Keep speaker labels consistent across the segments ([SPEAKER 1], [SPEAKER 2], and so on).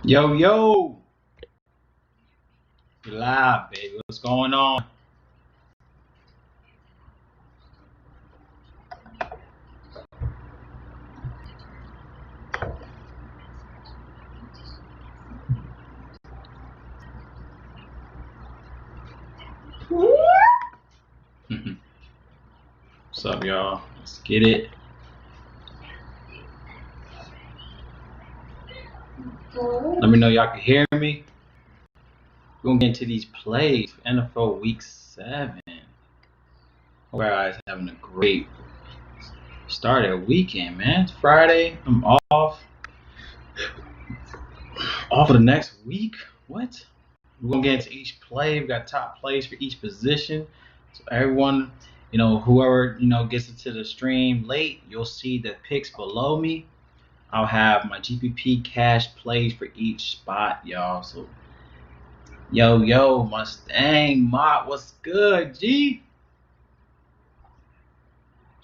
[SPEAKER 1] Yo, yo, we live, baby. What's going on? What's up, y'all? Let's get it. Let me know y'all can hear me. We're gonna get into these plays for NFL Week 7. Hope you guys having a great start of weekend, man. It's Friday. I'm off. Off for the next week. What? We're gonna get into each play. We got top plays for each position. So everyone, whoever gets into the stream late, you'll see the picks below me. I'll have my GPP cash plays for each spot, y'all. So, yo, Mustang Mock, what's good, G?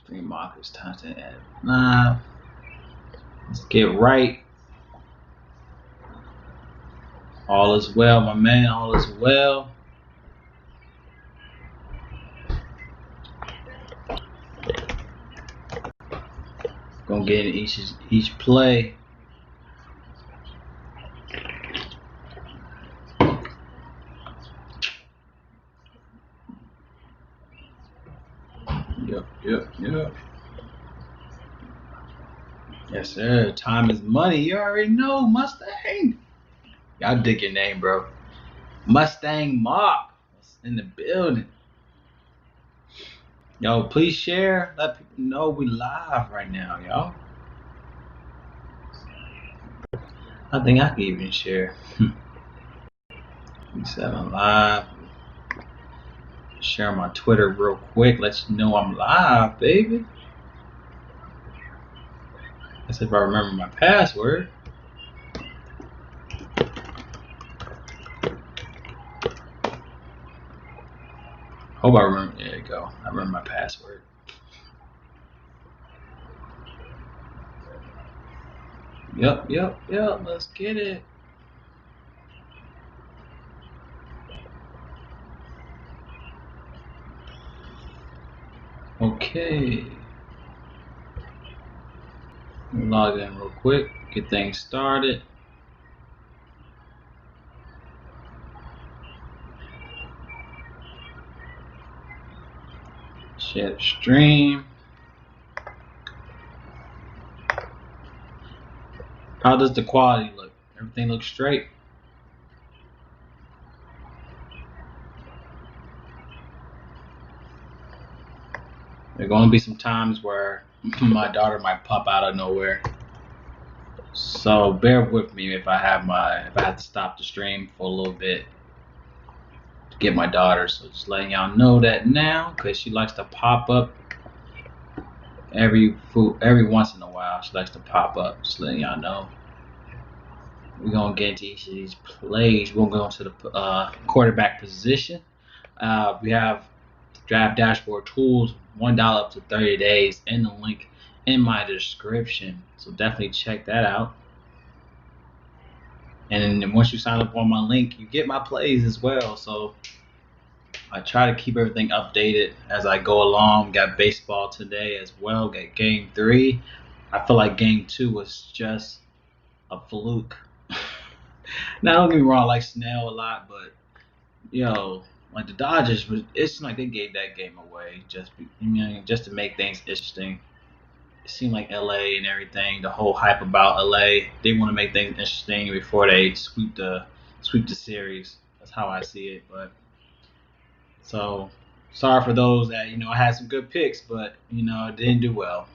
[SPEAKER 1] Stream Mock, it's time to add live. Let's get right. All is well, my man. All is well. Gonna get in each play. Yep. Yes, sir. Time is money. You already know, Mustang. Y'all dig your name, bro. Mustang Mock in the building. Yo, please share. Let people know we live right now, y'all. I think I can even share. We 7 live. Share my Twitter real quick. Let you know I'm live, baby. That's if I remember my password. Hope I remember. There you go. I remember my password. Yep. Let's get it. Okay. Log in real quick. Get things started. Share the stream. How does the quality look? Everything looks straight? There are going to be some times where my daughter might pop out of nowhere. So bear with me if I have to stop the stream for a little bit to get my daughter. So just letting y'all know that now, because she likes to pop up every once in a while. She likes to pop up. Just letting y'all know. We're gonna get into each of these plays. We're gonna go into the quarterback position. We have draft dashboard tools, $1 up to 30 days, and the link in my description. So definitely check that out. And then once you sign up on my link, you get my plays as well. So I try to keep everything updated as I go along. We got baseball today as well. We got game 3. I feel like game 2 was just a fluke. Now don't get me wrong, I like Snell a lot, but like the Dodgers it's like they gave that game away just to make things interesting. It seemed like LA and everything, the whole hype about LA, they want to make things interesting before they sweep the series. That's how I see it. But so sorry for those that I had some good picks, but it didn't do well.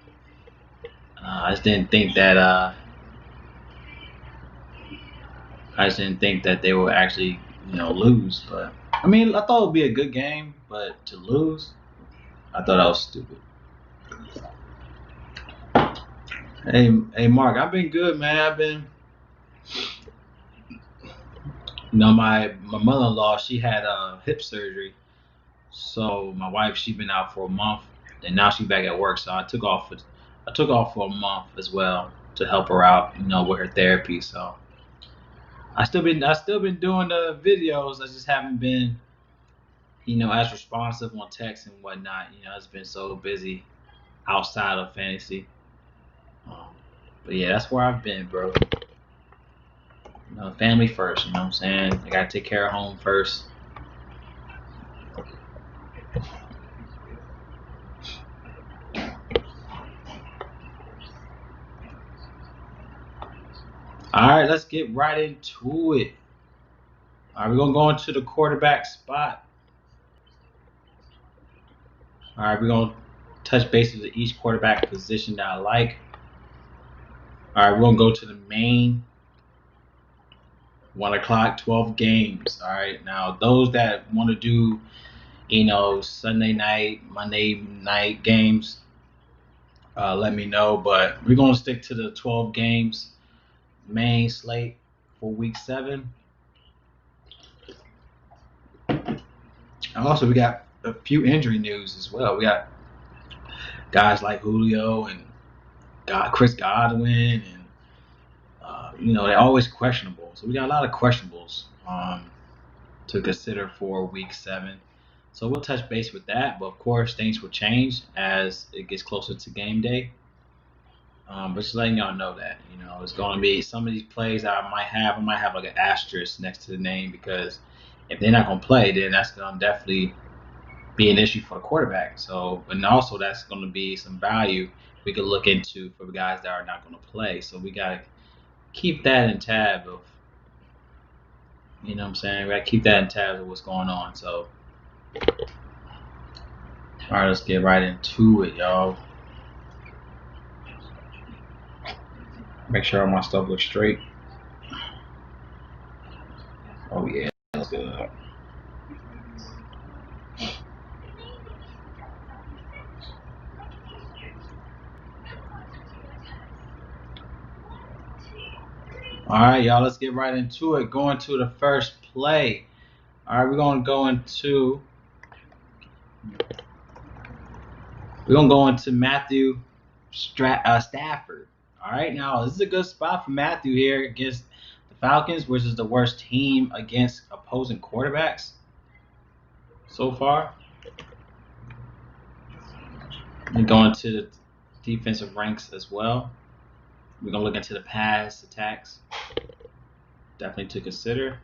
[SPEAKER 1] I just didn't think that they would actually lose. But I mean, I thought it would be a good game, but to lose, I thought that was stupid. Hey, Mark, I've been good, man. I've been, my mother-in-law, she had hip surgery, so my wife, she's been out for a month, and now she's back at work. So I took off for a month as well to help her out, with her therapy. So I still been doing the videos. I just haven't been, as responsive on text and whatnot. It's been so busy outside of fantasy. Um, but yeah, that's where I've been, bro. Family first. You know what I'm saying? I gotta take care of home first. All right, let's get right into it. All right, we're gonna go into the quarterback spot. All right, we're gonna touch bases with each quarterback position that I like. All right, we're gonna go to the main 1 o'clock, 12 games. All right, now those that want to do, Sunday night, Monday night games, let me know. But we're gonna stick to the 12 games main slate for week 7. And also, we got a few injury news as well. We got guys like Julio and Chris Godwin, and they're always questionable. So we got a lot of questionables to consider for week 7. So we'll touch base with that, but of course things will change as it gets closer to game day. But just letting y'all know that it's going to be some of these plays that I might have like an asterisk next to the name, because if they're not going to play, then that's going to definitely be an issue for the quarterback. So, and also that's going to be some value we could look into for the guys that are not going to play. So we got to keep that in tab of, what I'm saying? We got to keep that in tab of what's going on. So, all right, let's get right into it, y'all. Make sure all my stuff looks straight. Oh yeah, that's good. All right, y'all, let's get right into it. Going to the first play. All right, we're gonna go into Matthew Stafford. All right, now this is a good spot for Matthew here against the Falcons, which is the worst team against opposing quarterbacks so far. We're going to the defensive ranks as well. We're gonna look into the pass attacks, definitely to consider.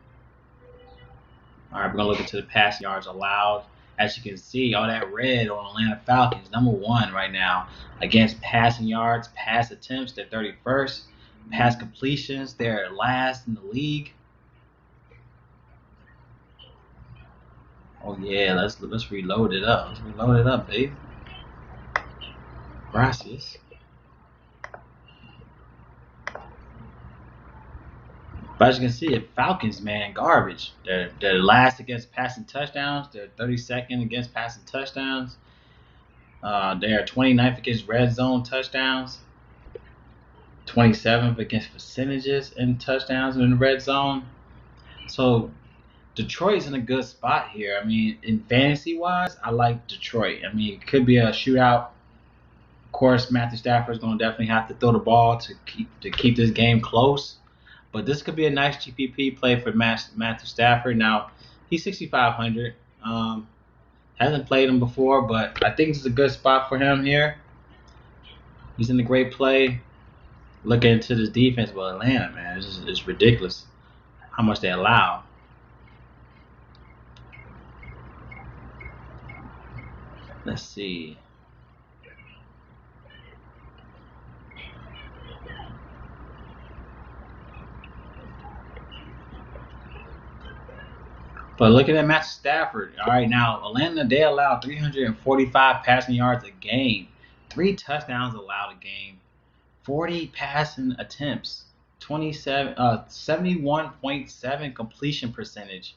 [SPEAKER 1] All right, we're gonna look into the passing yards allowed. As you can see, all that red on Atlanta Falcons, #1 right now against passing yards, pass attempts, they're 31st. Pass completions, they're last in the league. Oh yeah, let's reload it up. Let's reload it up, babe. Gracias. But as you can see, the Falcons, man, garbage. They're last against passing touchdowns. They're 32nd against passing touchdowns. They're 29th against red zone touchdowns. 27th against percentages in touchdowns in the red zone. So Detroit's in a good spot here. I mean, in fantasy wise, I like Detroit. I mean, it could be a shootout. Of course, Matthew Stafford is going to definitely have to throw the ball to keep this game close. But this could be a nice GPP play for Matthew Stafford. Now, he's 6,500. Hasn't played him before, but I think this is a good spot for him here. He's in a great play. Look into this defense with Atlanta, man. It's ridiculous how much they allow. Let's see. But looking at Matt Stafford, all right, now Atlanta, they allow 345 passing yards a game, 3 touchdowns allowed a game, 40 passing attempts, 71.7 completion percentage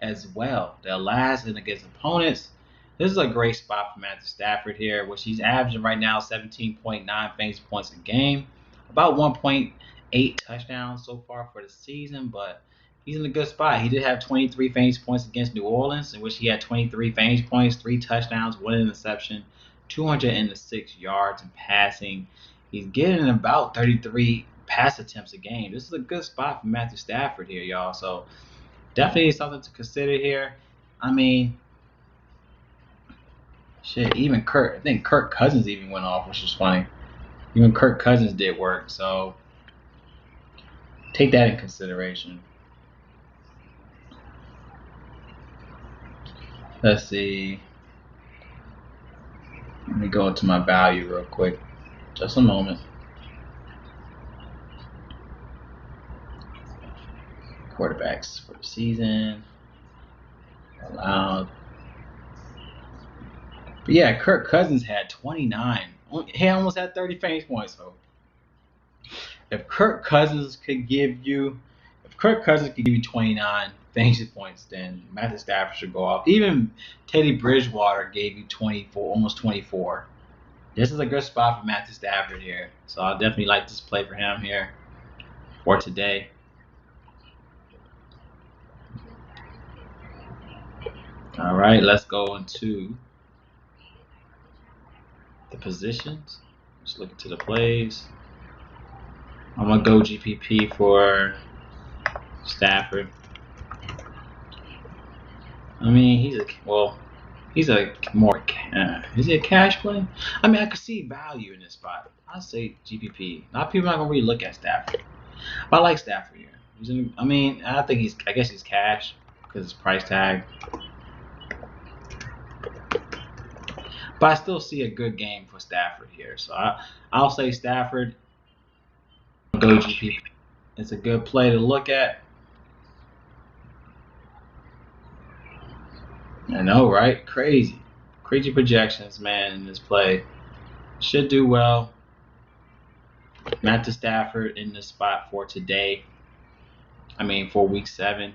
[SPEAKER 1] as well. They're last in against opponents. This is a great spot for Matthew Stafford here, which he's averaging right now 17.9 fantasy points a game, about 1.8 touchdowns so far for the season, but he's in a good spot. He did have 23 fantasy points against New Orleans, in which he had 23 fantasy points, 3 touchdowns, 1 interception, 206 yards in passing. He's getting about 33 pass attempts a game. This is a good spot for Matthew Stafford here, y'all. So definitely something to consider here. I mean, shit, even I think Kirk Cousins even went off, which is funny. Even Kirk Cousins did work, so take that in consideration. Let's see. Let me go into my value real quick. Just a moment. Quarterbacks for the season. Allowed. But yeah, Kirk Cousins had 29. He almost had 30 fantasy points. So if Kirk Cousins could give you 29 fantasy points, then Matthew Stafford should go off. Even Teddy Bridgewater gave you 24, almost 24. This is a good spot for Matthew Stafford here. So I'll definitely like this play for him here for today. All right, let's go into the positions. Just look into the plays. I'm going to go GPP for Stafford. I mean, he's a more, is he a cash play? I mean, I could see value in this spot. I'd say GPP. A lot of people are not going to really look at Stafford. But I like Stafford here. I guess he's cash because it's price tag. But I still see a good game for Stafford here. So I'll say Stafford, go GPP. It's a good play to look at. I know, right? Crazy projections, man, in this play. Should do well. Matthew Stafford in the spot for today. I mean, for week 7.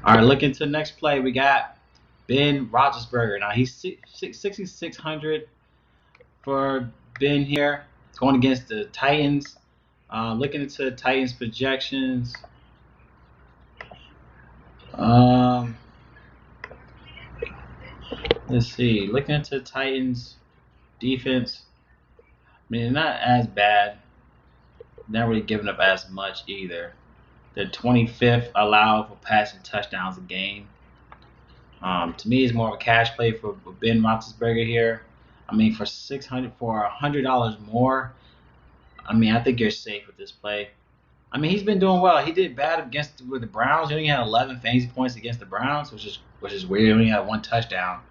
[SPEAKER 1] All right, look into the next play. We got Ben Roethlisberger. Now, he's 6,600 for Ben here. Going against the Titans. Looking into the Titans projections. Let's see. Looking into the Titans defense. I mean, not as bad. Not really giving up as much either. They're 25th allowed for passing touchdowns a game. To me, it's more of a cash play for Ben Roethlisberger here. I mean, for $100 more, I mean, I think you're safe with this play. I mean, he's been doing well. He did bad with the Browns. He only had 11 fantasy points against the Browns, which is weird. He only had 1 touchdown.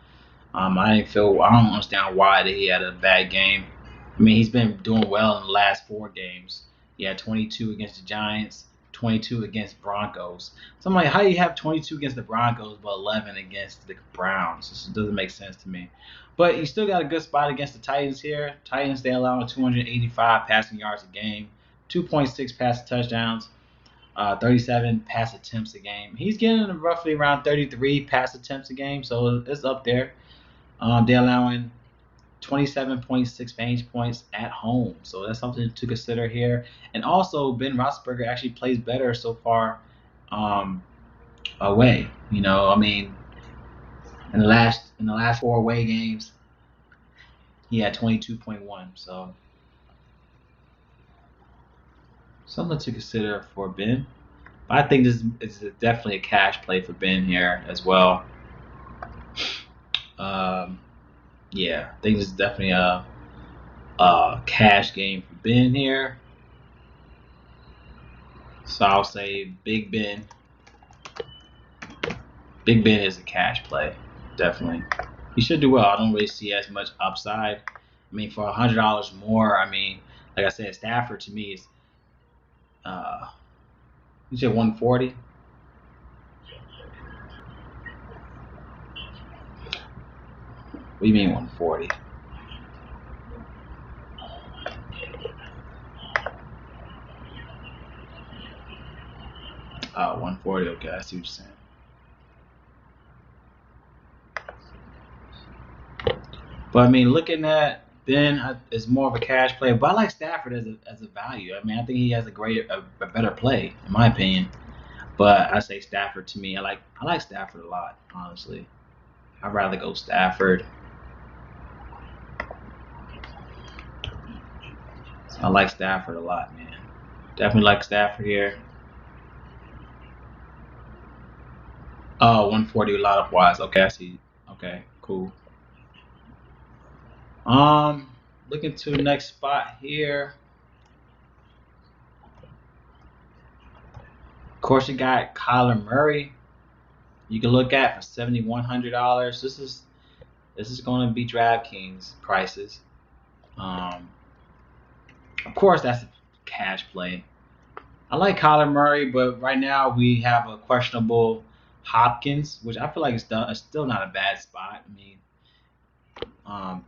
[SPEAKER 1] I don't understand why that he had a bad game. I mean, he's been doing well in the last 4 games. He had 22 against the Giants, 22 against Broncos. So I'm like, how do you have 22 against the Broncos but 11 against the Browns? This doesn't make sense to me. But you still got a good spot against the Titans here. Titans, they allow 285 passing yards a game, 2.6 passing touchdowns, 37 pass attempts a game. He's getting roughly around 33 pass attempts a game, so it's up there. They're allowing 27.6 fantasy points at home, so that's something to consider here. And also, Ben Roethlisberger actually plays better so far away. You know, I mean, in the last 4 away games, he had 22.1. So something to consider for Ben. But I think this is definitely a cash play for Ben here as well. Yeah, I think this is definitely a cash game for Ben here. So I'll say Big Ben. Big Ben is a cash play, definitely. He should do well. I don't really see as much upside. I mean, for $100 more, I mean, like I said, Stafford to me is, you said 140? What do you mean 140? Oh, 140. Okay, I see what you're saying. But I mean, looking at Ben is more of a cash play, but I like Stafford as a value. I mean, I think he has a better play in my opinion. But I say Stafford to me. I like Stafford a lot, honestly. I'd rather go Stafford. I like Stafford a lot, man. Definitely like Stafford here. Oh, 140 a lot of wise. Okay, I see. Okay, cool. Looking to the next spot here. Of course, you got Kyler Murray. You can look at for $7,100. This is going to be Draftkings prices. Of course, that's a cash play. I like Kyler Murray, but right now we have a questionable Hopkins, which I feel like it's still not a bad spot. I mean,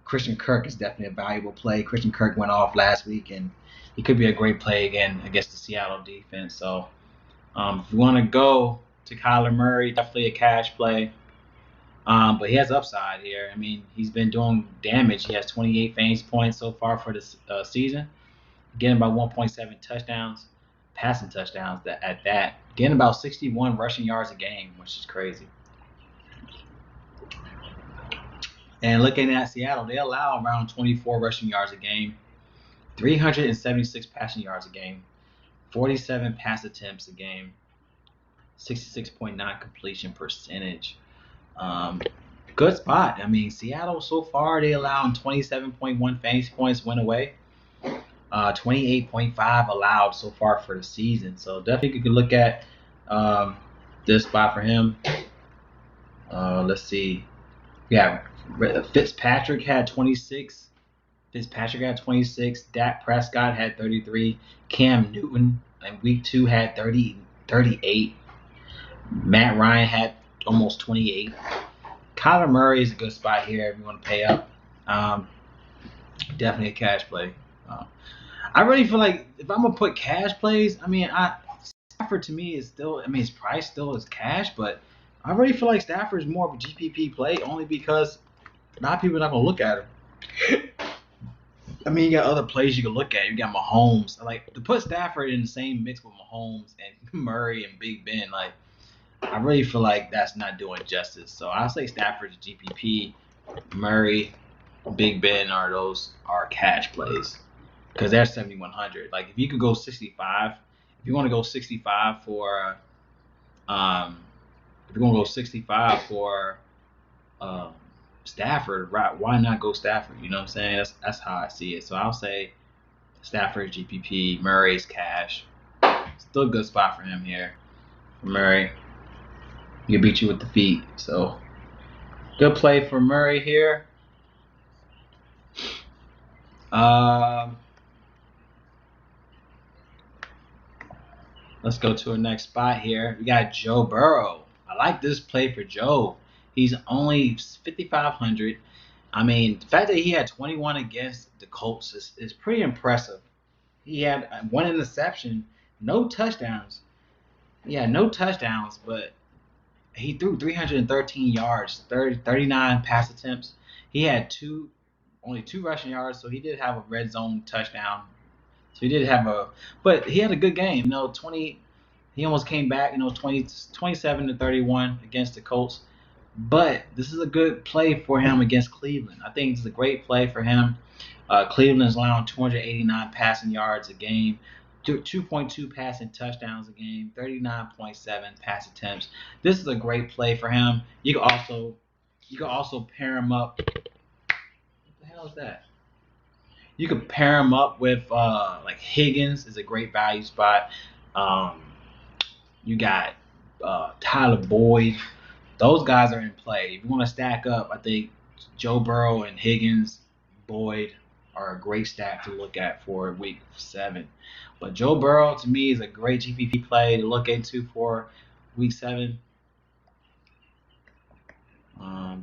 [SPEAKER 1] Christian Kirk is definitely a valuable play. Christian Kirk went off last week, and he could be a great play again against the Seattle defense. So if you want to go to Kyler Murray, definitely a cash play. But he has upside here. I mean, he's been doing damage. He has 28 fantasy points so far for this season, getting about 1.7 touchdowns, passing touchdowns at that, getting about 61 rushing yards a game, which is crazy. And looking at Seattle, they allow around 24 rushing yards a game, 376 passing yards a game, 47 pass attempts a game, 66.9 completion percentage. Good spot. I mean, Seattle so far, they allowed 27.1 fantasy points went away. 28.5 allowed so far for the season. So definitely you could look at this spot for him. Let's see. Yeah, Fitzpatrick had 26. Dak Prescott had 33. Cam Newton in week 2 had 38. Matt Ryan had almost 28. Kyler Murray is a good spot here if you want to pay up. Definitely a cash play. I really feel like if I'm gonna put cash plays, I mean, Stafford to me is still, I mean, his price still is cash, but I really feel like Stafford is more of a GPP play only because a lot of people are not gonna look at him. I mean, you got other plays you can look at. You got Mahomes. Like to put Stafford in the same mix with Mahomes and Murray and Big Ben, like I really feel like that's not doing justice. So I'll say Stafford's GPP, Murray, Big Ben are cash plays because they're 7,100. Like if you could go 65, if you want to go 65 for, if you're gonna go 65 for Stafford, right? Why not go Stafford? You know what I'm saying? That's how I see it. So I'll say Stafford GPP, Murray's cash. Still a good spot for him here. For Murray, he can beat you with the feet. So good play for Murray here. Let's go to our next spot here. We got Joe Burrow. I like this play for Joe. He's only 5,500. I mean, the fact that he had 21 against the Colts is pretty impressive. He had one interception, no touchdowns. Yeah, no touchdowns, but he threw 313 yards, 39 pass attempts. He had only two rushing yards, so he did have a red zone touchdown. So he did have but he had a good game. 20. He almost came back. 27 to 31 against the Colts. But this is a good play for him against Cleveland. I think it's a great play for him. Cleveland is allowing 289 passing yards a game, 2.2 passing touchdowns a game, 39.7 pass attempts. This is a great play for him. You can also pair him up. What the hell is that? You could pair him up with like Higgins is a great value spot. You got Tyler Boyd. Those guys are in play. If you want to stack up, I think Joe Burrow and Higgins, Boyd are a great stack to look at for week 7. But Joe Burrow to me is a great GPP play to look into for week 7.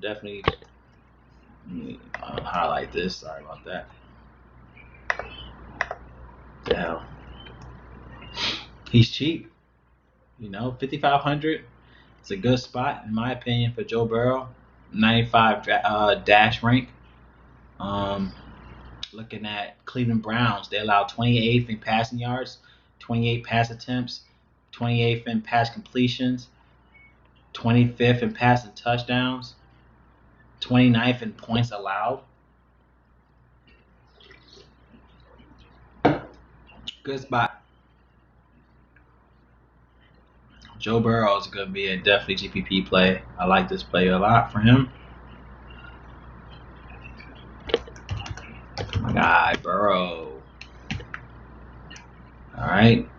[SPEAKER 1] Definitely highlight this. Sorry about that. The hell. He's cheap. 5,500. It's a good spot in my opinion for Joe Burrow. 95 dash rank. Looking at Cleveland Browns, they allow 28th in passing yards, 28 pass attempts, 28th in pass completions, 25th in passing touchdowns, 29th in points allowed. Good spot. Joe Burrow is going to be a definitely GPP play. I like this play a lot for him. My guy, Burrow. All right.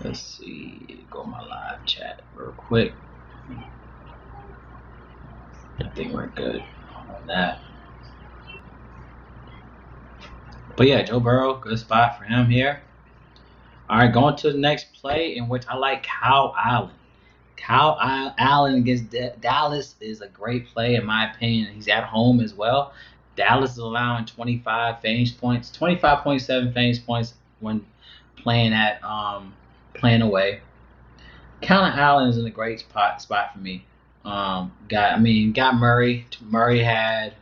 [SPEAKER 1] Let's see. Go to my live chat real quick. I think we're good on that. But yeah, Joe Burrow, good spot for him here. All right, going to the next play in which I like Kyle Allen. Kyle Allen against Dallas is a great play in my opinion. He's at home as well. Dallas is allowing 25 fantasy points, 25.7 fantasy points when playing away. Kyle Allen is in a great spot for me. Got Murray. Murray had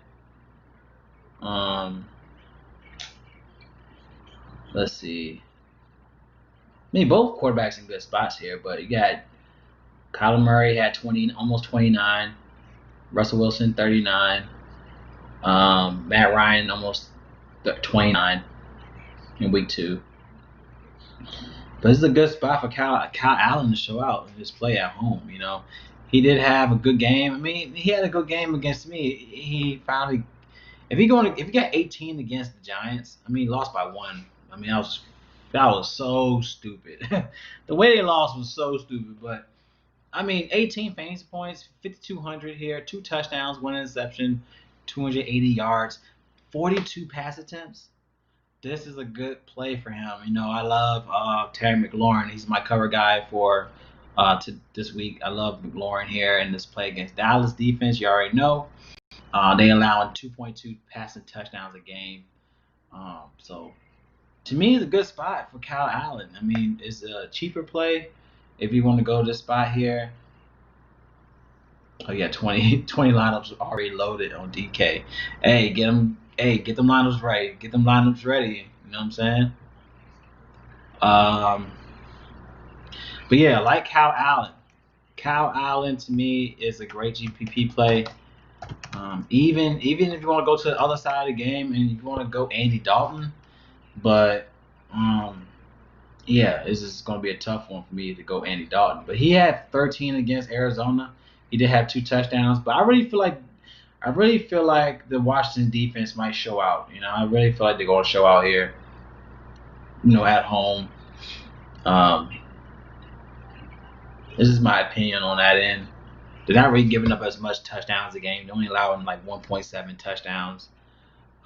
[SPEAKER 1] let's see. I mean, both quarterbacks in good spots here, but you got Kyler Murray had 20, almost 29. Russell Wilson 39. Matt Ryan almost 29 in week 2. But this is a good spot for Kyle Allen to show out in his play at home. You know, he did have a good game. I mean, he had a good game against me. He finally, if he got 18 against the Giants, I mean, he lost by 1. I mean, that was so stupid. The way they lost was so stupid. But I mean, 18 fantasy points, 5,200 here, 2 touchdowns, 1 interception, 280 yards, 42 pass attempts. This is a good play for him. You know, I love Terry McLaurin. He's my cover guy for this week. I love McLaurin here in this play against Dallas defense. You already know. They allowing 2.2 passing touchdowns a game. So to me, it's a good spot for Kyle Allen. I mean, it's a cheaper play if you want to go to this spot here. Oh yeah, 20 lineups already loaded on DK. Hey, get them lineups right. Get them lineups ready. You know what I'm saying? But yeah, I like Kyle Allen. Kyle Allen to me is a great GPP play. Even if you want to go to the other side of the game and you want to go Andy Dalton, but yeah, this is going to be a tough one for me to go Andy Dalton. But he had 13 against Arizona. He did have 2 touchdowns, but I really feel like the Washington defense might show out. You know, I really feel like they're going to show out here. You know, at home. This is my opinion on that end. They're not really giving up as much touchdowns a game. They're only allowing like 1.7 touchdowns.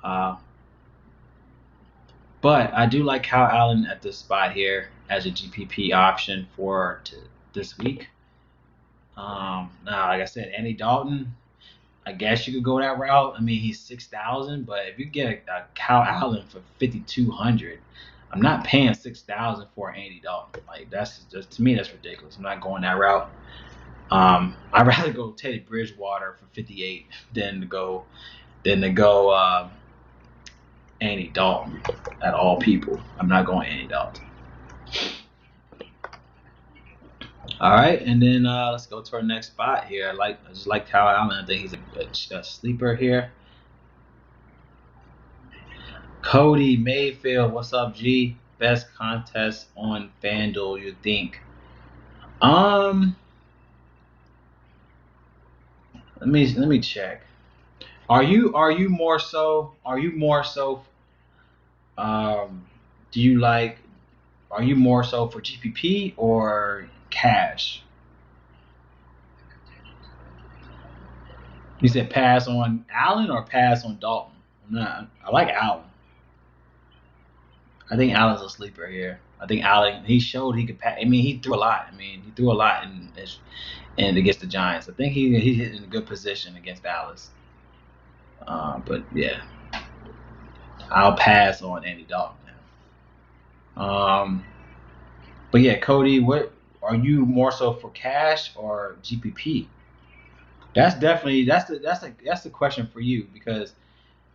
[SPEAKER 1] But I do like Kyle Allen at this spot here as a GPP option for this week. Now, like I said, Andy Dalton, I guess you could go that route. I mean, he's 6,000, but if you get a Kyle Allen for 5,200, I'm not paying 6,000 for Andy Dalton. Like that's just, to me, that's ridiculous. I'm not going that route. I'd rather go Teddy Bridgewater for 58 than to go Andy Dalton at all people. I'm not going Andy Dalton. All right, and then let's go to our next spot here. I just like Kyle Allen. I think he's a sleeper here. Cody Mayfield, what's up, G? Best contest on FanDuel, you think? Let me check. Are you more so? Do you like? Are you more so for GPP or cash? You said pass on Allen or pass on Dalton? I like Allen. I think Allen's a sleeper here. I think Allen, he showed he could pass. I mean, he threw a lot. And against the Giants. I think he hit in a good position against Dallas. But yeah, I'll pass on Andy Dalton. But yeah, Cody, what are you more so for cash or GPP? That's the question for you, because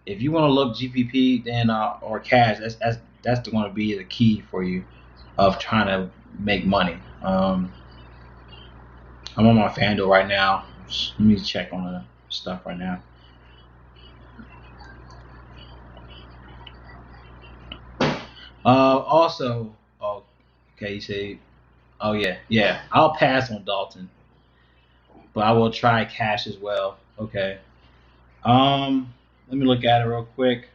[SPEAKER 1] if you want to look GPP then or cash, that's going to be the key for you of trying to make money. I'm on my FanDuel right now. Let me check on the stuff right now. Also, oh, okay, you say, oh yeah. I'll pass on Dalton, but I will try cash as well. Okay. Let me look at it real quick.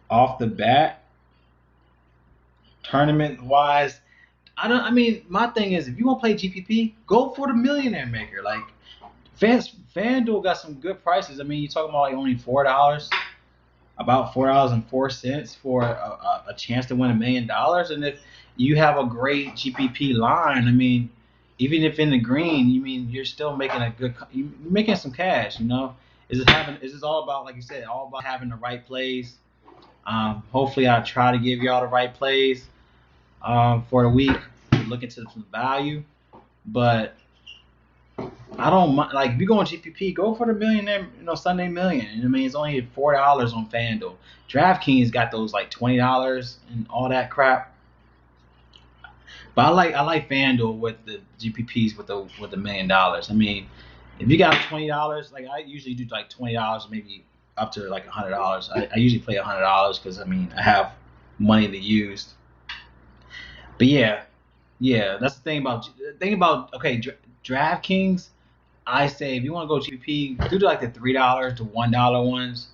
[SPEAKER 1] Off the bat, tournament wise, I mean, my thing is, if you want to play GPP, go for the Millionaire Maker. Like, FanDuel got some good prices. I mean, you talking about like only $4, about $4.04 for a chance to win $1 million. And if you have a great GPP line, I mean, even if in the green, you mean you're still making you're making some cash. You know, is this all about, like you said, all about having the right plays? Hopefully, I try to give y'all the right plays for the week. Look into some value, but I don't mind. Like, if you go on GPP, go for the millionaire, Sunday Million. I mean, it's only $4 on FanDuel. DraftKings got those like $20 and all that crap. But I like FanDuel with the GPPs with the $1 million. I mean, if you got $20, like I usually do like $20, maybe up to like $100. I usually play $100 because I mean I have money to use. But yeah, that's the thing about okay, DraftKings. I say if you want to go GPP, do like the $3 to $1 ones.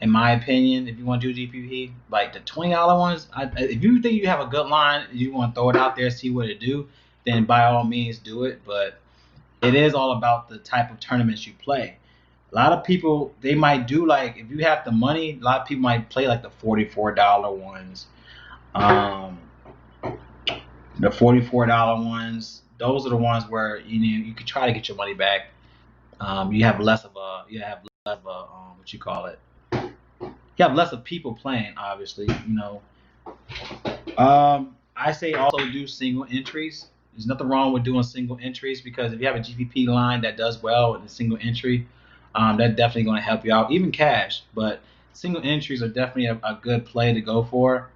[SPEAKER 1] In my opinion, if you want to do GPP, like the $20 ones, if you think you have a good line, you want to throw it out there, see what it do, then by all means do it. But it is all about the type of tournaments you play. A lot of people, they might do like, if you have the money, a lot of people might play like the $44 ones. The $44 ones, those are the ones where you could try to get your money back. You have less of a what you call it. You have less of people playing, obviously. I say also do single entries. There's nothing wrong with doing single entries because if you have a GPP line that does well with a single entry, that's definitely going to help you out. Even cash, but single entries are definitely a good play to go for.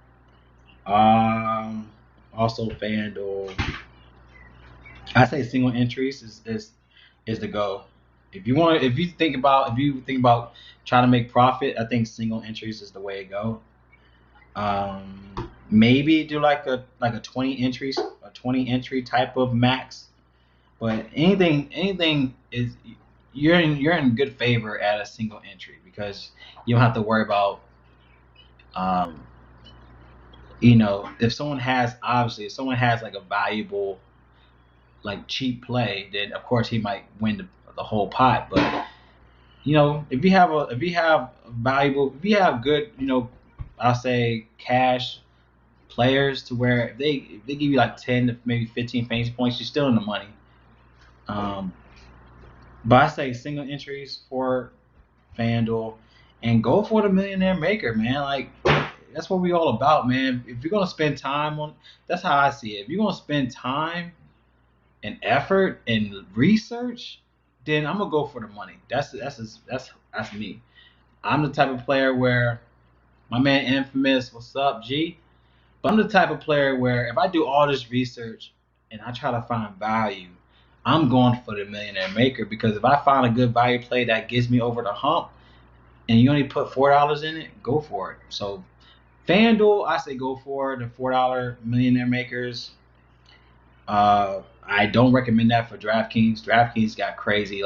[SPEAKER 1] Also FanDuel. I say single entries is the go. If you think about trying to make profit, I think single entries is the way to go. Maybe do like a 20 entry type of max. But anything is you're in good favor at a single entry because you don't have to worry about if someone has like a valuable like cheap play, then of course he might win the whole pot. But if you have good, I'll say cash players to where if they give you like 10 to maybe 15 fantasy points, you're still in the money. But I say single entries for FanDuel and go for the millionaire maker, man. Like that's what we all about, man. If you're gonna spend time on, that's how I see it. If you're gonna spend time and effort and research, then I'm gonna go for the money. That's me. I'm the type of player where my man Infamous, what's up, G? But I'm the type of player where if I do all this research and I try to find value, I'm going for the millionaire maker because if I find a good value play that gets me over the hump and you only put $4 in it, go for it. So FanDuel, I say go for the $4 millionaire makers. I don't recommend that for DraftKings. DraftKings got crazy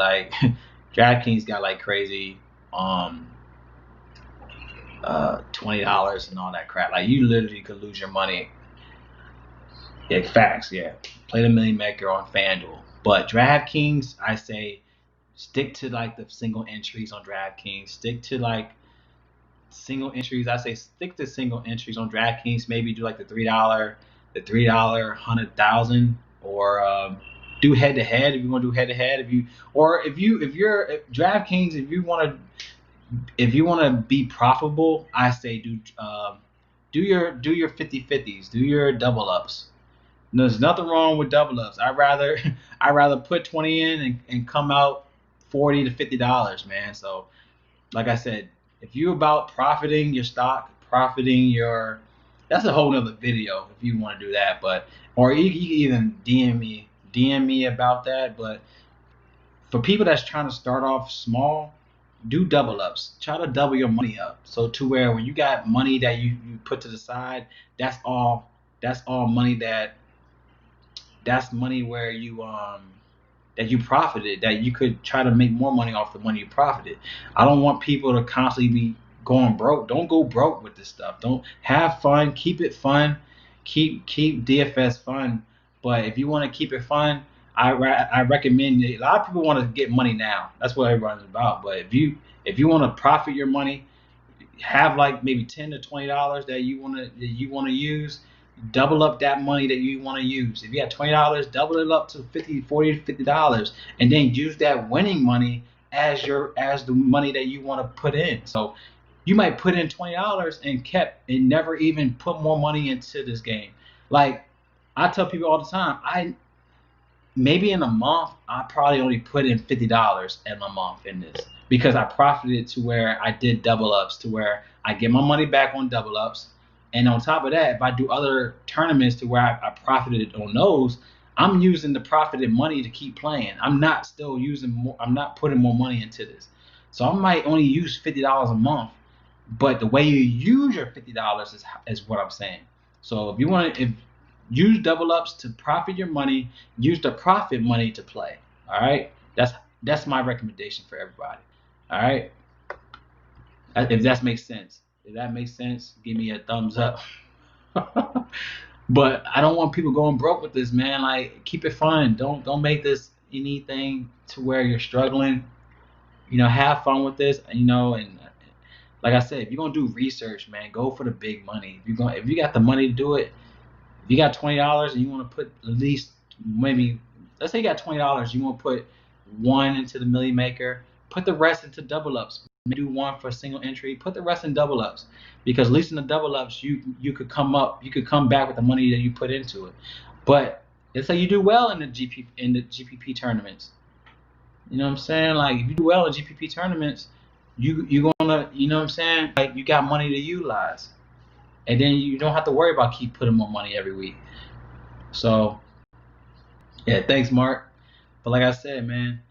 [SPEAKER 1] DraftKings got like crazy $20 and all that crap. Like you literally could lose your money. Yeah, facts. Yeah, play the million maker on FanDuel, but DraftKings, I say stick to like the single entries on DraftKings. Stick to like single entries. I say stick to single entries on DraftKings. Maybe do like the $3 100,000 or do head to head if you want to do head to head. If you're DraftKings, if you want to be profitable, I say do your 50-50s, do your double ups. There's nothing wrong with double ups. I rather put 20 in and come out $40 to $50, man. So like I said, if you're about profiting your stock, that's a whole nother video if you want to do that. But or you can even DM me DM me about that. But for people that's trying to start off small, do double ups. Try to double your money up. So to where when you got money that you put to the side, that's all money that's money where you that you profited, that you could try to make more money off the money you profited. I don't want people to constantly be going broke. Don't go broke with this stuff. Don't have fun. Keep it fun. Keep DFS fun. But if you want to keep it fun, I recommend it. A lot of people want to get money now. That's what everyone's about. But if you want to profit your money, have like maybe $10 to $20 that you want to use. Double up that money that you want to use. If you got $20, double it up to 50, 40 to $50, and then use that winning money as the money that you want to put in. So you might put in $20 and never even put more money into this game. Like I tell people all the time, maybe in a month I probably only put in $50 in a month in this because I profited to where I did double ups to where I get my money back on double ups, and on top of that, if I do other tournaments to where I profited on those, I'm using the profited money to keep playing. I'm not still using more. I'm not putting more money into this, so I might only use $50 a month, but the way you use your $50 is what I'm saying. So if you want to, if use double ups to profit your money, use the profit money to play. All right, that's my recommendation for everybody. All right, if that makes sense. If that makes sense, give me a thumbs up. But I don't want people going broke with this, man. Like, keep it fun. Don't make this anything to where you're struggling. Have fun with this. And like I said, if you're gonna do research, man, go for the big money. If you got the money to do it, if you got $20 and you want to put at least maybe, let's say you got $20, you want to put one into the Millie Maker, put the rest into double ups. Maybe do one for a single entry, put the rest in double ups, because at least in the double ups you could come back with the money that you put into it. But let's say you do well in the GPP tournaments. You know what I'm saying? Like if you do well in GPP tournaments, you're gonna, you know what I'm saying? Like you got money to utilize, and then you don't have to worry about keep putting more money every week. So yeah, thanks, Mark. But like I said, man,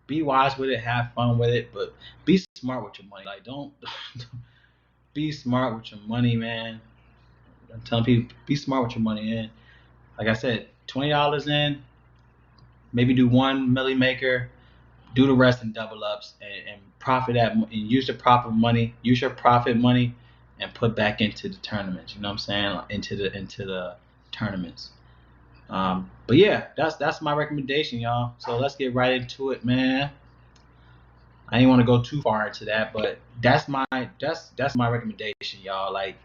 [SPEAKER 1] be wise with it, have fun with it, but be smart with your money. Like don't be smart with your money, man. I'm telling people, be smart with your money. And like I said, $20 in, maybe do one milli maker, do the rest in double ups, and profit that and use the profit money, use your profit money, and put back into the tournaments. You know what I'm saying? Into the tournaments. But yeah, that's my recommendation, y'all. So let's get right into it, man. I didn't want to go too far into that, but that's my recommendation, y'all. Like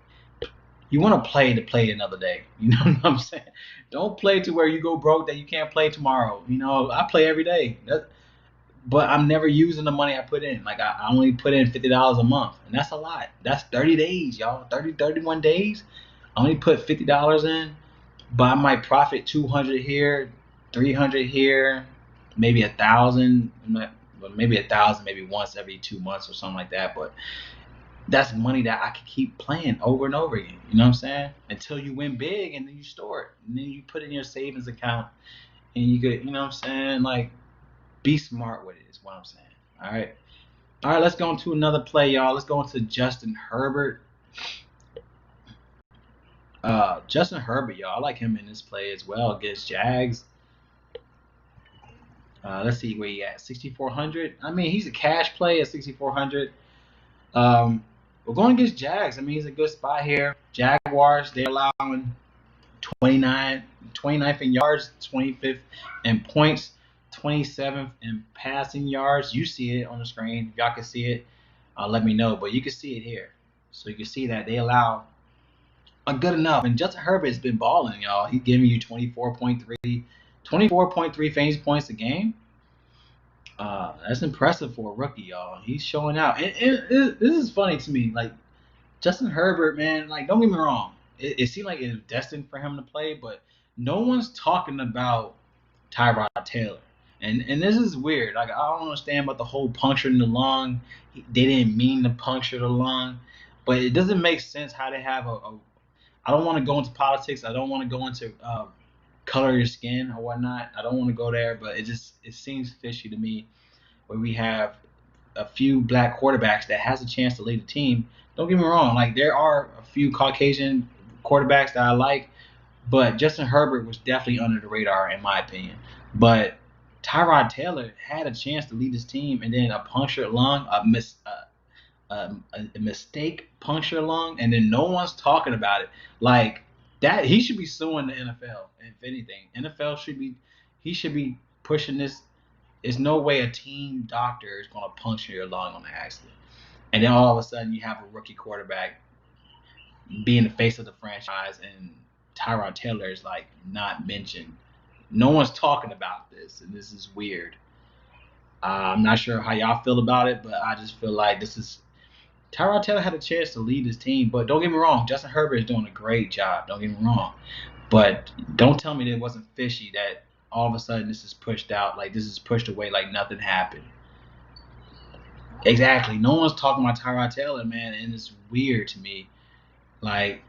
[SPEAKER 1] you want to play another day. You know what I'm saying? Don't play to where you go broke that you can't play tomorrow. I play every day. But I'm never using the money I put in. Like I only put in $50 a month, and that's a lot. That's 30 days, y'all. 31 days. I only put $50 in, but I might profit 200 here, 300 here, maybe 1,000. Maybe 1,000, maybe once every 2 months or something like that. But that's money that I can keep playing over and over again. You know what I'm saying? Until you win big, and then you store it, and then you put it in your savings account, and you could, you know what I'm saying? Like, be smart with it is what I'm saying. All right. All right, let's go into another play, y'all. Let's go into Justin Herbert. Justin Herbert, y'all. I like him in this play as well against Jags. Let's see where he at. 6,400. I mean, he's a cash play at 6,400. We're going against Jags. I mean, he's a good spot here. Jaguars, they're allowing 29th in yards, 25th in points, 27th in passing yards. You see it on the screen. If y'all can see it, let me know. But you can see it here. So you can see that they allow a good enough. And Justin Herbert has been balling, y'all. He's giving you 24.3 fantasy points a game. That's impressive for a rookie, y'all. He's showing out. And this is funny to me. Like, Justin Herbert, man, like, don't get me wrong. It seemed like it was destined for him to play, but no one's talking about Tyrod Taylor. And this is weird. Like, I don't understand about the whole puncturing the lung. They didn't mean to puncture the lung. But it doesn't make sense how they have I don't want to go into politics. I don't want to go into color your skin or whatnot. I don't want to go there, but it seems fishy to me where we have a few black quarterbacks that has a chance to lead the team. Don't get me wrong, like there are a few Caucasian quarterbacks that I like, but Justin Herbert was definitely under the radar in my opinion. But Tyrod Taylor had a chance to lead his team, and then a punctured lung, a mistake puncture lung, and then no one's talking about it. Like that, he should be suing the NFL. If anything, NFL should be, he should be pushing this. There's no way a team doctor is going to puncture your lung on an accident, and then all of a sudden you have a rookie quarterback being the face of the franchise, and Tyrod Taylor is like not mentioned. No one's talking about this, and this is weird. I'm not sure how y'all feel about it, but I just feel like this is Tyrod Taylor had a chance to lead his team, but don't get me wrong, Justin Herbert is doing a great job. Don't get me wrong, but don't tell me that it wasn't fishy that all of a sudden this is pushed out, like this is pushed away, like nothing happened. Exactly. No one's talking about Tyrod Taylor, man, and it's weird to me. Like,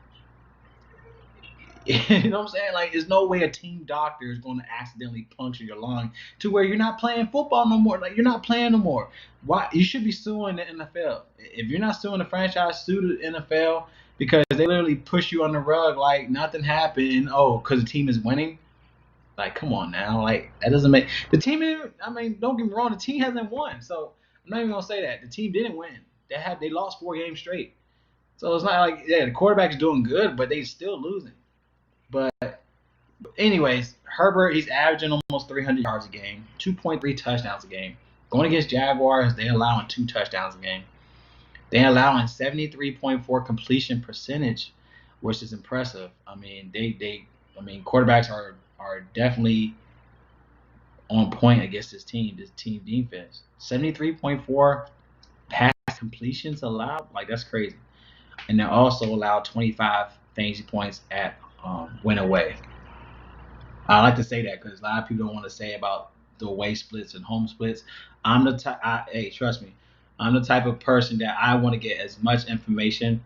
[SPEAKER 1] you know what I'm saying? Like, there's no way a team doctor is going to accidentally puncture your lung to where you're not playing football no more. Like, you're not playing no more. Why? You should be suing the NFL. If you're not suing the franchise, sue the NFL because they literally push you on the rug like nothing happened. And, oh, because the team is winning. Like, come on now. Like, that doesn't make the team. I mean, don't get me wrong. The team hasn't won, so I'm not even gonna say that the team didn't win. They lost 4 games straight. So it's not like the quarterback's doing good, but they still losing. But anyways, Herbert, he's averaging almost 300 yards a game, 2.3 touchdowns a game. Going against Jaguars, they're allowing 2 touchdowns a game. They're allowing 73.4 completion percentage, which is impressive. I mean, quarterbacks are definitely on point against this team defense. 73.4 pass completions allowed, like that's crazy. And they also allowed 25 fantasy points at win away. I like to say that because a lot of people don't want to say about the away splits and home splits. I'm the type. Hey, trust me, I'm the type of person that I want to get as much information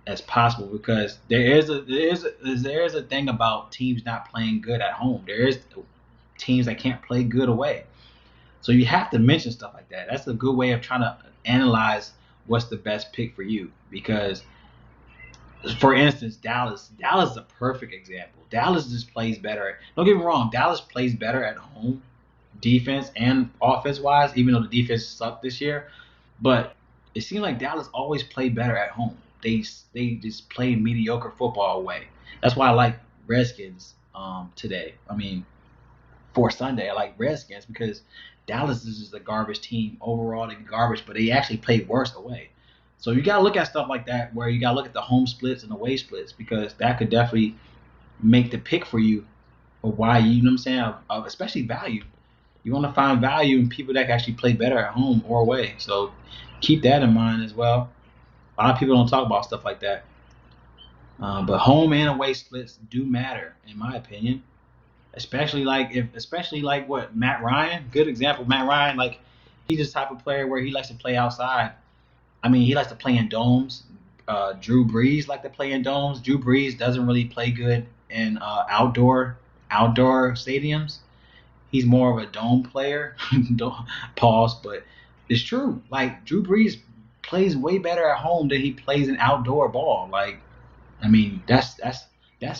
[SPEAKER 1] as possible because there is a thing about teams not playing good at home. There is teams that can't play good away. So you have to mention stuff like that. That's a good way of trying to analyze what's the best pick for you because for instance, Dallas is a perfect example. Dallas just plays better. Don't get me wrong, Dallas plays better at home, defense and offense wise, even though the defense sucked this year. But it seemed like Dallas always played better at home. They just play mediocre football away. That's why I like Redskins today. I mean, for Sunday, I like Redskins because Dallas is just a garbage team overall. They garbage, but they actually played worse away. So you gotta look at stuff like that, where you gotta look at the home splits and away splits because that could definitely make the pick for you of why you know what I'm saying, especially value. You want to find value in people that can actually play better at home or away. So keep that in mind as well. A lot of people don't talk about stuff like that, but home and away splits do matter in my opinion. Especially like what Matt Ryan, good example. Matt Ryan, like he's the type of player where he likes to play outside. I mean, he likes to play in domes. Drew Brees like to play in domes. Drew Brees doesn't really play good in outdoor stadiums. He's more of a dome player. Pause, but it's true. Like Drew Brees plays way better at home than he plays in outdoor ball. Like, I mean, that's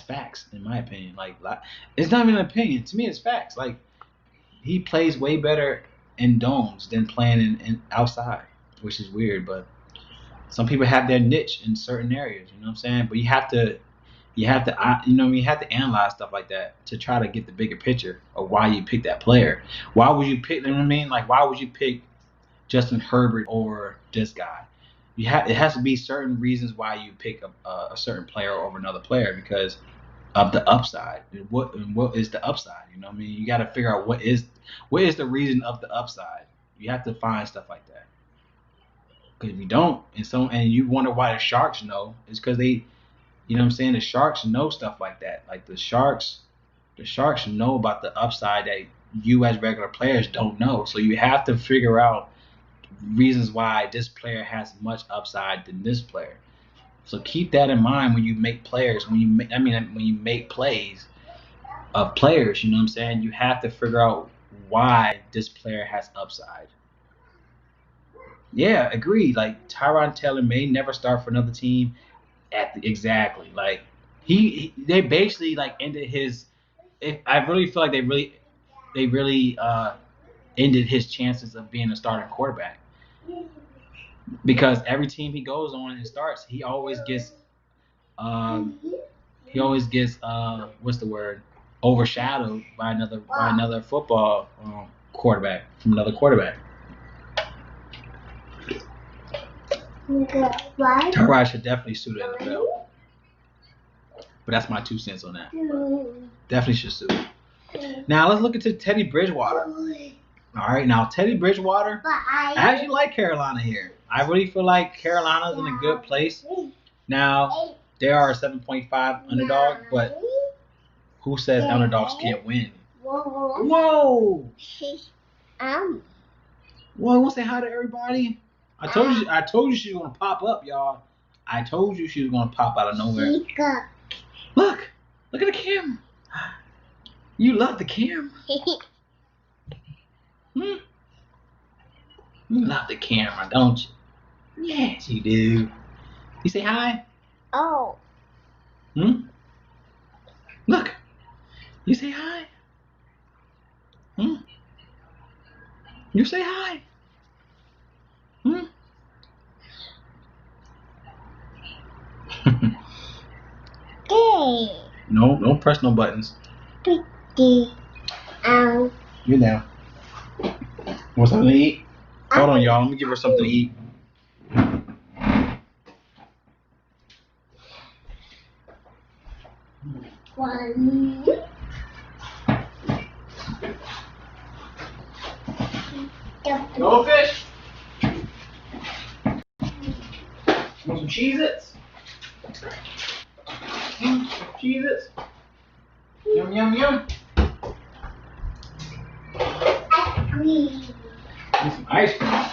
[SPEAKER 1] facts in my opinion. Like, it's not even an opinion. To me, it's facts. Like, he plays way better in domes than playing in outside, which is weird, but some people have their niche in certain areas, you know what I'm saying? But you have to analyze stuff like that to try to get the bigger picture of why you pick that player. Why would you pick, you know what I mean? Like, why would you pick Justin Herbert or this guy? It has to be certain reasons why you pick a certain player over another player because of the upside. And what is the upside? You know what I mean? You got to figure out what is the reason of the upside. You have to find stuff like that. Because if you don't, and you wonder why the Sharks know, it's because they, you know what I'm saying, the Sharks know stuff like that. Like the Sharks know about the upside that you as regular players don't know. So you have to figure out reasons why this player has much upside than this player. So keep that in mind when you make players. When you make plays, of players. You know what I'm saying? You have to figure out why this player has upside. Yeah, agreed. Like Tyron Taylor may never start for another team. Exactly. Like they basically like ended his. I really feel like they really ended his chances of being a starting quarterback because every team he goes on and starts, um, he always gets what's the word, overshadowed by another football quarterback from another quarterback. Tyrod should definitely sue the NFL, but that's my 2 cents on that. Definitely should sue. Now let's look into Teddy Bridgewater. All right, now Teddy Bridgewater, I actually like Carolina here. I really feel like Carolina's in a good place. Now, they are a 7.5 underdog, but who says underdogs can't win? Whoa! Whoa, you want to say hi to everybody? I told you she was gonna pop up, y'all. I told you she was gonna pop out of nowhere. Look at the camera. You love the camera. You love the camera, don't you? Yes, you do. You say hi? Oh. Look. You say hi? You say hi? No, don't press no buttons. You're down. Want something to eat? Hold on, y'all. Let me give her something to eat. No fish? Want some Cheez-Its? Cheez-Its? Yum, yum, yum. Need some ice cream.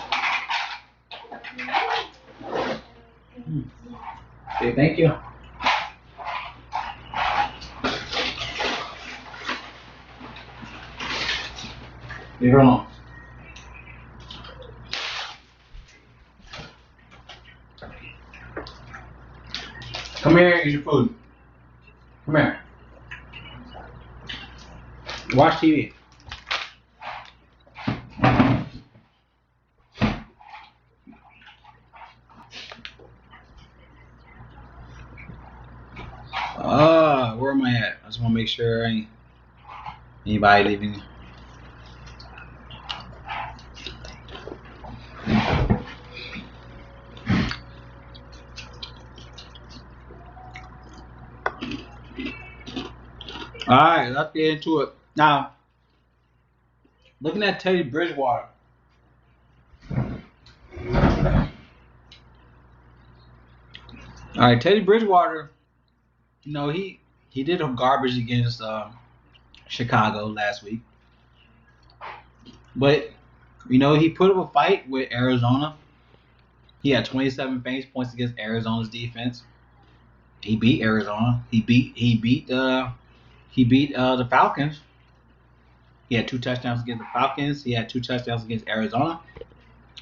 [SPEAKER 1] Okay, thank you. Leave her alone. Come here and eat your food. Come here. Watch TV. Where am I at? I just want to make sure ain't anybody leaving. Alright, let's get into it. Now, looking at Teddy Bridgewater. Alright, Teddy Bridgewater, you know, he did a garbage against Chicago last week. But, you know, he put up a fight with Arizona. He had 27 fantasy points against Arizona's defense. He beat Arizona. He beat the Falcons. He had 2 touchdowns against the Falcons. He had 2 touchdowns against Arizona.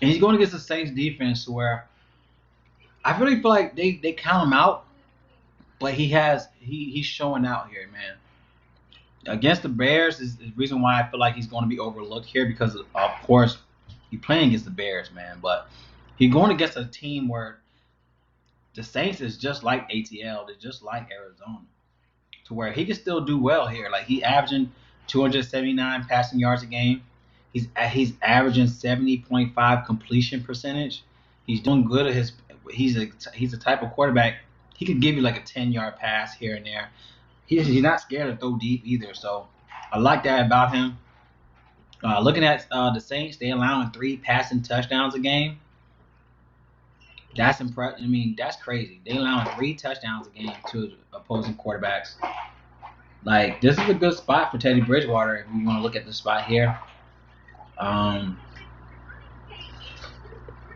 [SPEAKER 1] And he's going against the Saints defense where I really feel like they count him out, but he's showing out here, man. Against the Bears is the reason why I feel like he's going to be overlooked here because of course he's playing against the Bears, man. But he's going against a team where the Saints is just like ATL. They're just like Arizona, to where he can still do well here. Like he's averaging 279 passing yards a game. He's averaging 70.5 completion percentage. He's doing good at his. He's a type of quarterback. He could give you like a 10-yard pass here and there. He's not scared to throw deep either. So I like that about him. Looking at the Saints, they allowing 3 passing touchdowns a game. That's impressive. I mean, that's crazy. They allowing 3 touchdowns a game to opposing quarterbacks. Like, this is a good spot for Teddy Bridgewater if you want to look at the spot here.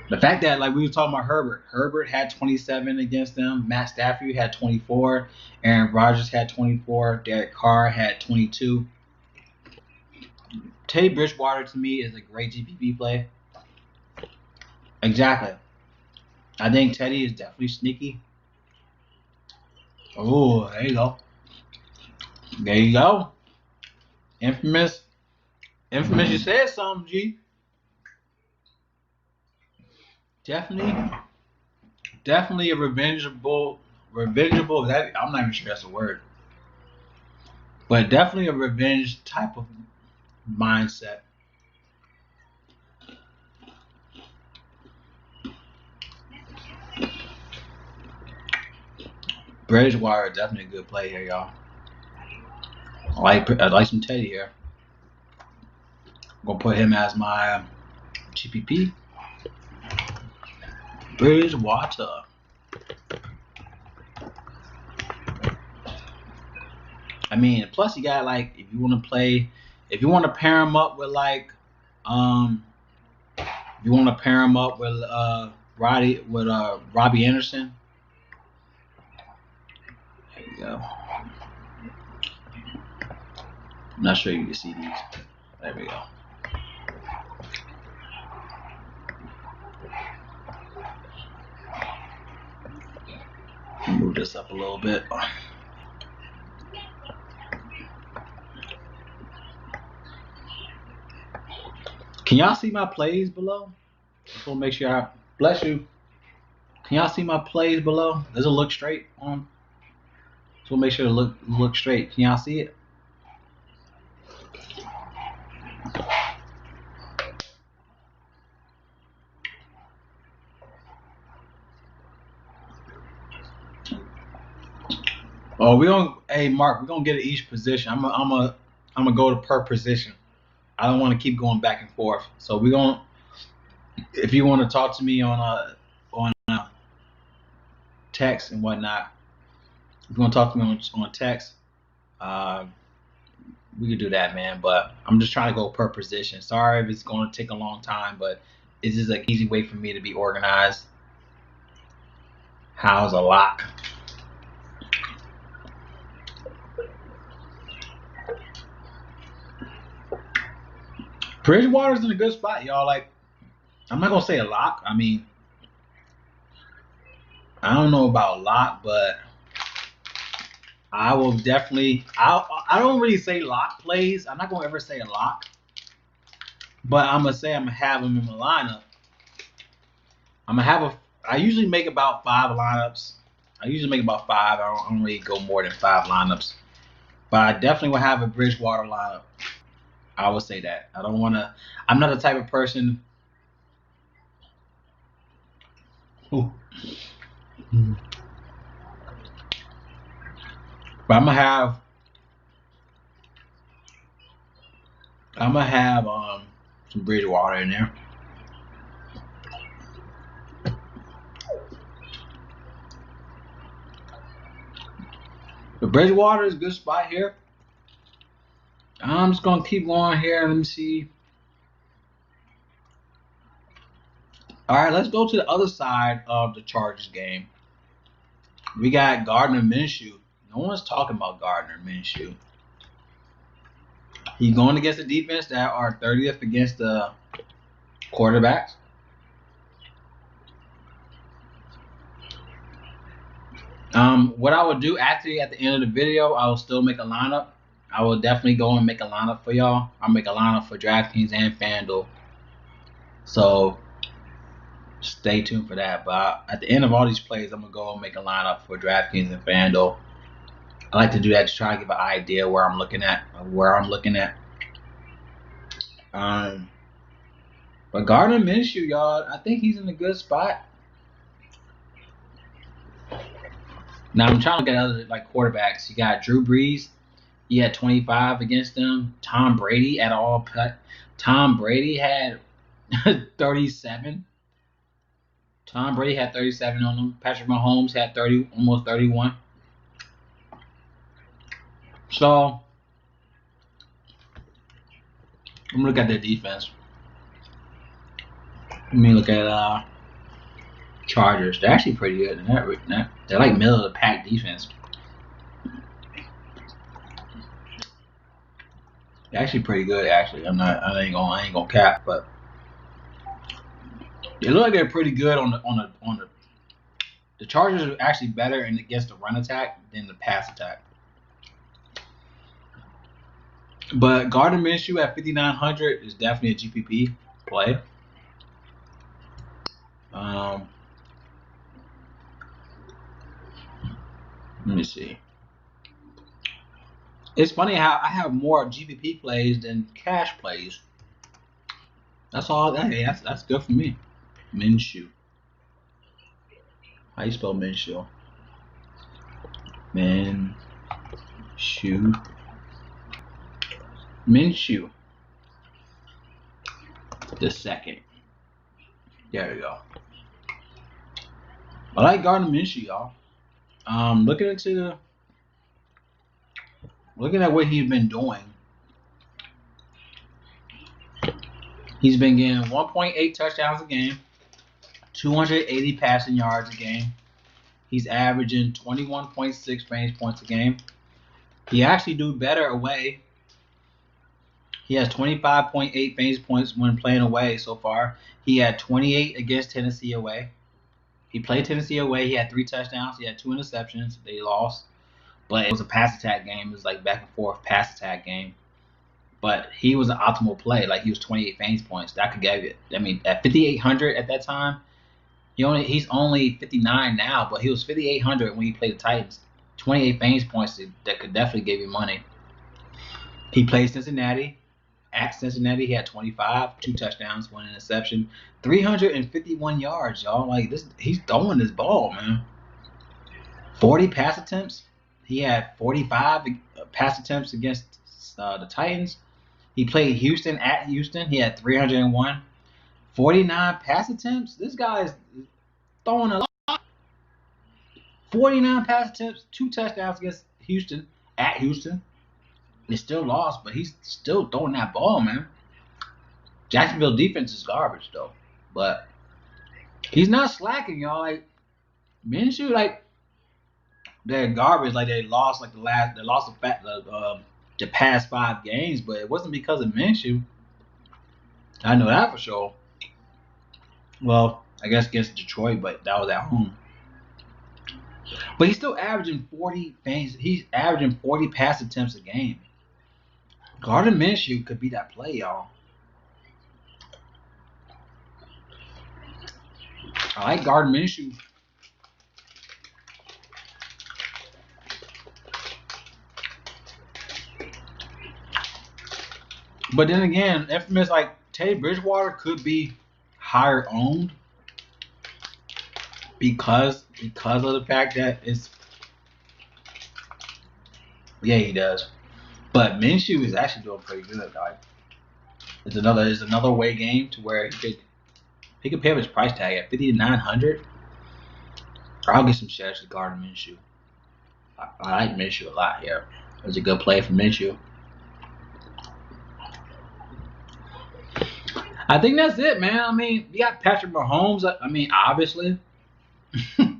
[SPEAKER 1] The fact that, like, we were talking about Herbert had 27 against them. Matt Stafford had 24. Aaron Rodgers had 24. Derek Carr had 22. Teddy Bridgewater, to me, is a great GPP play. Exactly. I think Teddy is definitely sneaky. Oh, there you go. There you go. Infamous. Infamous, you said something, G. Definitely a revengeable. That I'm not even sure that's a word, but definitely a revenge type of mindset. Bridgewater definitely a good play here, y'all. I like some Teddy here. I'm gonna put him as my GPP. Bridgewater. I mean, plus you got, like, if you want to pair him up with, like, if you want to pair him up with Robbie Anderson. There you go. I'm not sure you can see these. There we go. Move this up a little bit. Can y'all see my plays below? Just want to make sure I bless you. Can y'all see my plays below? Does it look straight on? Just want to make sure it look straight. Can y'all see it? Oh, hey Mark, we're gonna get at each position. I'm gonna go to per position. I don't want to keep going back and forth. So we're gonna, if you want to talk to me on text and whatnot, if you want to talk to me on text, we could do that, man. But I'm just trying to go per position. Sorry if it's going to take a long time, but it's just an easy way for me to be organized. How's a lock? Bridgewater's in a good spot, y'all. Like, I'm not gonna say a lock. I mean, I don't know about a lock, but I will definitely. I don't really say lock plays. I'm not gonna ever say a lock, but I'm gonna say I'm gonna have him in my lineup. I'm gonna have I usually make about 5 lineups. I don't really go more than 5 lineups, but I definitely will have a Bridgewater lineup. I would say that. I don't want to. I'm not the type of person who. But I'm gonna have some Bridgewater in there. The Bridgewater is a good spot here. I'm just gonna keep going here. Let me see. All right, let's go to the other side of the Chargers game. We got Gardner Minshew. No one's talking about Gardner Minshew. He's going against the defense that are 30th against the quarterbacks. What I would do at the end of the video, I will still make a lineup. I will definitely go and make a lineup for y'all. I'll make a lineup for Draftkings and FanDuel. So stay tuned for that. But at the end of all these plays, I'm gonna go and make a lineup for Draftkings and FanDuel. I like to do that to try to give an idea where I'm looking at. But Gardner Minshew, y'all, I think he's in a good spot. Now I'm trying to get other like quarterbacks. You got Drew Brees. He had 25 against them. Tom Brady at all cut. Tom Brady had 37. Tom Brady had 37 on him. Patrick Mahomes had 30, almost 31. So I'm gonna look at their defense. Let me look at Chargers. They're actually pretty good. They're like middle of the pack defense. They're actually pretty good. Actually, I ain't gonna cap, but they look like they're pretty good on the. The Chargers are actually better against the run attack than the pass attack. But Gardner Minshew at 5,900 is definitely a GPP play. Let me see. It's funny how I have more GPP plays than cash plays. That's all. Hey, that's good for me. Minshew. How you spell Minshew? Minshew. The second. There we go. I like Gardner Minshew, y'all. Looking at what he's been doing. He's been getting 1.8 touchdowns a game, 280 passing yards a game. He's averaging 21.6 fantasy points a game. He actually do better away. He has 25.8 fantasy points when playing away so far. He had 28 against Tennessee away. He played Tennessee away. He had 3 touchdowns. He had 2 interceptions. They lost. But it was a pass attack game. It was like back and forth pass attack game. But he was an optimal play. Like he was 28 fantasy points. That could give it. I mean, at 5,800 at that time, he's only 59 now, but he was 5,800 when he played the Titans. 28 fantasy points that could definitely give you money. He played Cincinnati. At Cincinnati, he had 25, 2 touchdowns, 1 interception, 351 yards, y'all. Like this, he's throwing this ball, man. 40 pass attempts. He had 45 pass attempts against the Titans. He played Houston at Houston. He had 301. 49 pass attempts. This guy is throwing a lot. 49 pass attempts, 2 touchdowns against Houston at Houston. They still lost, but he's still throwing that ball, man. Jacksonville defense is garbage, though. But he's not slacking, y'all. Like, Minshew, like, they're garbage. Like, they lost, like, the past 5 games, but it wasn't because of Minshew. I know that for sure. Well, I guess against Detroit, but that was at home. But he's still averaging 40 fans. He's averaging 40 pass attempts a game. Gardner Minshew could be that play, y'all. I like Gardner Minshew. But then again, infamous like Teddy Bridgewater could be higher owned because of the fact that it's he does. But Minshew is actually doing pretty good, guys. It's another way game to where he could pay up his price tag at 5,900. I'll get some shares to Gardner Minshew. I like Minshew a lot here. It was a good play for Minshew. I think that's it, man. I mean, you got Patrick Mahomes. I mean, obviously. But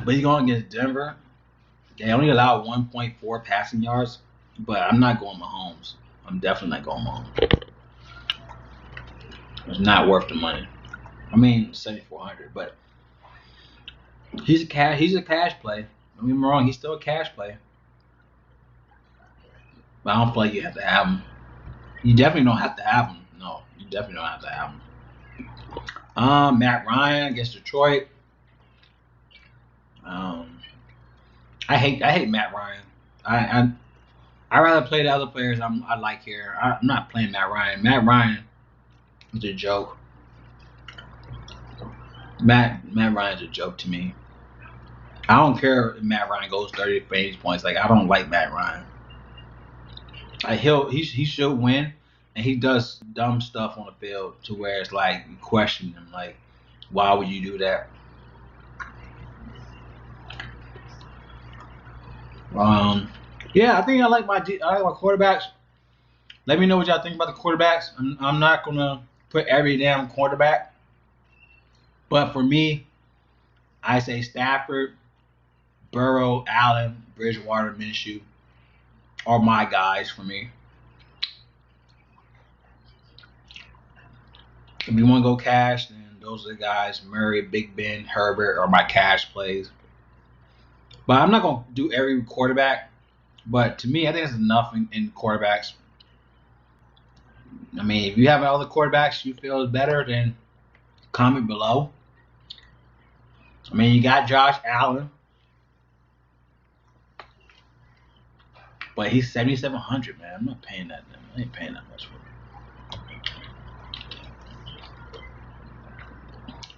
[SPEAKER 1] he's going against Denver. They only allow 1.4 passing yards, but I'm not going Mahomes. I'm definitely not going Mahomes. It's not worth the money. I mean, 7,400, but he's a cash play. Don't get me wrong, he's still a cash play. But I don't feel like you have to have him. You definitely don't have to have him. No, you definitely don't have to have him. Matt Ryan against Detroit. I hate Matt Ryan. I rather play the other players I like here. I'm not playing Matt Ryan. Matt Ryan is a joke. Matt Ryan's a joke to me. I don't care if Matt Ryan goes 30 fantasy points. Like I don't like Matt Ryan. Like he should win, and he does dumb stuff on the field to where it's like you question him. Like, why would you do that? Yeah, I think I like my quarterbacks. Let me know what y'all think about the quarterbacks. I'm not gonna put every damn quarterback But for me, I say Stafford, Burrow, Allen, Bridgewater, Minshew are my guys for me. If you want to go cash, then those are the guys. Murray, Big Ben, Herbert are my cash plays. But I'm not going to do every quarterback. But to me, I think it's enough in quarterbacks. I mean, if you have other quarterbacks you feel is better, then comment below. I mean, you got Josh Allen, but he's 7,700, man. I'm not paying that. I ain't paying that much for it.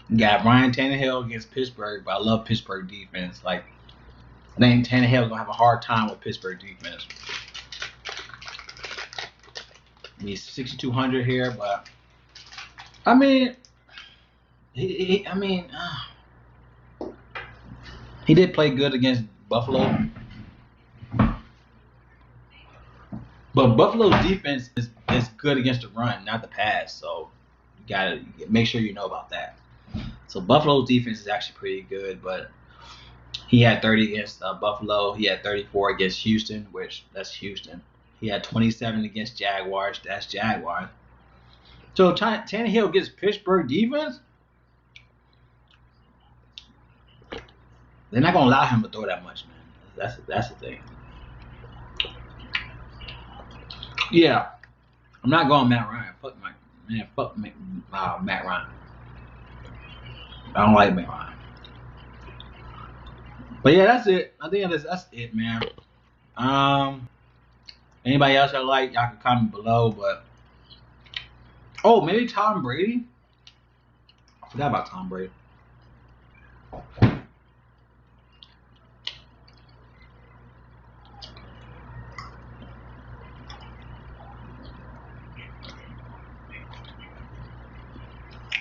[SPEAKER 1] You got Ryan Tannehill against Pittsburgh, but I love Pittsburgh defense. Like, I think Tannehill's gonna have a hard time with Pittsburgh defense. He's 6,200 here, but I mean, he did play good against Buffalo, but Buffalo's defense is good against the run, not the pass. So you gotta make sure you know about that. So Buffalo's defense is actually pretty good, but he had 30 against Buffalo. He had 34 against Houston, which that's Houston. He had 27 against Jaguars. That's Jaguars. So Tannehill gets Pittsburgh defense. They're not gonna allow him to throw that much, man. That's the thing. Yeah, I'm not going Matt Ryan. Fuck Matt Ryan. I don't like Matt Ryan. But yeah, that's it. I think that's it, man. Anybody else I like, y'all can comment below. But maybe Tom Brady. I forgot about Tom Brady.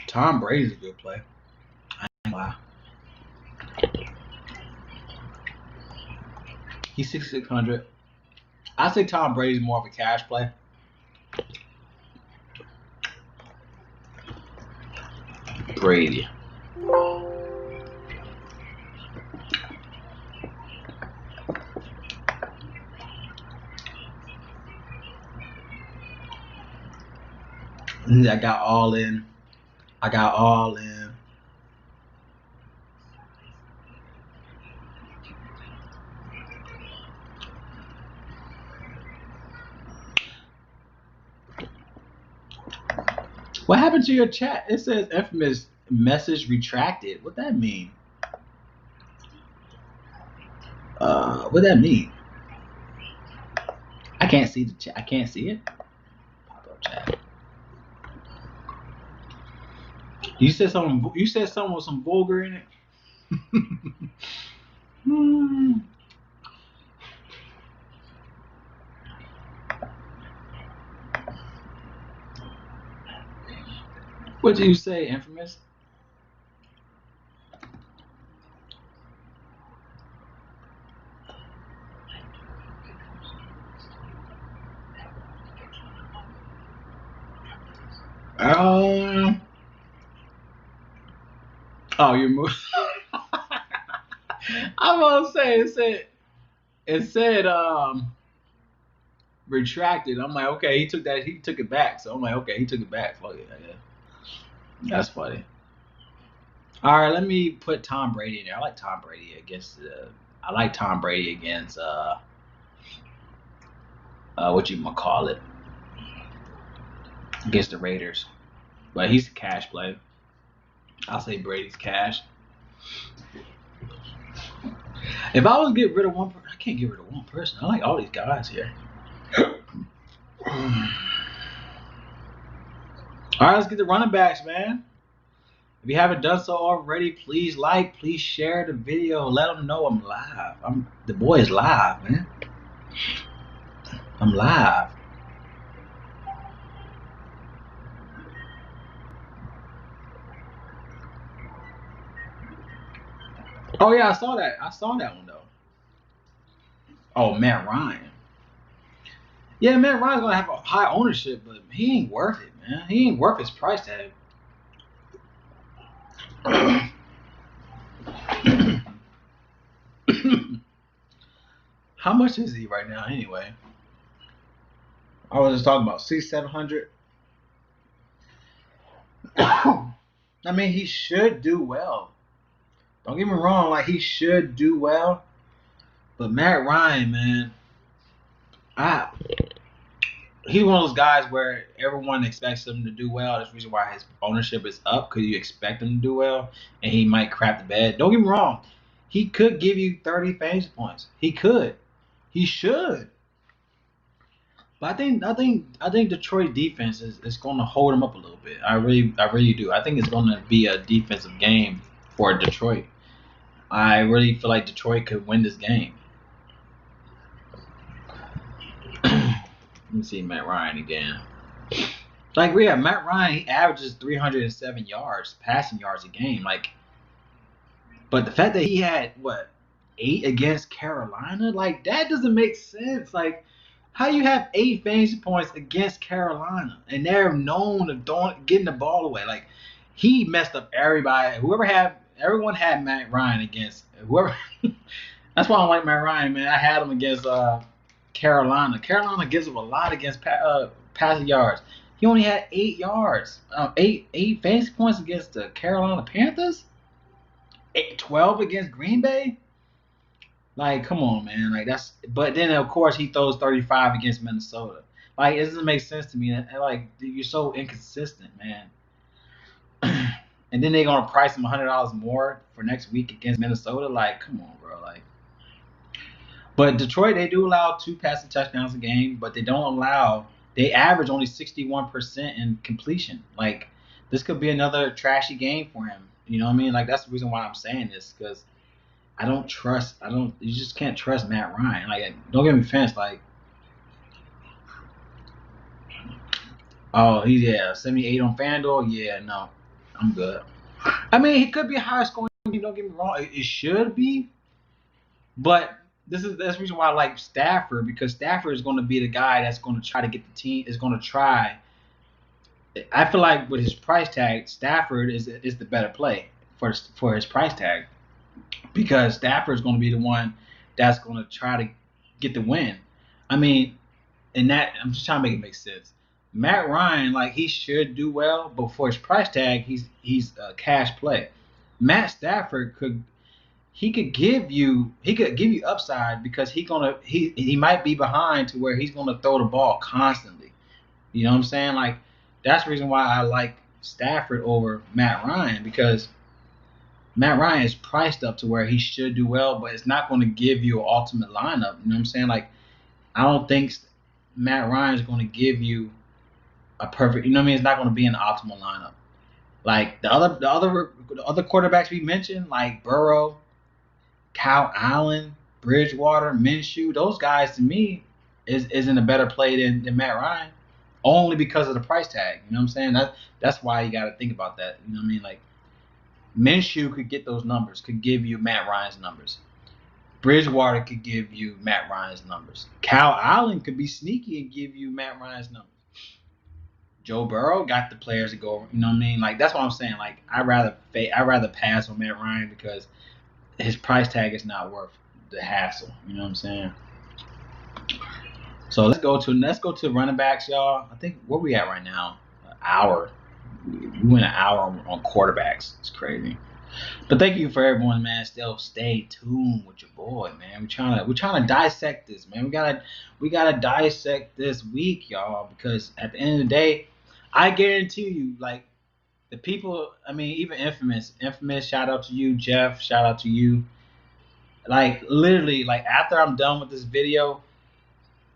[SPEAKER 1] Tom Brady's a good play. I ain't gonna lie. He's 6,600. I say Tom Brady's more of a cash play. Brady. I got all in. What happened to your chat? It says infamous message retracted. What that mean? What that mean? I can't see the chat. I can't see it. Pop up chat. You said something with some vulgar in it. What did you say, infamous? Oh, you're moving. I'm gonna say it said retracted. I'm like, okay, he took it back. So I'm like, okay, he took it back. Fuck it, I guess. That's funny. All right, let me put Tom Brady in there. I like Tom Brady against what you gonna call it, against the Raiders. But he's a cash play. I'll say Brady's cash. If I was to get rid of one person, I can't get rid of one person. I like all these guys here. All right, let's get the running backs, man. If you haven't done so already, please share the video. Let them know I'm live. The boy is live, man. I'm live. Oh yeah, I saw that. I saw that one though. Oh, Matt Ryan. Yeah, Matt Ryan's gonna have a high ownership, but he ain't worth it, man. He ain't worth his price tag. How much is he right now, anyway? I was just talking about 600-700. I mean, he should do well. Don't get me wrong, like he should do well. But Matt Ryan, man, I he's one of those guys where everyone expects him to do well. That's the reason why his ownership is up, because you expect him to do well, and he might crap the bed. Don't get me wrong, he could give you 30 fantasy points. He could, he should. But I think Detroit defense is going to hold him up a little bit. I really do. I think it's going to be a defensive game for Detroit. I really feel like Detroit could win this game. Let me see Matt Ryan again. Like, yeah, Matt Ryan, he averages 307 yards, passing yards a game. Like, but the fact that he had, 8 against Carolina, like, that doesn't make sense. Like, how you have 8 fantasy points against Carolina, and they're known of getting the ball away. Like, he messed up everybody. Everyone had Matt Ryan against whoever. That's why I don't like Matt Ryan, man. I had him against Carolina. Carolina gives up a lot against passing yards. He only had 8 yards, eight fantasy points against the Carolina Panthers. 12 against Green Bay. Like, come on, man. Like, that's. But then of course he throws 35 against Minnesota. Like, it doesn't make sense to me. Like, you're so inconsistent, man. And then they're gonna price him $100 more for next week against Minnesota. Like, come on, bro. Like. But Detroit, they do allow 2 passing touchdowns a game, but they average only 61% in completion. Like, this could be another trashy game for him. You know what I mean? Like, that's the reason why I'm saying this, because you just can't trust Matt Ryan. Like, don't get me offense. Like, oh, 78 on FanDuel. Yeah, no, I'm good. I mean, he could be a higher scoring game, don't get me wrong. It should be, but that's the reason why I like Stafford, because Stafford is going to be the guy that's going to try to get the team. Is going to try. I feel like with his price tag, Stafford is the better play for his price tag, because Stafford is going to be the one that's going to try to get the win. I mean, and that I'm just trying to make it make sense. Matt Ryan, like, he should do well, but for his price tag, he's a cash play. Matt Stafford could give you upside, because he might be behind to where he's gonna throw the ball constantly. You know what I'm saying? Like, that's the reason why I like Stafford over Matt Ryan, because Matt Ryan is priced up to where he should do well, but it's not going to give you an ultimate lineup. You know what I'm saying? Like, I don't think Matt Ryan is going to give you a perfect. You know what I mean? It's not going to be an optimal lineup. Like the other quarterbacks we mentioned, like Burrow, Kyle Allen, Bridgewater, Minshew, those guys to me is in a better play than Matt Ryan, only because of the price tag. You know what I'm saying? That's why you got to think about that. You know what I mean? Like, Minshew could get those numbers, could give you Matt Ryan's numbers. Bridgewater could give you Matt Ryan's numbers. Kyle Allen could be sneaky and give you Matt Ryan's numbers. Joe Burrow got the players to go. You know what I mean? Like, that's what I'm saying. Like, I'd rather pass on Matt Ryan, because his price tag is not worth the hassle. You know what I'm saying? So let's go to running backs, y'all. I think where we at right now? An hour. We went an hour on quarterbacks. It's crazy. But thank you for everyone, man. Still stay tuned with your boy, man. We're trying to dissect this, man. We gotta dissect this week, y'all, because at the end of the day, I guarantee you, like, the people. I mean, even Infamous. Shout out to you, Jeff. Shout out to you. Like, literally, like, after I'm done with this video,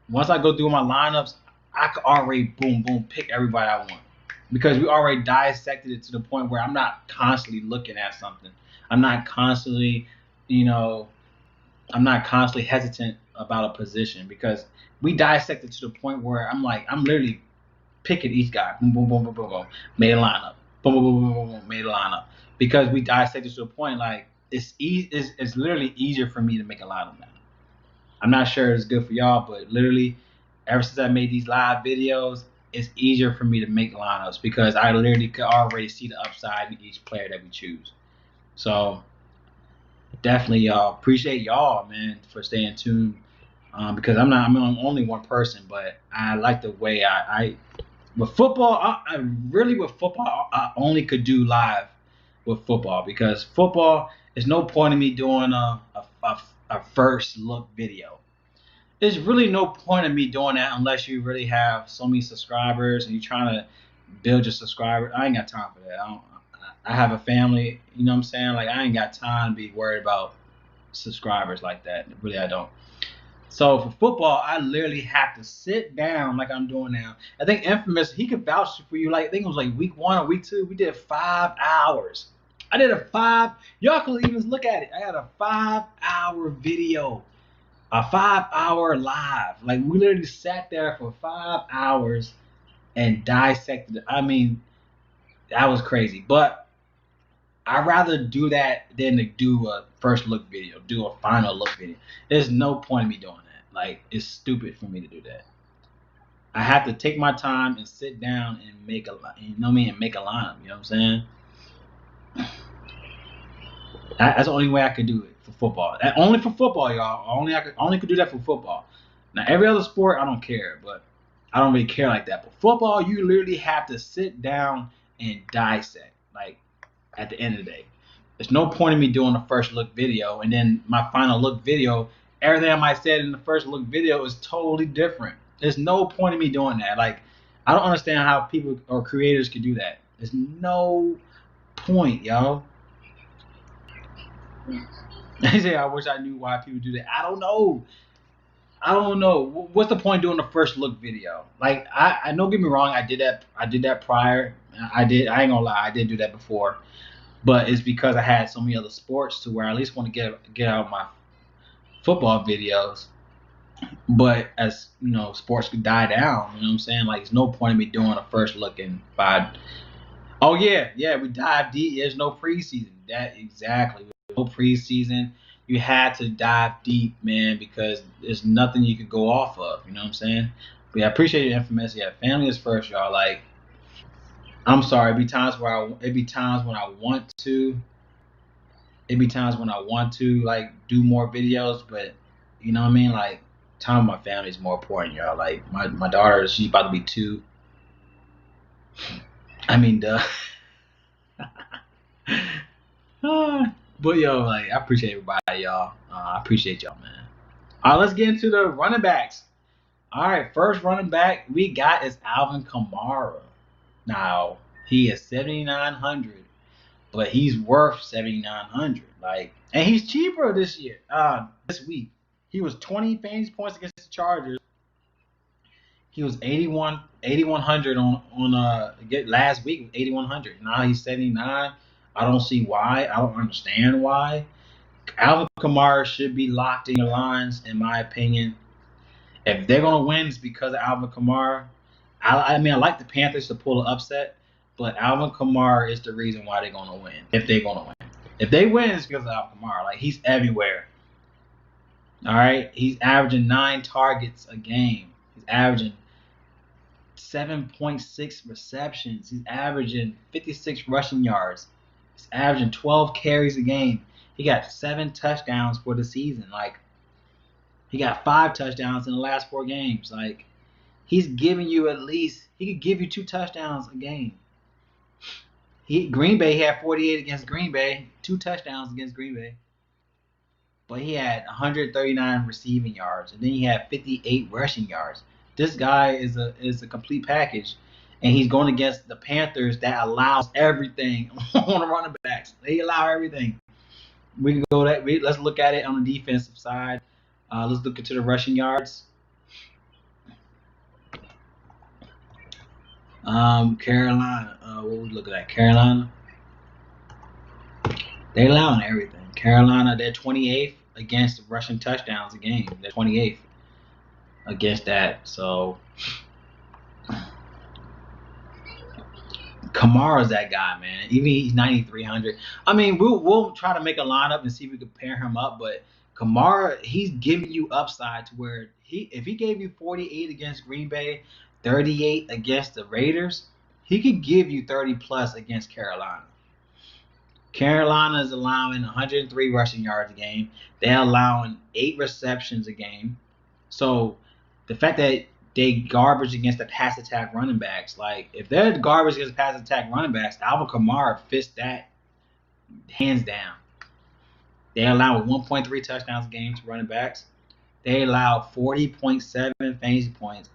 [SPEAKER 1] once I go through my lineups, I could already boom pick everybody I want, because we already dissected it to the point where I'm not constantly looking at something. I'm not constantly, hesitant about a position, because we dissected to the point where I'm literally picking each guy. Boom, boom, boom, boom, boom, boom. Made a lineup. Boom, boom, boom, boom, boom, boom. Made a lineup. Because we dissected to the point, like, it's literally easier for me to make a lineup now. I'm not sure it's good for y'all, but literally, ever since I made these live videos, it's easier for me to make lineups because I literally could already see the upside in each player that we choose. So definitely, y'all appreciate y'all, man, for staying tuned. Because I'm only one person, but I like the way I with football. I really with football, I only could do live with football because football is no point in me doing a first look video. There's really no point in me doing that unless you really have so many subscribers and you're trying to build your subscribers. I ain't got time for that. I have a family, you know what I'm saying? Like I ain't got time to be worried about subscribers like that. Really, I don't. So for football, I literally have to sit down like I'm doing now. I think Infamous, he could vouch for you. Like I think it was like week 1 or week 2. We did 5 hours. I did a 5. Y'all can even look at it. I had a 5-hour video, a 5-hour live. Like we literally sat there for 5 hours and dissected it. I mean, that was crazy. But I'd rather do that than to do a first look video, do a final look video. There's no point in me doing that. Like, it's stupid for me to do that. I have to take my time and sit down and make and make a lineup. You know what I'm saying? That's the only way I could do it for football. Only for football, y'all. I only could do that for football. Now, every other sport, I don't care, but I don't really care like that. But football, you literally have to sit down and dissect. Like, at the end of the day, there's no point in me doing the first look video and then my final look video. Everything I might said in the first look video is totally different. There's no point in me doing that. Like, I don't understand how people or creators could do that. There's no point, yo. They say I wish I knew why people do that. I don't know. What's the point doing the first look video? Like, I don't get me wrong. I did that prior. I ain't gonna lie. I did do that before. But it's because I had so many other sports to where I at least want to get out my football videos. But as you know, sports could die down. You know what I'm saying? Like, there's no point in me doing a first look in 5. Oh yeah, we dive deep. There's no preseason. That exactly. No preseason. You had to dive deep, man, because there's nothing you could go off of. You know what I'm saying? But yeah, I appreciate your Infamous. Yeah, family is first, y'all. Like, I'm sorry. It'd be times when I want to. Like do more videos, but you know what I mean. Like time with my family is more important, y'all. Like my daughter, she's about to be 2. I mean, duh. But yo, like I appreciate everybody, y'all. I appreciate y'all, man. All right, let's get into the running backs. All right, first running back we got is Alvin Kamara. Now he is 7,900. But he's worth 7,900. Like, and he's cheaper this year. This week he was 20 fantasy points against the Chargers. He was 8,100 on last week. 8,100. Now he's 79. I don't see why. I don't understand why. Alvin Kamara should be locked in your lines, in my opinion. If they're gonna win, it's because of Alvin Kamara. I mean, I like the Panthers to pull an upset, but Alvin Kamara is the reason why they're gonna win. If they're gonna win, if they win, it's because of Alvin Kamara. Like he's everywhere. All right, he's averaging 9 targets a game. He's averaging 7.6 receptions. He's averaging 56 rushing yards. He's averaging 12 carries a game. He got 7 touchdowns for the season. Like he got 5 touchdowns in the last 4 games. Like he's giving you he could give you 2 touchdowns a game. Green Bay had 48 against Green Bay, 2 touchdowns against Green Bay. But he had 139 receiving yards, and then he had 58 rushing yards. This guy is a complete package, and he's going against the Panthers that allows everything on the running backs. They allow everything. We can go let's look at it on the defensive side. Let's look into the rushing yards. Carolina. What we looking at? Carolina. They allowing everything. Carolina, they're 28th against rushing touchdowns a game. They're 28th against that. So Kamara's that guy, man. Even he's 9,300. I mean, we'll try to make a lineup and see if we can pair him up. But Kamara, he's giving you upside to where if he gave you 48 against Green Bay, 38 against the Raiders, he could give you 30 plus against Carolina. Carolina is allowing 103 rushing yards a game. They're allowing 8 receptions a game. So the fact that they garbage against the pass attack running backs, like if they're garbage against pass attack running backs, Alvin Kamara fits that hands down. They allow 1.3 touchdowns a game to running backs. They allow 40.7 fantasy points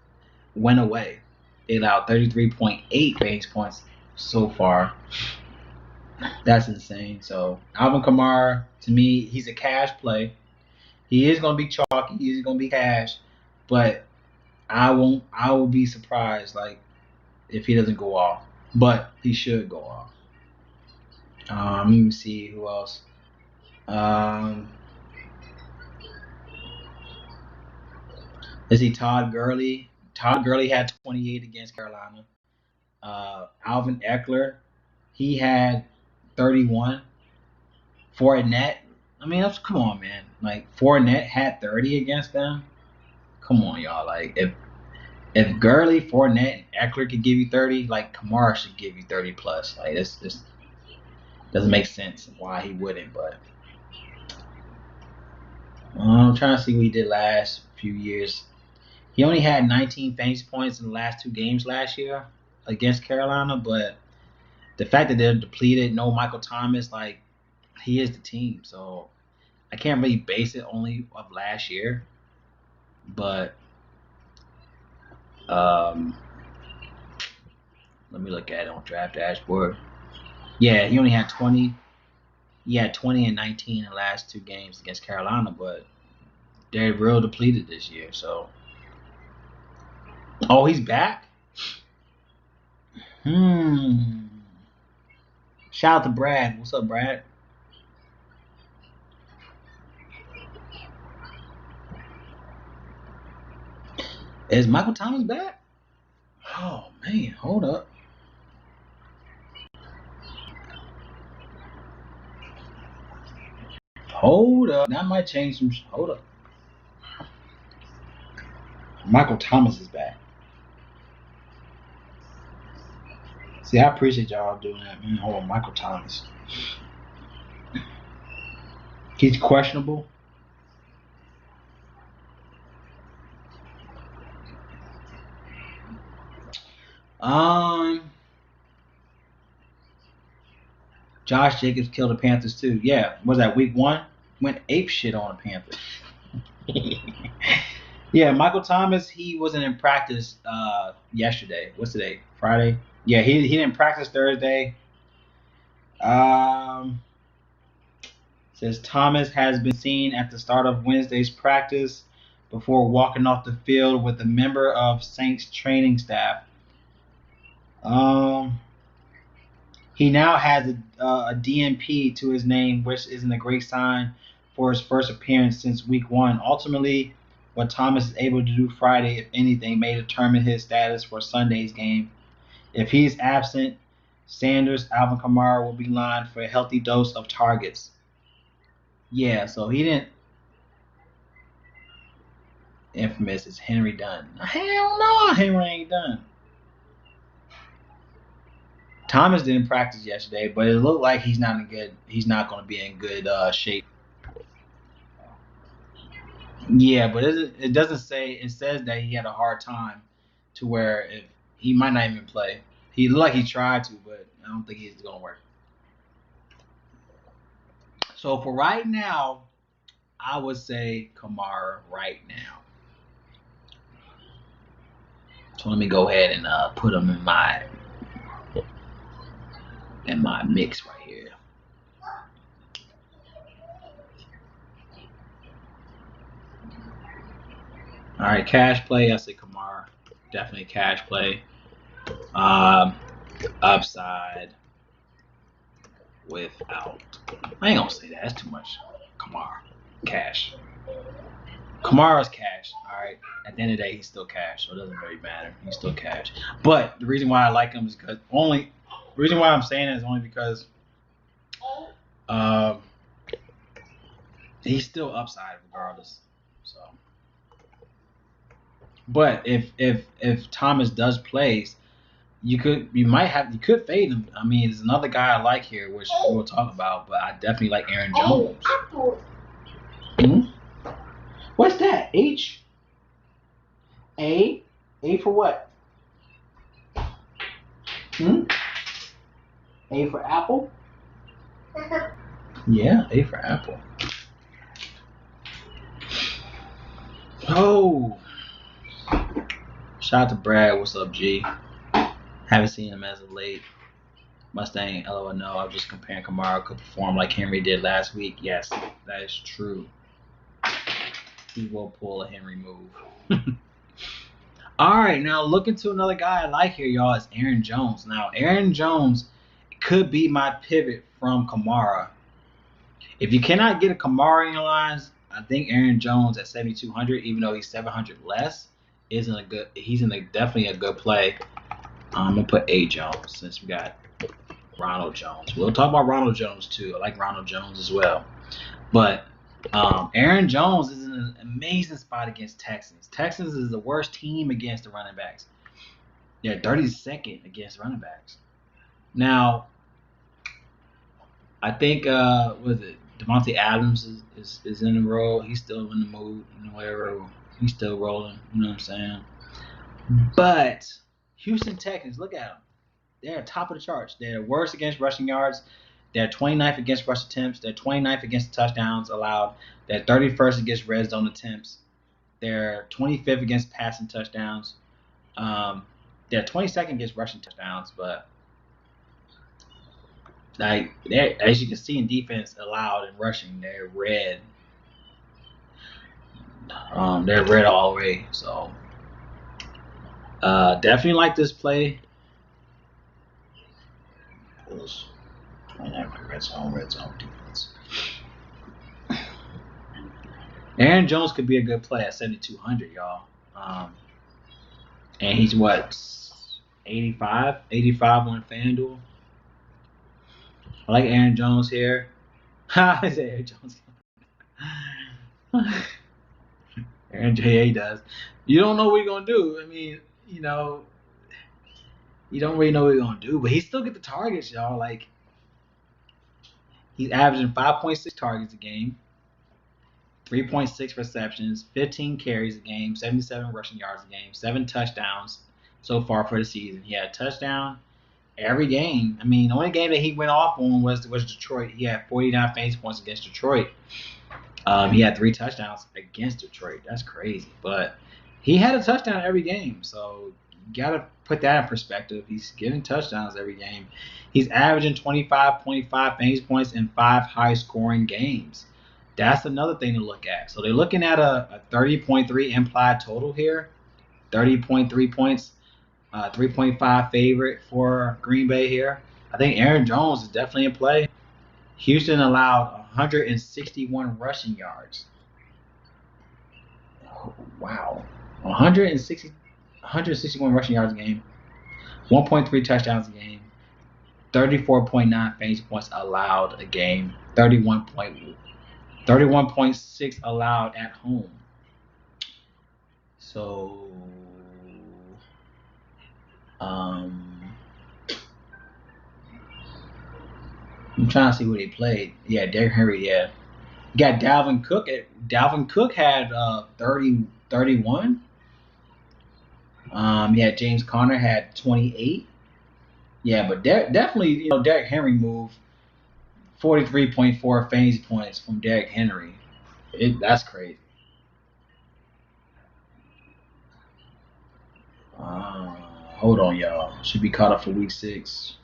[SPEAKER 1] went away. They allowed 33.8 fantasy points so far. That's insane. So Alvin Kamara, to me, he's a cash play. He is going to be chalky. He's going to be cash, but I will be surprised like if he doesn't go off. But he should go off. Let me see who else. Let's see, Todd Gurley. Todd Gurley had 28 against Carolina. Alvin Eckler, he had 31. Fournette, I mean, come on, man. Like Fournette had 30 against them. Come on, y'all. Like if Gurley, Fournette, and Eckler could give you 30, like Kamara should give you 30 plus. Like this doesn't make sense why he wouldn't. But I'm trying to see what he did last few years. He only had 19 fantasy points in the last 2 games last year against Carolina, but the fact that they're depleted, no Michael Thomas, like he is the team. So I can't really base it only of last year, but let me look at it on Draft Dashboard. Yeah, he only had 20. He had 20 and 19 in the last 2 games against Carolina, but they're real depleted this year. So, oh, he's back. Shout out to Brad. What's up, Brad? Is Michael Thomas back? Oh man, hold up. Hold up. That might change some. Hold up. Michael Thomas is back. See, I appreciate y'all doing that, man. Hold on, Michael Thomas. He's questionable. Josh Jacobs killed the Panthers too. Yeah, was that week 1? Went ape shit on the Panthers. Yeah, Michael Thomas, he wasn't in practice yesterday. What's today? Friday? Yeah, he didn't practice Thursday. Says Thomas has been seen at the start of Wednesday's practice before walking off the field with a member of Saints training staff. He now has a DNP to his name, which isn't a great sign for his first appearance since week 1. Ultimately, what Thomas is able to do Friday, if anything, may determine his status for Sunday's game. If he's absent, Sanders, Alvin Kamara will be lined for a healthy dose of targets. Yeah, so he didn't. Infamous is Henry Dunn. Hell no, Henry ain't done. Thomas didn't practice yesterday, but it looked like he's not going to be in good shape. Yeah, but it doesn't say. It says that he had a hard time, to where if he might not even play. He looked like he tried to, but I don't think he's going to work. So for right now, I would say Kamara right now. So let me go ahead and put him in my mix right here. All right, cash play. I say Kamara, definitely cash play. Upside without. I ain't gonna say that. That's too much. Kamara, cash. Kamara's cash. All right. At the end of the day, he's still cash, so it doesn't really matter. He's still cash. But the reason why I like him is because the reason why I'm saying it is only because he's still upside regardless. So But if Thomas does plays, you could fade him. I mean, there's another guy I like here, which we'll talk about, but I definitely like Aaron Jones. Hmm? What's that? H A A for what? Hmm? A for apple? Yeah, A for apple. Oh, shout out to Brad. What's up, G? Haven't seen him as of late. Mustang, LOL, no. I'm just comparing Kamara could perform like Henry did last week. Yes, that is true. He will pull a Henry move. All right, now looking to another guy I like here, y'all, is Aaron Jones. Now, Aaron Jones could be my pivot from Kamara. If you cannot get a Kamara in your lines, I think Aaron Jones at 7,200, even though he's 700 less, isn't a good. He's in a definitely a good play. I'm gonna put A Jones since we got Ronald Jones. We'll talk about Ronald Jones too. I like Ronald Jones as well. But Aaron Jones is in an amazing spot against Texans. Texans is the worst team against the running backs. They're 32nd against running backs. Now, I think was it Devontae Adams is in the role. He's still in the mood, whatever. He's still rolling. You know what I'm saying? But Houston Texans, look at them. They're top of the charts. They're worst against rushing yards. They're 29th against rush attempts. They're 29th against touchdowns allowed. They're 31st against red zone attempts. They're 25th against passing touchdowns. They're 22nd against rushing touchdowns, but like as you can see in defense allowed and rushing, they're red. They're red all the way. So definitely like this play. Red zone defense. Aaron Jones could be a good play at 7,200, y'all. And he's what, 85 on FanDuel. I like Aaron Jones here. I say Aaron Jones. Aaron J.A. does. You don't know what he's going to do. I mean, you don't really know what he's going to do, but he still get the targets, y'all. Like, he's averaging 5.6 targets a game, 3.6 receptions, 15 carries a game, 77 rushing yards a game, 7 touchdowns so far for the season. He had a touchdown every game. I mean, the only game that he went off on was Detroit. He had 49 fantasy points against Detroit. He had 3 touchdowns against Detroit. That's crazy. But he had a touchdown every game. So you got to put that in perspective. He's getting touchdowns every game. He's averaging 25.5 fantasy points in 5 high-scoring games. That's another thing to look at. So they're looking at a 30.3 implied total here, 30.3 points, 3.5 favorite for Green Bay here. I think Aaron Jones is definitely in play. Houston allowed 161 rushing yards. Oh, wow. 161 rushing yards a game, 1.3 touchdowns a game, 34.9 fantasy points allowed a game, 31.6 allowed at home. So, I'm trying to see who they played. Yeah, Derrick Henry, yeah. You got Dalvin Cook. Dalvin Cook had 31. Yeah, James Conner had 28. Yeah, but definitely, Derrick Henry moved 43.4 fantasy points from Derrick Henry. That's crazy. Hold on, y'all. Should be caught up for week 6.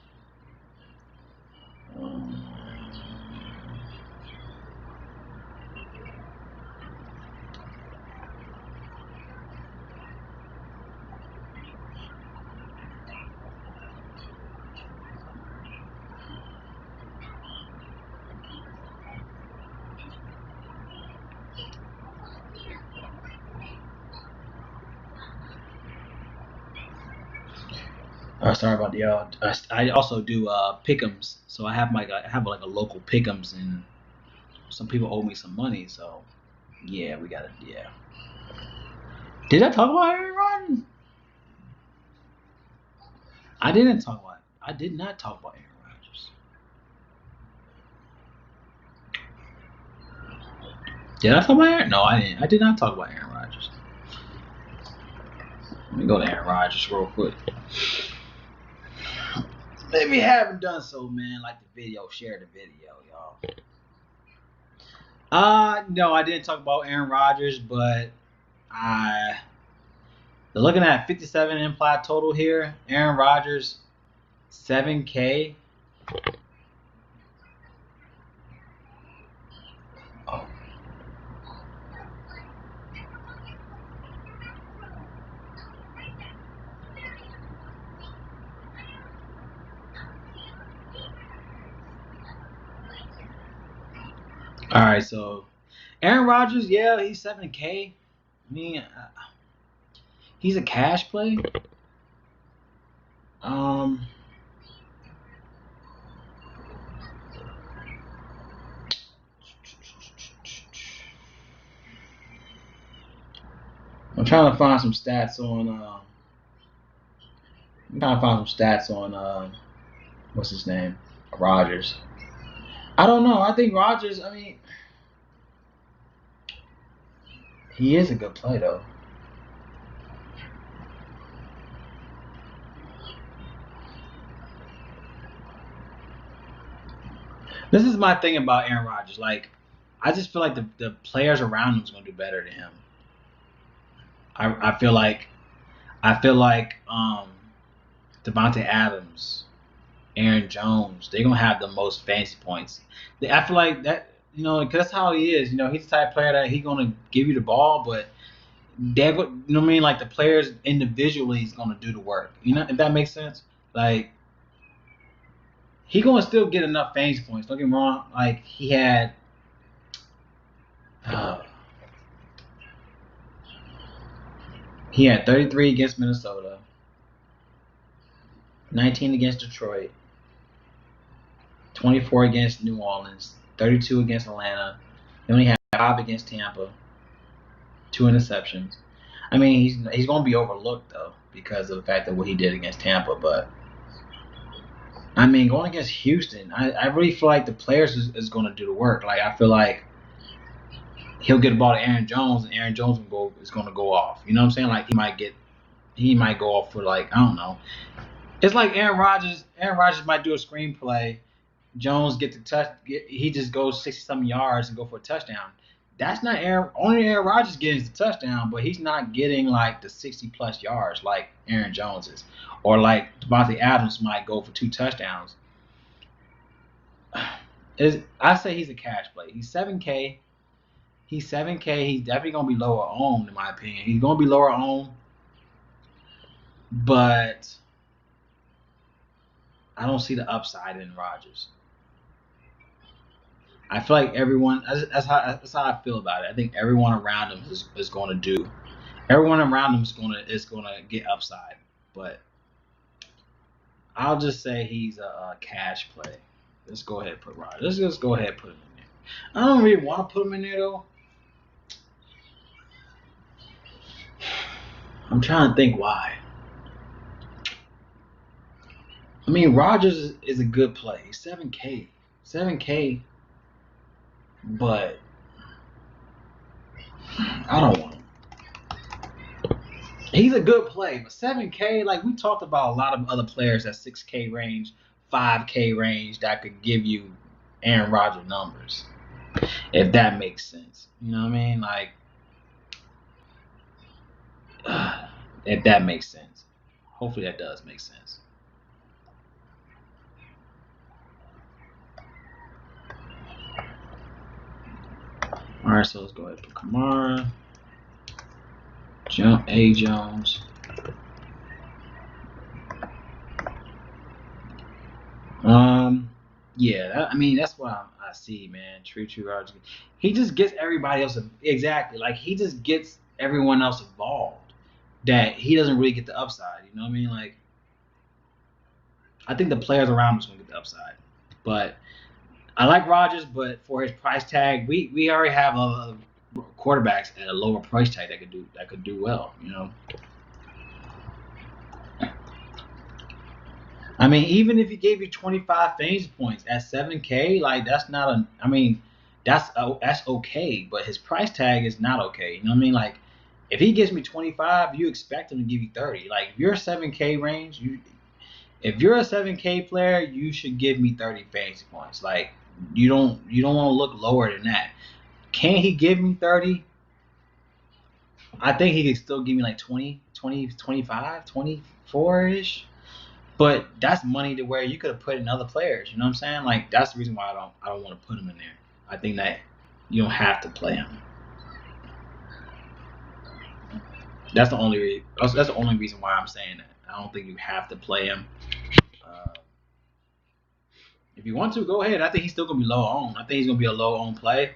[SPEAKER 1] Sorry about y'all. I also do pick'ems, so I have like a local pick'ems, and some people owe me some money. So yeah, we got it. Yeah. Did I talk about Aaron Rodgers? I didn't talk about it. I did not talk about Aaron Rodgers. Did I talk about Aaron? No, I didn't. I did not talk about Aaron Rodgers. Let me go to Aaron Rodgers real quick. If you haven't done so, man, like the video, share the video, y'all. No, I didn't talk about Aaron Rodgers, but looking at 57 implied total here. Aaron Rodgers, 7K. Oh. All right, so Aaron Rodgers, yeah, he's 7K. I mean, he's a cash play. I'm trying to find some stats on. I'm trying to find some stats on. What's his name? Rodgers. I don't know. I think Rodgers. I mean, he is a good play though. This is my thing about Aaron Rodgers. Like, I just feel like the players around him is going to do better than him. I feel like Devontae Adams, Aaron Jones, they're gonna have the most fantasy points. I feel like that, because that's how he is. He's the type of player that he's gonna give you the ball, but you know what I mean? Like the players individually is gonna do the work. If that makes sense. Like he gonna still get enough fantasy points. Don't get me wrong. Like he had. He had 33 against Minnesota, 19 against Detroit, 24 against New Orleans, 32 against Atlanta. He only had 5 against Tampa, 2 interceptions. I mean, he's going to be overlooked, though, because of the fact that what he did against Tampa. But, I mean, going against Houston, I really feel like the players is going to do the work. Like, I feel like he'll get the ball to Aaron Jones, and Aaron Jones is going to go off. You know what I'm saying? Like, he might go off for, like, I don't know. It's like Aaron Rodgers. Aaron Rodgers might do a screenplay. Jones he just goes 60-something yards and go for a touchdown. That's not only Aaron Rodgers getting the touchdown, but he's not getting like the 60+ yards like Aaron Jones is, or like Devontae Adams might go for 2 touchdowns. I say he's a cash play. He's 7K. He's definitely gonna be lower owned in my opinion. He's gonna be lower owned, but I don't see the upside in Rodgers. I feel like everyone. That's how I feel about it. I think everyone around him is going to do. Everyone around him is going to get upside, but I'll just say he's a cash play. Let's go ahead and put Rodgers. Let's just go ahead and put him in there. I don't really want to put him in there though. I'm trying to think why. I mean, Rodgers is a good play. 7K. But I don't want him. He's a good play, but 7K, like we talked about a lot of other players at 6K range, 5K range that could give you Aaron Rodgers numbers, if that makes sense. You know what I mean? Like, if that makes sense. Hopefully that does make sense. All right, so let's go ahead and put Kamara, A. Jones. Yeah, I mean that's what I see, man. True Rodgers. He just gets everybody else exactly like he just gets everyone else involved. That he doesn't really get the upside. You know what I mean? Like, I think the players around him is gonna get the upside, but I like Rodgers, but for his price tag, we already have quarterbacks at a lower price tag that could do well. I mean, even if he gave you 25 fantasy points at 7K, like that's not a. I mean, that's okay, but his price tag is not okay. You know what I mean? Like, if he gives me 25, you expect him to give you 30. Like, if you're a 7K range, if you're a 7K player, you should give me 30 fantasy points. Like, you don't want to look lower than that. Can he give me 30? I think he could still give me like 20, 25, 24-ish. But that's money to where you could have put in other players. You know what I'm saying? Like, that's the reason why I don't want to put him in there. I think that you don't have to play him. That's the only reason why I'm saying that. I don't think you have to play him. If you want to, go ahead. I think he's still gonna be low owned. I think he's gonna be a low owned play.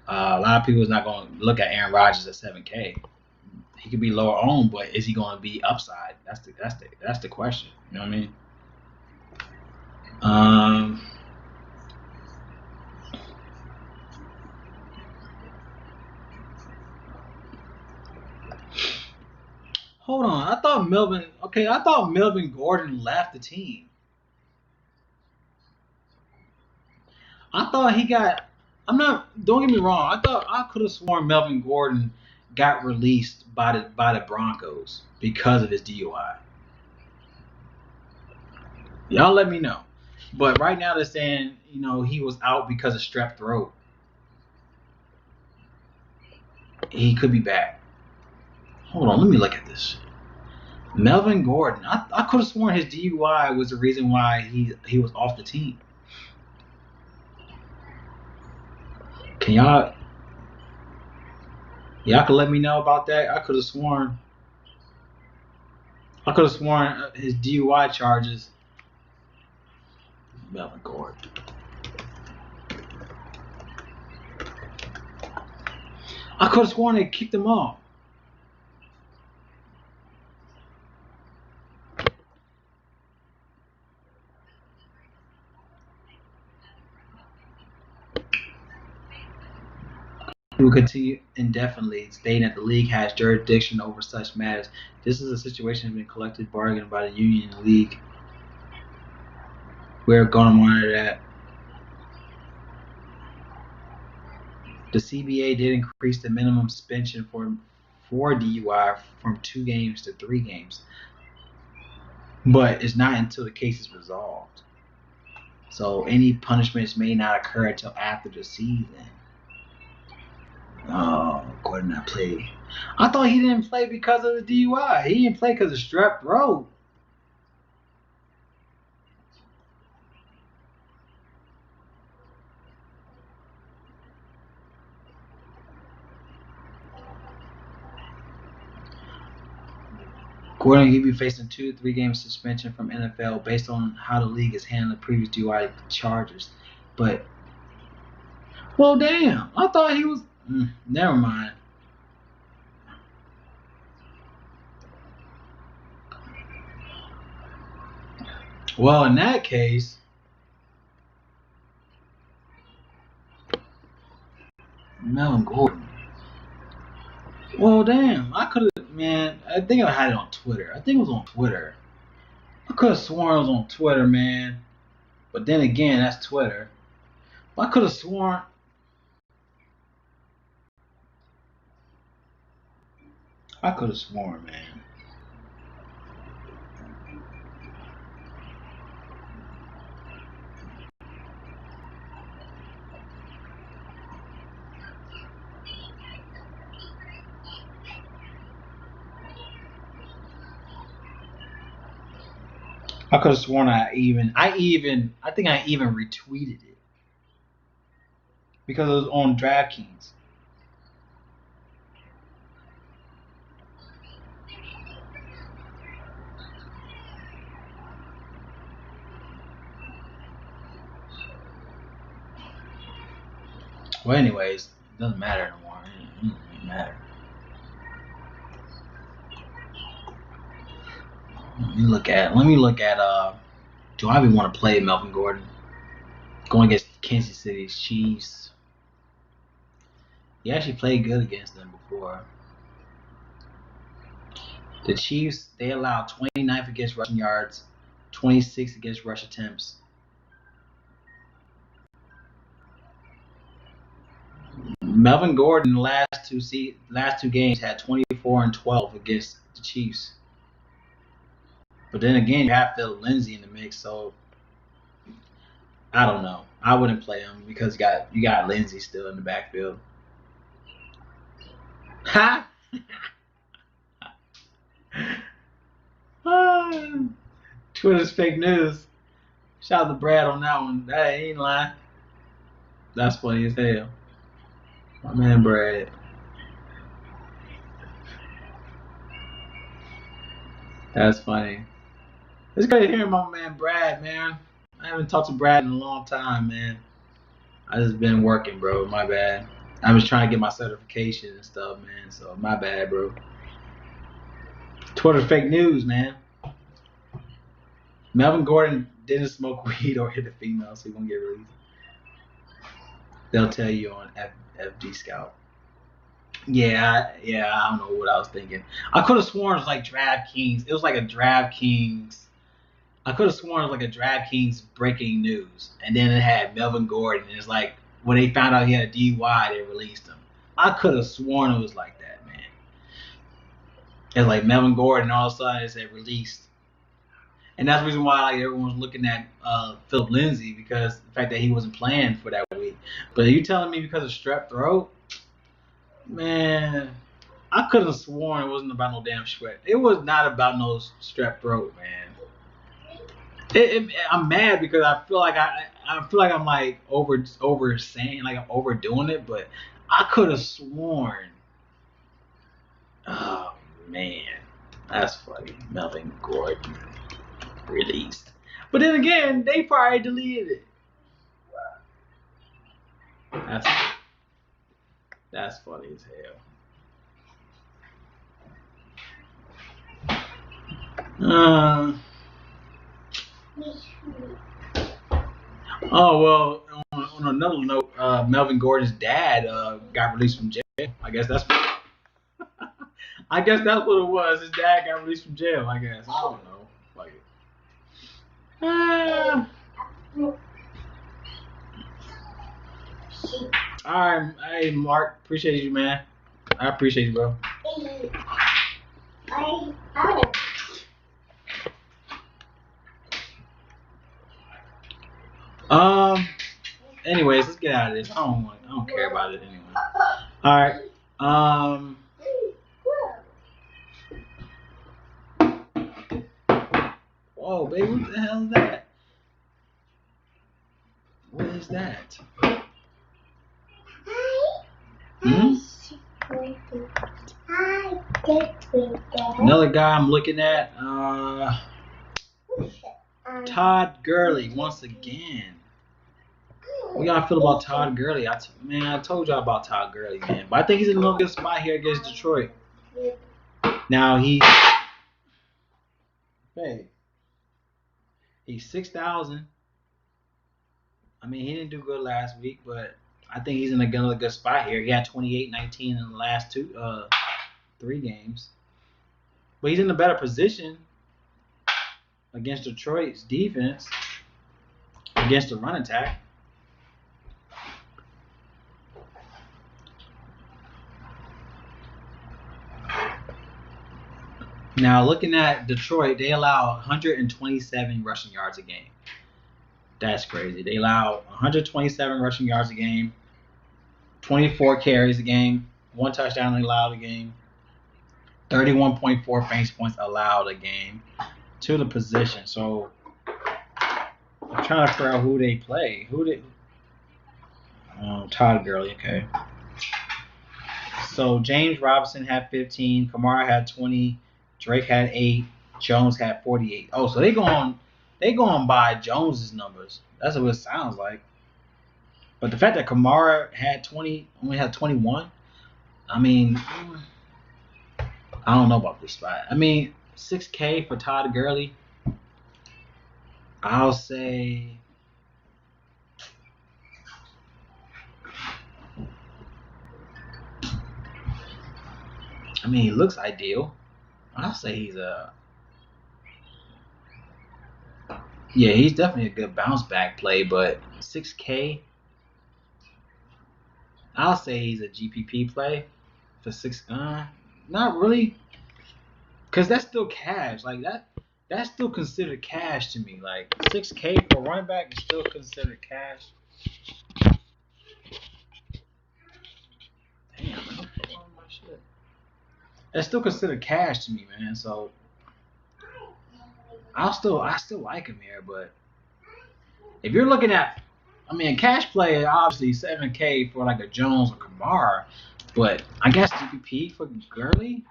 [SPEAKER 1] A lot of people is not gonna look at Aaron Rodgers at 7K. He could be lower owned, but is he gonna be upside? That's the question. You know what I mean? Hold on. I thought Melvin Gordon left the team. I thought he got. Don't get me wrong. I could have sworn Melvin Gordon got released by the Broncos because of his DUI. Y'all let me know. But right now they're saying, he was out because of strep throat. He could be back. Hold on, let me look at this. Melvin Gordon. I could have sworn his DUI was the reason why he was off the team. Can y'all can let me know about that? I could have sworn his DUI charges. Melvin Gordon. I could have sworn they kicked him off. He will continue indefinitely, stating that the league has jurisdiction over such matters. This is a situation that has been collective bargained by the union and the league. We're going to monitor that. The CBA did increase the minimum suspension for DUI from 2 games to 3 games, but it's not until the case is resolved. So any punishments may not occur until after the season. Oh, Gordon not play. I thought he didn't play because of the DUI. He didn't play because of strep throat. Gordon will be facing 2 to 3 game suspension from NFL based on how the league has handled previous DUI charges. But, well, damn, I thought he was. Never mind. Well, in that case, Melvin Gordon. Well, damn, I could have, man. I think I had it on Twitter. I think it was on Twitter. I could have sworn it was on Twitter, man. But then again, that's Twitter. I could have sworn. Man. I could have sworn I think I even retweeted it because it was on Draftkings. Well, anyways, it doesn't matter anymore. It doesn't matter. Let me look at. Do I even want to play Melvin Gordon going against Kansas City Chiefs? He actually played good against them before. The Chiefs, they allowed 29th against rushing yards, 26th against rush attempts. Melvin Gordon, the last two games, had 24 and 12 against the Chiefs. But then again, you have Phil Lindsay in the mix, so I don't know. I wouldn't play him because you got Lindsay still in the backfield. Ha! Twitter's fake news. Shout out to Brad on that one. That ain't lying. That's funny as hell. My man Brad. That's funny. It's great hearing my man Brad, man. I haven't talked to Brad in a long time, man. I just been working, bro. My bad. I was trying to get my certification and stuff, man. So my bad, bro. Twitter fake news, man. Melvin Gordon didn't smoke weed or hit a female, so he won't get released. They'll tell you on FG Scout. Yeah, I don't know what I was thinking. I could have sworn it was like Draftkings. It was like a Draftkings. I could have sworn it was like a Draftkings breaking news, and then it had Melvin Gordon. And it's like when they found out he had a DUI, they released him. I could have sworn it was like that, man. It's like Melvin Gordon, all of a sudden it said released, and that's the reason why like everyone's looking at Philip Lindsay because the fact that he wasn't playing for that week. But are you telling me because of strep throat? Man, I could have sworn it wasn't about no damn sweat. It was not about no strep throat, man. I'm mad because I feel like I'm like over saying like I'm overdoing it, but I could have sworn. Oh man, that's funny. Melvin Gordon released, but then again, they probably deleted it. That's funny as hell. Oh well. On another note, Melvin Gordon's dad got released from jail. I guess that's what it was. His dad got released from jail. I guess I don't know. Like, all right, hey Mark, appreciate you, man. I appreciate you, bro. Anyways, let's get out of this. I don't care about it anyway. All right. Whoa, baby, what the hell is that? What is that? Another guy I'm looking at. Todd Gurley once again. What y'all feel about Todd Gurley? I told y'all about Todd Gurley, man. But I think he's in a little good spot here against Detroit. Now he's 6,000. I mean, he didn't do good last week, but I think he's in another good spot here. He had 28-19 in the last 3 games. But he's in a better position against Detroit's defense, against the run attack. Now, looking at Detroit, they allow 127 rushing yards a game. That's crazy. They allow 127 rushing yards a game, 24 carries a game, 1 touchdown allowed a game, 31.4 fantasy points allowed a game to the position. So I'm trying to figure out who they play. Todd Gurley, okay. So James Robinson had 15, Kamara had 20, Drake had 8, Jones had 48. Oh, so they going by Jones's numbers. That's what it sounds like. But the fact that Kamara had 20, only had 21, I mean, I don't know about this spot. I mean, $6K for Todd Gurley. I'll say I mean, he looks ideal. I'll say he's yeah, he's definitely a good bounce back play, but 6K, I'll say he's a GPP play for six. Not really, cause that's still cash. Like that's still considered cash to me. Like 6K for running back is still considered cash. Damn, man, I'm on my shit. That's still considered cash to me, man. So I still like him here, but if you're looking at, I mean, cash play obviously 7K for like a Jones or Kamara, but I guess GPP for Gurley,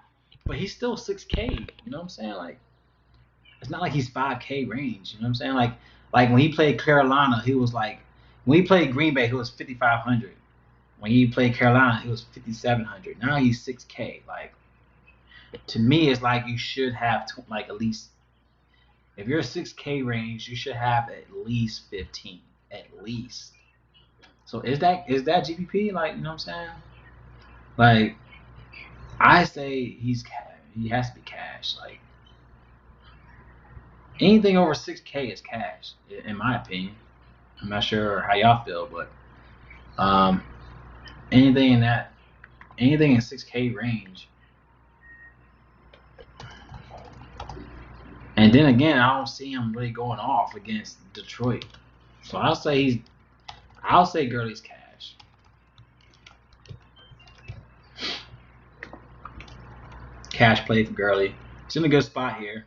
[SPEAKER 1] but he's still 6K. You know what I'm saying? Like it's not like he's 5K range. You know what I'm saying? Like when he played Carolina, he was like when he played Green Bay, he was 5,500. When he played Carolina, he was 5,700. Now he's 6K. Like to me, it's like you should have like at least if you're a 6K range, you should have at least 15, at least. So is that GPP? Like you know what I'm saying? Like I say he has to be cash. Like anything over 6K is cash, in my opinion. I'm not sure how y'all feel, but um, anything in 6K range. And then again, I don't see him really going off against Detroit. So I'll say Gurley's cash. Cash play for Gurley. He's in a good spot here.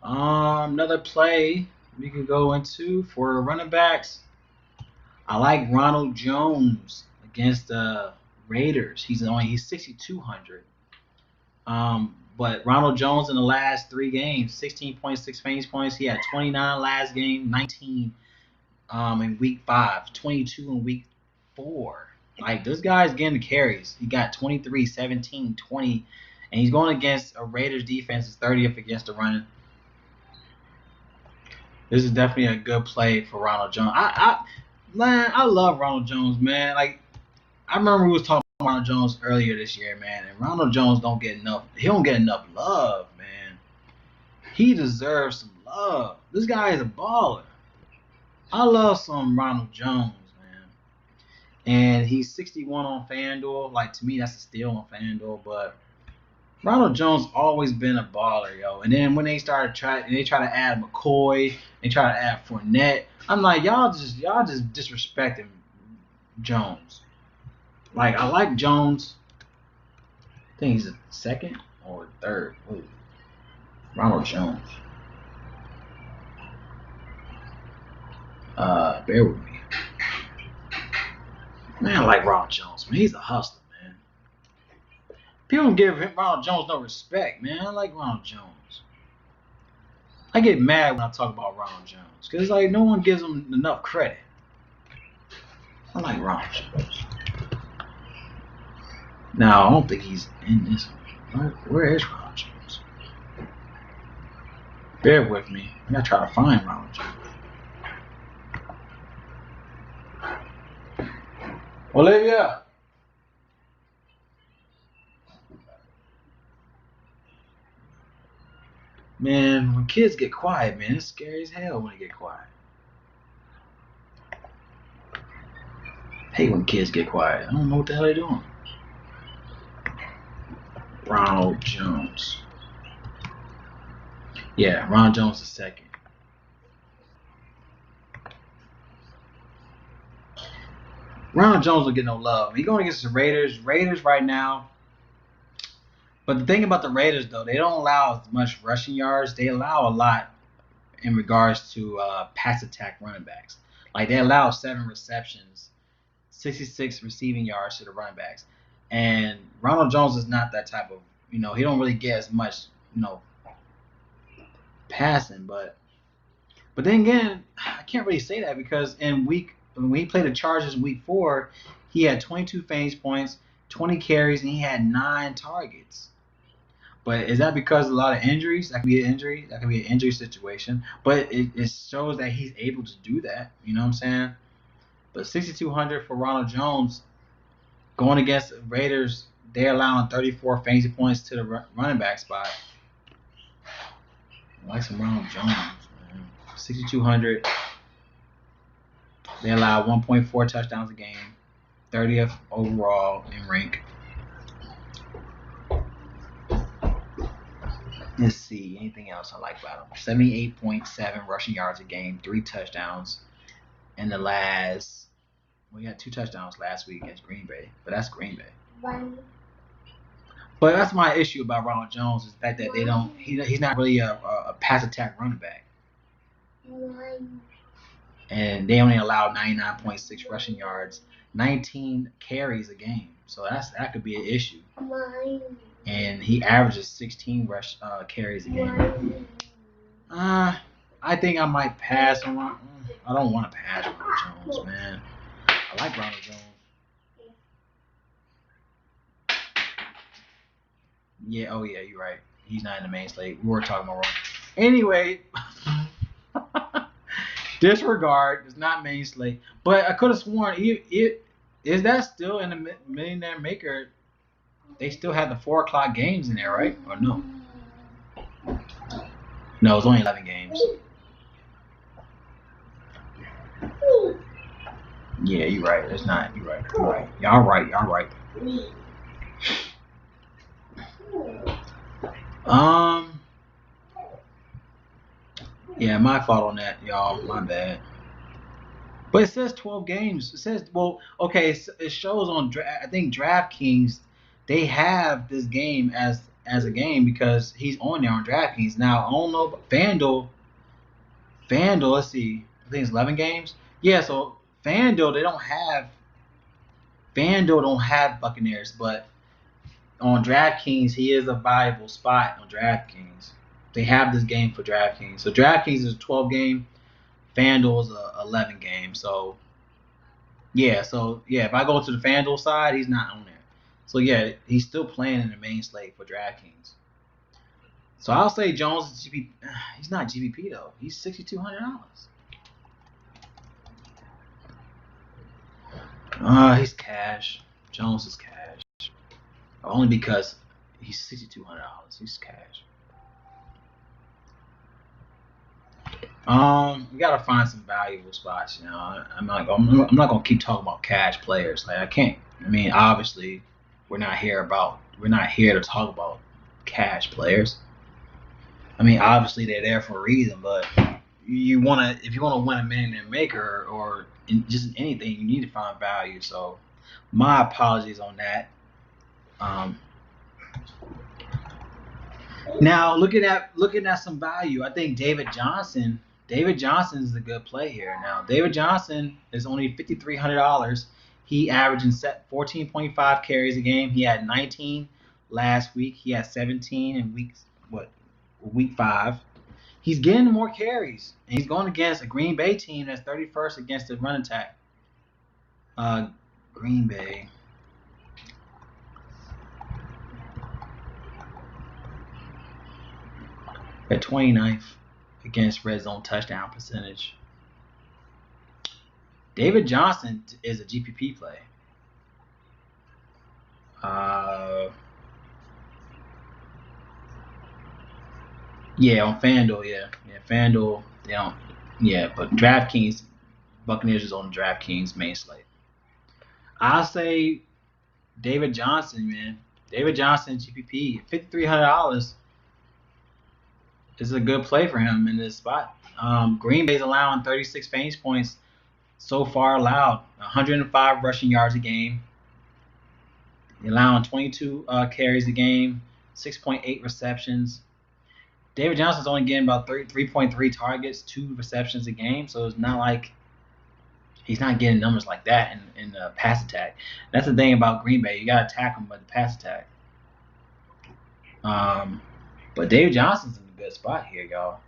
[SPEAKER 1] Another play we could go into for running backs. I like Ronald Jones against the Raiders. He's 6,200. But Ronald Jones in the last 3 games, 16.6 fantasy points. He had 29 last game, 19 in week 5, 22 in week 4. Like this guy's getting the carries. He got 23, 17, 20, and he's going against a Raiders defense is 30th against the run. This is definitely a good play for Ronald Jones. I love Ronald Jones, man. Like I remember we was talking about Ronald Jones earlier this year, man, and Ronald Jones don't get enough. He don't get enough love, man. He deserves some love. This guy is a baller. I love some Ronald Jones, man. And he's 61 on FanDuel. Like to me, that's a steal on FanDuel, but Ronald Jones always been a baller, yo. And then when they try to add McCoy, they try to add Fournette. I'm like, y'all just disrespecting Jones. Like I like Jones. I think he's a second or third. Ooh. Ronald Jones. Bear with me. Man, I like Ronald Jones, man. He's a hustler, man. People don't give Ronald Jones no respect, man. I like Ronald Jones. I get mad when I talk about Ronald Jones because like no one gives him enough credit. I like Ronald Jones. Now I don't think he's in this one. Where is Ronald Jones? Bear with me. I gotta try to find Ronald Jones. Olivia. Man, when kids get quiet, man, it's scary as hell when they get quiet. Hate when kids get quiet. I don't know what the hell they're doing. Ronald Jones. Yeah, Ronald Jones is second. Ronald Jones don't get no love. He's going against the Raiders. Raiders right now. But the thing about the Raiders, though, they don't allow as much rushing yards. They allow a lot in regards to pass attack running backs. Like they allow 7 receptions, 66 receiving yards to the running backs. And Ronald Jones is not that type of, he don't really get as much, passing. But then again, I can't really say that because when he played the Chargers in week 4, he had 22 fantasy points, 20 carries, and he had 9 targets. But is that because of a lot of injuries? That could be an injury. That could be an injury situation. But it shows that he's able to do that. You know what I'm saying? But 6,200 for Ronald Jones going against Raiders they're allowing 34 fantasy points to the running back spot. I like some Ronald Jones, man. 6,200. They allow 1.4 touchdowns a game, 30th overall in rank. Let's see, anything else I like about him? 78.7 rushing yards a game, 3 touchdowns. In the last, we had 2 touchdowns last week against Green Bay, but that's Green Bay. But that's my issue about Ronald Jones is the fact that he's not really a pass attack running back. And they only allow 99.6 rushing yards, 19 carries a game. So that could be an issue. And he averages 16 carries a game. I think I might pass on Ronald. I don't want to pass Ronald Jones, man. I like Ronald Jones. Yeah, oh yeah, you're right. He's not in the main slate. We were talking about wrong. Anyway, disregard. It's not main slate. But I could have sworn, is that still in the Millionaire Maker? They still have the 4 o'clock games in there, right? Or no? No, it's only 11 games. Yeah, you're right. It's not. You're right. Y'all right. Yeah, my fault on that, y'all. My bad. But it says 12 games. It says, well, okay, it shows on, I think Draftkings, they have this game as a game because he's on there on Draftkings. Now, I don't know, but FanDuel, let's see, I think it's 11 games. Yeah, so FanDuel don't have Buccaneers, but on DraftKings, he is a viable spot on DraftKings. They have this game for DraftKings. So DraftKings is a 12 game. FanDuel is a 11 game. So if I go to the FanDuel side, he's not on there. So yeah, he's still playing in the main slate for DraftKings. So I'll say Jones is GPP. He's not GPP though. He's $6,200. He's cash. Jones is cash. Only because he's $6,200. He's cash. We gotta find some valuable spots. You know, I'm not gonna keep talking about cash players. Like I can't. I mean, obviously, we're not here to talk about cash players. I mean, obviously they're there for a reason, but if you wanna win a Millionaire Maker or just anything, you need to find value. So, my apologies on that. Now looking at some value, I think David Johnson is a good play here. Now David Johnson is only $5,300. He averaging 14.5 carries a game. He had 19 last week. He had 17 in week 5. He's getting more carries, and he's going against a Green Bay team that's 31st against the run attack. Green Bay. At 29th against red zone touchdown percentage. David Johnson is a GPP play. Yeah, on FanDuel, yeah, FanDuel, they don't, yeah, but DraftKings, Buccaneers is on DraftKings main slate. I'll say David Johnson, man. David Johnson, GPP, $5,300 is a good play for him in this spot. Green Bay's allowing 36 fantasy points so far allowed, 105 rushing yards a game. They're allowing 22 carries a game, 6.8 receptions. David Johnson's only getting about 3.3 targets, 2 receptions a game, so it's not like he's not getting numbers like that in the pass attack. That's the thing about Green Bay. You got to attack them with the pass attack. But David Johnson's in a good spot here, y'all.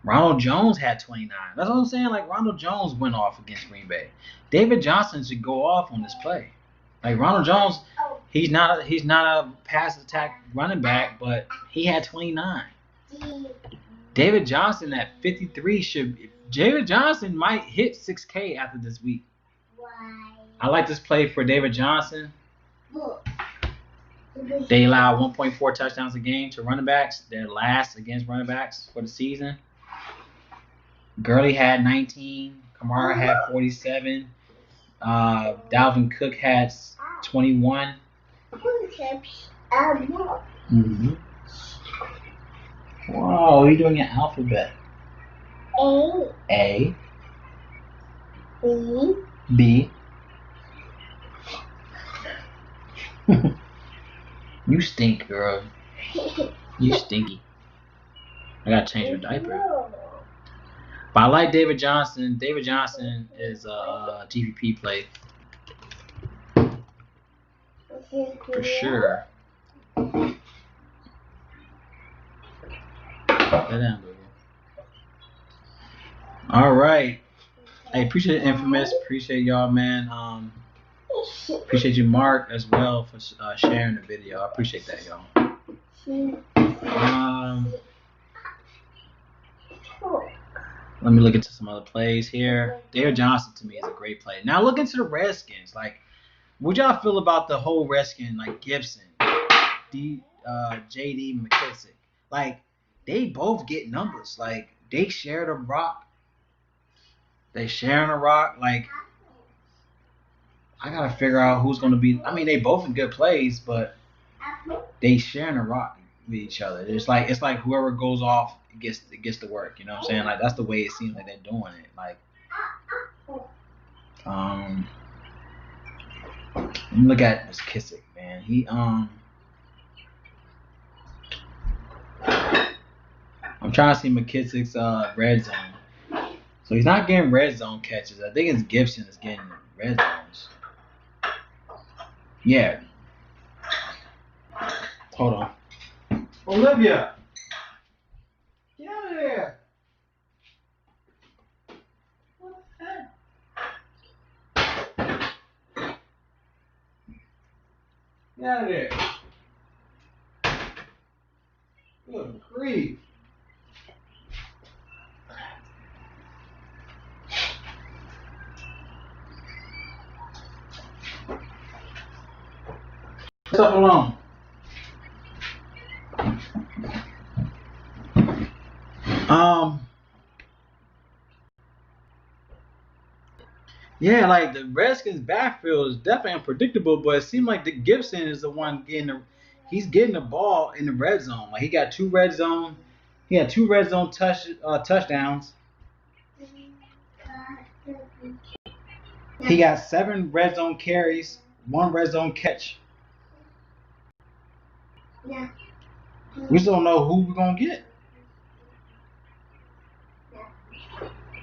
[SPEAKER 1] Ronald Jones had 29. That's what I'm saying. Like, Ronald Jones went off against Green Bay. David Johnson should go off on this play. Like, Ronald Jones, he's not a pass attack running back, but he had 29. David Johnson at 53 David Johnson might hit 6K after this week. Why? I like this play for David Johnson. They allow 1.4 touchdowns a game to running backs. They're last against running backs for the season. Gurley had 19. Kamara had 47. Dalvin Cook had 21. Mm-hmm. Whoa, you're doing an alphabet. A. B. You stink, girl. You stinky. I gotta change your diaper. But I like David Johnson. David Johnson is a GPP play. For sure. Sit down, baby. All right. Hey, appreciate it, Infamous. Appreciate y'all, man. Appreciate you, Mark, as well, for sharing the video. I appreciate that, y'all. Let me look into some other plays here. David Johnson, to me, is a great play. Now, look into the Redskins. Like, what y'all feel about the whole Redskin, like Gibson, J.D. McKissick? Like, they both get numbers. Like, they share the rock. They sharing the rock. Like, I got to figure out who's going to be. I mean, they both in good plays, but they sharing the rock with each other. It's like whoever goes off gets to work. You know what I'm saying? Like, that's the way it seems like they're doing it. Like, let me look at McKissick, man. I'm trying to see McKissick's red zone. So he's not getting red zone catches. I think it's Gibson is getting red zones. Yeah. Hold on. Olivia, get out of there. What the heck? Get out of there. Good grief. Stuff alone. Yeah, like the Redskins' backfield is definitely unpredictable, but it seemed like the Gibson is the one he's getting the ball in the red zone. Like he had two red zone touchdowns. He got 7 red zone carries, 1 red zone catch. Yeah. We still don't know who we're gonna get.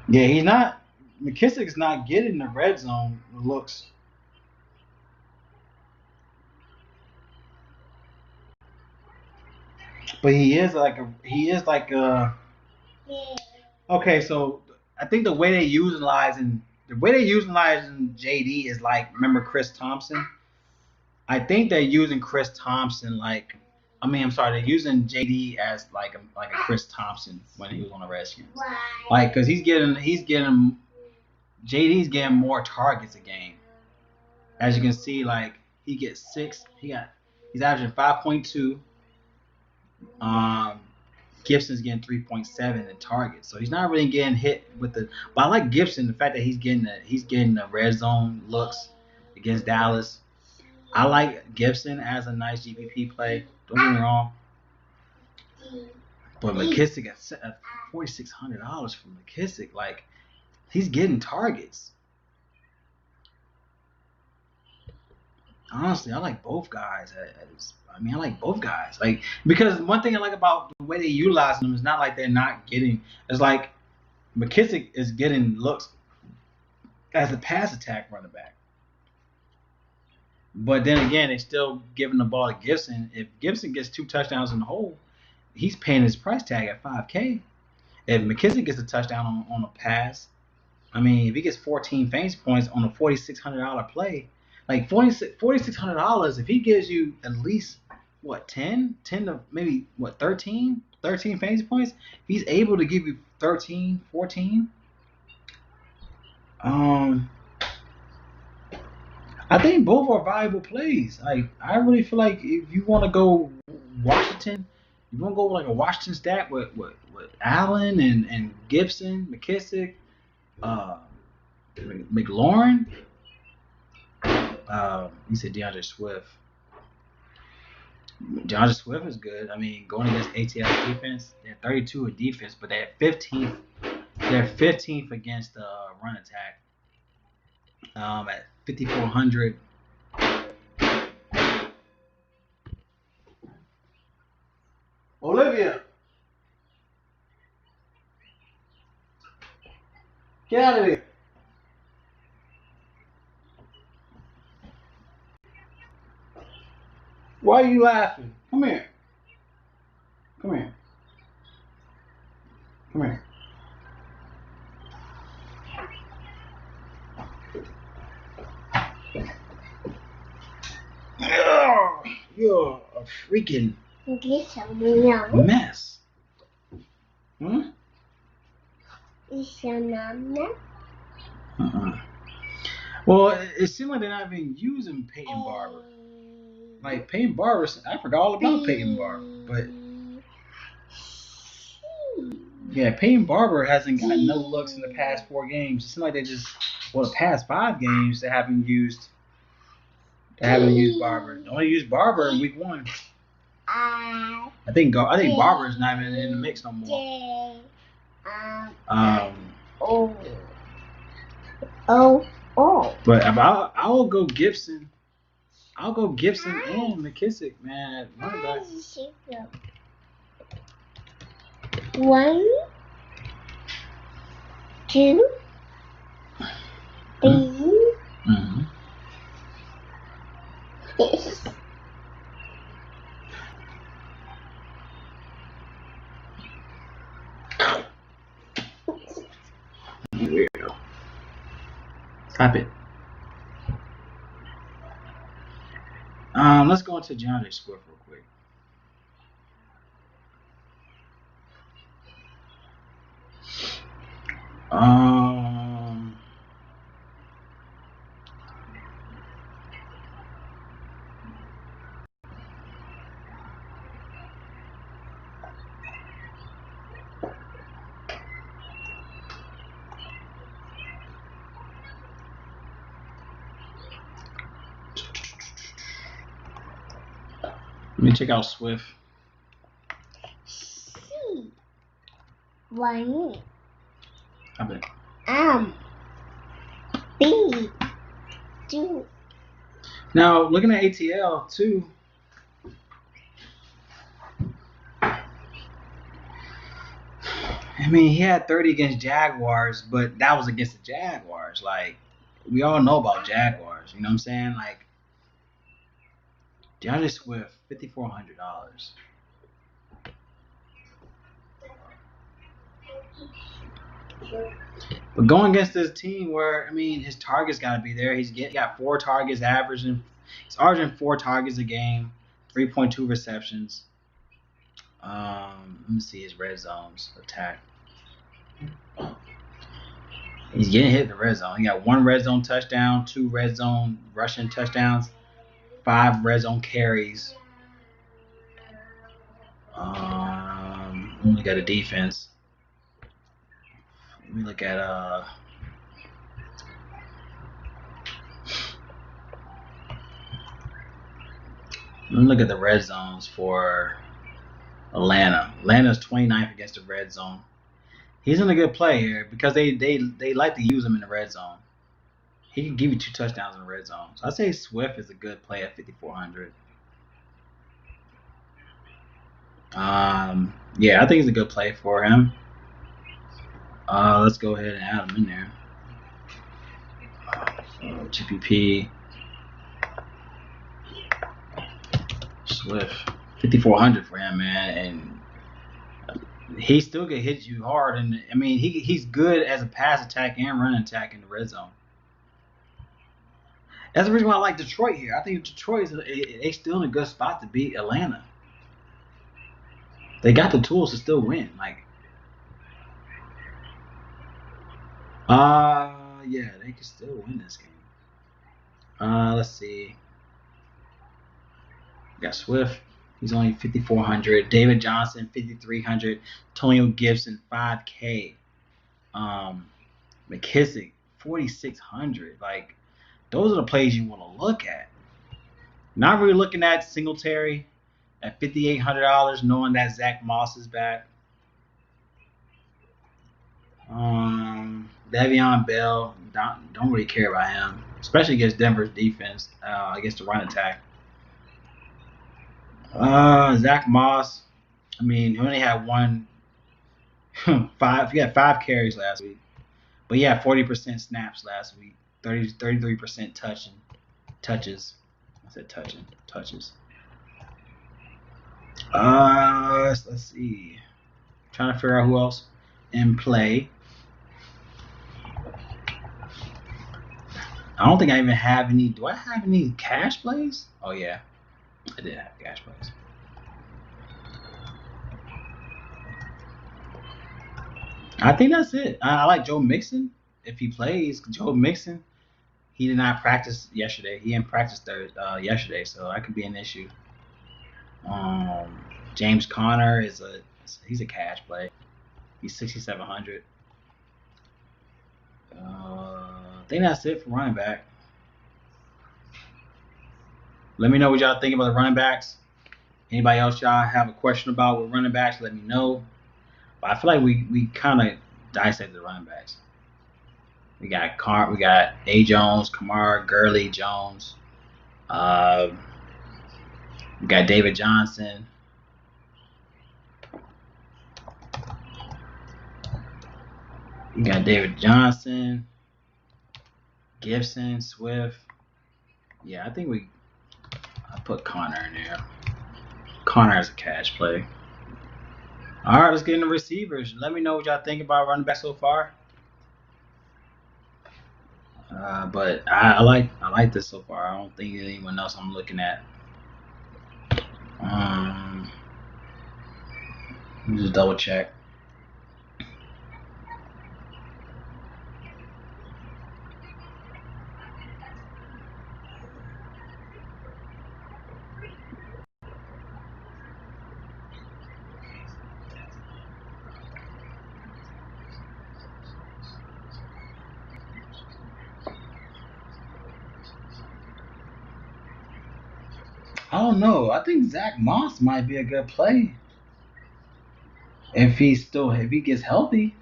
[SPEAKER 1] Yeah, he's not. McKissick's not getting the red zone looks. But he is like a. Okay, so I think the way they utilizing JD is like, remember Chris Thompson? I think they're using Chris Thompson they're using JD as like a Chris Thompson when he was on the Redskins. Like, cause JD's getting more targets a game. As you can see, like he gets 6. He's averaging 5.2. Gibson's getting 3.7 in targets, so he's not really getting hit with the. But I like Gibson, the fact that he's getting the red zone looks against Dallas. I like Gibson as a nice GPP play. Don't get me wrong. But McKissick at $4,600 for McKissick, like he's getting targets. Honestly, I like both guys. I like both guys. Like, because one thing I like about the way they utilize them is not like they're not getting. It's like McKissick is getting looks as a pass attack running back. But then again, they still giving the ball to Gibson. If Gibson gets 2 touchdowns in the hole, he's paying his price tag at $5K. If McKissick gets a touchdown on a pass, I mean, if he gets 14 fantasy points on a $4,600 play, like $4,600, if he gives you at least 10 to maybe 13 fantasy points, he's able to give you 13, 14. I think both are valuable plays. Like I really feel like if you want to go Washington, you want to go like a Washington stack with Allen and Gibson, McKissick, uh, McLaurin. You said DeAndre Swift. DeAndre Swift is good. I mean, going against ATL's defense, they're 32 in defense, but they're 15th. They're 15th against run attack. At 5,400. Olivia, get out of here. Why are you laughing? Come here. Come here. Come here. Ugh, you're a freaking mess. Hmm? Well, it seems like they're not even using Peyton Barber. Like Peyton Barber, I forgot all about Peyton Barber, but yeah, Peyton Barber hasn't gotten no looks in the past 4 games. It seems like the past 5 games they haven't used Barber. They only used Barber in week 1. I think Barber is not even in the mix no more. But I'll go Gibson. I'll go Gibson and McKissick, man. Running back.
[SPEAKER 2] 1, 2, 3.
[SPEAKER 1] Mm-hmm. Weirdo. Stop it. Let's go into DeAndre Swift real quick. Let me check out Swift.
[SPEAKER 2] C1
[SPEAKER 1] I bet.
[SPEAKER 2] B2.
[SPEAKER 1] Now looking at ATL too. I mean, he had 30 against Jaguars, but that was against the Jaguars. Like, we all know about Jaguars. You know what I'm saying? Like, DeAndre Swift, $5,400. But going against this team where, I mean, his targets got to be there. He got 4 targets averaging. He's averaging 4 targets a game, 3.2 receptions. Let me see his red zones attack. He's getting hit in the red zone. He got 1 red zone touchdown, 2 red zone rushing touchdowns, 5 red zone carries. Let me look at the defense. Let me look at the red zones for Atlanta. Atlanta's 29th against the red zone. He's in a good play here because they like to use him in the red zone. He can give you 2 touchdowns in the red zone. So I say Swift is a good play at 5,400. Yeah, I think it's a good play for him. Let's go ahead and add him in there. GPP Swift, 5,400 for him, man, and he still can hit you hard. And I mean, he's good as a pass attack and run attack in the red zone. That's the reason why I like Detroit here. I think Detroit they still in a good spot to beat Atlanta. They got the tools to still win. Like, yeah, they can still win this game. Let's see. We got Swift. He's only 5,400. David Johnson 5,300. Antonio Gibson 5K. McKissick 4,600. Like those are the plays you want to look at. Not really looking at Singletary at $5,800, knowing that Zach Moss is back. Davion Bell, don't really care about him, especially against Denver's defense, against the run attack. Zach Moss, I mean, he only had he had 5 carries last week, but he had 40% snaps last week, 33% touches. I said touches. Let's see. Trying to figure out who else in play. I don't think I even have any. Do I have any cash plays? Oh yeah, I did have cash plays. I think that's it. I like Joe Mixon if he plays. Joe Mixon, he did not practice yesterday. He didn't practice yesterday, so that could be an issue. James Conner he's a cash play. He's 6,700. I think that's it for running back. Let me know what y'all think about the running backs. Anybody else y'all have a question about with running backs, let me know. But I feel like we kind of dissected the running backs. We got A. Jones, Kamara, Gurley, Jones. We got David Johnson. We got David Johnson, Gibson, Swift. Yeah, I think I put Connor in there. Connor as a cash play. All right, let's get into receivers. Let me know what y'all think about running back so far. But I like this so far. I don't think there's anyone else I'm looking at. Let me just double check. I don't know. I think Zach Moss might be a good play if he gets healthy.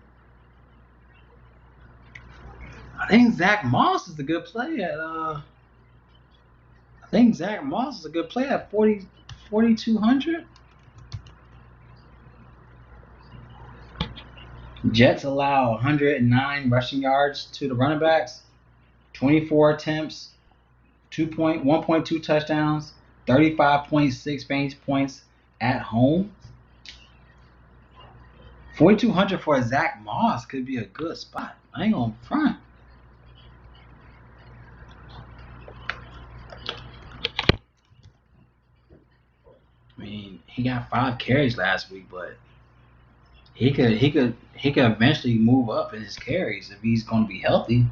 [SPEAKER 1] I think Zach Moss is a good play at 4,200. Jets allow 109 rushing yards to the running backs, 24 attempts, 1.2 touchdowns, 35.6 fantasy points at home. 4,200 for a Zach Moss could be a good spot. I ain't gonna front. I mean, he got 5 carries last week, but he could eventually move up in his carries if he's gonna be healthy.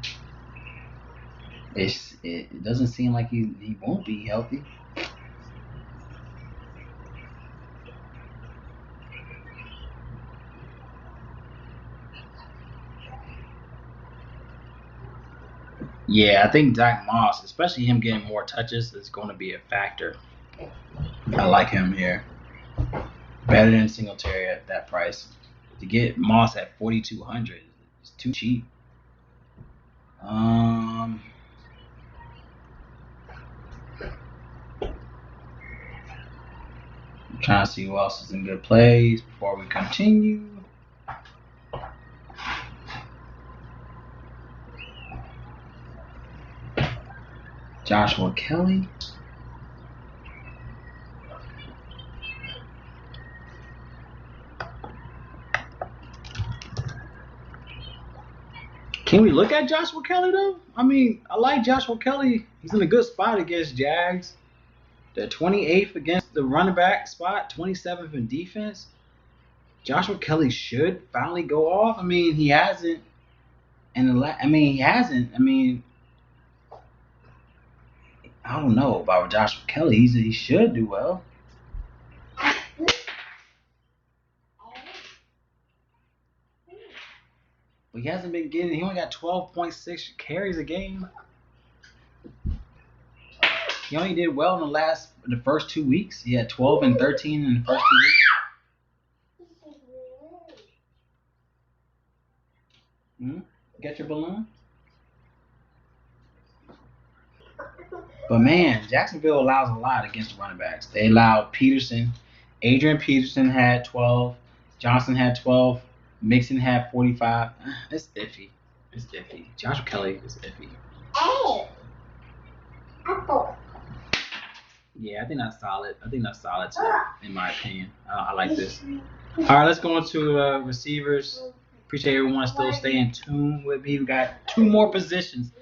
[SPEAKER 1] It doesn't seem like he won't be healthy. Yeah, I think Zach Moss, especially him getting more touches, is going to be a factor. I like him here. Better than Singletary at that price. To get Moss at 4,200 is too cheap. I'm trying to see who else is in good plays before we continue. Joshua Kelly. Can we look at Joshua Kelly though? I mean, I like Joshua Kelly. He's in a good spot against Jags. They're 28th against the running back spot, 27th in defense. Joshua Kelly should finally go off. I mean, he hasn't. He hasn't. I mean, I don't know about Josh Kelly. He should do well. But he hasn't been getting. He only got 12.6 carries a game. He only did well in the first 2 weeks. He had 12 and 13 in the first 2 weeks. Get your balloon? But man, Jacksonville allows a lot against running backs. They allowed Peterson. Adrian Peterson had 12. Johnson had 12. Mixon had 45. It's iffy. Joshua Kelly is iffy.
[SPEAKER 2] Hey. Apple.
[SPEAKER 1] Yeah, I think that's solid. Too, in my opinion. I like this. All right, let's go into receivers. Appreciate everyone still staying tuned with me. We got 2 more positions.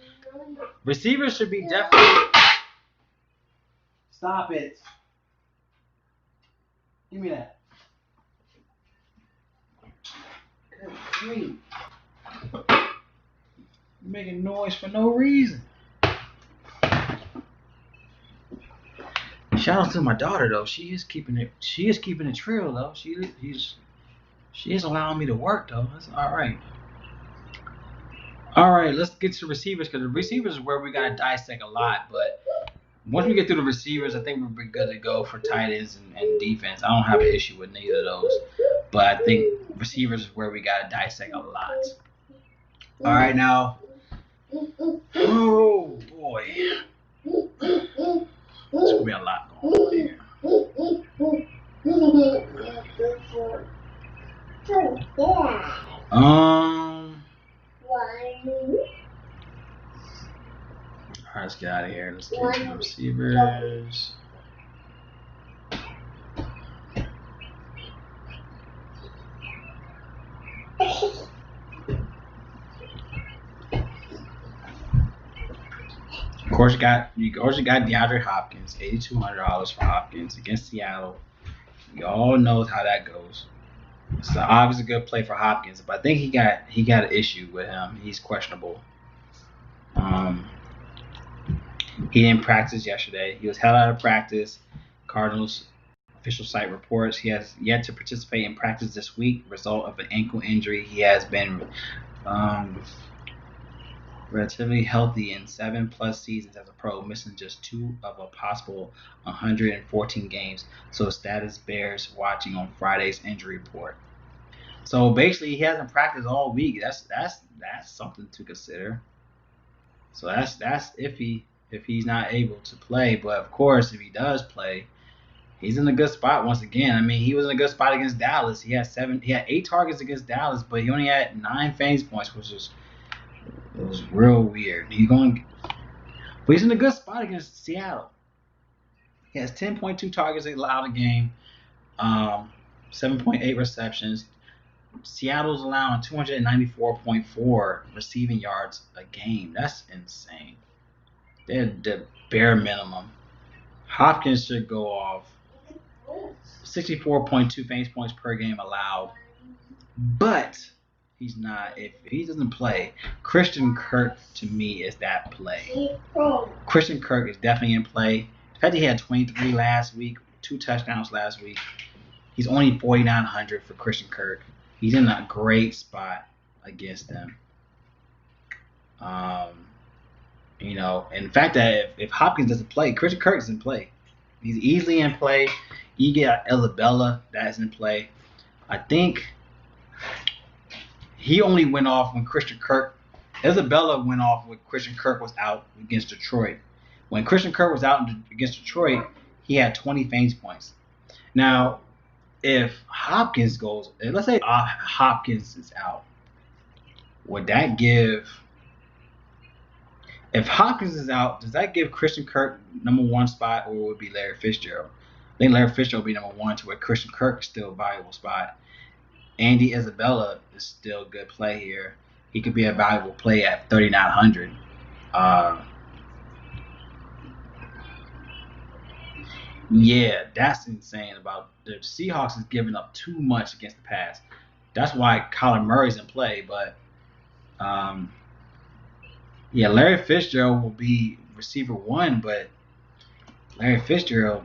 [SPEAKER 1] Receivers should be definitely. Stop it. Give me that. Good grief. You're making noise for no reason. Shout out to my daughter though. She is keeping it trill though. She is allowing me to work though. That's all right. All right, let's get to receivers because the receivers is where we gotta dissect a lot. But once we get through the receivers, I think we'll be good to go for tight ends and defense. I don't have an issue with neither of those. But I think receivers is where we gotta dissect a lot. All right, now. Oh boy. There's gonna be a lot going on here. Alright, let's get out of here. Let's get to the receivers. Of course, you got DeAndre Hopkins, $8,200 for Hopkins against Seattle. We all know how that goes. It's obviously a good play for Hopkins, but I think he got an issue with him. He's questionable. He didn't practice yesterday. He was held out of practice. Cardinals official site reports he has yet to participate in practice this week, result of an ankle injury. He has been relatively healthy in 7+ seasons as a pro, missing just 2 of a possible 114 games. So status bears watching on Friday's injury report. So basically, he hasn't practiced all week. That's something to consider. So that's iffy if he's not able to play. But of course, if he does play, he's in a good spot once again. I mean, he was in a good spot against Dallas. He had 8 targets against Dallas, but he only had 9 fantasy points, which was real weird. But he's in a good spot against Seattle. He has 10.2 targets allowed a game, 7.8 receptions. Seattle's allowing 294.4 receiving yards a game. That's insane. They're the bare minimum. Hopkins should go off 64.2 fantasy points per game allowed. But he's not. If he doesn't play, Christian Kirk to me is that play. Christian Kirk is definitely in play. The fact that he had 23 last week, 2 touchdowns last week, he's only 4,900 for Christian Kirk. He's in a great spot against them. And the fact that if Hopkins doesn't play, Christian Kirk is in play. He's easily in play. You get Isabella, that's in play. I think he only went off when Isabella went off when Christian Kirk was out against Detroit. When Christian Kirk was out against Detroit, he had 20 fantasy points. Now, if Hopkins goes, let's say Hopkins is out, would that give? If Hopkins is out, does that give Christian Kirk number 1 spot, or would it be Larry Fitzgerald? I think Larry Fitzgerald would be number 1 to where Christian Kirk is still a valuable spot. Andy Isabella is still a good play here. He could be a valuable play at 3,900. Yeah, that's insane. About the Seahawks is giving up too much against the pass. That's why Kyler Murray's in play. But Larry Fitzgerald will be receiver 1, but Larry Fitzgerald,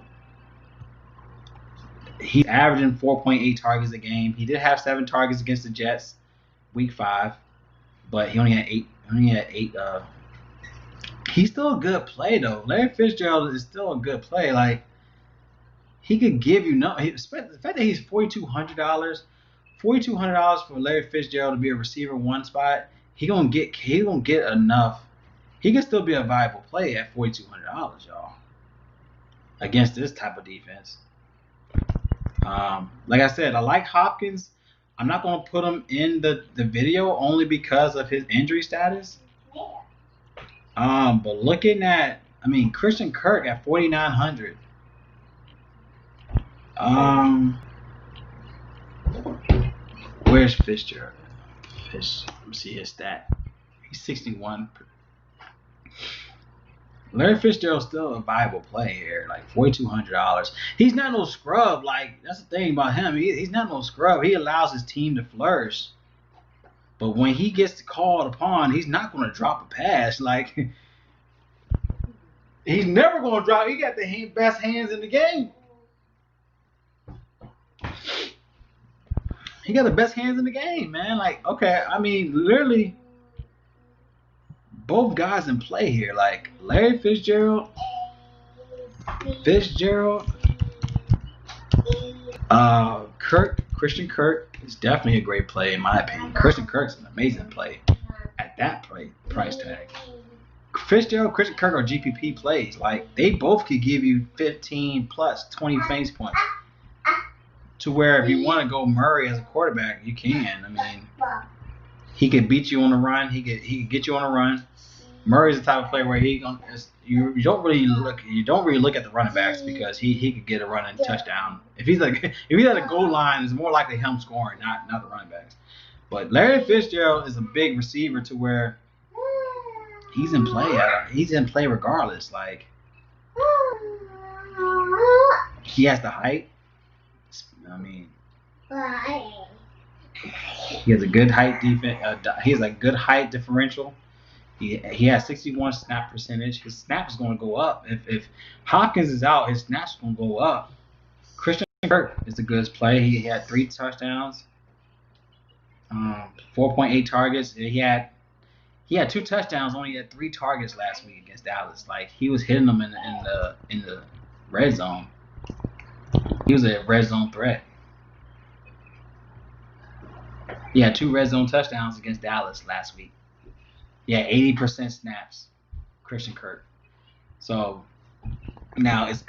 [SPEAKER 1] he's averaging 4.8 targets a game. He did have 7 targets against the Jets, week 5, but he only had 8. He's still a good play though. Larry Fitzgerald is still a good play. Like he could give you the fact that he's $4,200 for Larry Fitzgerald to be a receiver one spot. He gonna get enough. He can still be a viable play at $4,200, y'all, against this type of defense. Like I said, I like Hopkins. I'm not gonna put him in the video only because of his injury status. But looking at, Christian Kirk at 4,900. Where's Fitzgerald? Let me see his stat. He's 61. Larry Fitzgerald's still a viable play here, like $4,200. He's not no scrub. Like that's the thing about him. He's not no scrub. He allows his team to flourish. But when he gets called upon, he's not going to drop a pass. Like he's never going to drop. He got the best hands in the game. He got the best hands in the game, man. Like, okay, literally, both guys in play here. Like Larry Fitzgerald, Christian Kirk is definitely a great play in my opinion. Christian Kirk's an amazing play at that price tag. Fitzgerald, Christian Kirk are GPP plays. Like they both could give you 15 plus 20 fantasy points. To where if you want to go Murray as a quarterback, you can. He could beat you on the run. He could get you on a run. Murray's the type of player where you don't really look at the running backs because he could get a run and touchdown. If he's at a goal line, it's more likely him scoring, not the running backs. But Larry Fitzgerald is a big receiver to where he's in play. He's in play regardless. Like he has the height. He has a good height defense. He has a good height differential. He has 61 snap percentage. His snap is going to go up. If Hopkins is out, his snap's going to go up. Christian Kirk is the good play. He had 3 touchdowns, 4.8 targets. He had 2 touchdowns. Only had 3 targets last week against Dallas. Like he was hitting them in the red zone. He was a red zone threat. He had 2 red zone touchdowns against Dallas last week. He had 80% snaps, Christian Kirk. So now is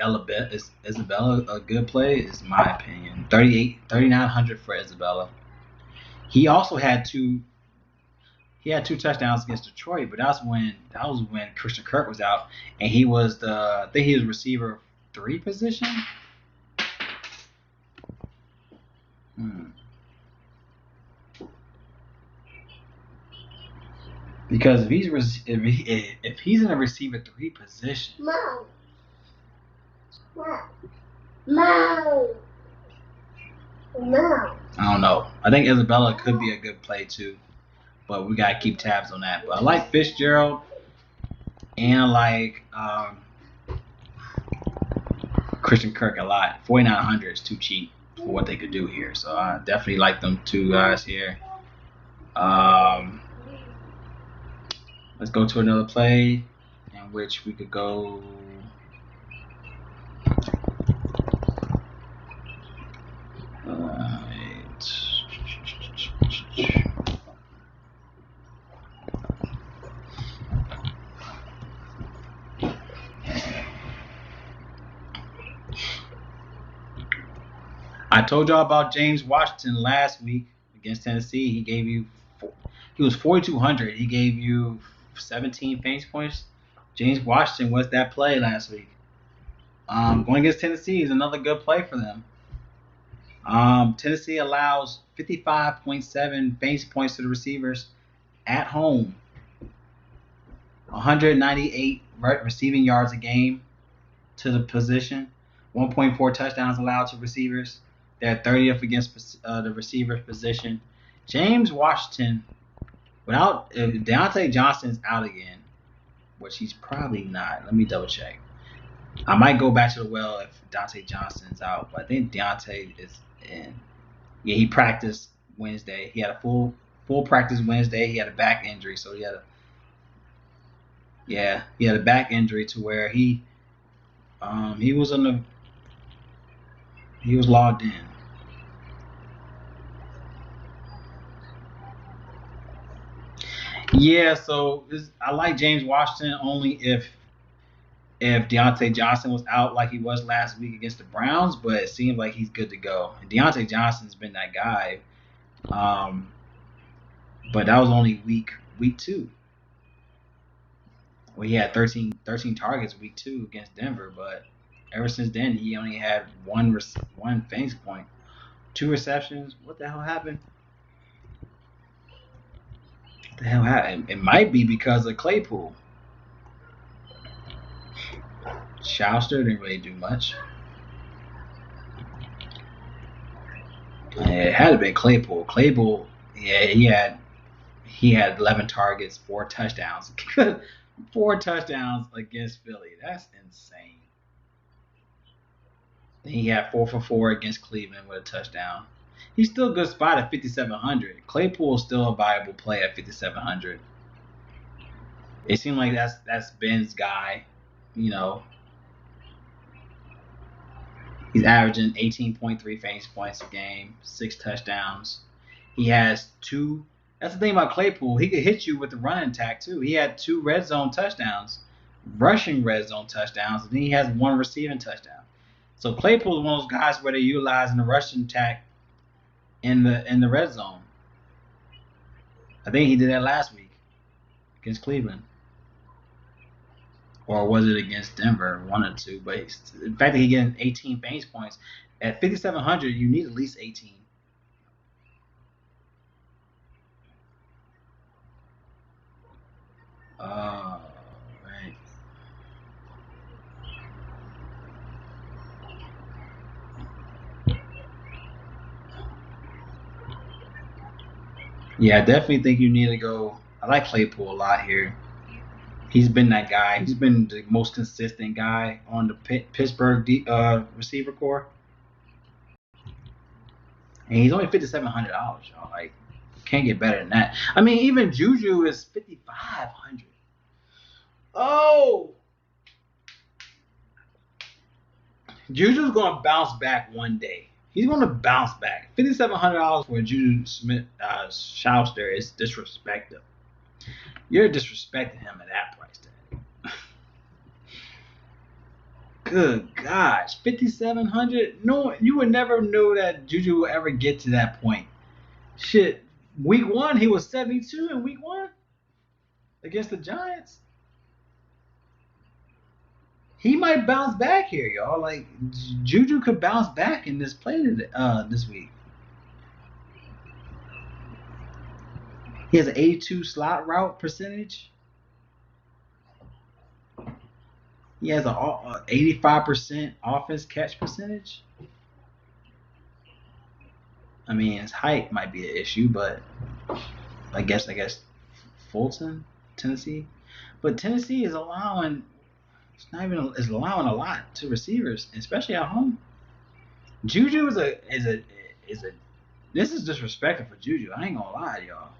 [SPEAKER 1] Isabella a good play? Is my opinion. 3,900 for Isabella. He also had 2 touchdowns against Detroit, but that was when Christian Kirk was out, and he was I think he was receiver 3 position. Because if he's in a receiver 3 position,
[SPEAKER 2] No.
[SPEAKER 1] I don't know. I think Isabella could be a good play too, but we gotta keep tabs on that. But I like Fitzgerald, and I like Christian Kirk a lot. 4,900 is too cheap for what they could do here, so I definitely like them 2 guys here. Let's go to another play in which we could go. I told y'all about James Washington last week against Tennessee. He was 4,200. He gave you 17 fantasy points. James Washington was that play last week. Going against Tennessee is another good play for them. Tennessee allows 55.7 fantasy points to the receivers at home. 198 receiving yards a game to the position. 1.4 touchdowns allowed to receivers. They're 30th against the receiver position. James Washington, if Deontay Johnson's out again, which he's probably not. Let me double check. I might go back to the well if Dante Johnson's out, but I think Deontay is in. Yeah, he practiced Wednesday. He had a full practice Wednesday. He had a back injury, so he had a back injury to where he was he was logged in. Yeah, so I like James Washington only if Deontay Johnson was out like he was last week against the Browns, but it seems like he's good to go. And Deontay Johnson's been that guy. But that was only week 2. Well, he had 13 targets week 2 against Denver, but ever since then he only had one fantasy point, 2 receptions. What the hell happened? What the hell happened? It might be because of Claypool. Schuster didn't really do much. It had to be Claypool. Claypool, yeah, he had 11 targets, 4 touchdowns. 4 touchdowns against Philly. That's insane. Then he had 4 for 4 against Cleveland with a touchdown. He's still a good spot at 5,700. Claypool is still a viable play at 5,700. It seemed like that's Ben's guy. You know, he's averaging 18.3 fantasy points a game, 6 touchdowns. He has 2. That's the thing about Claypool. He could hit you with the running attack too. He had 2 red zone touchdowns, rushing red zone touchdowns, and then he has 1 receiving touchdown. So Claypool is one of those guys where they're utilizing the rushing attack in the red zone. I think he did that last week against Cleveland. Or was it against Denver? 1 or 2. But the fact that he getting 18 fantasy points at 5,700, you need at least 18. Right. Yeah, I definitely think you need to go. I like Claypool a lot here. He's been that guy. He's been the most consistent guy on the Pittsburgh receiver core. And he's only $5,700, y'all. Like, can't get better than that. I mean, even Juju is 5,500. Oh, Juju's gonna bounce back one day. He's gonna bounce back. $5,700 for Juju Smith Schuster is disrespectful. You're disrespecting him at that price tag. Good gosh, 5,700. No, you would never know that Juju will ever get to that point. Shit, week 1 he was 72 in week 1 against the Giants. He might bounce back here, y'all. Like Juju could bounce back in this play this week. He has an 82 slot route percentage. He has an 85% offense catch percentage. I mean, his height might be an issue, but I guess Fulton, Tennessee, but Tennessee is allowing. It's not even is allowing a lot to receivers, especially at home. Juju is a. This is disrespectful for Juju. I ain't gonna lie to y'all.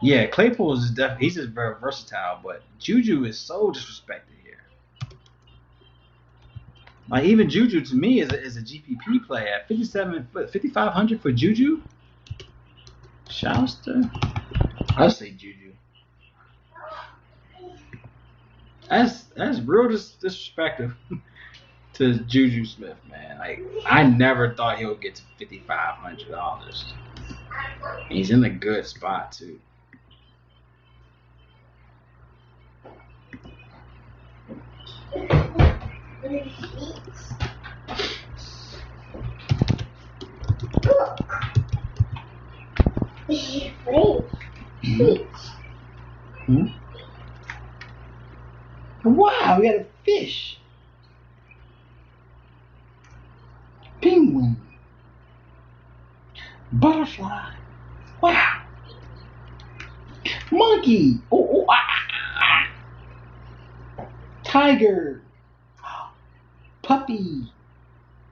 [SPEAKER 1] Yeah, Claypool is definitely he's just very versatile, but Juju is so disrespected here. Like even Juju to me is a GPP play at 5,500 for Juju. Schuster, I'll say Juju. That's real disrespectful to Juju Smith, man. Like I never thought he would get to $5,500. He's in a good spot too. Hmm? Wow, we got a fish. Penguin. Butterfly. Wow. Monkey. Oh, Tiger. Puppy.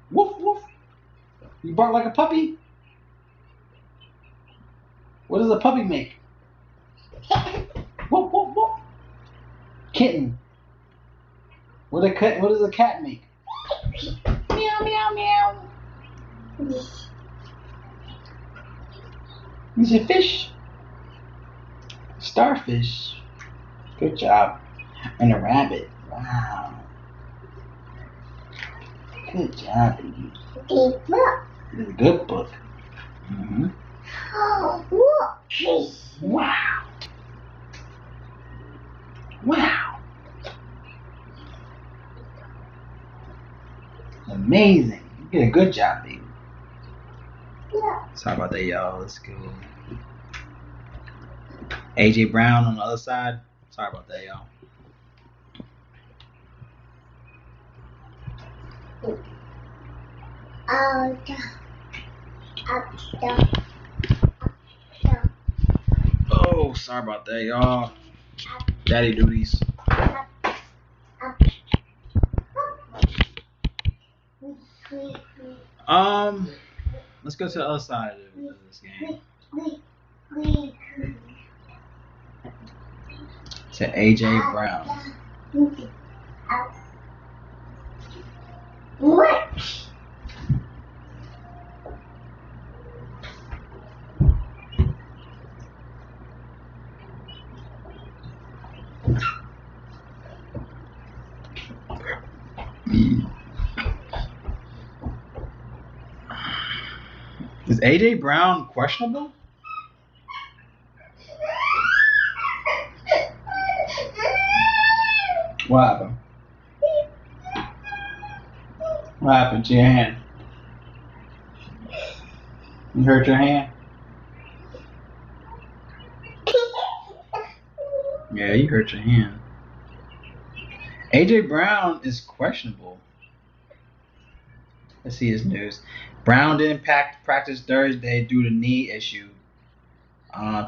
[SPEAKER 1] Woof woof. You bark like a puppy? What does a puppy make? Woof woof woof. Kitten. What does a cat make? Meow meow meow. Is it fish? Starfish. Good job. And a rabbit. Wow. Good job, baby.
[SPEAKER 2] Good book.
[SPEAKER 1] It's a good book. Mm-hmm.
[SPEAKER 2] Oh, look.
[SPEAKER 1] Wow. Wow. Amazing. You did a good job, baby.
[SPEAKER 2] Yeah.
[SPEAKER 1] Sorry about that, y'all. Let's go. AJ Brown on the other side. Sorry about that, y'all. Oh, sorry about that, y'all. Daddy duties. Let's go to the other side of this game. To AJ Brown.
[SPEAKER 2] What?
[SPEAKER 1] Is AJ Brown questionable? What happened? What happened to your hand? You hurt your hand? Yeah, you hurt your hand. AJ Brown is questionable. Let's see his news. Brown didn't practice Thursday due to knee issue.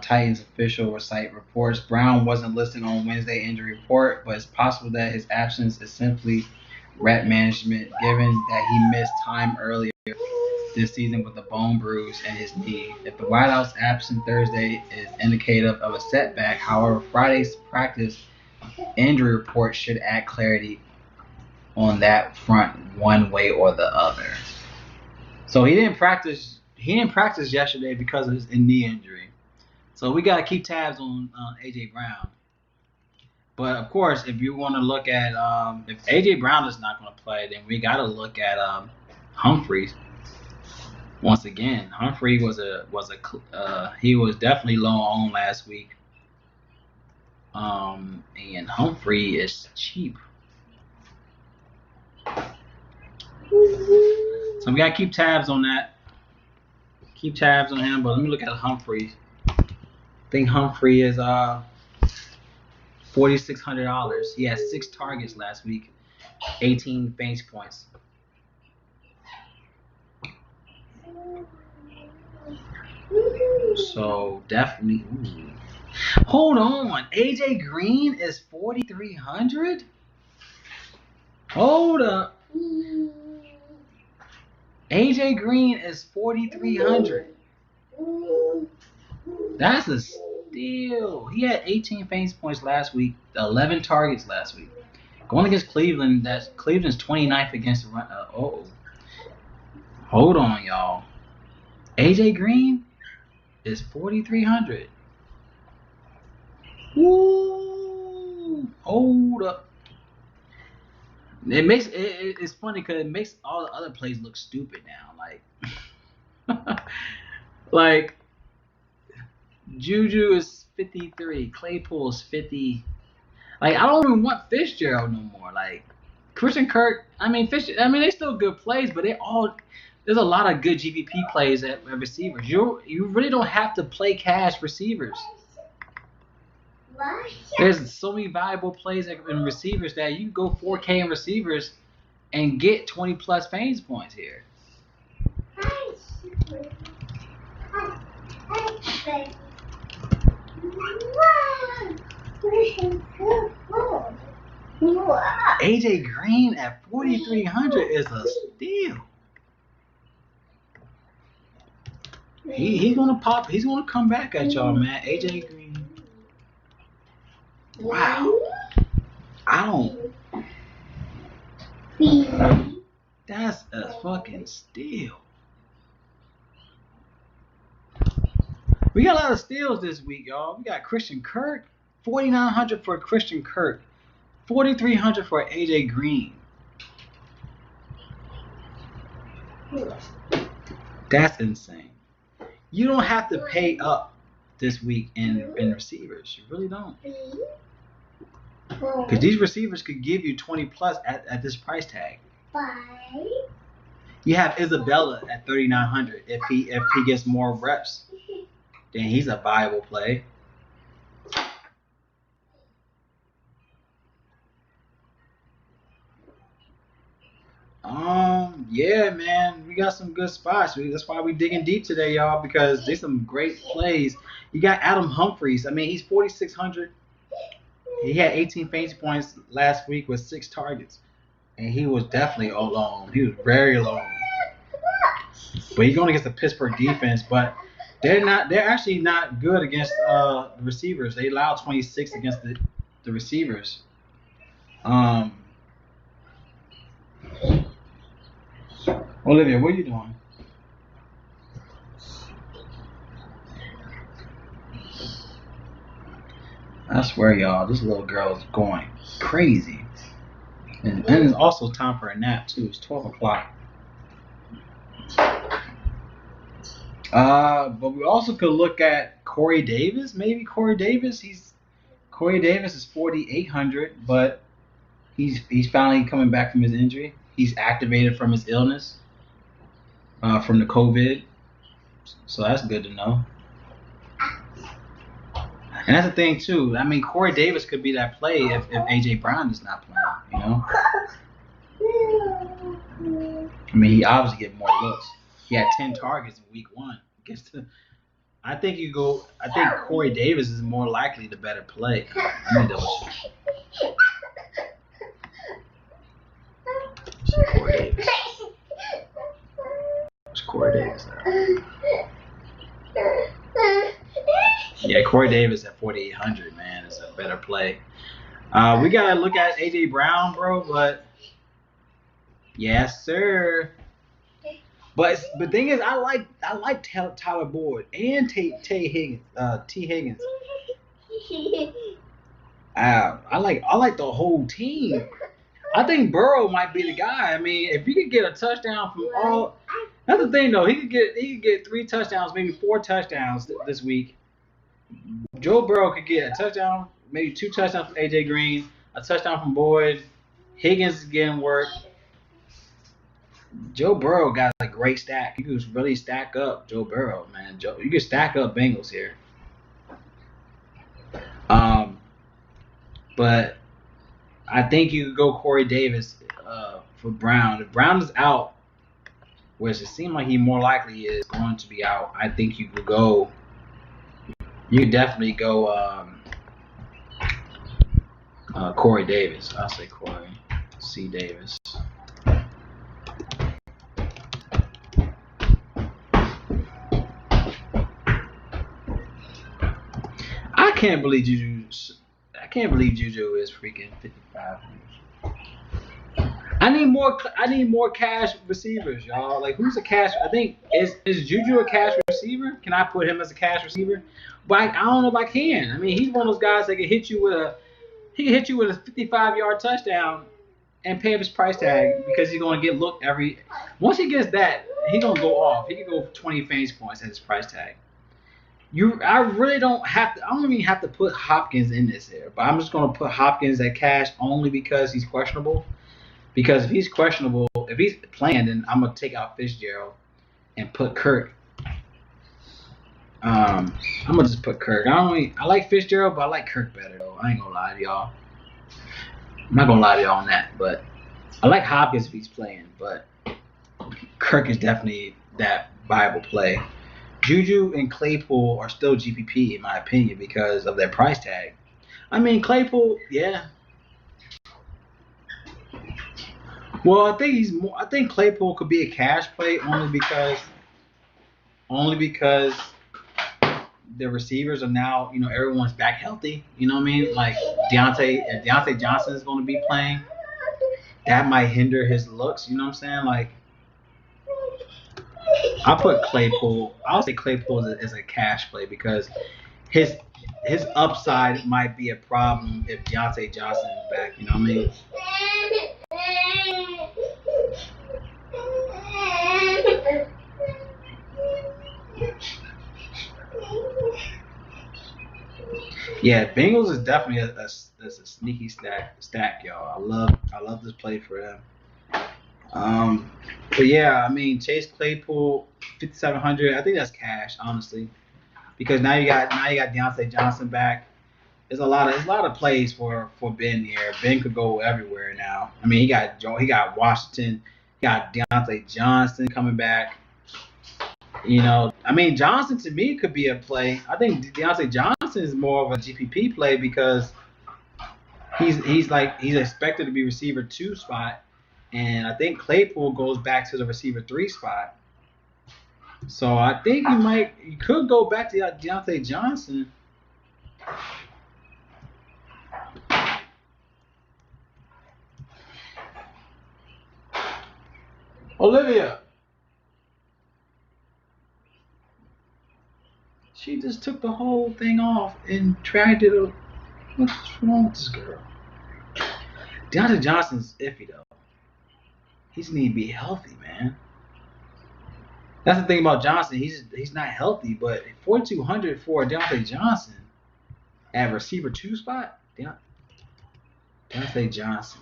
[SPEAKER 1] Titans official site reports Brown wasn't listed on Wednesday injury report, but it's possible that his absence is simply rep management, given that he missed time earlier this season with a bone bruise in his knee. If the wideout's absent Thursday is indicative of a setback, however, Friday's practice injury report should add clarity on that front one way or the other. So he didn't practice yesterday because of his knee injury. So we got to keep tabs on AJ Brown. But of course, if you want to look at if AJ Brown is not going to play, then we got to look at Humphries. Once again, Humphrey he was definitely low on last week. And Humphrey is cheap. So we got to keep tabs on that. Keep tabs on him, but let me look at Humphrey. I think Humphrey is $4,600. He had 6 targets last week, 18 fantasy points. So definitely. Ooh. Hold on, AJ Green is 4,300. Hold up. AJ Green is 4,300. That's a steal. He had 18 fantasy points last week, 11 targets last week. Going against Cleveland, Cleveland's 29th against the run. Hold on, y'all. AJ Green is 4,300. Woo! Hold up. It's funny because it makes all the other plays look stupid now. Like Juju is 53, Claypool is 50. Like I don't even want Fitzgerald no more. Like Christian Kirk, they still good plays, but there's a lot of good GPP plays at receivers. You really don't have to play cash receivers. There's so many valuable plays in receivers that you can go 4K in receivers and get 20 plus fantasy points here.
[SPEAKER 2] Wow.
[SPEAKER 1] AJ Green at 4,300 is a steal. He's gonna pop. He's gonna come back at y'all, man. AJ Green. Wow. I don't. That's a fucking steal. We got a lot of steals this week, y'all. We got Christian Kirk, 4,900 for Christian Kirk, 4,300 for AJ Green. That's insane. You don't have to pay up this week in receivers. You really don't. Because these receivers could give you 20 plus at this price tag. You have Isabella at 3,900. If he gets more reps, then he's a viable play. Yeah, man, we got some good spots. That's why we digging deep today, y'all, because there's some great plays. You got Adam Humphries. I mean, he's 4,600. He had 18 fantasy points last week with 6 targets, and he was definitely alone. He was very alone. But he's going against the Pittsburgh defense, but they're actually not good against the receivers. They allow 26 against the receivers. Olivia, what are you doing? I swear, y'all, this little girl is going crazy. And it's also time for a nap, too. It's 12 o'clock. But we also could look at Corey Davis. Maybe Corey Davis. Corey Davis is 4,800, but he's finally coming back from his injury. He's activated from his illness, from the COVID. So that's good to know. And that's the thing too. I mean, Corey Davis could be that play if AJ Brown is not playing. You know. I mean, he obviously get more looks. He had 10 targets in week 1. I think Corey Davis is more likely the better play. Let me double check. Corey Davis. What's Corey Davis at? Yeah, Corey Davis at 4,800, man, is a better play. We gotta look at AJ Brown, bro. But yes, sir. But the thing is, I like Tyler Boyd and T Higgins. I like the whole team. I think Burrow might be the guy. I mean, if he could get a touchdown from all, that's the thing though. He could get 3 touchdowns, maybe 4 touchdowns this week. Joe Burrow could get a touchdown, maybe 2 touchdowns from AJ Green, a touchdown from Boyd. Higgins is getting work. Joe Burrow got a great stack. You can really stack up Joe Burrow, man. You can stack up Bengals here. But I think you could go Corey Davis for Brown. If Brown is out, which it seems like he more likely is going to be out, I think you could go. You could definitely go Corey Davis. I'll say Corey C. Davis. I can't believe Juju is freaking 55. I need more cash receivers, y'all. Like, who's a cash? I think is Juju a cash receiver? Can I put him as a cash receiver? But I don't know if I can. I mean, he's one of those guys that can hit you with a 55-yard touchdown and pay up his price tag because he's gonna get looked every. Once he gets that, he's gonna go off. He can go 20 fantasy points at his price tag. I really don't have to. I don't even have to put Hopkins in this here, but I'm just gonna put Hopkins at cash only because he's questionable. Because if he's questionable, if he's playing, then I'm gonna take out Fitzgerald and put Kirk. I'm gonna just put Kirk. I like Fitzgerald, but I like Kirk better though. I ain't gonna lie to y'all. I'm not gonna lie to y'all on that, but I like Hopkins if he's playing, but Kirk is definitely that viable play. Juju and Claypool are still GPP in my opinion because of their price tag. I mean, Claypool, yeah. Well, I think he's more. I think Claypool could be a cash play only because the receivers are now, everyone's back healthy. You know what I mean? Like Deontay Johnson is going to be playing. That might hinder his looks. You know what I'm saying? Like, I put Claypool. I'll say Claypool is a cash play because his his upside might be a problem if Deontay Johnson is back. You know what I mean? Yeah, Bengals is definitely a sneaky stack, y'all. I love this play for them. Um, but yeah, I mean Chase Claypool 5,700. I think that's cash, honestly, because now you got Deontay Johnson back. There's a lot of plays for Ben here. Ben could go everywhere now. I mean he got Washington, he got Deontay Johnson coming back. I mean Johnson to me could be a play. I think Deontay Johnson is more of a GPP play because he's expected to be receiver 2 spot, and I think Claypool goes back to the receiver 3 spot. So I think you could go back to Deontay Johnson. Olivia, she just took the whole thing off and dragged it. What's wrong with this girl? Deontay Johnson's iffy though. He's need to be healthy, man. That's the thing about Johnson. He's not healthy, but 4,200 for Deontay Johnson at receiver 2 spot. Deontay Johnson.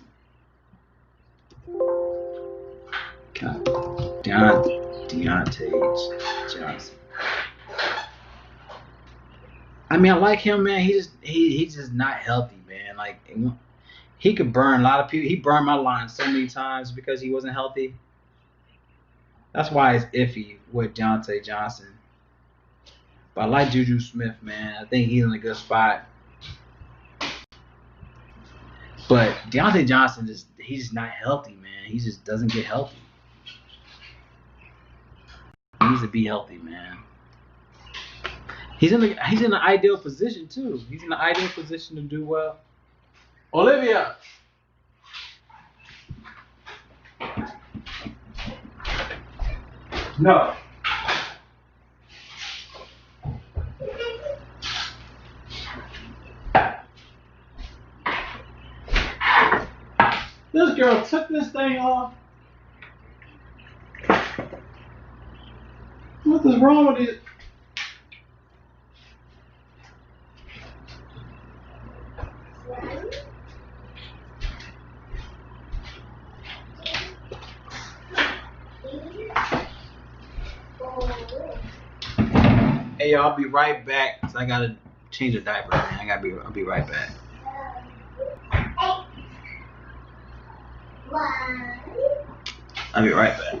[SPEAKER 1] Deontay Johnson. I mean, I like him, man. He's just not healthy, man. Like he could burn a lot of people. He burned my line so many times because he wasn't healthy. That's why it's iffy with Deontay Johnson. But I like Juju Smith, man. I think he's in a good spot. But Deontay Johnson he's just not healthy, man. He just doesn't get healthy. He needs to be healthy, man. He's in the ideal position too. He's in the ideal position to do well. Olivia. No. This girl took this thing off. What is wrong with it? Hey, y'all, I'll be right back. Cause I gotta change a diaper, man. I'll be right back. I'll be right back.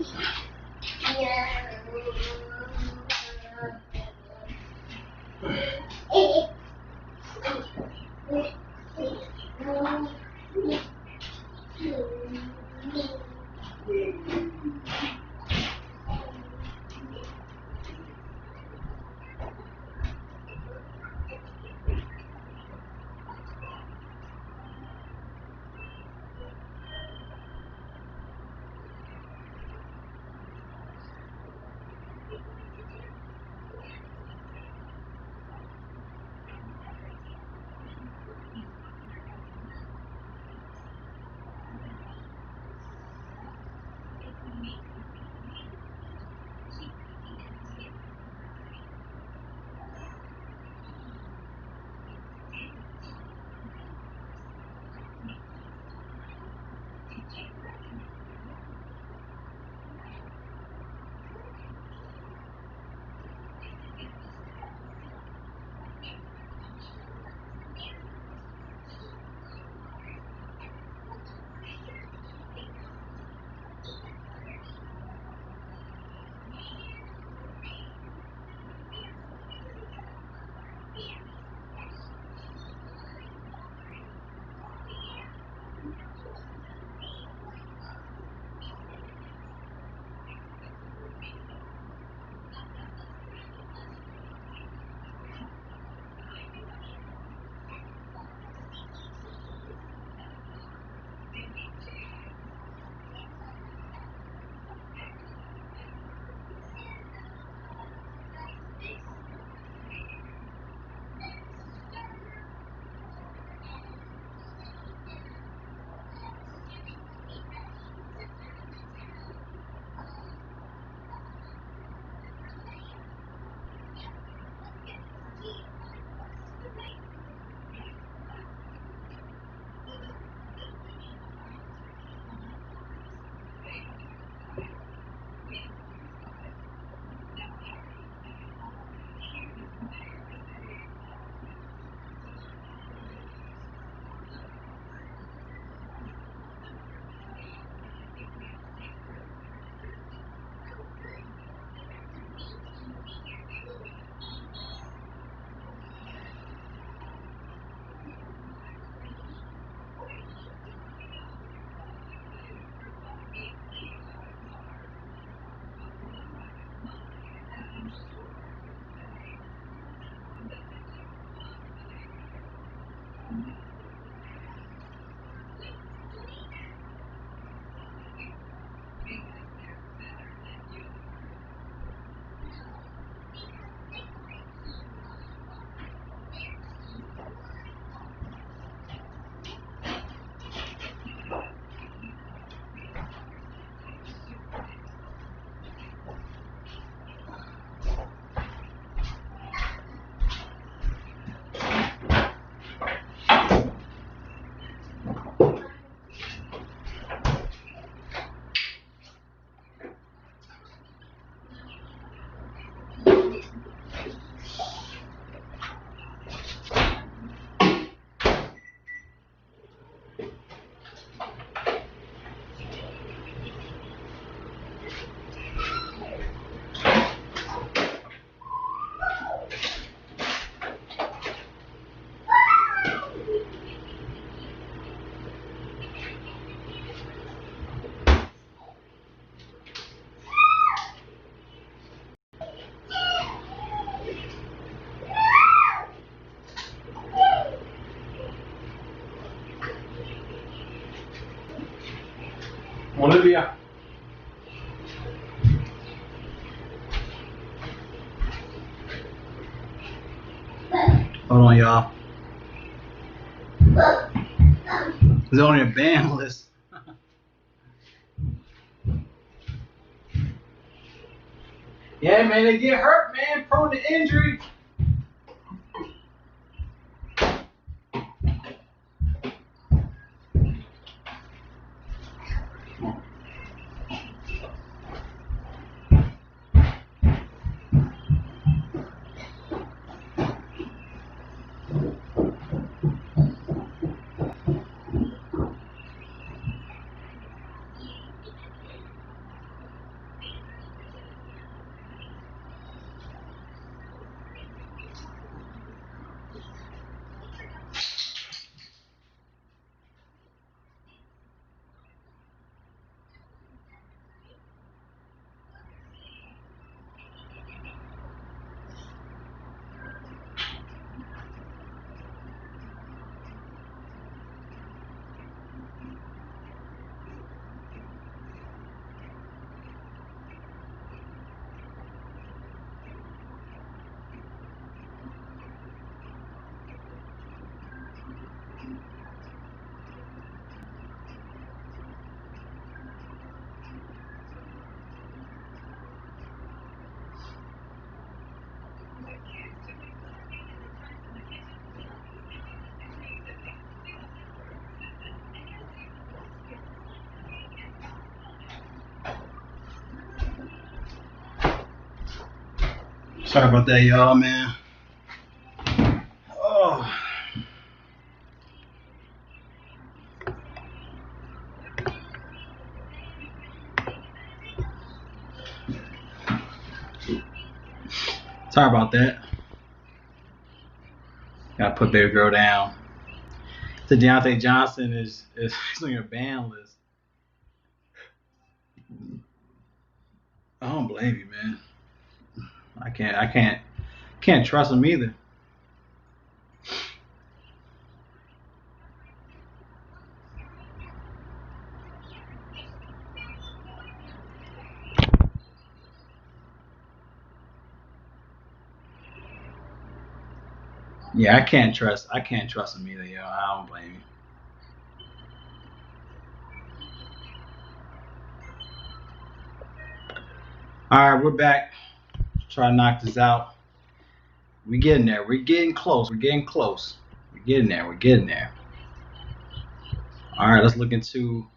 [SPEAKER 1] Olivia. Hold on, y'all. It's on your ban list. Yeah, man, they get hurt, man. Prone to injury. Sorry about that, y'all, man. Oh. Sorry about that. Gotta put baby girl down. So Deontay Johnson is on your ban list. I don't blame you, man. I can't trust him either. Yeah, I can't trust him either, yo. I don't blame you. All right, we're back. Try to knock this out. We're getting there. We're getting close. We're getting close. We're getting there. We're getting there. All right, let's look into.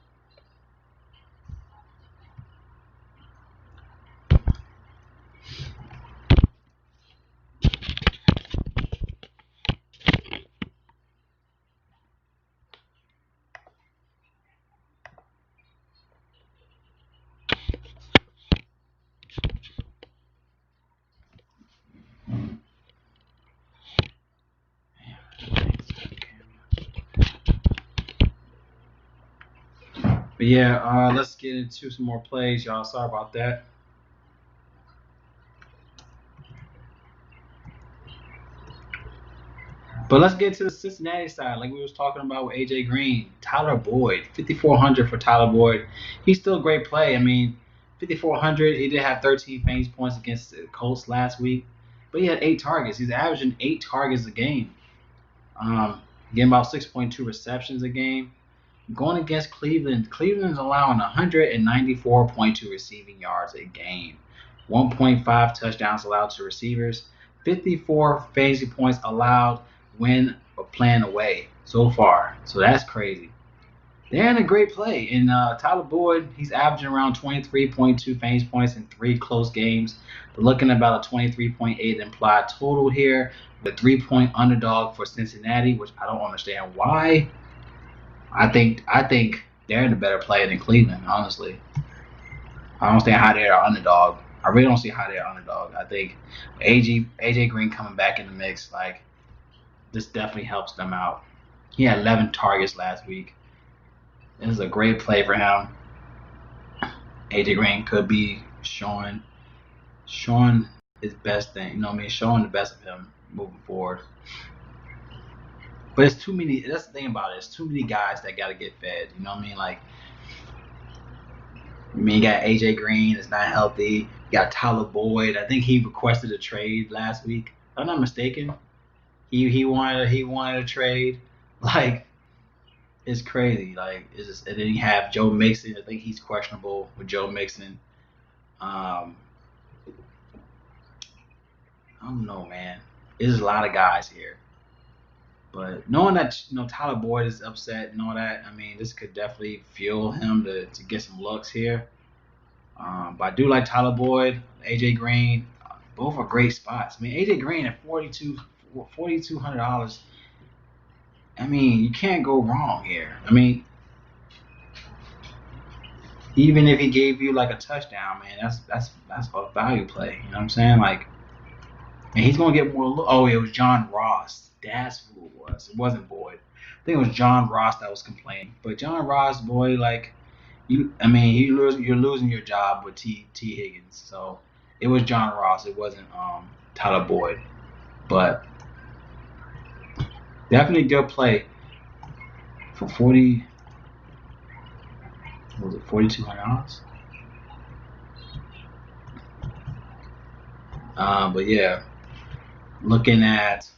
[SPEAKER 1] But yeah, let's get into some more plays, y'all. Sorry about that. But let's get to the Cincinnati side, like we was talking about with AJ Green, Tyler Boyd, 5,400 for Tyler Boyd. He's still a great play. I mean, 5,400. He did have 13 fantasy points against the Colts last week, but he had 8 targets. He's averaging 8 targets a game. Getting about 6.2 receptions a game. Going against Cleveland, Cleveland's allowing 194.2 receiving yards a game, 1.5 touchdowns allowed to receivers, 54 fantasy points allowed when playing away so far. So that's crazy. They're in a great play. And Tyler Boyd, he's averaging around 23.2 fantasy points in 3 close games. They're looking at about a 23.8 implied total here. The 3-point underdog for Cincinnati, which I don't understand why. I think they're in a better play than Cleveland, honestly. I don't understand how they're an underdog. I really don't see how they're an underdog. I think AJ Green coming back in the mix, like this definitely helps them out. He had 11 targets last week. This is a great play for him. AJ Green could be showing his best thing. You know what I mean? Showing the best of him moving forward. But it's too many. That's the thing about it. It's too many guys that got to get fed. You know what I mean? Like, you got AJ Green is not healthy. You got Tyler Boyd. I think he requested a trade last week. If I'm not mistaken. He wanted a trade. Like, it's crazy. Like, it's just, and then you have Joe Mixon. I think he's questionable with Joe Mixon. I don't know, man. There's a lot of guys here. But knowing that Tyler Boyd is upset and all that, I mean, this could definitely fuel him to get some looks here. But I do like Tyler Boyd, AJ Green. Both are great spots. I mean, AJ Green at $4,200. I mean, you can't go wrong here. I mean, even if he gave you like a touchdown, man, that's a value play. You know what I'm saying? Like, and he's gonna get more. Oh, it was John Ross. That's who it was. It wasn't Boyd. I think it was John Ross that was complaining. But John Ross, boy, like you're losing your job with T Higgins. So it was John Ross. It wasn't Tyler Boyd. But definitely good play for 40. What was it $4,200? But yeah, looking at,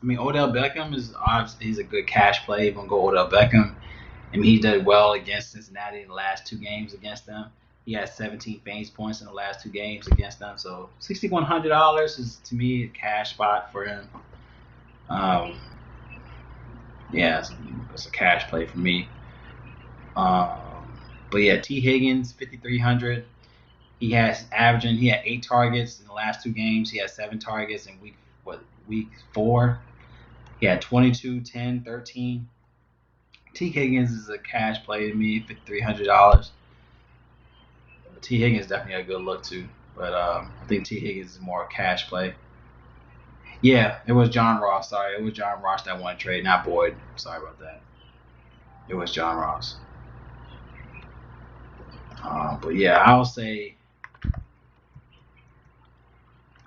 [SPEAKER 1] I mean, Odell Beckham is obviously he's a good cash play. You're gonna go Odell Beckham. I mean, he did well against Cincinnati in the last 2 games against them. He had 17 fantasy points in the last 2 games against them. So $6,100 is to me a cash spot for him. Yeah, it's a cash play for me. But yeah, T Higgins 5,300. He had 8 targets in the last 2 games. He had 7 targets in week 4. He had 22, 10, 13. T Higgins is a cash play to me, $5,300. T Higgins definitely a good look too, but I think T Higgins is more a cash play. Yeah, it was John Ross. Sorry, it was John Ross that won trade, not Boyd. Sorry about that. It was John Ross. But yeah, I'll say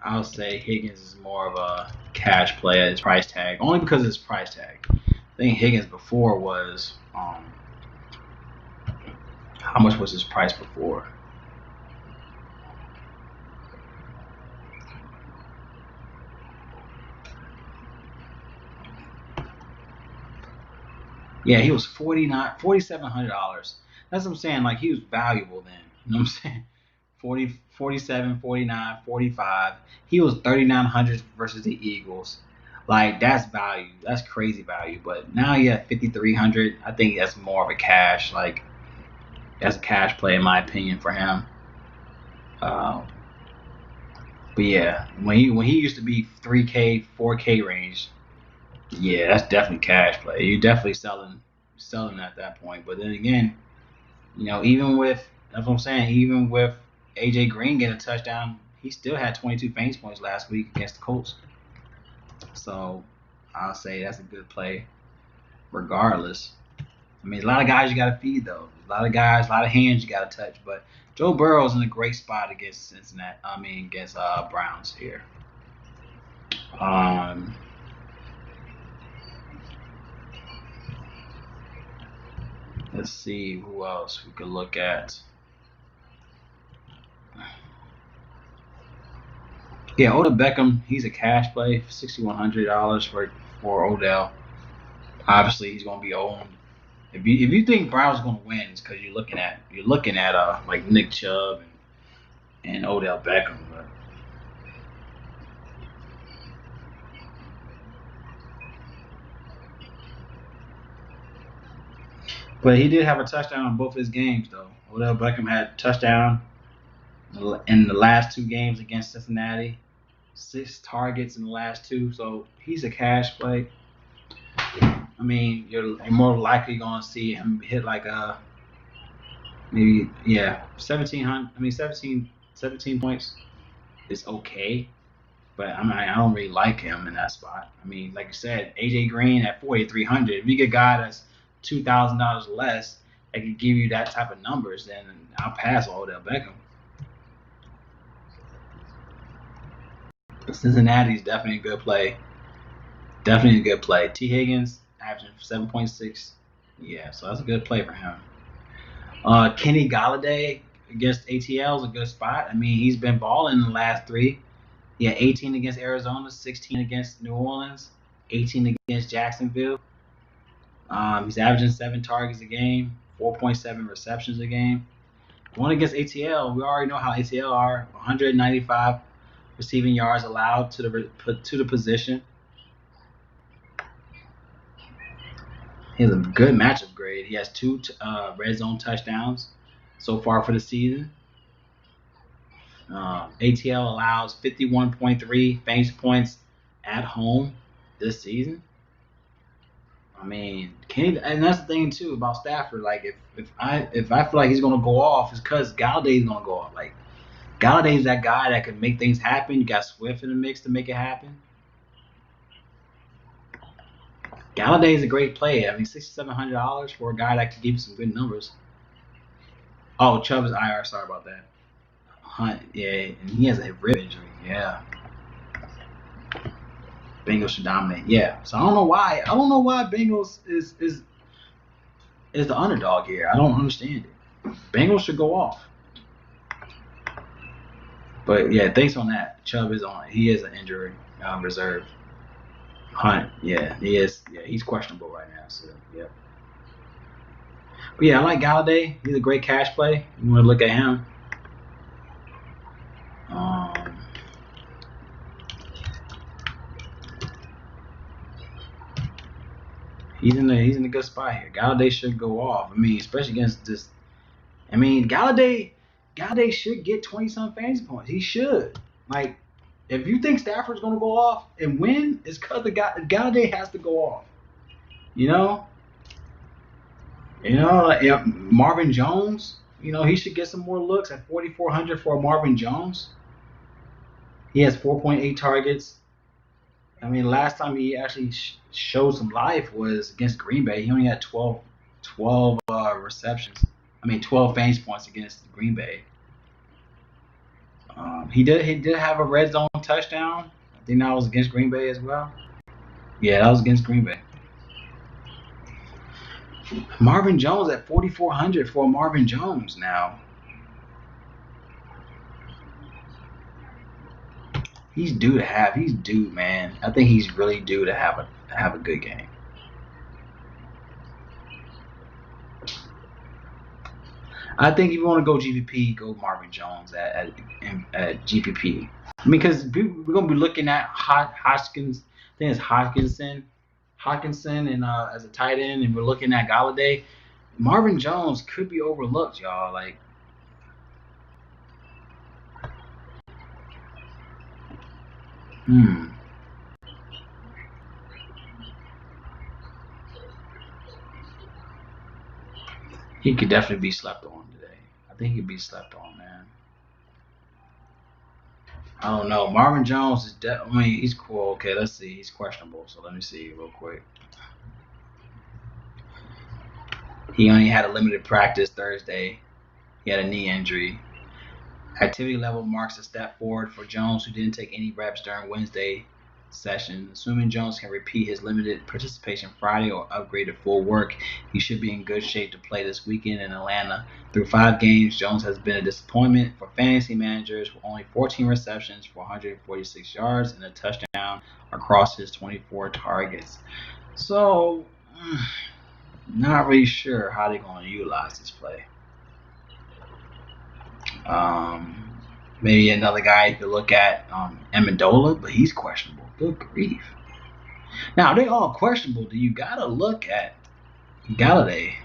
[SPEAKER 1] Higgins is more of a cash play at his price tag, only because of his price tag. I think Higgins before was how much was his price before? Yeah, he was $4,700. That's what I'm saying. Like, he was valuable then. You know what I'm saying? 40, 47, 49, 45. He was 3,900 versus the Eagles. Like, that's value. That's crazy value. But now he at 5,300. I think that's more of a cash. Like, that's a cash play in my opinion for him. Um, but yeah, when he used to be 3K, 4K range, yeah, that's definitely cash play. You're definitely selling at that point. But then again, even with that's what I'm saying. Even with AJ Green getting a touchdown, he still had 22 fantasy points last week against the Colts. So I'll say that's a good play, regardless. I mean, a lot of guys you got to feed though. A lot of guys, a lot of hands you got to touch. But Joe Burrow's in a great spot against Cincinnati. Against Browns here. Um, Let's see who else we could look at. Yeah, Odell Beckham, he's a cash play, $6,100 for Odell. Obviously, he's gonna be owned. If you think Browns gonna win, it's because you're looking at like Nick Chubb and Odell Beckham. But he did have a touchdown in both his games, though. Odell Beckham had a touchdown in the last two games against Cincinnati. 6 targets in the last two, so he's a cash play. I mean, you're more likely gonna see him hit like a maybe 1,700. I mean 17 points is okay, but I don't really like him in that spot. I mean, like you said, AJ Green at 4,300. If you get a guy that's $2,000 less that can give you that type of numbers, then I'll pass on Odell Beckham. Cincinnati's definitely a good play. Definitely a good play. T. Higgins averaging 7.6. Yeah, so that's a good play for him. Kenny Galladay against ATL is a good spot. I mean, he's been balling in the last three. He had 18 against Arizona, 16 against New Orleans, 18 against Jacksonville. He's averaging 7 targets a game, 4.7 receptions a game. Going against ATL, we already know how ATL are. 195 receiving yards allowed to the position. He has a good matchup grade. He has 2 red zone touchdowns so far for the season. ATL allows 51.3 fantasy points at home this season. I mean, and that's the thing too about Stafford. Like, if I feel like he's gonna go off, it's because Galladay's gonna go off. Like, Galladay's that guy that can make things happen. You got Swift in the mix to make it happen. Galladay is a great play. I mean, $6,700 for a guy that can give you some good numbers. Oh, Chubb is IR. Sorry about that. Hunt, yeah, and he has a rib injury. Yeah. Bengals should dominate. Yeah. So I don't know why. Bengals is the underdog here. I don't understand it. Bengals should go off. But yeah, thanks on that. Chubb is on. He is an injury reserve. Hunt, yeah, he is. Yeah, he's questionable right now. So yeah. But yeah, I like Galladay. He's a great cash play. You want to look at him. He's in a good spot here. Galladay should go off. I mean, especially against this. I mean, Galladay should get 20-some fantasy points. He should. Like, if you think Stafford's gonna go off and win, it's because Galladay has to go off. You know, like, Marvin Jones. He should get some more looks at 4,400 for Marvin Jones. He has 4.8 targets. I mean, last time he actually showed some life was against Green Bay. He only had 12 receptions. I mean, 12 fantasy points against Green Bay. He did have a red zone touchdown. I think that was against Green Bay as well. Yeah, that was against Green Bay. Marvin Jones at 4,400 for Marvin Jones now. He's due, man. I think he's really due to have a good game. I think if you want to go GPP, go Marvin Jones at GPP. I mean, because we're gonna be looking at Hodgkins. I think it's Hawkinson, and as a tight end, and we're looking at Galladay. Marvin Jones could be overlooked, y'all. Like, he could definitely be slept on today. I think he'd be slept on, man. I don't know. Marvin Jones is I mean, he's cool. Okay, let's see. He's questionable, so let me see real quick. He only had a limited practice Thursday. He had a knee injury. Activity level marks a step forward for Jones, who didn't take any reps during Wednesday session. Assuming Jones can repeat his limited participation Friday or upgrade to full work, he should be in good shape to play this weekend in Atlanta. Through 5 games, Jones has been a disappointment for fantasy managers with only 14 receptions for 146 yards and a touchdown across his 24 targets. So, not really sure how they're going to utilize this play. Maybe another guy you could look at, Amendola, but he's questionable. Good grief. Now, they all questionable. Do you got to look at Galladay?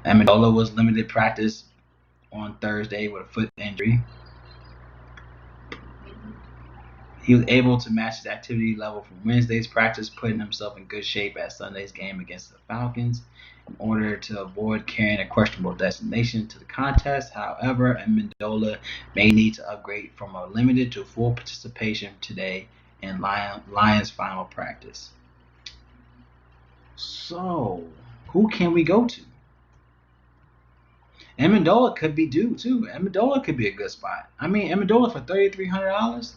[SPEAKER 1] Amendola was limited practice on Thursday with a foot injury. He was able to match his activity level from Wednesday's practice, putting himself in good shape at Sunday's game against the Falcons in order to avoid carrying a questionable destination to the contest. However, Amendola may need to upgrade from a limited to full participation today in Lions' final practice. So, who can we go to? Amendola could be due too. Amendola could be a good spot. I mean, Amendola for $3,300.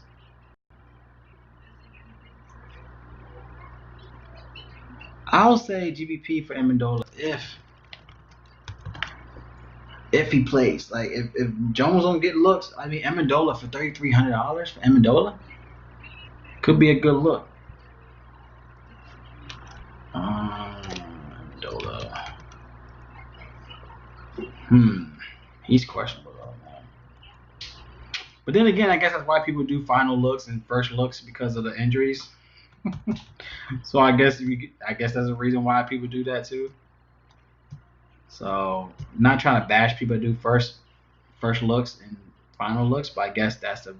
[SPEAKER 1] I'll say GBP for Amendola if he plays. Like if Jones don't get looks, I mean Amendola for $3,300 for Amendola could be a good look. Amendola. He's questionable though, man. But then again, I guess that's why people do final looks and first looks because of the injuries. So I guess that's a reason why people do that too. So I'm not trying to bash people that do first looks and final looks, but I guess that's a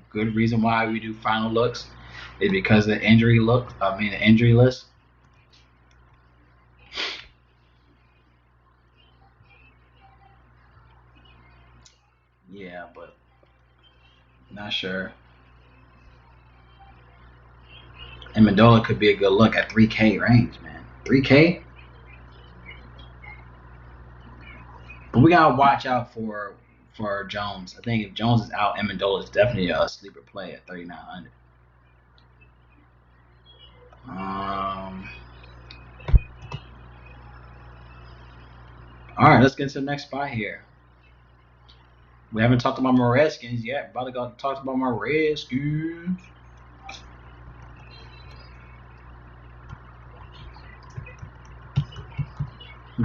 [SPEAKER 1] good reason why we do final looks is because of the injury list. Yeah, but not sure. And Amendola could be a good look at 3K range, man. 3K. But we gotta watch out for Jones. I think if Jones is out, Amendola is definitely a sleeper play at 3,900. All right, let's get to the next spot here. We haven't talked about my Redskins yet. About to go talk about my Redskins.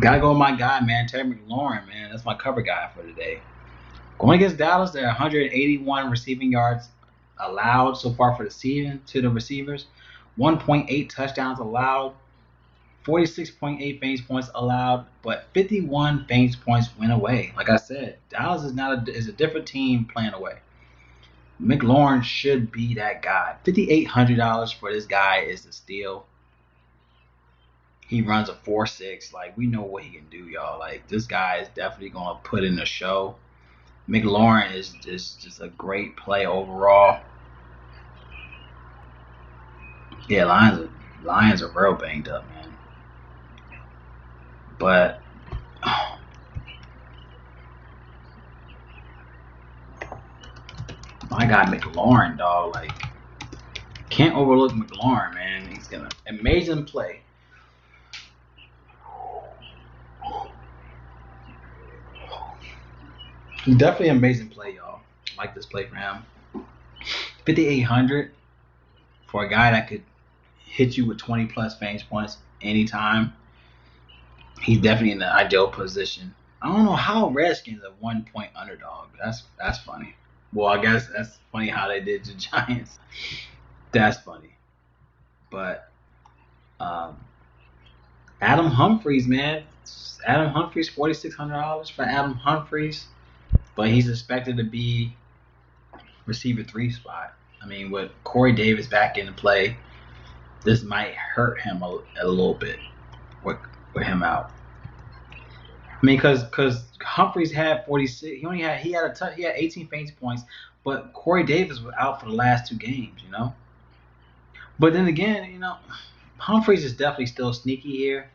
[SPEAKER 1] Gotta go with my guy, man, Terry McLaurin, man. That's my cover guy for today. Going against Dallas, there are 181 receiving yards allowed so far for the season to the receivers. 1.8 touchdowns allowed. 46.8 fantasy points allowed, but 51 fantasy points went away. Like I said, Dallas is a different team playing away. McLaurin should be that guy. $5,800 for this guy is a steal. He runs a 4.6. Like, we know what he can do, y'all. Like, this guy is definitely going to put in a show. McLaurin is just a great play overall. Yeah, Lions are real banged up, man. But my guy McLaurin, dog, like, can't overlook McLaurin, man. He's gonna amazing play. He's definitely an amazing play, y'all. I like this play for him. 5,800 for a guy that could hit you with 20 plus fantasy points anytime. He's definitely in the ideal position. I don't know how Redskins a 1-point underdog. That's funny. Well, I guess that's funny how they did the Giants. That's funny. But Adam Humphries, man. Adam Humphries, $4,600 for Adam Humphries. But he's expected to be receiver 3 spot. I mean, with Corey Davis back into play, this might hurt him a little bit with him out. I mean, because Humphries had 46. He had 18 fantasy points, but Corey Davis was out for the last 2 games. You know. But then again, Humphries is definitely still sneaky here.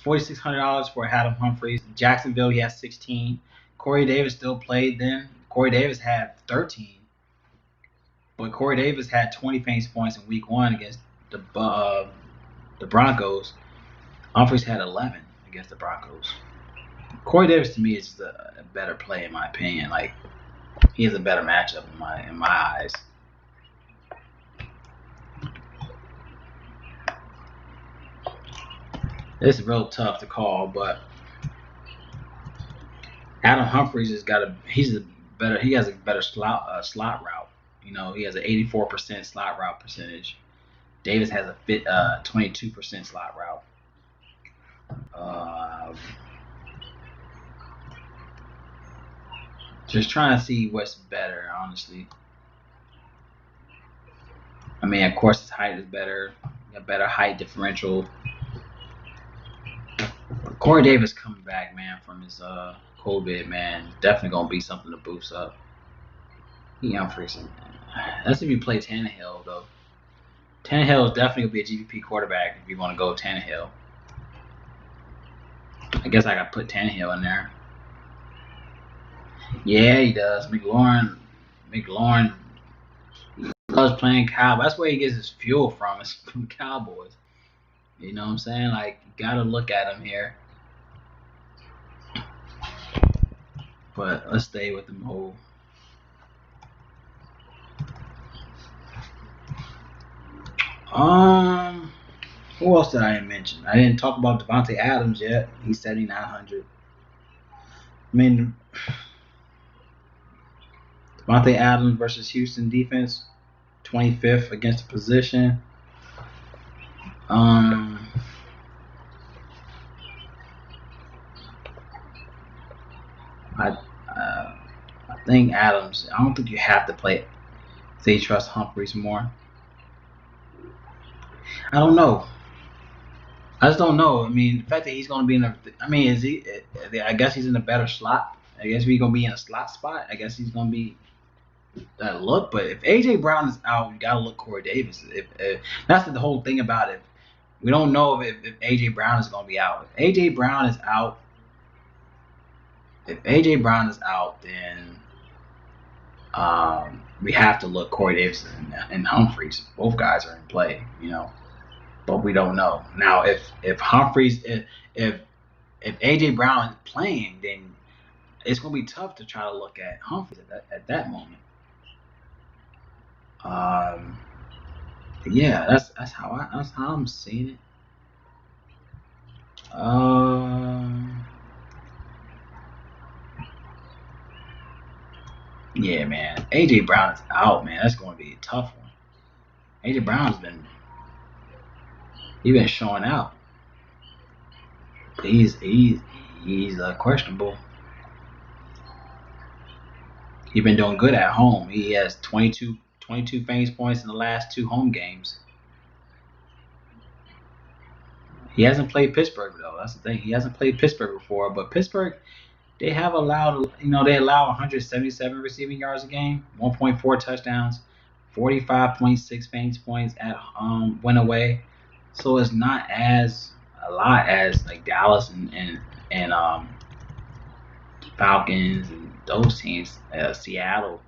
[SPEAKER 1] $4,600 for Adam Humphries. Jacksonville, he has 16. Corey Davis still played then. Corey Davis had 13. But Corey Davis had 20 fantasy points in Week 1 against the Broncos. Humphries had 11 against the Broncos. Corey Davis to me is just a better play in my opinion. Like he has a better matchup in my eyes. It's real tough to call, but Adam Humphries has he has a better slot route. You know, he has an 84% slot route percentage. Davis has a 22% slot route. Just trying to see what's better, honestly. I mean, of course, his height is better. A better height differential. But Corey Davis coming back, man, from his COVID, man, definitely gonna be something to boost up. Humphries. That's if you play Tannehill, though. Tannehill is definitely gonna be a GPP quarterback if you want to go Tannehill. I guess I gotta put Tannehill in there. Yeah, he does. McLaurin loves playing Cowboys. That's where he gets his fuel from. It's from Cowboys. You know what I'm saying? Like, you gotta look at him here. But let's stay with the whole. Who else did I mention? I didn't talk about Devontae Adams yet. He's 7,900. I mean, Devontae Adams versus Houston defense, 25th against the position. I think Adams. I don't think you have to play it. Say you trust Humphries more. I don't know. I just don't know. I mean, the fact that he's going to be in a. I mean, is he? I guess he's in a better slot. I guess he's going to be in a slot spot. I guess he's going to be that look. But if AJ Brown is out, you got to look Corey Davis. If that's the whole thing about it. We don't know if AJ Brown is going to be out. If AJ Brown is out, then we have to look Corey Davis and Humphries. Both guys are in play, you know, but we don't know. Now, if Humphries, if AJ Brown is playing, then it's going to be tough to try to look at Humphries at that moment. Yeah, that's how I'm seeing it. Yeah, man. AJ Brown is out, man. That's going to be a tough one. AJ Brown's been showing out. He's questionable. He's been doing good at home. He has 22 fantasy points in the last 2 home games. He hasn't played Pittsburgh though. That's the thing. He hasn't played Pittsburgh before, but Pittsburgh they allow 177 receiving yards a game, 1.4 touchdowns, 45.6 fantasy points at win away. So it's not as a lot as like Dallas and Falcons and those teams. Seattle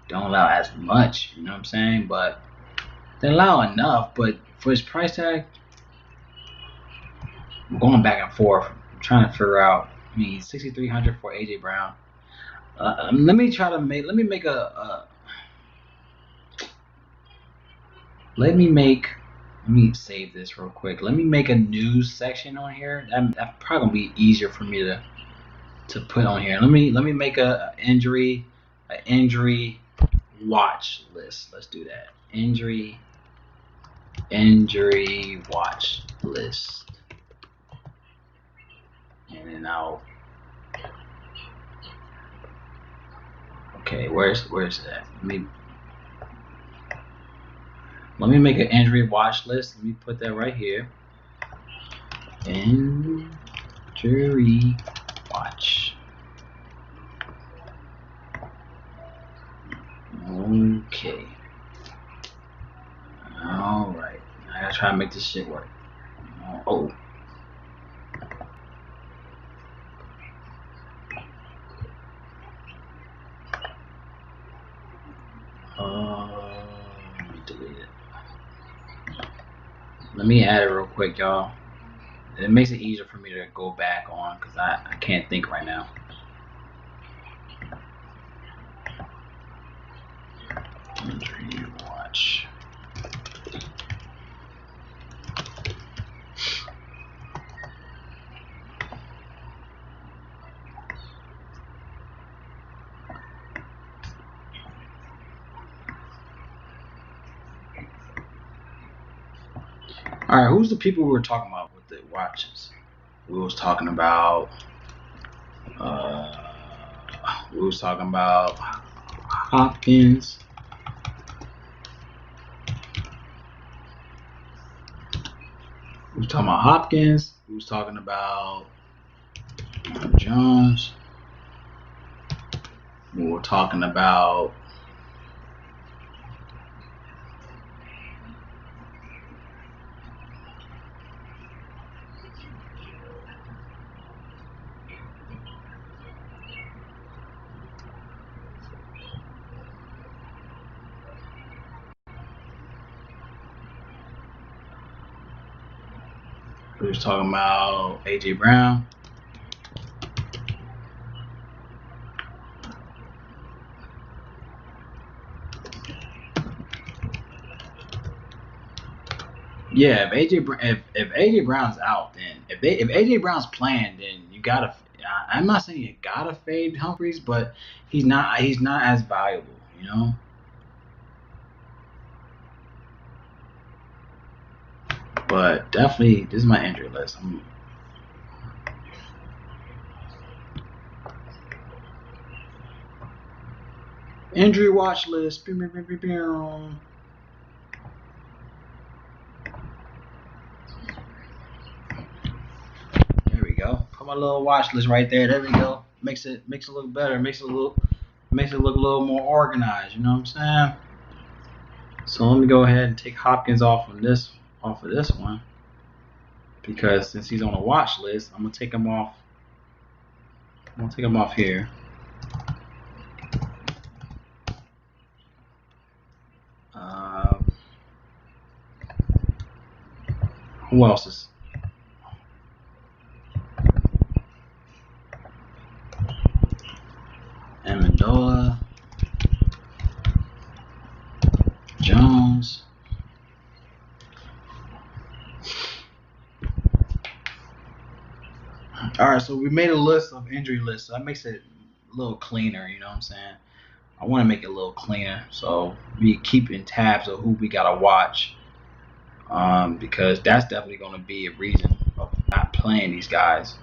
[SPEAKER 1] don't allow as much, you know what I'm saying? But they allow enough. But for his price tag, I'm going back and forth. I'm trying to figure out. I mean, 6,300 for AJ Brown. Let me save this real quick. Let me make a news section on here. That's probably gonna be easier for me to put on here. Let me make a injury watch list. Let's do that. Injury watch list. And then okay, where's that? Let me make an injury watch list. Let me put that right here. Injury watch. Okay. All right. I gotta try to make this shit work. Oh. Let me add it real quick, y'all. It makes it easier for me to go back on because I can't think right now. Injury watch. All right, who's the people we were talking about with the watches? We was talking about. We was talking about Hopkins. We was talking about Hopkins. We was talking about Jones. We were talking about AJ Brown. Yeah, if AJ Brown's out, then if AJ Brown's playing, then you gotta. I'm not saying you gotta fade Humphries, but he's not as valuable, you know. But definitely, this is my injury list. Injury watch list. There we go. Put my little watch list right there. There we go. Makes it look better. Makes it look a little more organized. You know what I'm saying? So let me go ahead and take Hopkins off of this one, because since he's on a watch list, I'm gonna take him off. Here. Who else is? Amendola, Jones. All right, so we made a list of injury lists. So that makes it a little cleaner. You know what I'm saying? I want to make it a little cleaner, so we keep in tabs of who we gotta watch, because that's definitely going to be a reason of not playing these guys.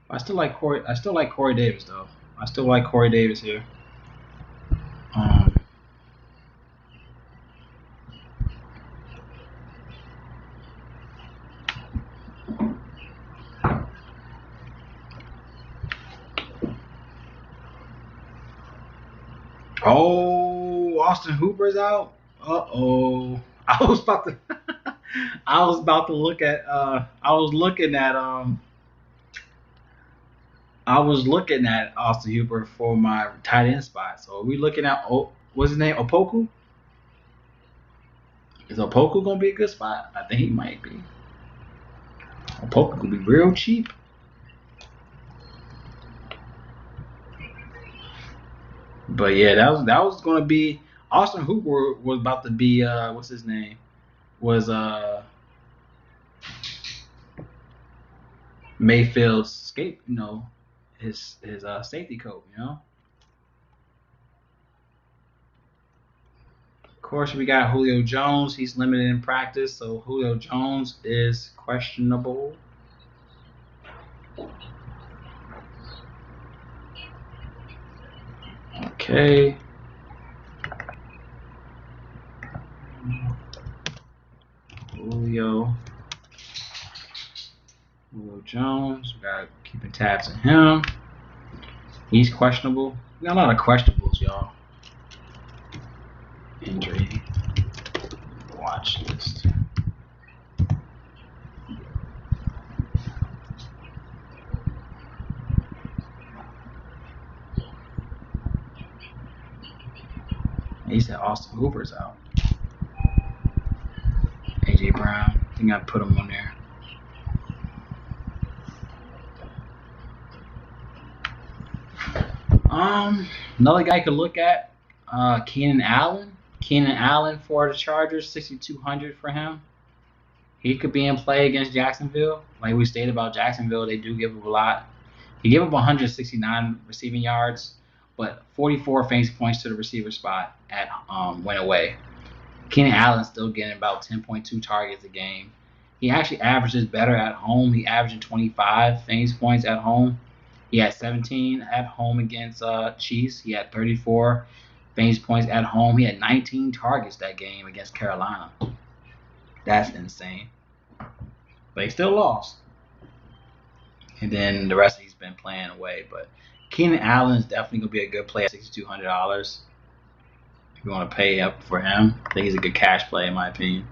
[SPEAKER 1] I still like Corey Davis though. I still like Corey Davis here. Oh, Austin Hooper's out. Uh-oh. I was about to look at I was looking at Austin Hooper for my tight end spot. So are we looking at what's his name? Opoku? Is Opoku gonna be a good spot? I think he might be. Opoku could be real cheap. But yeah, that was gonna be Austin Hooper was about to be what's his name? Was Mayfield's his safety coat, you know? Of course, we got Julio Jones. He's limited in practice, so Julio Jones is questionable. Okay. Julio Jones. We got keeping tabs on him. He's questionable. We got a lot of questionables, y'all. Injury watch list. He said Austin Hooper's out. AJ Brown. I think I put him on there. Another guy you could look at, Keenan Allen. Keenan Allen for the Chargers, 6,200 for him. He could be in play against Jacksonville. Like we stated about Jacksonville, they do give up a lot. He gave up 169 receiving yards, but 44 fantasy points to the receiver spot at went away. Keenan Allen's still getting about 10.2 targets a game. He actually averages better at home. He averaging 25 fantasy points at home. He had 17 at home against Chiefs. He had 34 fantasy points at home. He had 19 targets that game against Carolina. That's insane. But he still lost. And then the rest of he's been playing away. But Keenan Allen is definitely going to be a good play at $6,200. If you want to pay up for him, I think he's a good cash play in my opinion.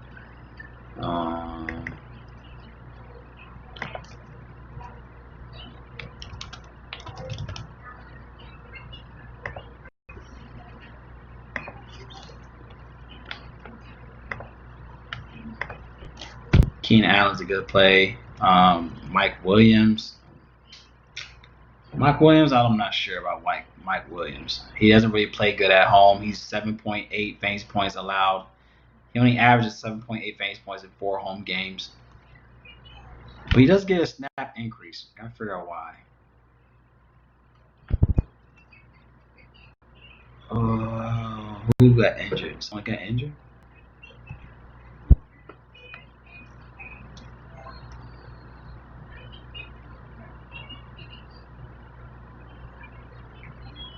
[SPEAKER 1] Keenan Allen's a good play. Mike Williams. I'm not sure about Mike Williams. He doesn't really play good at home. He's 7.8 fantasy points allowed. He only averages 7.8 fantasy points in 4 home games. But he does get a snap increase. Gotta figure out why. Who got injured? Someone got injured?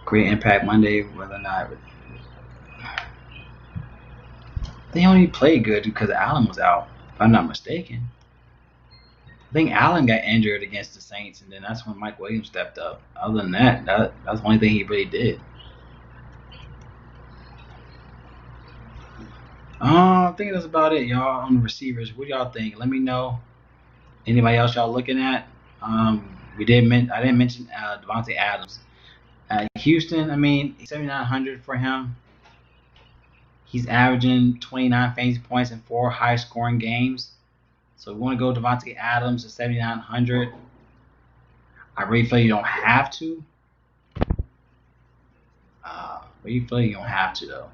[SPEAKER 1] Great impact Monday, whether or not they only played good because Allen was out, if I'm not mistaken. I think Allen got injured against the Saints, and then that's when Mike Williams stepped up. Other than that, that's the only thing he really did. I think that's about it, y'all, on the receivers. What y'all think? Let me know. Anybody else y'all looking at? I didn't mention Devontae Adams. Houston, 7,900 for him. He's averaging 29 fantasy points in 4 high-scoring games. So we want to go Devontae Adams at 7,900. I really feel you don't have to. But you feel you don't have to, though.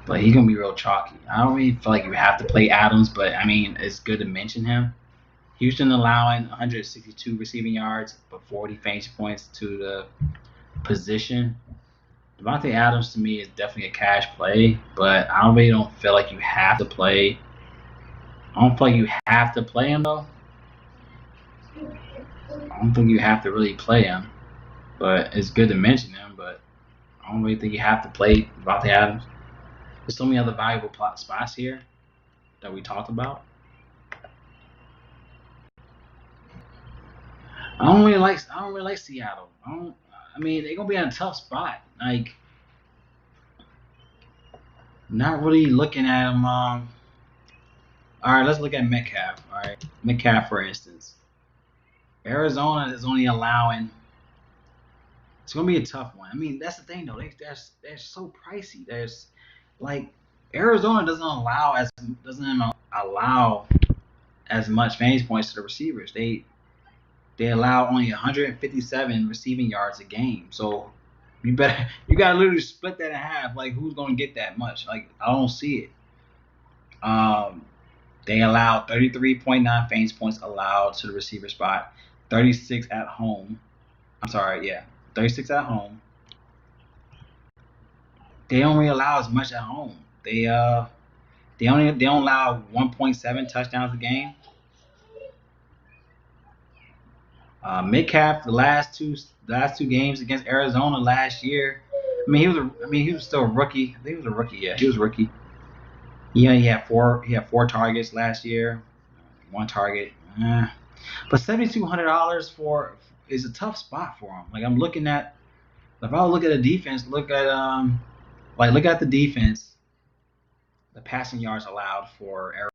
[SPEAKER 1] But he's going to be real chalky. I don't really feel like you have to play Adams, but, it's good to mention him. Houston allowing 162 receiving yards, but 40 fantasy points to the position. Devontae Adams, to me, is definitely a cash play, but I really don't feel like you have to play. I don't feel like you have to play him, though. I don't think you have to really play him, but it's good to mention him, but I don't really think you have to play Devontae Adams. There's so many other valuable spots here that we talked about. I don't really like Seattle. They're gonna be in a tough spot. Like, not really looking at them. All right, let's look at Metcalf. All right, Metcalf, for instance. Arizona is only allowing. It's gonna be a tough one. That's the thing though. They're so pricey. There's like Arizona doesn't allow as much fantasy points to the receivers. They allow only 157 receiving yards a game. So you gotta literally split that in half. Like, who's gonna get that much? Like, I don't see it. They allow 33.9 fantasy points allowed to the receiver spot, 36 at home. 36 at home. They don't really allow as much at home. They don't allow 1.7 touchdowns a game. Metcalf, the last two games against Arizona last year. He was still a rookie. I think he was a rookie. Yeah, he was a rookie. He had four targets last year, 1 target. But $7,200 is a tough spot for him. Like, I'm looking at, if I look at a defense, look at the defense, the passing yards allowed for Arizona.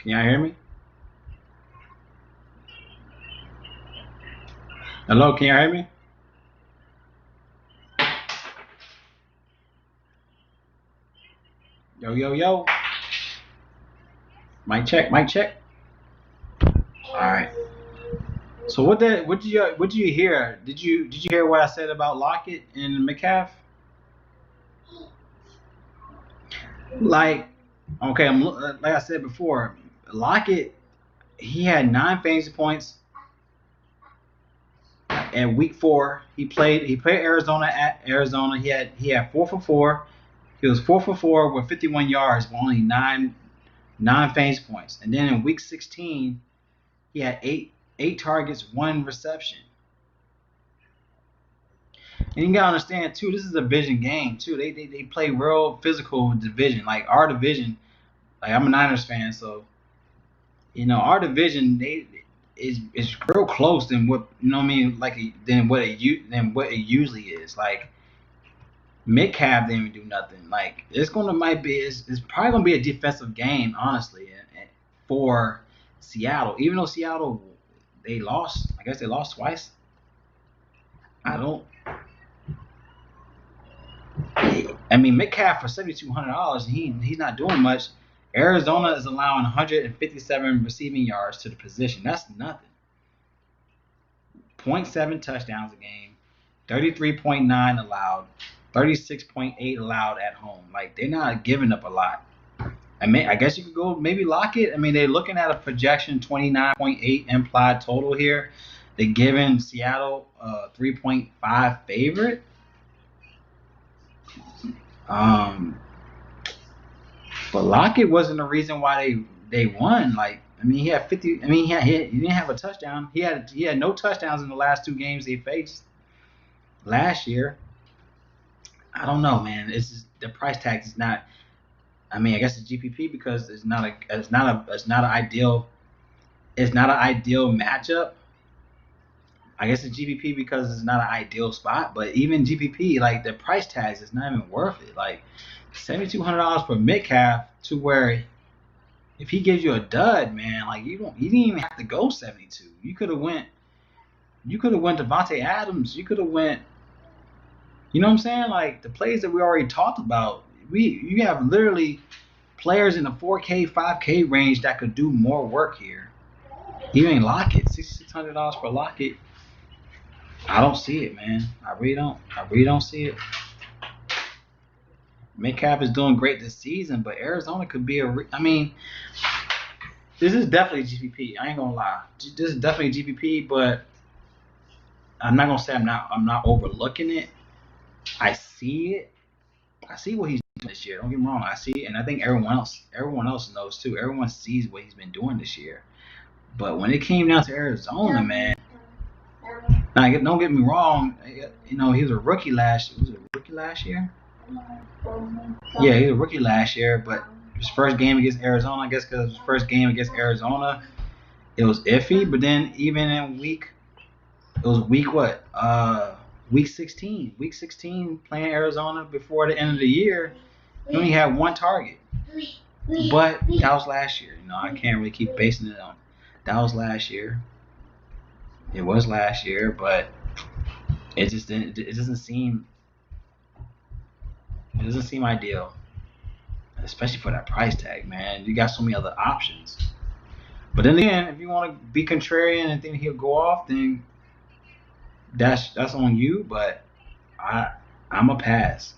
[SPEAKER 1] Can y'all hear me? Hello, can y'all hear me? Yo, yo, yo. Mic check, mic check. All right. So what did you hear? Did you hear what I said about Lockett and Metcalf? Like, okay, like I said before, Lockett, he had 9 fantasy points at week 4. He played Arizona at Arizona. He had 4 for 4. He was 4 for 4 with 51 yards, but only nine fantasy points. And then in week 16, he had eight targets, 1 reception. And you gotta understand too, this is a division game too. They play real physical division. Like our division, like I'm a Niners fan, so our division is real close than what what I mean, like than what it usually is. Like Metcalf didn't even do nothing. Like it's probably gonna be a defensive game, honestly, for Seattle. Even though Seattle they lost, I guess they lost twice. I mean, Metcalf for $7,200, he's not doing much. Arizona is allowing 157 receiving yards to the position. That's nothing. 0.7 touchdowns a game, 33.9 allowed, 36.8 allowed at home. Like they're not giving up a lot. I guess you could go maybe Lockett. I mean, they're looking at a projection 29.8 implied total here. They're giving Seattle a 3.5 favorite. But Lockett wasn't the reason why they won. Like, I mean, he had 50. I mean, he didn't have a touchdown. He had no touchdowns in the last 2 games they faced last year. I don't know, man. It's just, the price tag is not. I mean, I guess it's GPP because it's not an ideal matchup. I guess it's GPP because it's not an ideal spot. But even GPP, like the price tags, is not even worth it. Like $7,200 for Metcalf, to where if he gives you a dud, man, like you didn't even have to go 72. You could have went Devontae Adams. You could have went. You know what I'm saying? Like the plays that we already talked about. You have literally players in the 4K, 5K range that could do more work here. Even Lockett, $6,600 for Lockett. I don't see it, man. I really don't see it. Metcalf is doing great this season, but Arizona could be I mean, this is definitely GPP. I ain't gonna lie. This is definitely GPP, but I'm not gonna say I'm not overlooking it. I see it. I see what he's doing this year. Don't get me wrong. I see it, and I think everyone else knows too. Everyone sees what he's been doing this year. But when it came down to Arizona, man, now don't get me wrong. He was a rookie last year. Was it a rookie last year? Yeah, he was a rookie last year, but his first game against Arizona, I guess because his first game against Arizona, it was iffy. But then even in week 16. Week 16 playing Arizona before the end of the year, he only had 1 target. But that was last year. I can't really keep basing it on. That was last year. It was last year, but it just didn't. It doesn't seem ideal, especially for that price tag, man. You got so many other options. But then again, if you want to be contrarian and think he'll go off, then that's on you. But I'm a pass.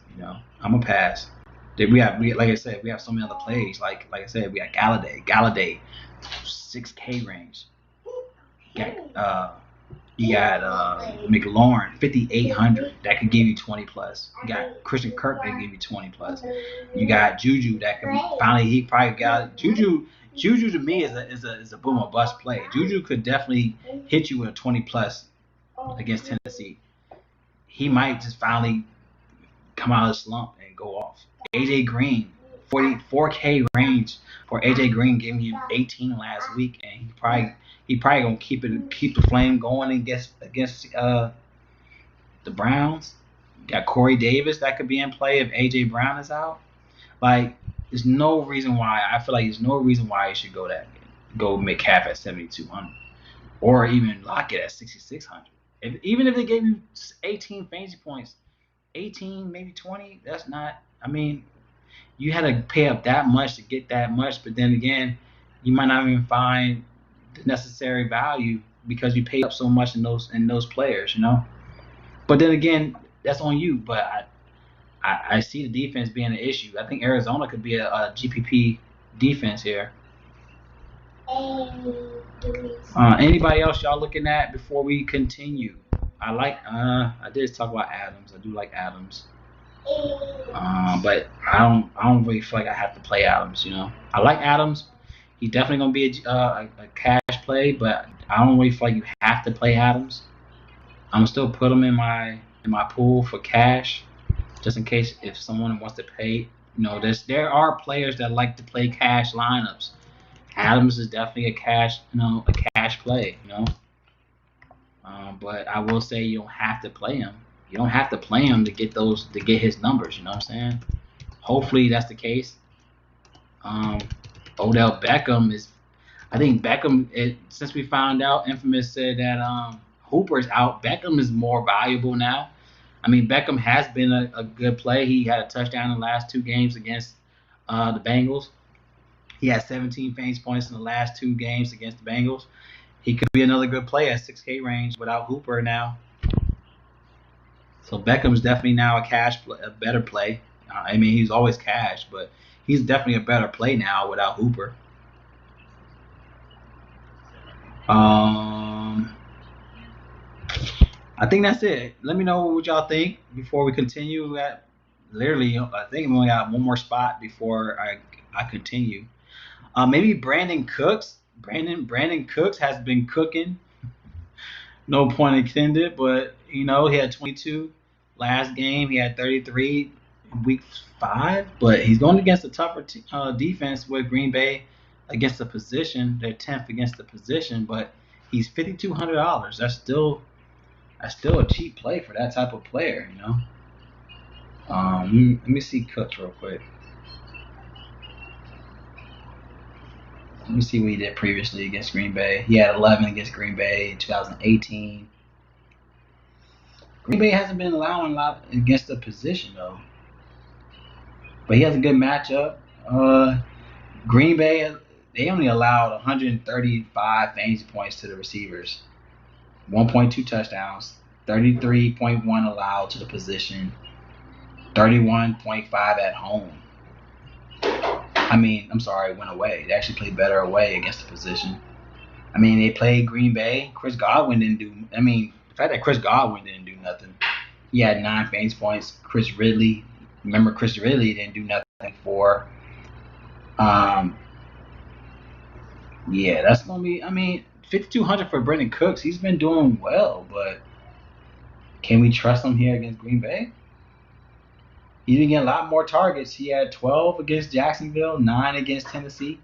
[SPEAKER 1] I'm a pass. We like I said, we have so many other plays. Like I said, we got Galladay, 6K range. You got McLaurin, 5,800 that could give you 20 plus. You got Christian Kirk that can give you 20 plus. You got Juju that can he probably got Juju. Juju to me is a boom or bust play. Juju could definitely hit you with a 20 plus against Tennessee. He might just finally come out of the slump and go off. AJ Green, 44K range for AJ Green, giving you 18 last week, and he probably gonna keep the flame going against the Browns. You got Corey Davis that could be in play if AJ Brown is out. Like, there's no reason why. I feel like there's no reason why you should go that go McCaff at 7,200, or even Lockett at 6,600. Even if they gave you 18 fantasy points, 18 maybe 20, that's not. I mean, you had to pay up that much to get that much, but then again, you might not even find the necessary value because you paid up so much in those players, you know. But then again, that's on you. But I see the defense being an issue. I think Arizona could be a GPP defense here. Anybody else y'all looking at before we continue? I did talk about Adams. I do like Adams. But I don't really feel like I have to play Adams. You know, I like Adams. He's definitely gonna be a cash play, but I don't really feel like you have to play Adams. I'm still put him in my pool for cash, just in case if someone wants to pay. You know, there are players that like to play cash lineups. Adams is definitely a cash play. You know, but I will say you don't have to play him. You don't have to play him to get his numbers. You know what I'm saying? Hopefully that's the case. Odell Beckham is. I think Beckham. Since we found out, Infamous said that Hooper's out. Beckham is more valuable now. I mean, Beckham has been a good play. He had a touchdown in the last 2 games against the Bengals. He had 17 fantasy points in the last 2 games against the Bengals. He could be another good play at 6K range without Hooper now. So Beckham's definitely now a better play. I mean, he's always cash, but he's definitely a better play now without Hooper. I think that's it. Let me know what y'all think before we continue. I think we only got one more spot before I continue. Maybe Brandon Cooks. Brandon Cooks has been cooking. No point intended, but you know he had 22 last game. He had 33 in week 5, but he's going against a tougher defense with Green Bay against the position. They're 10th against the position, but he's $5,200. That's still a cheap play for that type of player, you know. Let me see Cooks real quick. Let me see what he did previously against Green Bay. He had 11 against Green Bay in 2018. Green Bay hasn't been allowing a lot against the position though, but he has a good matchup. Green Bay, they only allowed 135 fantasy points to the receivers, 1.2 touchdowns, 33.1 allowed to the position, 31.5 at home. Went away. They actually played better away against the position. I mean, they played Green Bay. The fact that Chris Godwin didn't do nothing. He had 9 fantasy points. Chris Ridley didn't do nothing for. Yeah, that's gonna be. I mean, 5,200 for Brandon Cooks. He's been doing well, but can we trust him here against Green Bay? He's been getting a lot more targets. He had 12 against Jacksonville, 9 against Tennessee.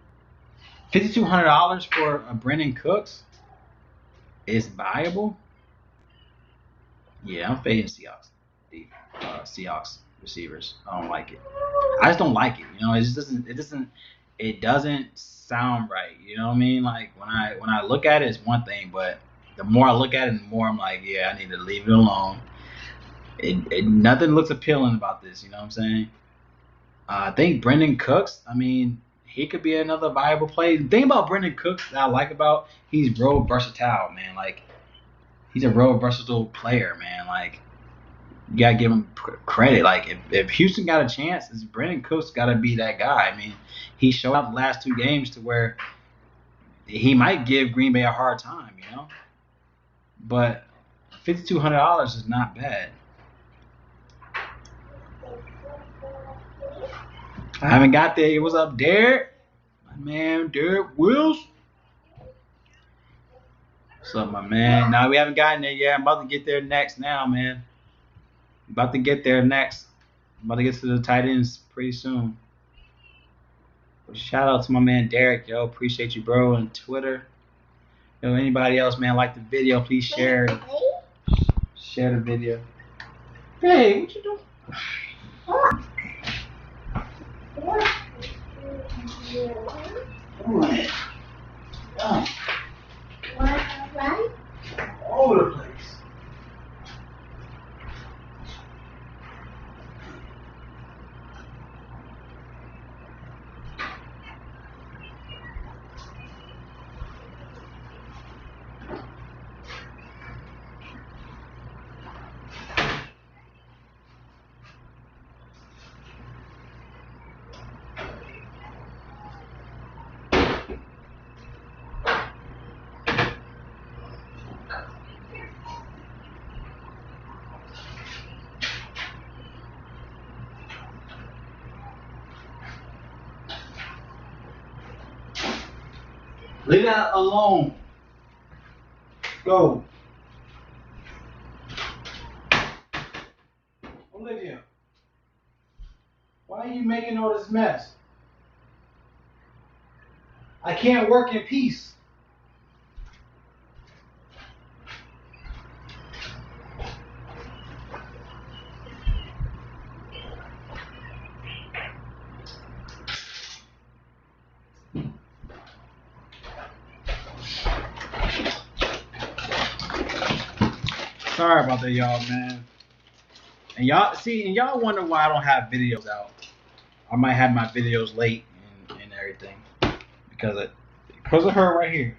[SPEAKER 1] $5,200 for a Brandon Cooks is viable. Yeah, I'm fading Seahawks. Seahawks receivers. I don't like it. I just don't like it. You know, it doesn't sound right. You know what I mean? Like when I look at it, it's one thing, but the more I look at it, the more I'm like, yeah, I need to leave it alone. Nothing looks appealing about this. You know what I'm saying? I think Brandon Cooks. I mean, he could be another viable play. The thing about Brandon Cooks that I like about he's real versatile, man. Like he's a real versatile player, man. Like you gotta give him credit. Like if Houston got a chance, it's Brandon Cooks got to be that guy. I mean, he showed up the last 2 games to where he might give Green Bay a hard time, you know. But $5,200 is not bad. I haven't got there. What's up, Derek? My man, Derek Wills. What's up, my man? Nah, we haven't gotten there yet. I'm about to get there next now, man. About to get there next. I'm about to get to the tight ends pretty soon. But shout out to my man Derek, yo. Appreciate you, bro, on Twitter. Yo, anybody else, man, like the video, please share. Share the video. Hey, what you doing? Leave that alone. Go. Olivia, why are you making all this mess? I can't work in peace. Sorry about that, y'all, man. And y'all wonder why I don't have videos out. I might have my videos late and everything because of her right here.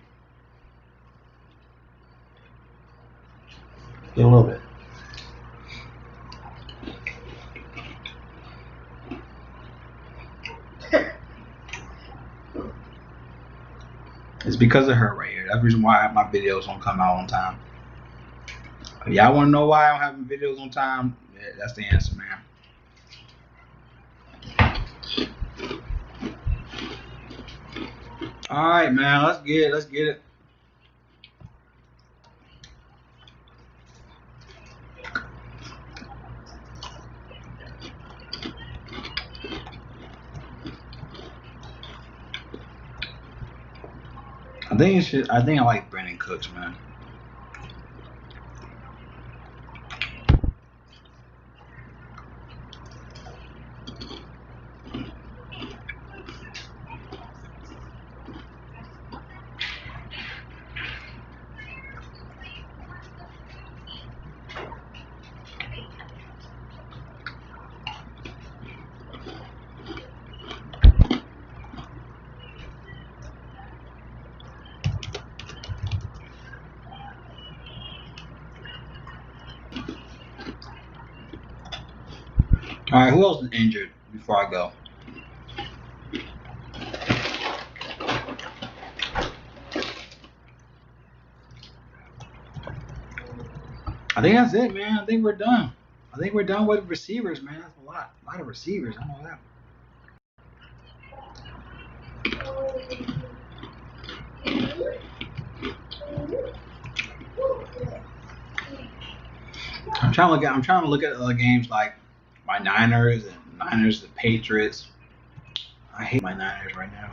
[SPEAKER 1] A little bit. It's because of her right here. That's the reason why my videos don't come out on time. If y'all want to know why I'm having videos on time, yeah, that's the answer, man. All right, man. Let's get it. I think I like Brandon Cooks, man. All right, who else is injured before I go? I think that's it, man. I think we're done. I think we're done with receivers, man. That's a lot of receivers. I know that. I'm trying to look at other games like my Niners, the Patriots. I hate my Niners right now.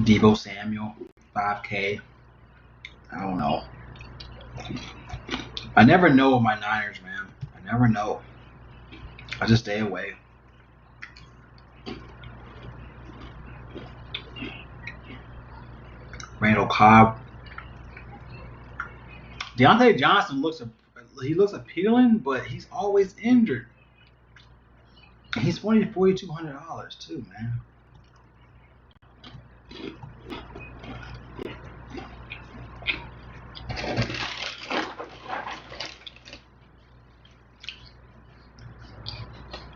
[SPEAKER 1] Deebo Samuel, 5K. I don't know. I never know with my Niners, man. I never know. I just stay away. Randall Cobb. Deontay Johnson looks appealing, but he's always injured. He's $4,200 too, man.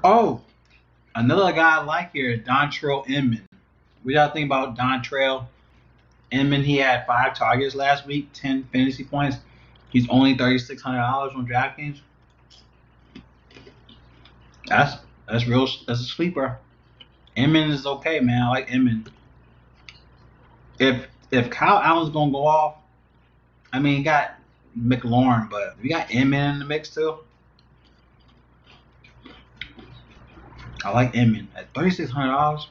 [SPEAKER 1] Oh, another guy I like here is Dontrell Inman. We gotta think about Dontrell Inman. He had 5 targets last week, 10 fantasy points. He's only $3,600 on Draftkings. That's real. That's a sleeper. Inman is okay, man. I like Inman. If Kyle Allen's gonna go off, I mean, you got McLaurin, but we got Inman in the mix too. I like Inman at $3,600.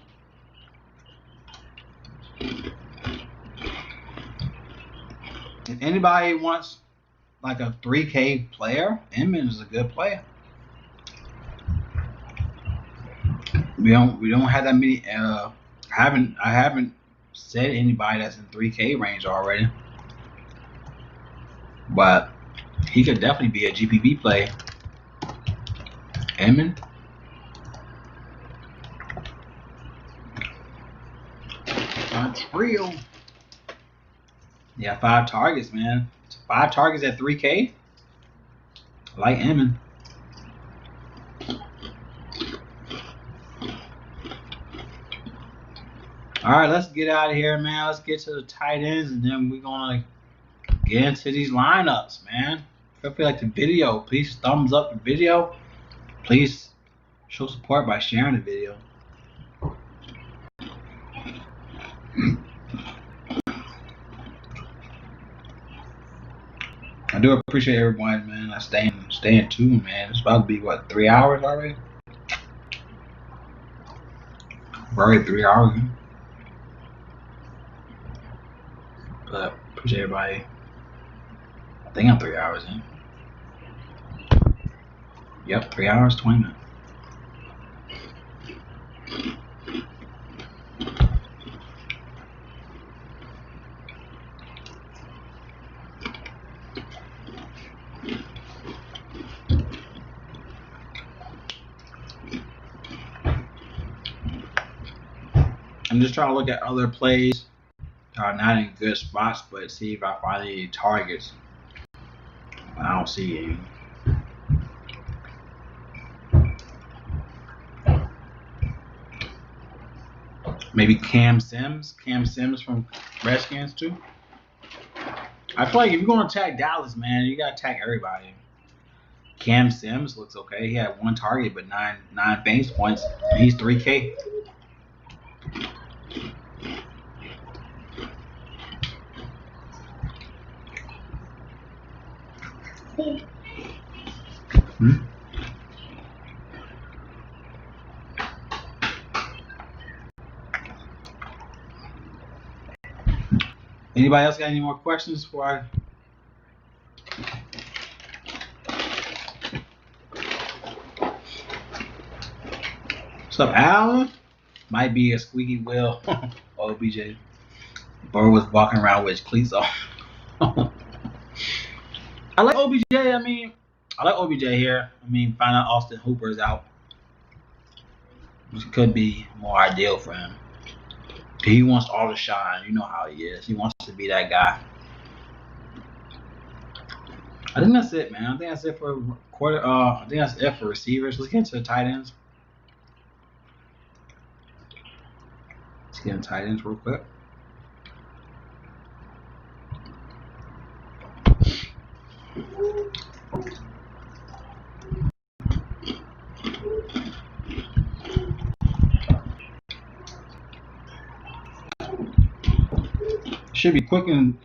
[SPEAKER 1] If anybody wants like a 3K player, Inman is a good player. We don't have that many. I haven't said anybody that's in 3K range already, but he could definitely be a GPP play. Inman. That's real. Yeah, 5 targets, man. 5 targets at 3K. I like Inman. All right, let's get out of here, man. Let's get to the tight ends, and then we're gonna get into these lineups, man. If you like the video, please thumbs up the video. Please show support by sharing the video. I do appreciate everyone, man. I staying tuned, man. It's about to be what, 3 hours already? Already 3 hours. But appreciate everybody. I think I'm 3 hours in. Yep, 3 hours, 20 minutes. I'm just trying to look at other plays that are not in good spots, but see if I find any targets. I don't see any. Maybe Cam Sims from Redskins too. I feel like if you're going to attack Dallas, man, you got to attack everybody. Cam Sims looks okay. He had 1 target, but nine base points. And he's 3K. Anybody else got any more questions before I? What's up, Alan? Might be a squeaky wheel. OBJ. Bird was walking around with his cleats on. I like OBJ. I like OBJ here. Find out Austin Hooper's out, which could be more ideal for him. He wants all the shine. You know how he is. He wants to be that guy. I think that's it, man. I think that's it for quarter. I think that's it for receivers. Let's get into the tight ends. Let's get into tight ends real quick. It should be quick and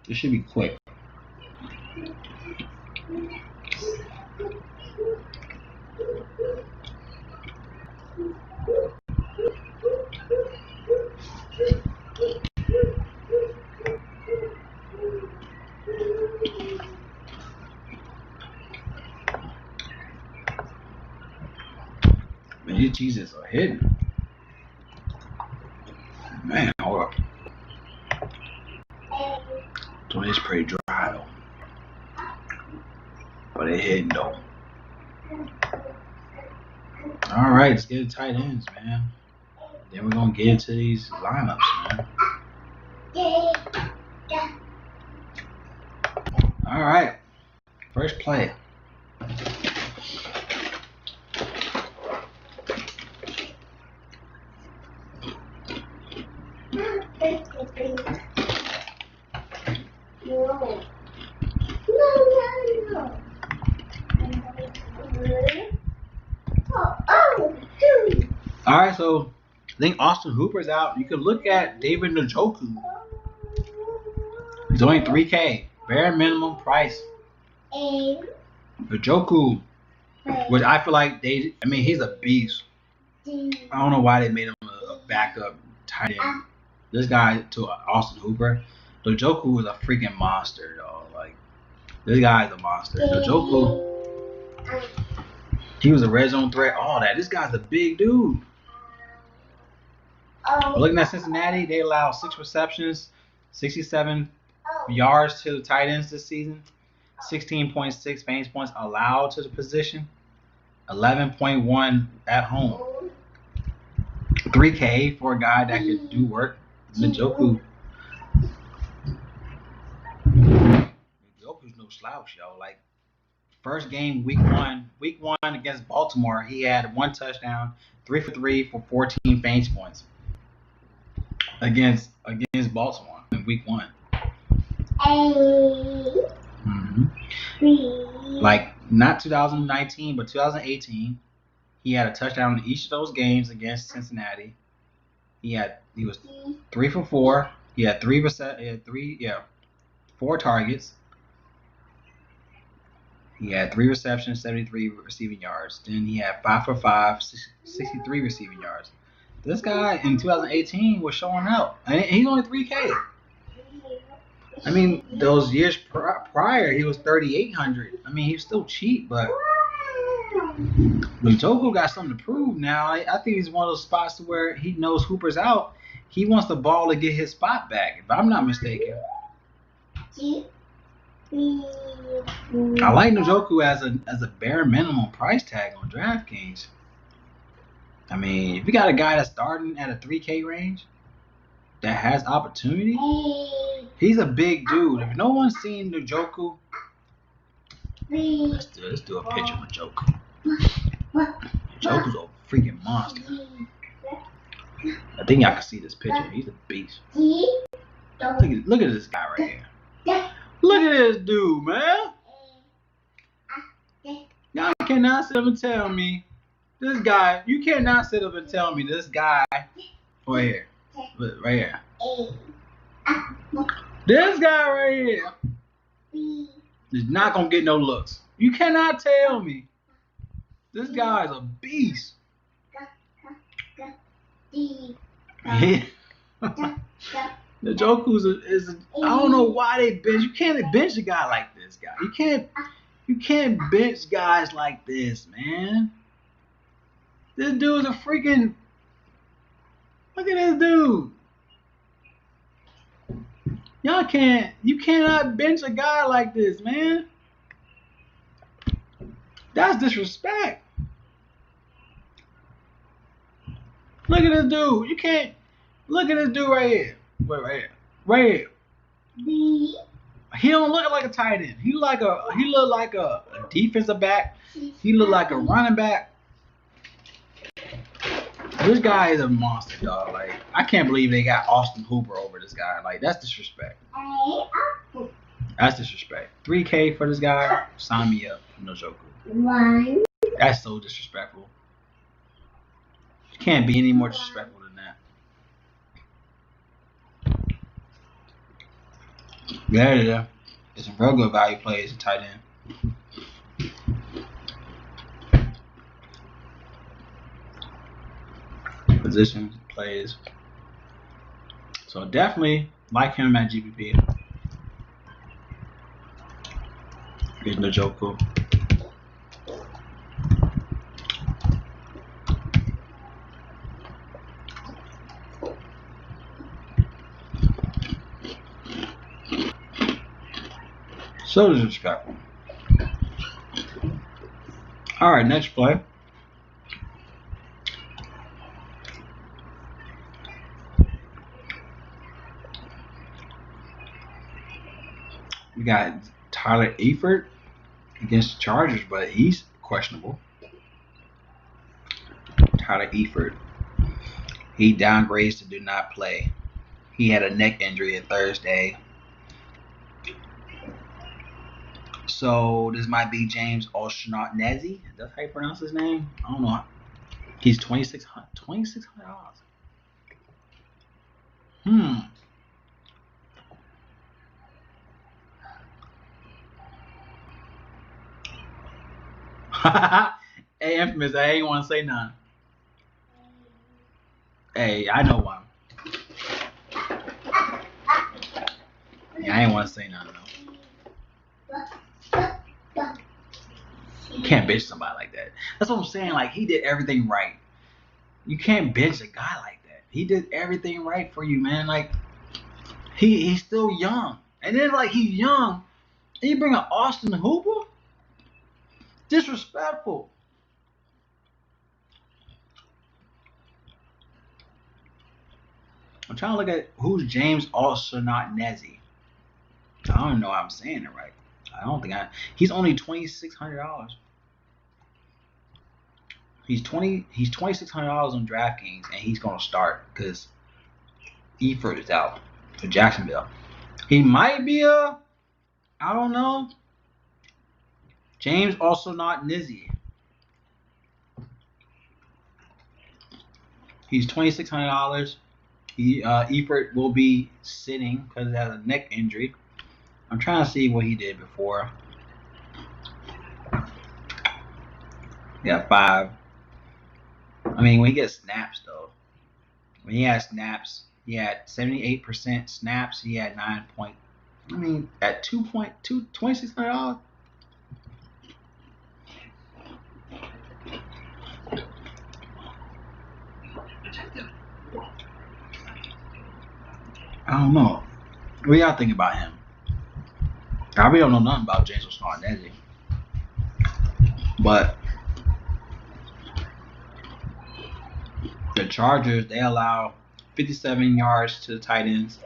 [SPEAKER 1] it should be quick. Man, these cheeses are hidden. Man, hold up. So it's pretty dry though. But it hidden though. Alright, let's get the tight ends, man. Then we're gonna get into these lineups, man. Alright. First play. Alright, so I think Austin Hooper's out. You can look at David Njoku. He's only 3K. Bare minimum price. Njoku, which I feel like he's a beast. I don't know why they made him a backup tight end. This guy to Austin Hooper. Njoku is a freaking monster, though. Like, this guy is a monster. Njoku, he was a red zone threat, all that. This guy's a big dude. But looking at Cincinnati, they allow 6 receptions, 67 yards to the tight ends this season, 16.6 fantasy points allowed to the position, 11.1 at home. 3K for a guy that could do work. Njoku's no slouch, yo. Like, first game, week one against Baltimore, he had 1 touchdown, 3 for 3 for 14 fantasy points against Baltimore in week 1. Like, not 2019, but 2018, he had a touchdown in each of those games against Cincinnati. He was 3 for 4. He had 4 targets. He had 3 receptions, 73 receiving yards. Then he had 5 for 5, 63 receiving yards. This guy in 2018 was showing out. And he's only 3K. I mean, those years prior, he was 3,800. I mean, he's still cheap, but Njoku got something to prove now. I think he's one of those spots where he knows Hooper's out. He wants the ball to get his spot back, if I'm not mistaken. I like Njoku as a bare minimum price tag on DraftKings. I mean, if you got a guy that's starting at a 3K range that has opportunity, he's a big dude. If no one's seen Njoku, let's do a picture of Njoku. Njoku's a freaking monster. I think y'all can see this picture. He's a beast. Look at this guy right here. Look at this dude, man. Y'all cannot sit up and tell me this guy. You cannot sit up and tell me this guy right here. Look, right here. This guy right here is not gonna get no looks. You cannot tell me this guy is a beast. The Joku is I don't know why they bench. You can't bench a guy like this guy. You can't bench guys like this, man. This dude's a freaking. Look at this dude. You cannot bench a guy like this, man. That's disrespect. Look at this dude. You can't. Look at this dude right here. Wait, right here. He don't look like a tight end. He look like a defensive back. He look like a running back. This guy is a monster, dog. Like, I can't believe they got Austin Hooper over this guy. Like, that's disrespect. That's disrespect. 3K for this guy. Sign me up. No joke. That's so disrespectful. Can't be any more disrespectful than that. Yeah. There's some real good value plays at tight end. Positions, plays. So definitely like him at GPP. Get Njoku. So disrespectful. All right, next play. We got Tyler Eifert against the Chargers, but he's questionable. Tyler Eifert. He downgrades to do not play. He had a neck injury on Thursday. So this might be James O'Shaughnessy. Is that how you pronounce his name? I don't know. He's $2,600. Hey, Infamous, I ain't want to say nothing. Hey, I know why. Yeah, I ain't want to say nothing, though. You can't bench somebody like that. That's what I'm saying. Like, he did everything right. You can't bench a guy like that. He did everything right for you, man. Like, he's still young. And then, like, he's young. And you bring an Austin Hooper? Disrespectful. I'm trying to look at who's James O'Shaughnessy. I don't know how I'm saying it right. He's only $2,600. He's $2,600 on DraftKings, and he's gonna start because Eifert is out for Jacksonville. He might be I don't know. James O'Shaughnessy. He's $2,600. Eifert will be sitting because he has a neck injury. I'm trying to see what he did before. He got 5. I mean, when he gets snaps though, when he had snaps, he had 78% snaps. He had 9 point. I mean, at 2.2 $2,600. I don't know. What y'all think about him? I really don't know nothing about James O'Shaughnessy, but the Chargers, they allow 57 yards to the tight ends,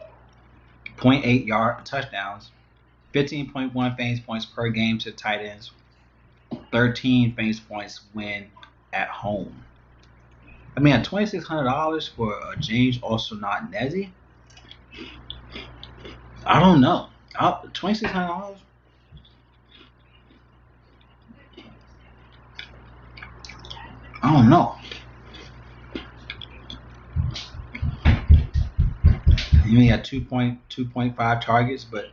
[SPEAKER 1] 0.8 yard touchdowns, 15.1 fantasy points per game to the tight ends, 13 fantasy points when at home. I mean, at $2,600 for a James O'Shaughnessy, I don't know. $2,600. I don't know. He only had 2.5 targets, but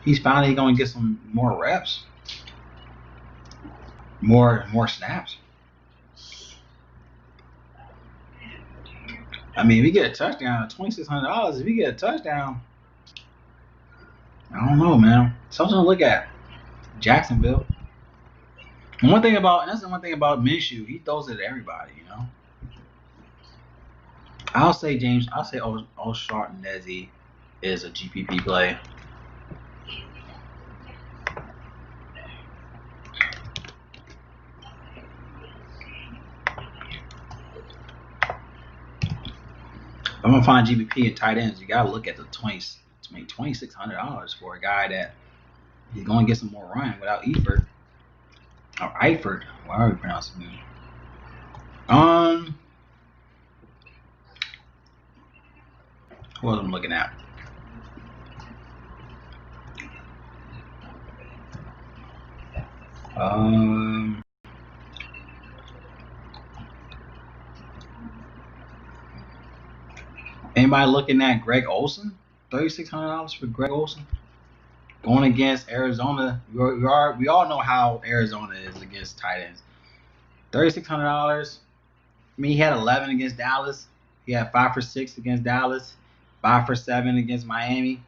[SPEAKER 1] he's finally going to get some more reps, more snaps. I mean, if you get a touchdown, $2,600. If you get a touchdown, I don't know, man. Something to look at. Jacksonville. And that's the one thing about Minshew. He throws it at everybody, you know. I'll say O'Shaughnessy is a GPP play. If I'm gonna find GPP and tight ends, you gotta look at the $2,600 for a guy that he's gonna get some more run without Eifert. Or Eifert. Why are we pronouncing it? What am I looking at? Anybody looking at Greg Olsen? $3,600 for Greg Olsen? Going against Arizona. We all know how Arizona is against tight ends. $3,600. I mean, he had 11 against Dallas. He had 5 for 6 against Dallas. 5 for 7 against Miami.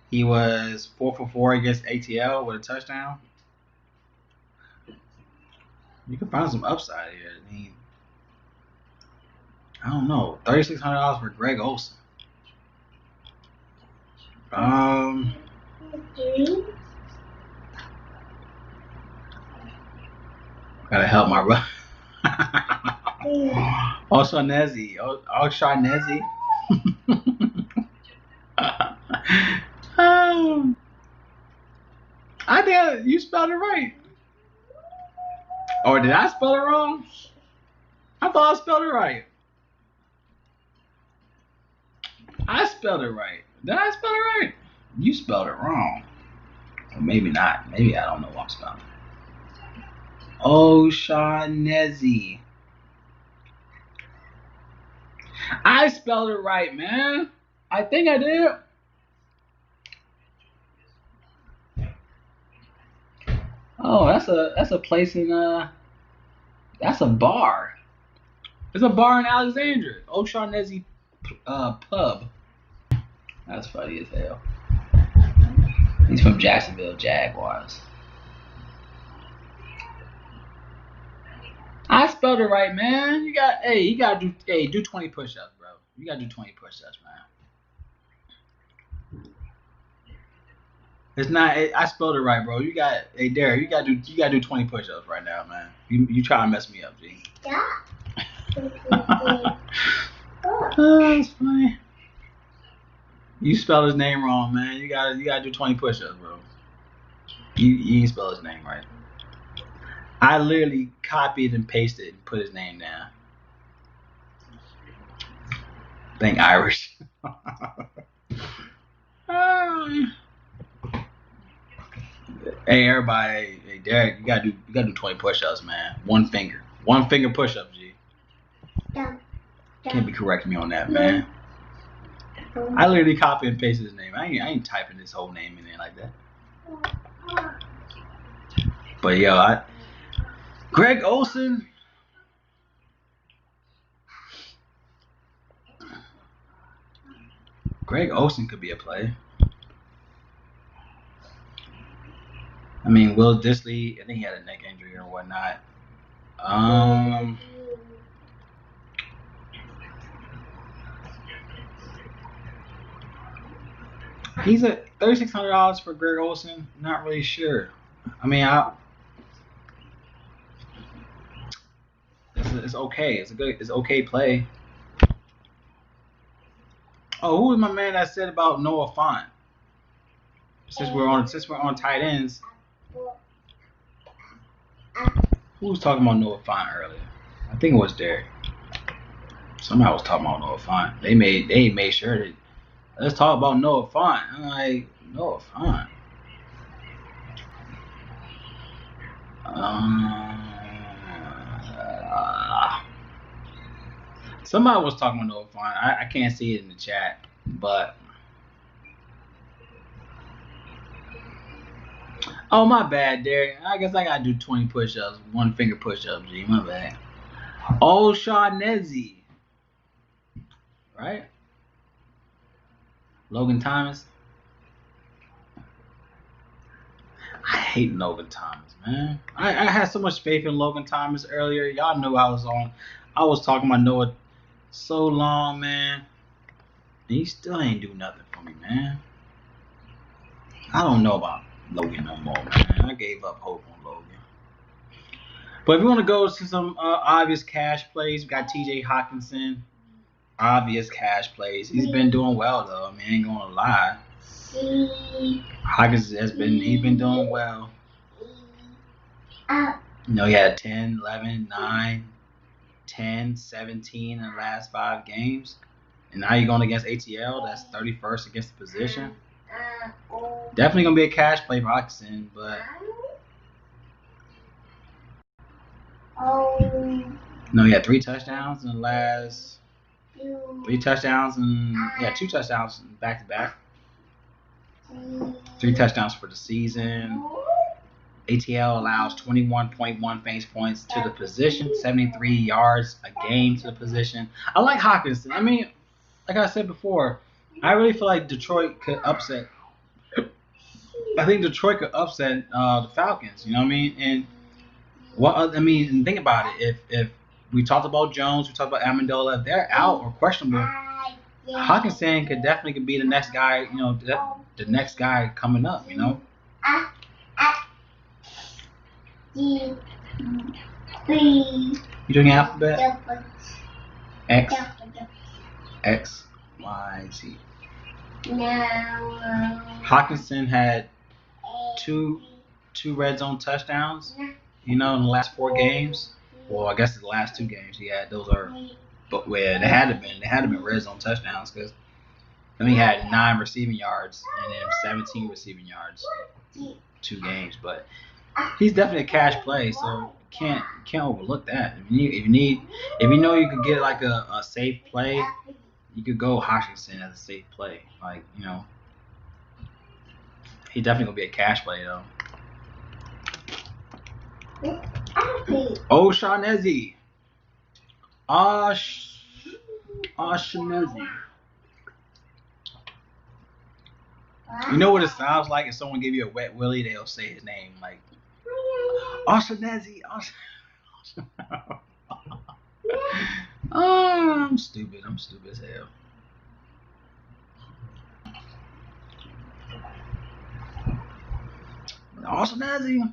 [SPEAKER 1] He was 4 for 4 against ATL with a touchdown. You can find some upside here. I mean, I don't know. $3,600 for Greg Olsen. Gotta help my brother. O'Shaughnessy. I think you spelled it right. Or did I spell it wrong? I thought I spelled it right. I spelled it right. Did I spell it right? You spelled it wrong. Or maybe not. Maybe I don't know what I'm spelling. O'Shaughnessy. I spelled it right, man. I think I did. Oh, that's a place in that's a bar. There's a bar in Alexandria. O'Shaughnessy pub. That's funny as hell. He's from Jacksonville Jaguars. I spelled it right, man. You gotta do 20 push-ups, bro. You gotta do 20 push-ups, man. It's not. I spelled it right, bro. Derek. You gotta do 20 push-ups right now, man. You try to mess me up, G.
[SPEAKER 2] Yeah.
[SPEAKER 1] That's funny. You spelled his name wrong, man. You gotta do 20 push-ups, bro. You didn't spell his name right. I literally copied and pasted and put his name down. Think Irish. Hey everybody, hey Derek, you gotta do 20 push-ups, man. One finger push-up, G.
[SPEAKER 2] Yeah.
[SPEAKER 1] Can't be correcting me on that, man. I literally copy and pasted his name. I ain't typing his whole name in there like that. But yo, Greg Olsen. Greg Olsen could be a play. I mean, Will Disley, I think he had a neck injury or whatnot. He's at $3,600 for Greg Olsen. Not really sure. I mean, it's okay. It's okay play. Oh, who was my man that said about Noah Fant? Since we're on tight ends, who was talking about Noah Fant earlier? I think it was Derek. Somebody was talking about Noah Fant. They made sure that let's talk about Noah Fant. I'm like, Noah Fant. Somebody was talking about Noah Fant. I can't see it in the chat, but oh, my bad, Derek. I guess I gotta do 20 push-ups, one finger push-ups. G, my bad. Oh, Shaughnessy, right? Logan Thomas. I hate Logan Thomas, man. I had so much faith in Logan Thomas earlier. Y'all knew I was on. I was talking about Noah so long, man. And he still ain't do nothing for me, man. I don't know about Logan no more, man. I gave up hope on Logan. But if you want to go to some obvious cash plays, we got T.J. Hawkinson. Obvious cash plays. He's been doing well though. I mean, I ain't gonna lie. Hawkins he's been doing well. You know, he had 10, 11, 9, 10, 17 in the last 5 games. And now you're going against ATL. That's 31st against the position. Definitely going to be a cash play for Hawkinson, but no, he had 3 touchdowns in the last 3 touchdowns and 2 touchdowns back to back. 3 touchdowns for the season. ATL allows 21.1 fantasy points to the position, 73 yards a game to the position. I like Hawkinson. I mean, like I said before, I really feel like Detroit could upset. I think Detroit could upset the Falcons. You know what I mean? And think about it. If we talked about Jones, we talked about Amendola, if they're out or questionable, Hawkinson could definitely be the next guy. You know, the next guy coming up. You know. You doing alphabet? X, Y, Z. Hawkinson had two red zone touchdowns. You know, in the last 4 games. Well, I guess the last 2 games he had. Those are, but where they had to been red zone touchdowns because then he had 9 receiving yards and then 17 receiving yards, 2 games, but. He's definitely a cash play, so can't overlook that. If you know you could get like a safe play, you could go Hutchinson as a safe play. Like, you know, he definitely gonna be a cash play though. Oh, Shaughnessy. Shaughnessy. You know what it sounds like if someone give you a wet willy, they'll say his name like. Shaughnessy. Oh, I'm stupid. I'm stupid as hell. Shaughnessy.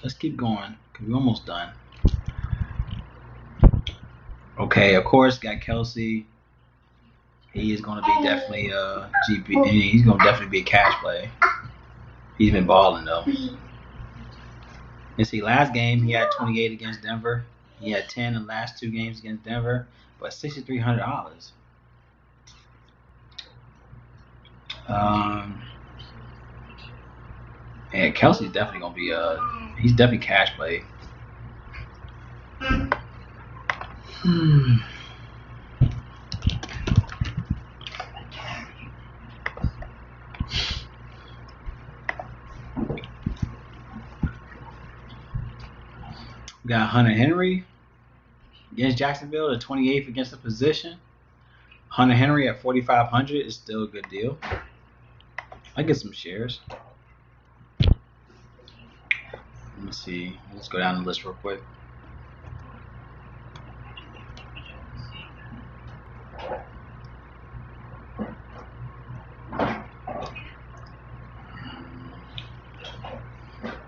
[SPEAKER 1] Let's keep going because we're almost done. Okay, of course, got Kelsey. He is going to be definitely a GP. He's going to definitely be a cash play. He's been balling though. You see, last game he had 28 against Denver. He had 10 in the last 2 games against Denver, but $6,300. Yeah, Kelsey's definitely gonna be he's definitely cash play. We got Hunter Henry against Jacksonville, the 28th against the position. Hunter Henry at 4,500 is still a good deal. I get some shares. Let me see. Let's go down the list real quick.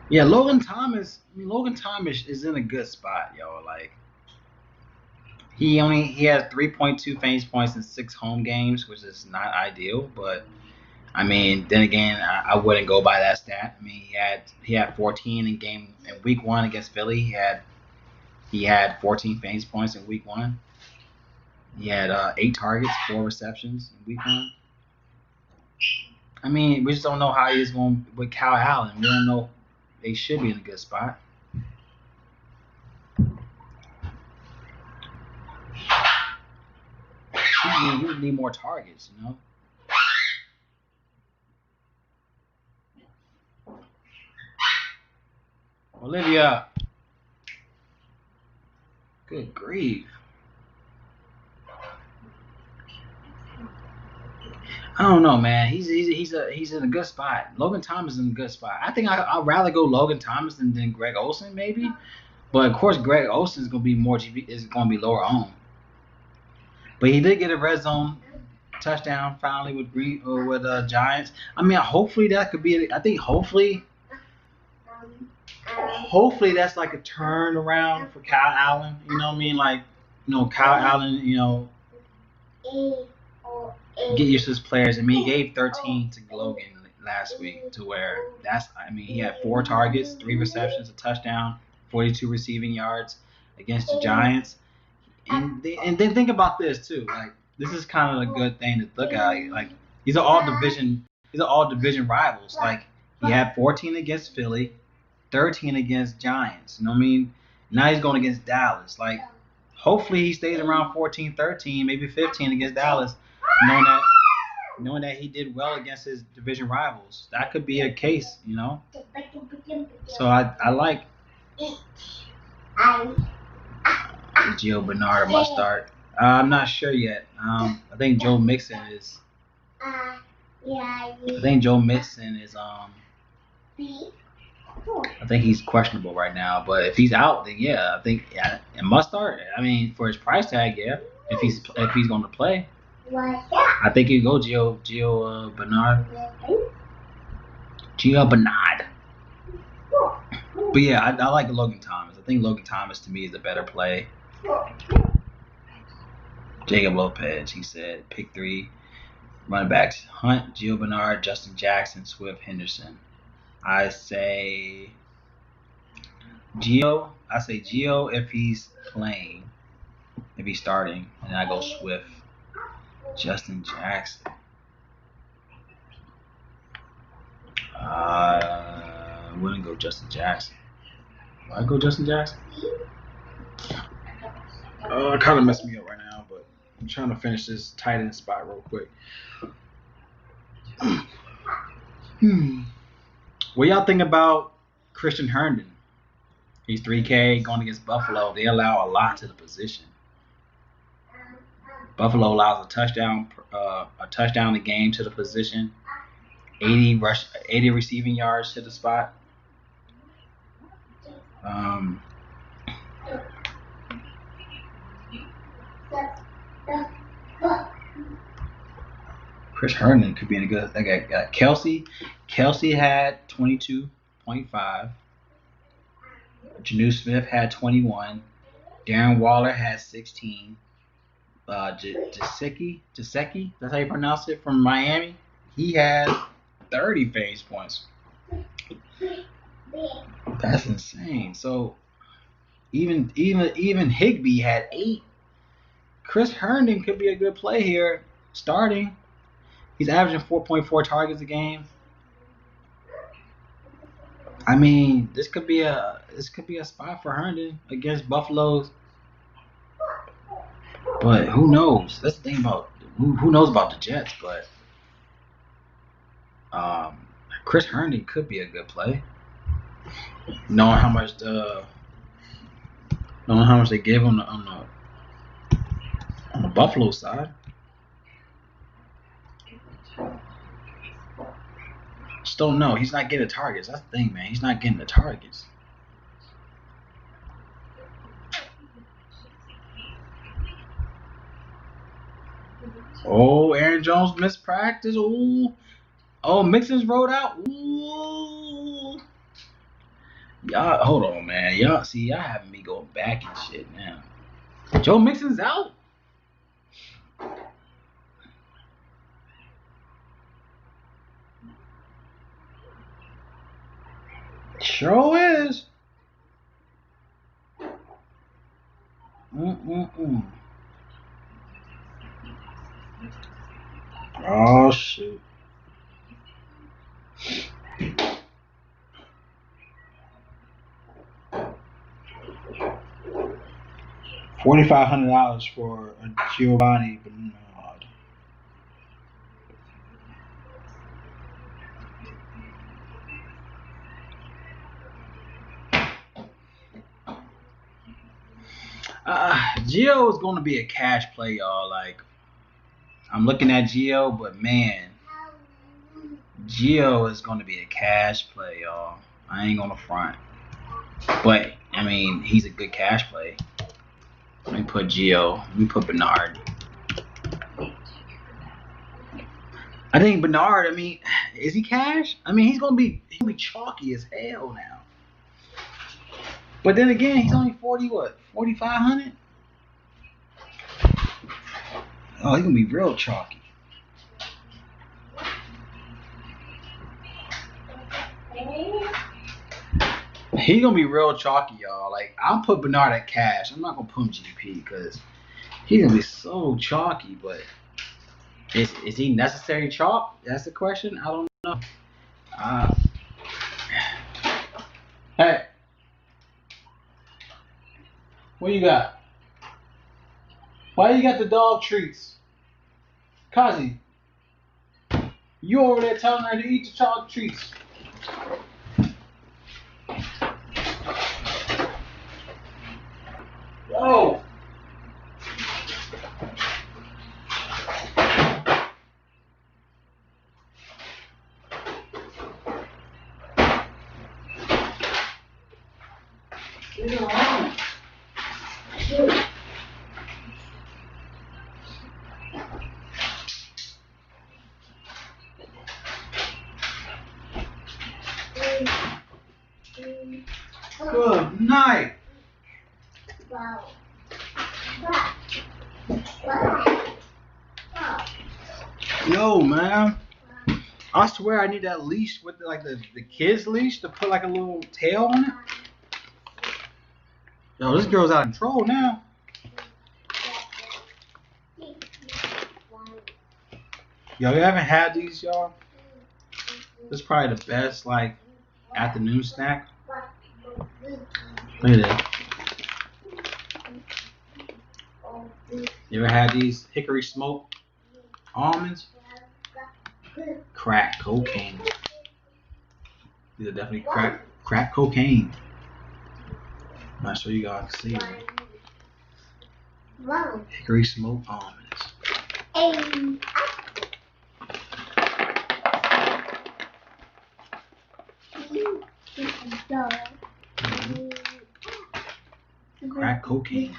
[SPEAKER 1] Yeah, Logan Thomas. I mean, Logan Thomas is in a good spot, yo. Like, he has 3.2 fantasy points in 6 home games, which is not ideal. But I mean, then again, I wouldn't go by that stat. I mean, he had 14 in week 1 against Philly. He had 14 fantasy points in week 1. He had 8 targets, 4 receptions in week 1. I mean, we just don't know how he's going with Kyle Allen. We don't know. They should be in a good spot. He would need more targets, you know. Olivia. Good grief. I don't know, man. He's in a good spot. Logan Thomas is in a good spot. I think I'd rather go Logan Thomas than Greg Olsen, maybe. But of course, Greg Olsen is going to be more GP, is going to be lower owned. But he did get a red zone touchdown finally with Giants. I mean, hopefully that could be. I think hopefully that's like a turnaround for Kyle Allen. You know what I mean? Like, Kyle Allen. Get used to his players. I mean, he gave 13 to Logan last week, to where he had 4 targets, 3 receptions, a touchdown, 42 receiving yards against the Giants. And then think about this too. Like, this is kind of a good thing to look at. Like, these are all division rivals. Like, he had 14 against Philly, 13 against Giants. You know what I mean? Now he's going against Dallas. Like, hopefully he stays around 14, 13, maybe 15 against Dallas, knowing that he did well against his division rivals. That could be a case, you know. So I like Gio Bernard must start. I'm not sure yet. I think Joe Mixon is. I think he's questionable right now. But if he's out, then yeah, I think it must start. I mean, for his price tag, yeah. If he's going to play, I think you go Gio Bernard. Gio Bernard. But yeah, I like Logan Thomas. I think Logan Thomas to me is a better play. Jacob Lopez, he said, pick 3 running backs: Hunt, Gio Bernard, Justin Jackson, Swift, Henderson. I say Gio if he's playing, if he's starting, and I go Swift. Justin Jackson. I wouldn't go Justin Jackson. Will I go Justin Jackson? It kind of messed me up right now, but I'm trying to finish this tight end spot real quick. What y'all think about Christian Herndon? He's 3K going against Buffalo. They allow a lot to the position. Buffalo allows a touchdown a game to the position. 80 receiving yards to the spot. Chris Herndon could be in a good. I got Kelsey. Kelsey had 22.5. Janu Smith had 21. Darren Waller had 16. Jasecki, that's how you pronounce it, from Miami. He had 30 fantasy points. That's insane. So even Higbee had 8. Chris Herndon could be a good play here starting. He's averaging 4.4 targets a game. I mean, this could be a spot for Herndon against Buffalo's. But who knows? That's the thing about who knows about the Jets. But Chris Herndon could be a good play, knowing how much Don't know how much they give on the Buffalo side. Just don't know. He's not getting the targets. That's the thing, man. He's not getting the targets. Oh, Aaron Jones missed practice. Ooh. Oh, Mixon's rolled out. Ooh. Y'all, hold on, man. Y'all having me go back and shit now. Joe Mixon's out. Sure is. Oh, shoot. $4,500 for a Giovanni Bernard. Gio is going to be a cash play, y'all. Like, I'm looking at Gio, but man, Gio is going to be a cash play, y'all. I ain't going to front. But, I mean, he's a good cash play. Let me put Gio. Let me put Bernard. I think Bernard, I mean, is he cash? I mean, he's going to be chalky as hell now. But then again, he's only 4,500? Oh, he's going to be real chalky. He's going to be real chalky, y'all. Like, I'll put Bernard at cash. I'm not going to put him GP because he's going to be so chalky. But is he necessary chalk? That's the question. I don't know. Hey. What you got? Why you got the dog treats? Kazi, you over there telling her to eat the dog treats. Yo! Good night.
[SPEAKER 2] Wow.
[SPEAKER 1] Yo, man. I swear I need that leash with the kids leash to put like a little tail on it. Yo, this girl's out of control now. Yo, you haven't had these, y'all? This is probably the best like afternoon snack. Look at that. You ever had these hickory smoked almonds? Crack cocaine. These are definitely crack cocaine. I'm not sure you guys can see it.
[SPEAKER 2] Wow.
[SPEAKER 1] Hickory smoked almonds. Crack cocaine.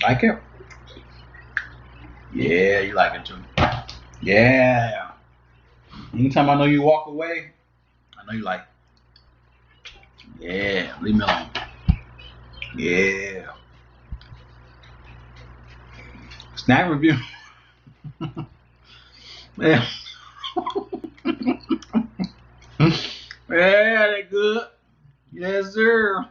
[SPEAKER 1] Like it? Yeah, you like it too. Yeah. Anytime I know you walk away, I know you like it. Yeah, leave me alone. Yeah. Snack review. Yeah. Yeah, they good. Yes, sir.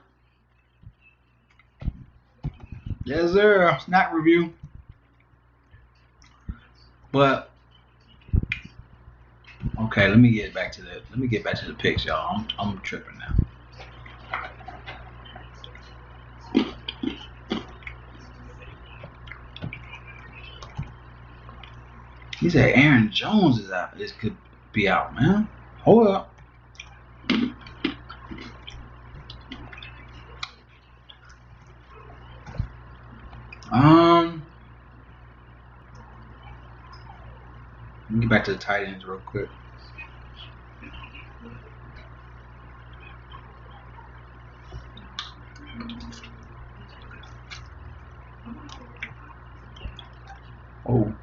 [SPEAKER 1] Yes, sir. Snack review. But okay, let me get back to the picks, y'all. I'm tripping now. He said Aaron Jones is out. This could be out, man. Hold up. Let me get back to the tight ends real quick. Oh.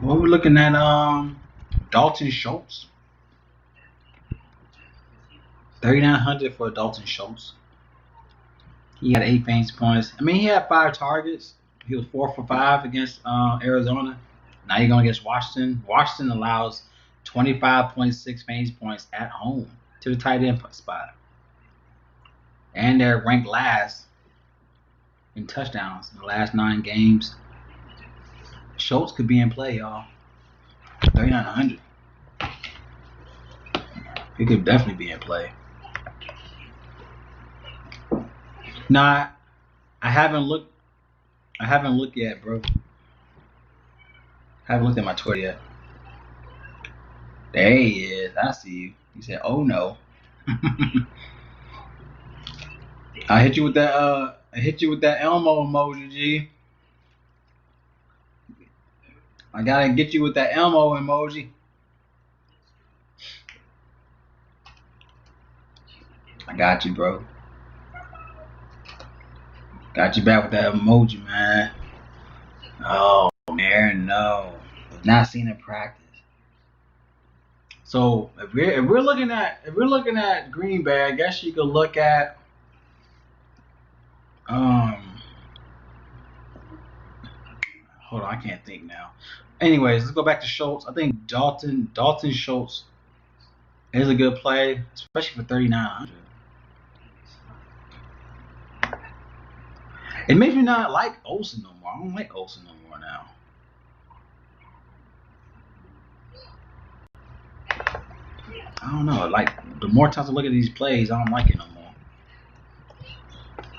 [SPEAKER 1] What we're looking at, Dalton Schultz. 3,900 for Dalton Schultz. He had 8 fantasy points. I mean, he had 5 targets. He was 4 for 5 against Arizona. Now you're going against Washington. Washington allows 25.6 fantasy points at home to the tight end spot. And they're ranked last in touchdowns in the last 9 games. Schultz could be in play, y'all. 3,900. He could definitely be in play. Nah, I haven't looked yet, bro. I haven't looked at my Twitter yet. There he is. I see you. He said, "Oh no." I hit you with that. I hit you with that Elmo emoji, G. I gotta get you with that Elmo emoji. I got you, bro. Got you back with that emoji, man. Oh, man, no. I've not seen it practice. So if we're looking at Green Bay, I guess you could look at hold on, I can't think now. Anyways, let's go back to Schultz. I think Dalton Schultz is a good play, especially for 3,900. It makes me not like Olsen no more. I don't like Olsen no more now. I don't know. Like, the more times I look at these plays, I don't like it no more.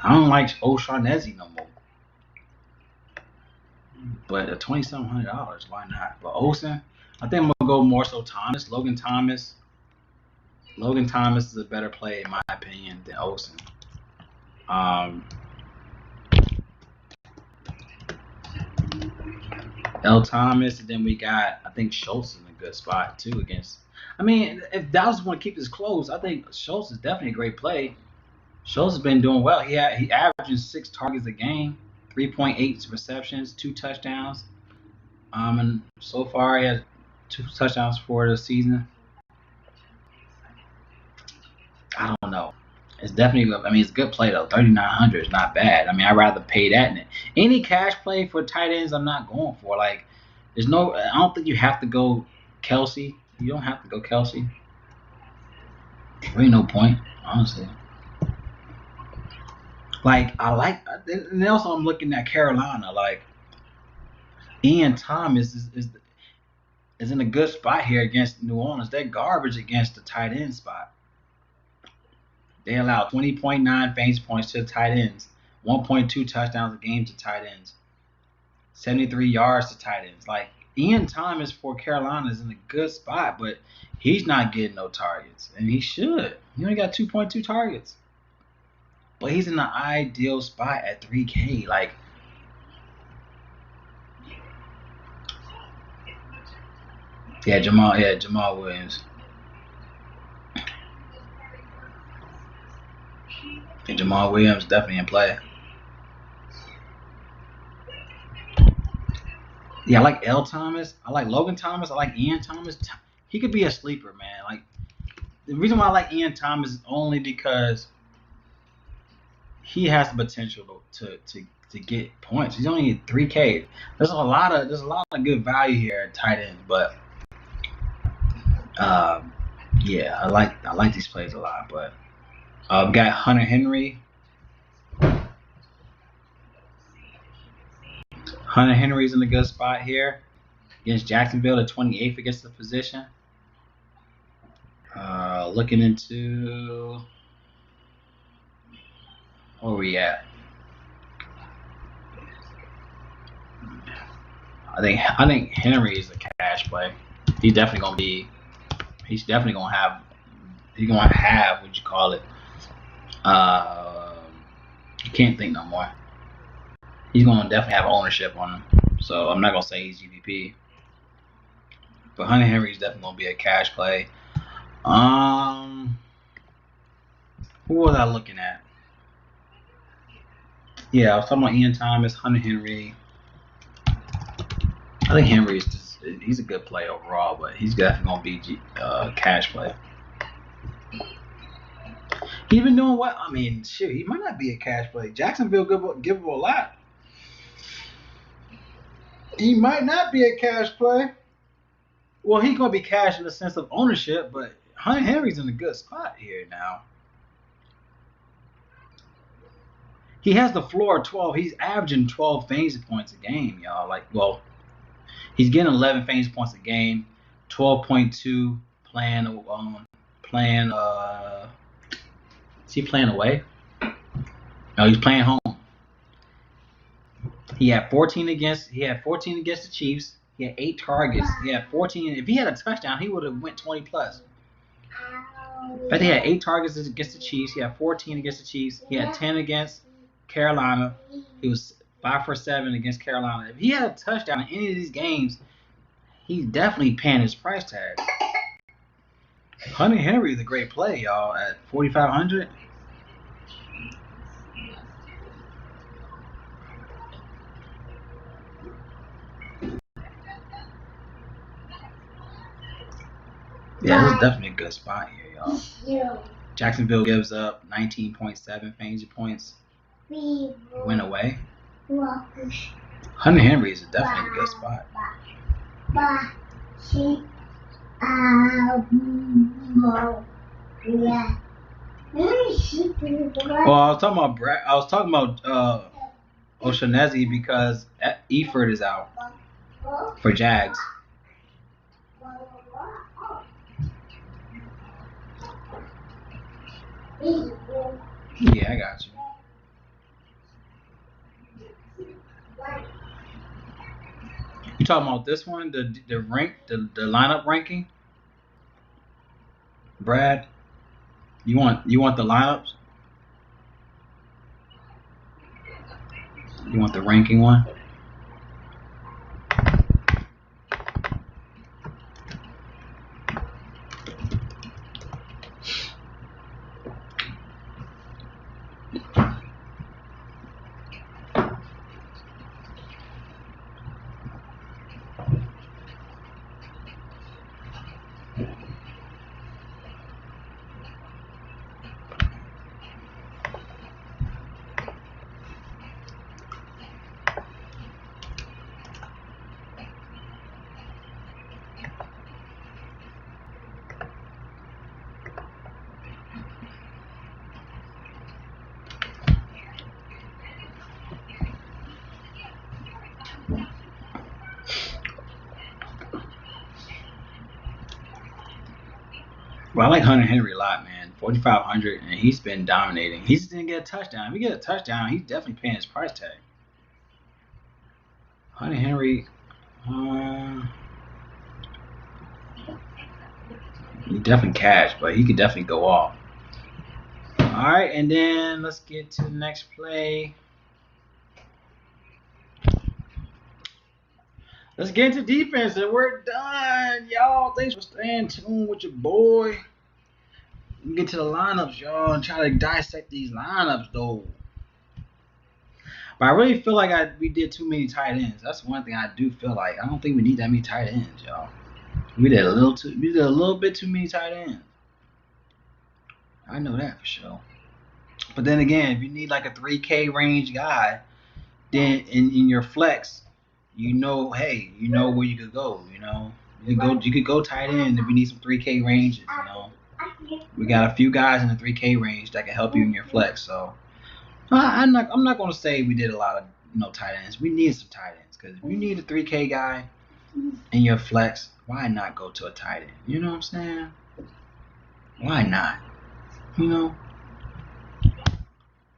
[SPEAKER 1] I don't like O'Shaughnessy no more. But at $2,700, why not? But Olsen, I think I'm gonna go more so Thomas, Logan Thomas. Logan Thomas is a better play in my opinion than Olsen. L. Thomas, and then we got, I think Schultz is in a good spot too against. I mean, if Dallas want to keep this close, I think Schultz is definitely a great play. Schultz has been doing well. He averages 6 targets a game, 3.8 receptions, 2 touchdowns. And so far he has 2 touchdowns for the season. I don't know. It's definitely, I mean, it's a good play though. 3,900 is not bad. I mean, I'd rather pay that than any cash play for tight ends. I'm not going for. Like, I don't think you have to go Kelsey. You don't have to go Kelsey. There ain't no point, honestly. Like, and also I'm looking at Carolina. Like, Ian Thomas is in a good spot here against New Orleans. They're garbage against the tight end spot. They allow 20.9 fantasy points to the tight ends, 1.2 touchdowns a game to tight ends, 73 yards to tight ends. Like, Ian Thomas for Carolina is in a good spot, but he's not getting no targets, and he should. He only got 2.2 targets, but he's in the ideal spot at 3K. Like, Jamal Williams. And Jamal Williams definitely in play. Yeah, I like L. Thomas. I like Logan Thomas. I like Ian Thomas. He could be a sleeper, man. Like, the reason why I like Ian Thomas is only because he has the potential to get points. He's only at 3K. There's a lot of good value here at tight end, but yeah, I like these plays a lot. But got Hunter Henry. Hunter Henry's in a good spot here against Jacksonville, the 28th against the position. Looking into where we at? I think Henry is a cash play. He's definitely gonna have what you call it. I can't think no more. He's gonna definitely have ownership on him. So I'm not gonna say he's GPP. But Hunter Henry is definitely gonna be a cash play. Who was I looking at? Yeah, I was talking about Ian Thomas, Hunter Henry. I think Henry is he's a good play overall, but he's definitely gonna be cash play. He's been doing what? I mean, shit, he might not be a cash play. Jacksonville give up a lot. He might not be a cash play. Well, he's gonna be cash in the sense of ownership, but Hunter Henry's in a good spot here now. He has the floor of 12. He's averaging 12 fantasy points a game, y'all. He's getting 11 fantasy points a game, 12.2 playing. Is he playing away? No, he's playing home. He had 14 against the Chiefs. He had 8 targets. He had 14. If he had a touchdown, he would have went 20 plus. But he had 8 targets against the Chiefs. He had 14 against the Chiefs. He had 10 against Carolina. He was 5 for 7 against Carolina. If he had a touchdown in any of these games, he's definitely paying his price tag. Hunter Henry is a great play, y'all, at 4,500. Yeah, this is definitely a good spot here, y'all. Jacksonville gives up 19.7 fantasy points. Went away. Hunter Henry is definitely a good spot. Well, I was talking about O'Shaughnessy because Eford is out for Jags. Yeah, I got you. You talking about this one, the lineup ranking? Brad, you want the lineups? You want the ranking one? Well, I like Hunter Henry a lot, man. 4,500, and he's been dominating. He just didn't get a touchdown. If he get a touchdown, he's definitely paying his price tag. Hunter Henry, he definitely cash, but he could definitely go off. All right, and then let's get to the next play. Let's get into defense, and we're done, y'all. Thanks for staying tuned with your boy. We get to the lineups, y'all, and try to dissect these lineups, though. But I really feel like we did too many tight ends. That's one thing I do feel like. I don't think we need that many tight ends, y'all. We did a little bit too many tight ends. I know that for sure. But then again, if you need like a 3K range guy, then in your flex, you know where you could go. You could go tight end if you need some 3K ranges. We got a few guys in the 3K range that can help you in your flex. So I'm not going to say we did a lot of no tight ends. We need some tight ends because if you need a 3K guy in your flex, why not go to a tight end? You know what I'm saying? Why not? You know.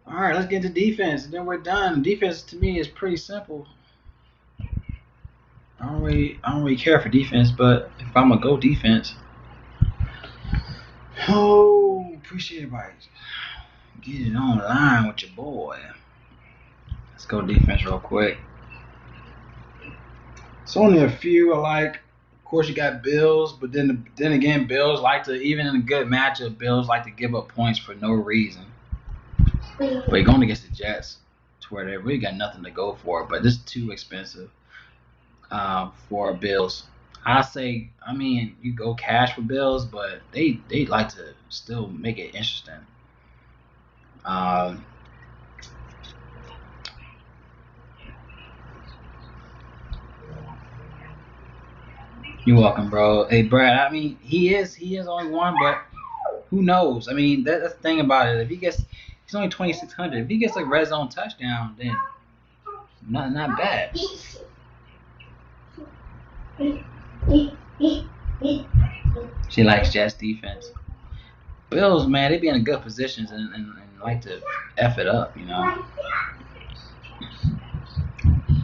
[SPEAKER 1] All right, let's get to defense, and then we're done. Defense to me is pretty simple. I don't really care for defense, but if I'm gonna go defense, appreciate it, buddy. Get it online with your boy. Let's go defense real quick. It's only a few I like. Of course, you got Bills, but then again, Bills like to, even in a good matchup, Bills like to give up points for no reason. But you're going against the Jets, to where they really got nothing to go for. But this is too expensive for Bills. You go cash for Bills, but they like to still make it interesting. You're welcome, bro. Hey, Brad. He is only one, but who knows? That's the thing about it. If he's only 2,600. If he gets a red zone touchdown, then not bad. She likes Jets defense. Bills, man, they be in good positions and like to F it up, you know.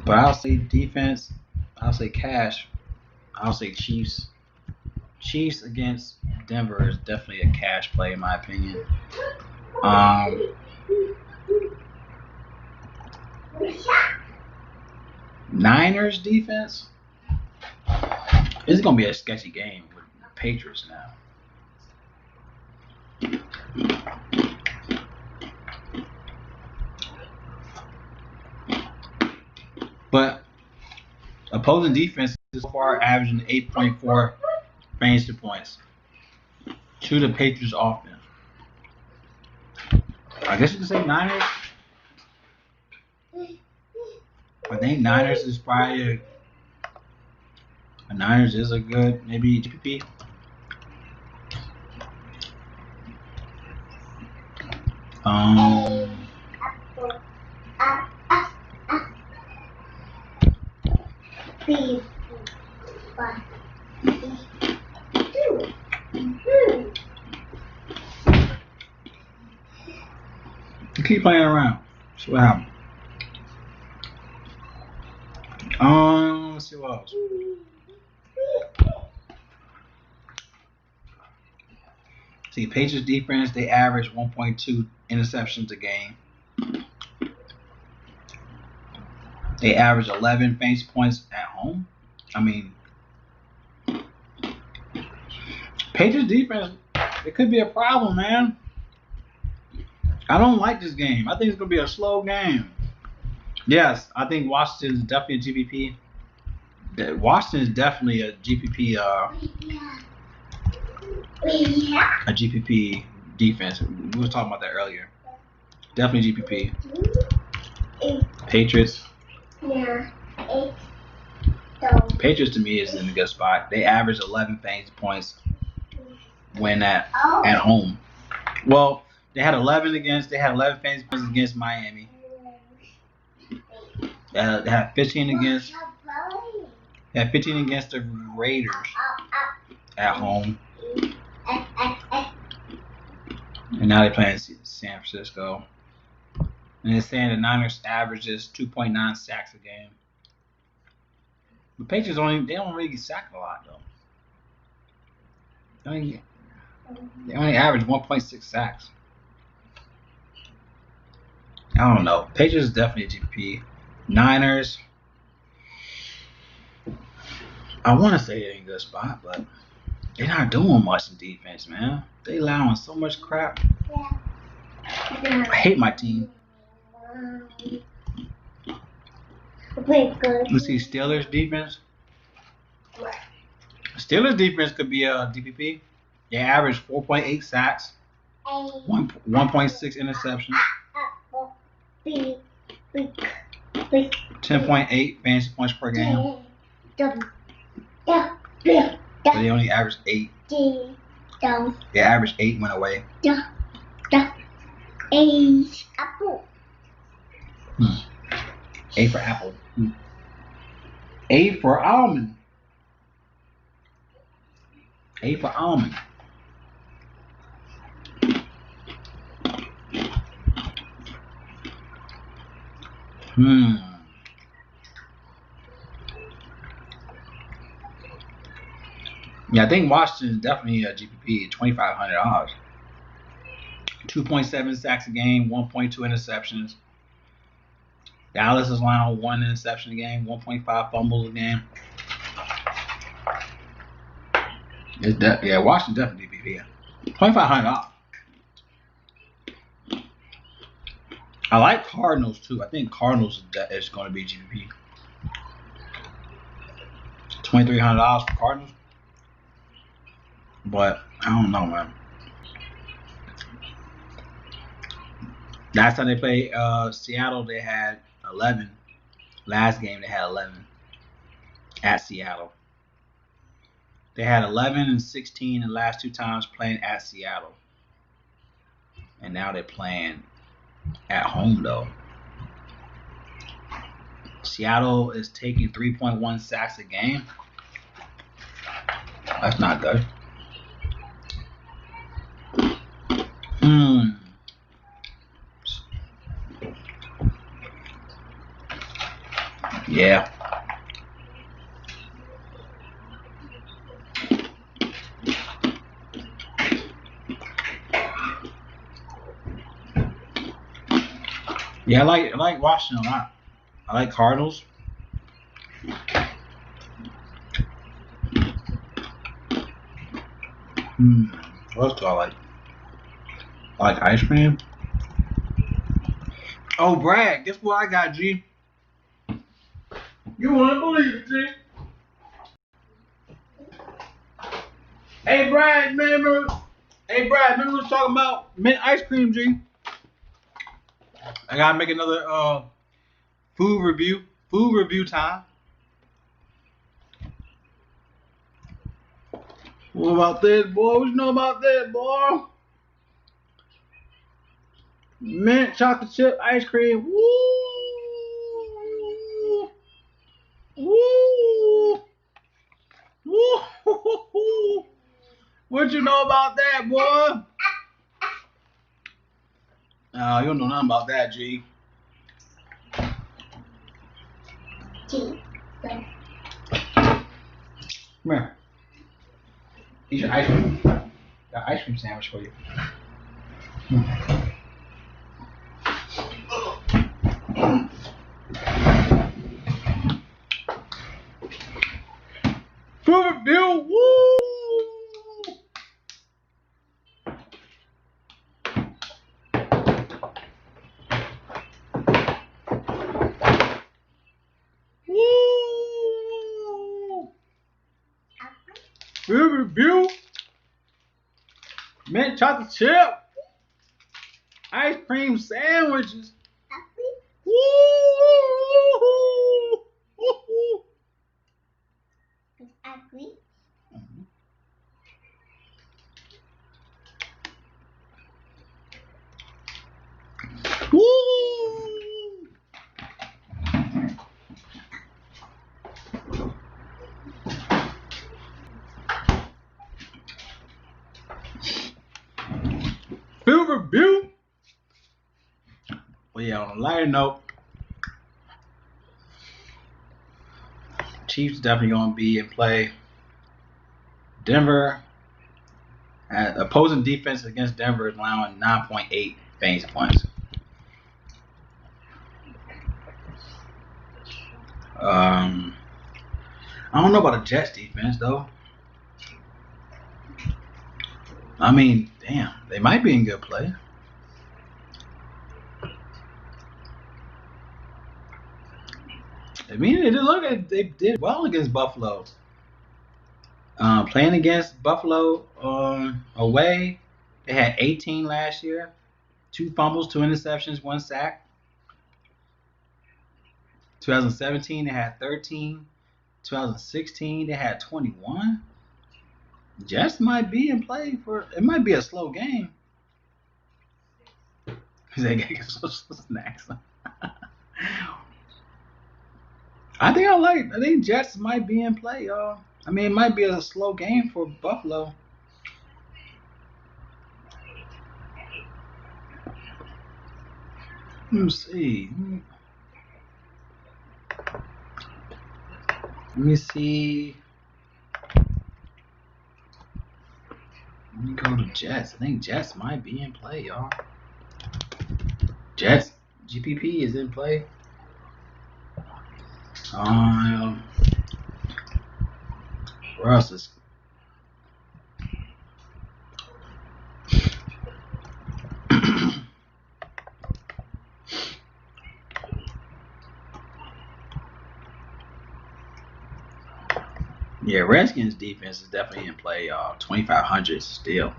[SPEAKER 1] But I'll say defense. I'll say cash. I'll say Chiefs. Chiefs against Denver is definitely a cash play in my opinion. Niners defense. It's gonna be a sketchy game with the Patriots now. But opposing defense is so far averaging 8.4 fantasy points to the Patriots offense. I guess you could say Niners. I think Niners is probably Niners is a good maybe GPP. Keep playing around. See what happens. Let's see what else. See, Patriots defense, they average 1.2 interceptions a game. They average 11 fantasy points at home. Patriots defense, it could be a problem, man. I don't like this game. I think it's going to be a slow game. Yes, I think Washington is definitely a GPP. Washington is definitely a GPP. A GPP defense. We were talking about that earlier. Definitely GPP. Patriots. Yeah. Patriots to me is in a good spot. They average 11 fantasy points when at home. Well, they had 11 fantasy points against Miami. They had 15 against. They had 15 against the Raiders at home. And now they're playing San Francisco. And they're saying the Niners averages 2.9 sacks a game. The Patriots they don't really get sacked a lot though. They only average 1.6 sacks. I don't know. Patriots is definitely a GPP. Niners. I want to say they're in a good spot, but they're not doing much in defense, man. They allowing so much crap. I hate my team. Let's see, Steelers defense. Steelers defense could be a DPP. They average 4.8 sacks, 1.6 interceptions, 10.8 fantasy points per game. But they only average 8. They average 8 went away. A for apple. A for almond. A for almond. Yeah, I think Washington is definitely a GPP, $2,500. 2.7 sacks a game, 1.2 interceptions. Dallas is allowing 1 interception a game, 1.5 fumbles a game. Washington definitely GPP. $2,500. I like Cardinals too. I think Cardinals is going to be GPP. $2,300 for Cardinals. But I don't know, man. Last time they played Seattle, they had 11. Last game, they had 11 at Seattle. They had 11 and 16 the last 2 times playing at Seattle. And now they're playing at home, though. Seattle is taking 3.1 sacks a game. That's not good. Yeah. Yeah, I like Washington a lot. I like Cardinals. What else do I like? I like ice cream. Oh, Brad, guess what I got, G? You wouldn't believe it, G. Hey, Brad, remember we was talking about mint ice cream, G? I gotta make another food review. Food review time. What about this, boy? What you know about this, boy? Mint chocolate chip ice cream. Woo! Woo! Woo! What you know about that, boy? Oh, you don't know nothing about that, G. Come here. Eat your ice cream. Got an ice cream sandwich for you. Food review. Woo! Woo! Food review. Mint chocolate chip. Ice cream sandwiches. Woo! Woo! Food review. Well, yeah, on a lighter note, Chiefs definitely going to be in play. Denver, opposing defense against Denver is allowing 9.8 fantasy points. I don't know about the Jets defense, though. I mean, damn, they might be in good play. I mean, they did well against Buffalo. Playing against Buffalo away, they had 18 last year, 2 fumbles, 2 interceptions, 1 sack. 2017, they had 13. 2016, they had 21. Jets might be in play it might be a slow game. They get some snacks. I think Jets might be in play, y'all. I mean, it might be a slow game for Buffalo. Let me see. Let me see. Let me go to Jets. I think Jets might be in play, y'all. Jets GPP is in play. Where else is? Yeah, Redskins defense is definitely in play, y'all. 2,500 still.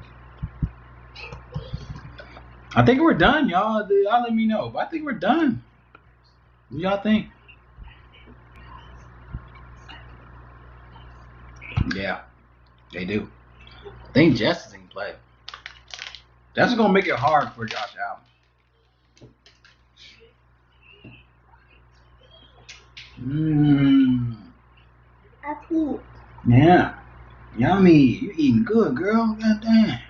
[SPEAKER 1] I think we're done, y'all. Y'all let me know. But I think we're done. What y'all think? Yeah, they do. I think Jets is in play. That's gonna make it hard for Josh Allen.
[SPEAKER 2] Happy.
[SPEAKER 1] Yeah. Yummy. You eating good, girl. Goddamn.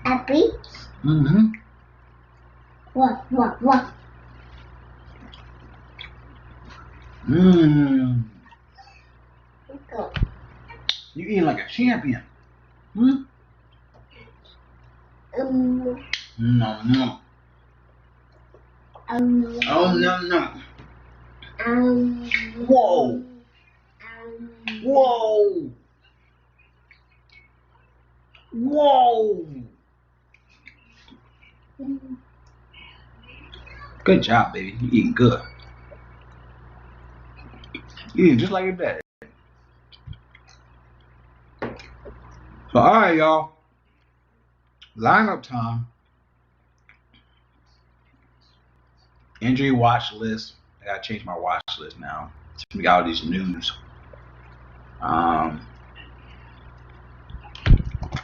[SPEAKER 2] Happy.
[SPEAKER 1] Mm-hmm.
[SPEAKER 2] What?
[SPEAKER 1] Mmm.
[SPEAKER 2] Go.
[SPEAKER 1] You eating like a champion. Hmm? No. Oh, no. Whoa. Good job, baby. You eating good. You eating just like your dad. So, all right, y'all. Lineup time. Injury watch list. I gotta change my watch list now. We got all these news.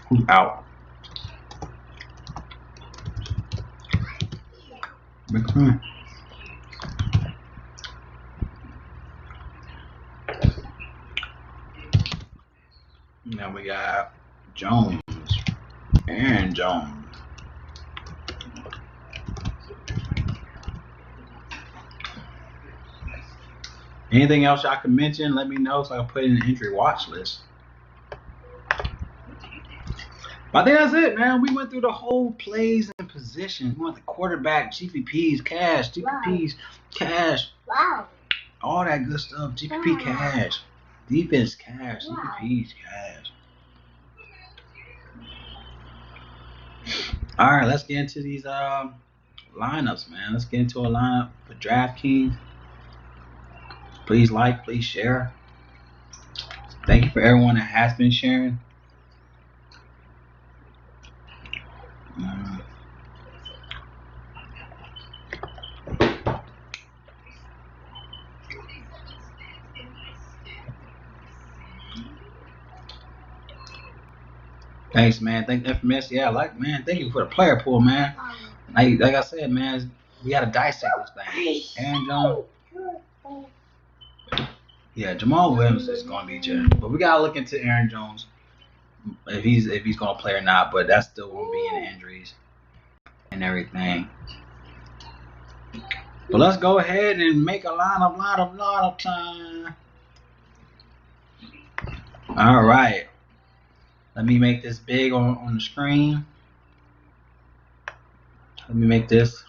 [SPEAKER 1] Who's out? McCoon. Now we got Jones. Aaron Jones. Anything else y'all can mention, let me know so I can put it in the injury watch list. But I think that's it, man. We went through the whole plays and positions. We went the quarterback, GPPs, cash, GPPs, cash.
[SPEAKER 2] Wow.
[SPEAKER 1] All that good stuff. GPP cash. Defense cash. GPPs cash. All right, let's get into these lineups, man. Let's get into a lineup for Draftkings. Please like, please share. Thank you for everyone that has been sharing. Thanks, man. Thank FMS. Yeah, thank you for the player pool, man. Like I said, man, we gotta dissect this thing. Aaron Jones. Yeah, Jamal Williams is gonna be good, but we gotta look into Aaron Jones if he's gonna play or not. But that's still gonna be in the injuries and everything. But let's go ahead and make a lot of time. All right. Let me make this big on the screen. Let me make this.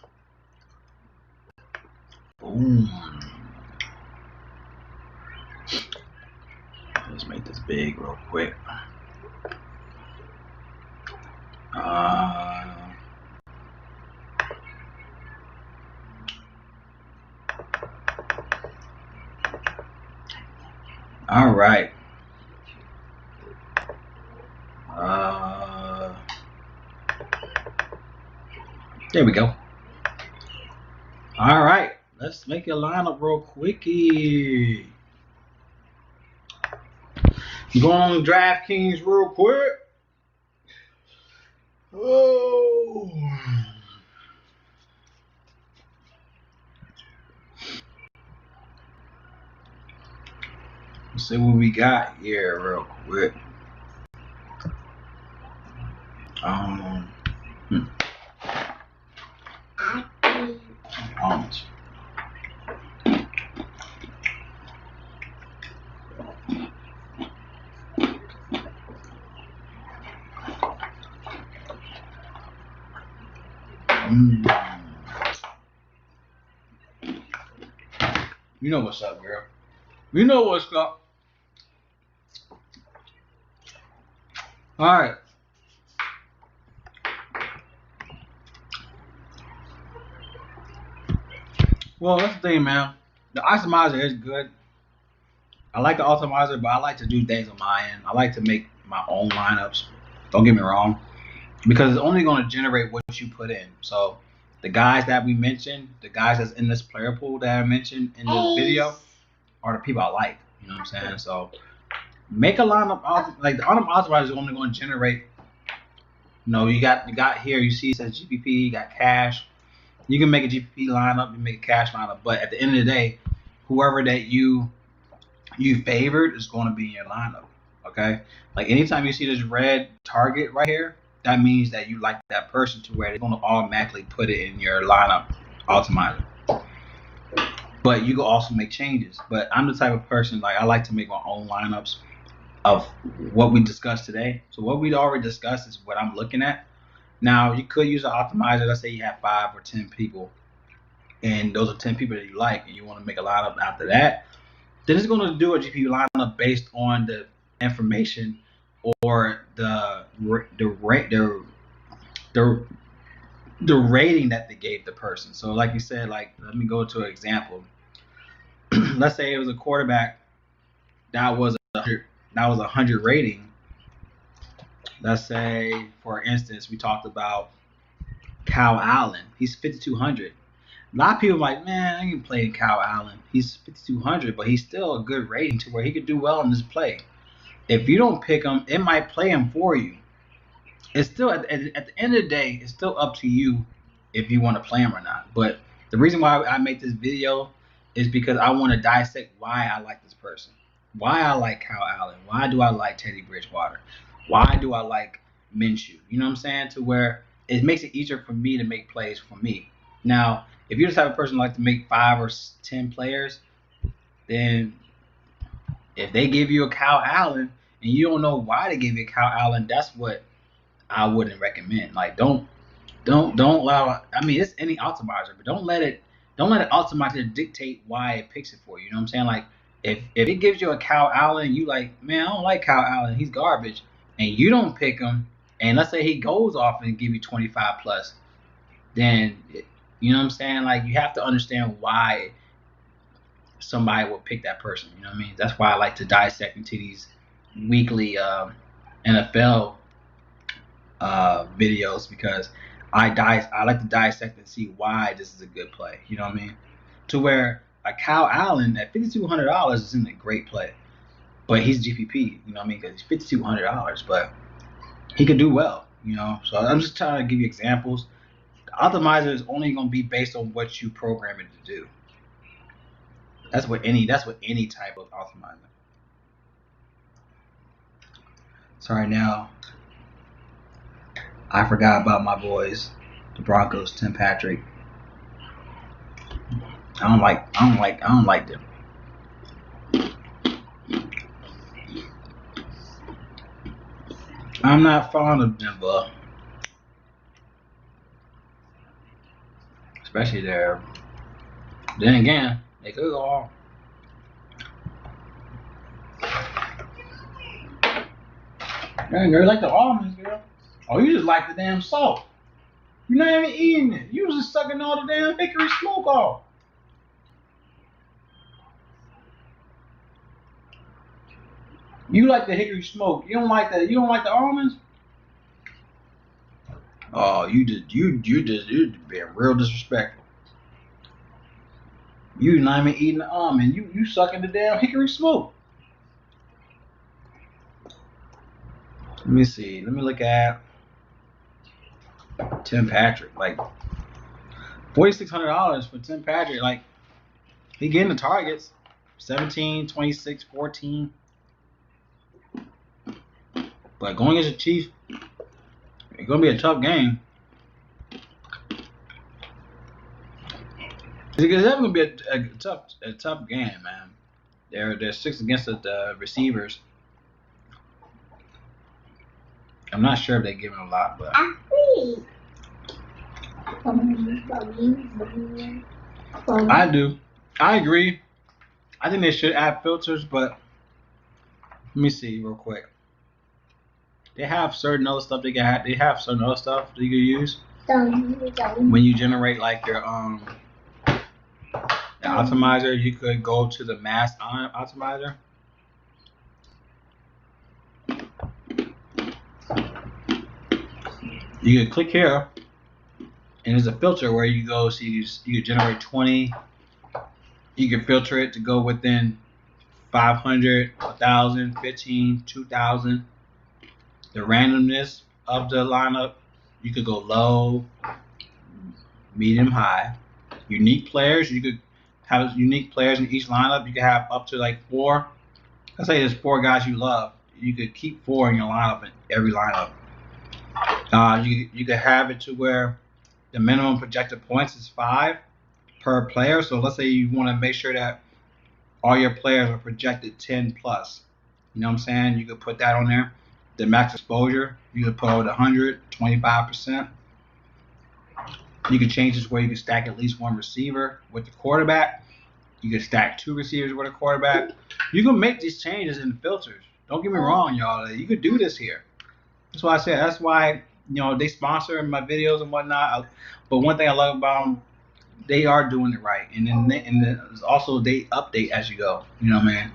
[SPEAKER 1] Boom. Let's make this big real quick. All right. There we go. All right. Let's make a lineup real quickie. Going on Draftkings real quick. see what we got here real quick. Almonds. You know what's up, girl. You know what's up. All right. Well, that's the thing, man. The optimizer is good. I like the optimizer, but I like to do things on my end. I like to make my own lineups. Don't get me wrong, because it's only going to generate what you put in. So the guys that we mentioned, the guys that's in this player pool that I mentioned in this video, are the people I like. You know what I'm saying? So make a lineup. Like the optimizer is only going to generate. You know, you got here. You see it says GPP. You got cash. You can make a GPP lineup. You make a cash lineup. But at the end of the day, whoever that you favored is going to be in your lineup. Okay, like anytime you see this red target right here, that means that you like that person to where they're going to automatically put it in your lineup optimizer. But you can also make changes. But I'm the type of person, like, I like to make my own lineups of what we discussed today. So what we already discussed is what I'm looking at. Now you could use an optimizer. Let's say you have 5 or 10 people, and those are 10 people that you like, and you want to make a lineup after that. Then it's going to do a GPU lineup based on the information or the rating that they gave the person. So like you said, like, let me go to an example. Let's say it was a quarterback that was a 100 rating. Let's say, for instance, we talked about Kyle Allen. He's 5,200. A lot of people are like, man, I ain't playing Kyle Allen. He's 5,200, but he's still a good rating to where he could do well in this play. If you don't pick him, it might play him for you. It's still, at the end of the day, it's still up to you if you want to play him or not. But the reason why I make this video is because I want to dissect why I like this person. Why I like Kyle Allen. Why do I like Teddy Bridgewater? Why do I like Minshew? You know what I'm saying? To where it makes it easier for me to make plays for me. Now, if you're the type of person who like to make 5 or 10 players, then if they give you a Kyle Allen and you don't know why they gave you a Kyle Allen, that's what I wouldn't recommend. Like, don't allow. I mean, it's any optimizer, but don't let it optimizer dictate why it picks it for you. You know what I'm saying? Like, if it gives you a Kyle Allen, you like, man, I don't like Kyle Allen, he's garbage, and you don't pick him, and let's say he goes off and give you 25 plus, then you know what I'm saying? Like, you have to understand why somebody will pick that person. You know what I mean? That's why I like to dissect into these weekly NFL videos, because I like to dissect and see why this is a good play. You know what I mean? To where a Kyle Allen at $5,200 isn't a great play, but he's GPP. You know what I mean? Because he's $5,200, but he could do well. You know, so I'm just trying to give you examples. The optimizer is only going to be based on what you program it to do. That's what any type of optimizer. Sorry, now I forgot about my boys, the Broncos, Tim Patrick. I don't like them. I'm not fond of them, but especially there. Then again, they could go off. Man, girl, like the almonds, girl. Oh, you just like the damn salt. You're not even eating it. You was just sucking all the damn hickory smoke off. You like the hickory smoke. You don't like that. You don't like the almonds. Oh, you being real disrespectful. You not even eating the almond. You sucking the damn hickory smoke. Let me see. Let me look at Tim Patrick. Like, $4,600 for Tim Patrick. Like, he getting the targets. 17, 26, 14. But going against the Chiefs, it's gonna be a tough game. It's definitely gonna be a tough game, man. They're 6 against the receivers. I'm not sure if they give him a lot, but I do. I agree. I think they should add filters, but let me see real quick. They have certain other stuff they can add. They have certain other stuff that you can use when you generate like your the optimizer. You could go to the mass optimizer. You could click here, and there's a filter where you go. So you can generate 20. You can filter it to go within 500, 1,000, 15, 2,000. The randomness of the lineup, you could go low, medium, high. Unique players, you could have unique players in each lineup. You could have up to like 4. Let's say there's 4 guys you love. You could keep 4 in your lineup in every lineup. You could have it to where the minimum projected points is 5 per player. So let's say you want to make sure that all your players are projected 10 plus. You know what I'm saying? You could put that on there. The max exposure, you could put over 100, 25%. You can change this where you can stack at least 1 receiver with the quarterback. You can stack 2 receivers with a quarterback. You can make these changes in the filters. Don't get me wrong, y'all. You could do this here. That's why I said. That's why they sponsor my videos and whatnot. But one thing I love about them, they are doing it right, and then also they update as you go. You know what I mean?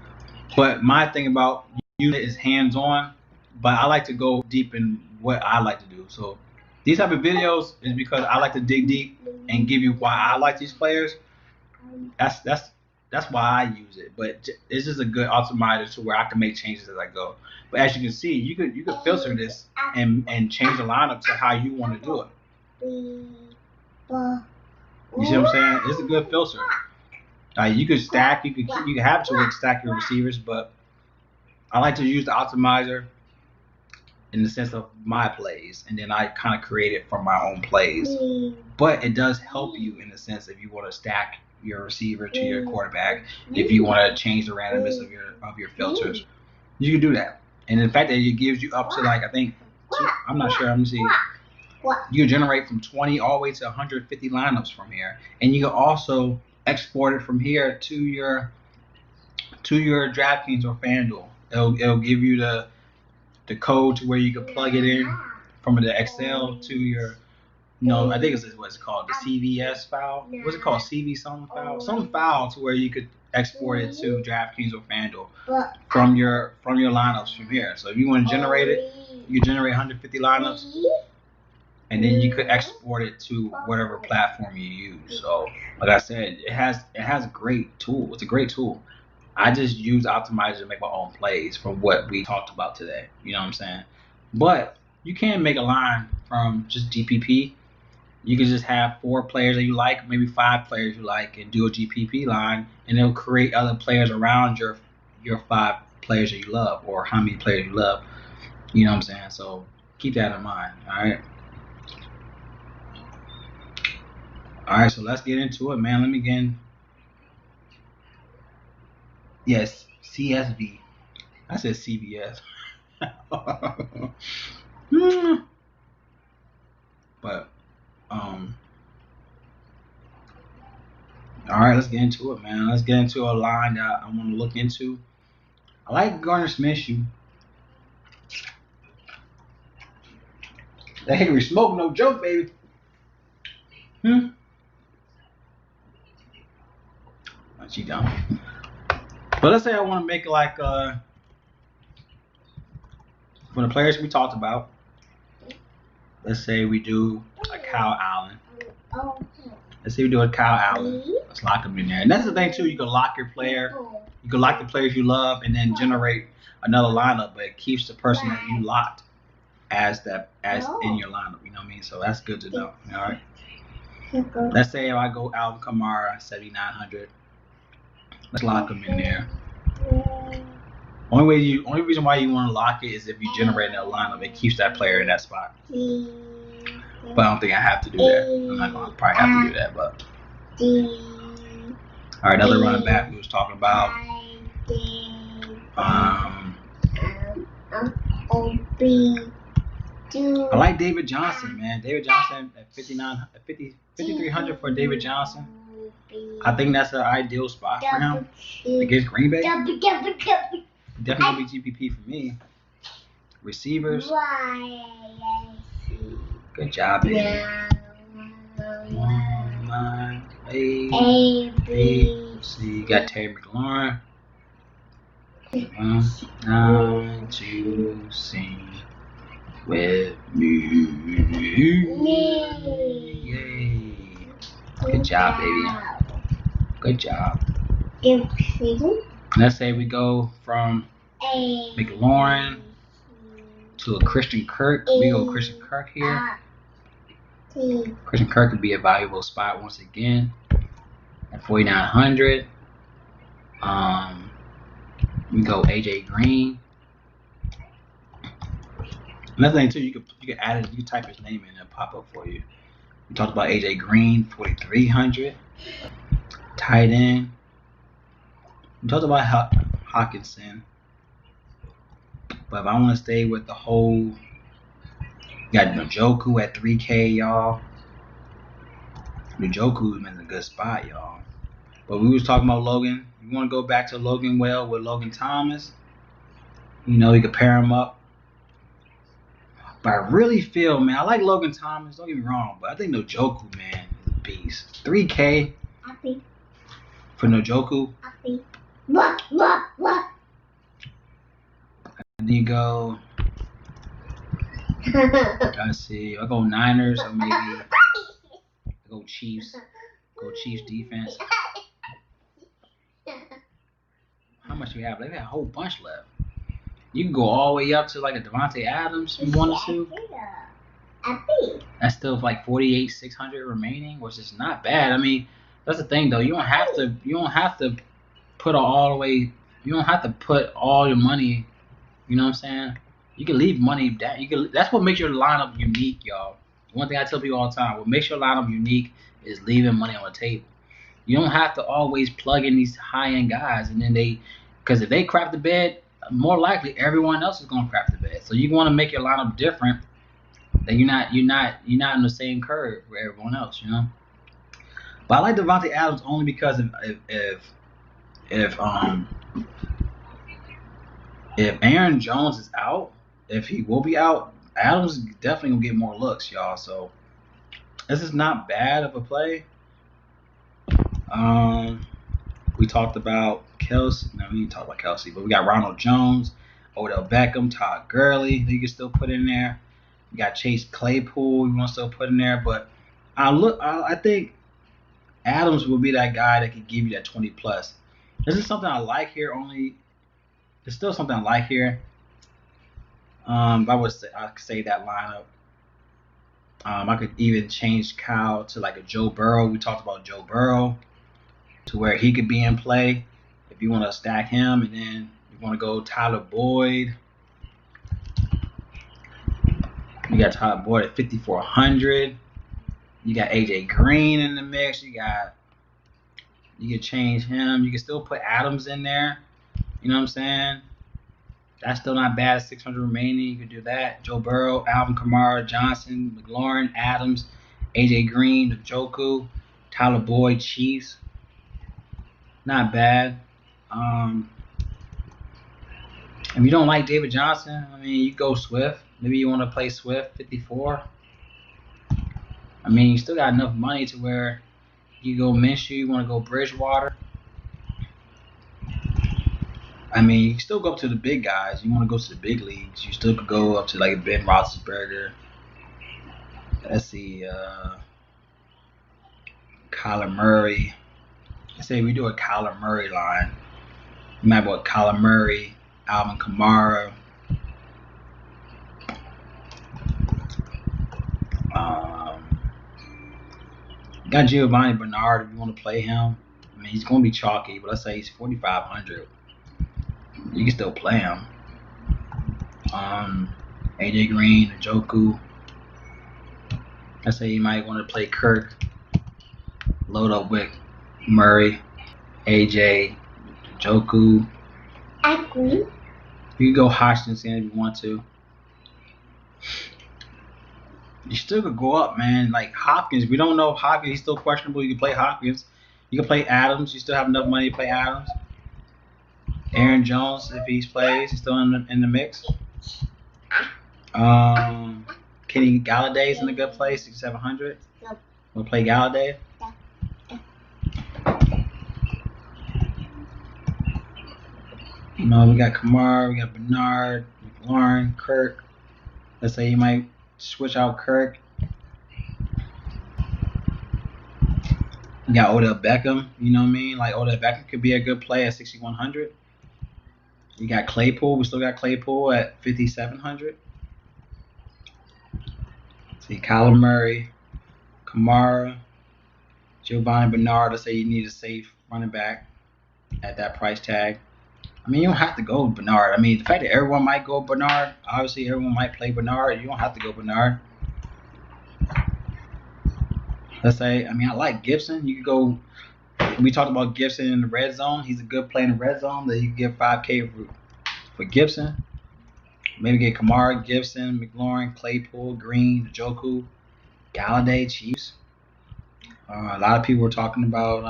[SPEAKER 1] But my thing about using it is hands-on. But I like to go deep in what I like to do. So these type of videos is because I like to dig deep and give you why I like these players. That's why I use it. But it's just a good optimizer to where I can make changes as I go. But as you can see, you could filter this and change the lineup to how you want to do it. You see what I'm saying? It's a good filter. You could stack, you can have it to where you stack your receivers, but I like to use the optimizer in the sense of my plays, and then I kind of create it from my own plays. But it does help you in the sense if you want to stack your receiver to your quarterback, if you want to change the randomness of your filters, you can do that. And in fact, that it gives you up to like I think I'm not sure. Let me see. You can generate from 20 all the way to 150 lineups from here, and you can also export it from here to your Draftkings or FanDuel. It'll give you the code to where you can plug it in from the Excel to your, I think it's what's called the CVS file. What's it called? CV something file? Some file to where you could export it to DraftKings or FanDuel from your lineups from here. So if you want to generate it, you generate 150 lineups, and then you could export it to whatever platform you use. So like I said, it has a great tool. It's a great tool. I just use Optimizer to make my own plays from what we talked about today. You know what I'm saying? But you can make a line from just GPP. You can just have 4 players that you like, maybe 5 players you like, and do a GPP line, and it'll create other players around your 5 players that you love, or how many players you love. You know what I'm saying? So keep that in mind. All right. So let's get into it, man. Let me get in. Yes, CSV. I said CVS. But all right, let's get into it, man. Let's get into a line that I want to look into. I like Garner Minshew. That Hickory smoke, no joke, baby. She down. But let's say I want to make like for the players we talked about. Let's say we do a Kyle Allen. Let's say we do a Kyle Allen. Let's lock him in there. And that's the thing too. You can lock your player. You can lock the players you love, and then generate another lineup, but it keeps the person that you locked as in your lineup. You know what I mean? So that's good to know. All right. Let's say if I go Alvin Kamara 7,900. Let's lock him in there. Only reason why you want to lock it is if you generate that lineup, it keeps that player in that spot. But I don't think I have to do that. I'm not gonna probably have to do that, but. All right, another running back we was talking about. I like David Johnson, man. David Johnson at 5,300 for David Johnson. I think that's an ideal spot for him against Green Bay. Definitely gonna be GPP for me. Receivers. Good job, baby. 1, 9, A, B, C. You got Terry McLaurin. 1, 9 to sing with me. Yay. Good job, baby. Good job. Let's say we go from McLaurin to a Christian Kirk. We go Christian Kirk here. Christian Kirk could be a valuable spot once again at 4,900. We go AJ Green. Another thing too, you can add it. You can type his name in and it'll pop up for you. We talked about AJ Green, 4,300. Tight end. We talked about Hawkinson. But if I want to stay with the whole, you got Njoku at 3K, y'all. Njoku is in a good spot, y'all. But we was talking about Logan. You want to go back to Logan Well with Logan Thomas. You know, you can pair him up. But I really feel, man, I like Logan Thomas. Don't get me wrong, but I think Njoku, man, is a beast. 3K for Njoku. And then you go. Let's see. I go Niners or maybe I go Chiefs. Go Chiefs defense. How much do you have? They got a whole bunch left. You can go all the way up to like a Devontae Adams if you wanted to. That's still like 48,600 remaining, which is not bad. I mean, that's the thing though. You don't have to put all the way. You don't have to put all your money. You know what I'm saying? You can leave money down. That's what makes your lineup unique, y'all. One thing I tell people all the time: what makes your lineup unique is leaving money on the table. You don't have to always plug in these high-end guys, and then because if they crap the bed, more likely everyone else is gonna crap the bed. So you want to make your lineup different. That you're not in the same curve with everyone else, you know. But I like Devontae Adams only because if Aaron Jones is out, if he will be out, Adams is definitely gonna get more looks, y'all. So this is not bad of a play. We talked about Kelsey. No, we didn't talk about Kelsey, but we got Ronald Jones, Odell Beckham, Todd Gurley. You can still put in there. You got Chase Claypool. You want to still put in there, but I think Adams will be that guy that could give you that 20 plus. This is something I like here. There's still something I like here. I could say that lineup. I could even change Kyle to like a Joe Burrow. We talked about Joe Burrow to where he could be in play if you want to stack him, and then you want to go Tyler Boyd. You got Tyler Boyd at 5,400. You got AJ Green in the mix. You can change him. You can still put Adams in there. You know what I'm saying? That's still not bad. 600 remaining. You can do that. Joe Burrow, Alvin Kamara, Johnson, McLaurin, Adams, AJ Green, Njoku, Tyler Boyd, Chiefs. Not bad. If you don't like David Johnson, I mean, you go Swift. Maybe you want to play Swift, 54. I mean, you still got enough money to where you go Minshew, you want to go Bridgewater. I mean, you can still go up to the big guys. You want to go to the big leagues. You still could go up to like Ben Roethlisberger. Let's see, Kyler Murray. Let's say we do a Kyler Murray line. You might go Kyler Murray, Alvin Kamara. You got Giovanni Bernard if you want to play him. I mean, he's going to be chalky, but let's say he's 4,500. You can still play him. AJ Green, Njoku. Let's say you might want to play Kirk. Load up with Murray, AJ, Njoku.
[SPEAKER 2] Agree.
[SPEAKER 1] You can go Hutchinson if you want to. You still could go up, man. Like Hopkins, we don't know if Hopkins, he's still questionable. You can play Hopkins. You can play Adams. You still have enough money to play Adams. Aaron Jones, if he plays, he's still in the mix. Kenny Galladay's in a good place, 6,700. We'll play Galladay. You know, we got Kamara, we got Bernard, McLaurin, Kirk. Let's say you might switch out Kirk. You got Odell Beckham, you know what I mean? Like Odell Beckham could be a good play at 6,100. You got Claypool. We still got Claypool at 5,700. See, Kyler Murray, Kamara, Giovanni Bernard. Let's say you need a safe running back at that price tag. I mean, you don't have to go Bernard. I mean, the fact that everyone might go Bernard, obviously everyone might play Bernard. You don't have to go Bernard. Let's say, I mean, I like Gibson. You could go. We talked about Gibson in the red zone. He's a good play in the red zone. That you can get $5K for Gibson. Maybe get Kamara, Gibson, McLaurin, Claypool, Green, Njoku, Galladay, Chiefs. A lot of people were talking about,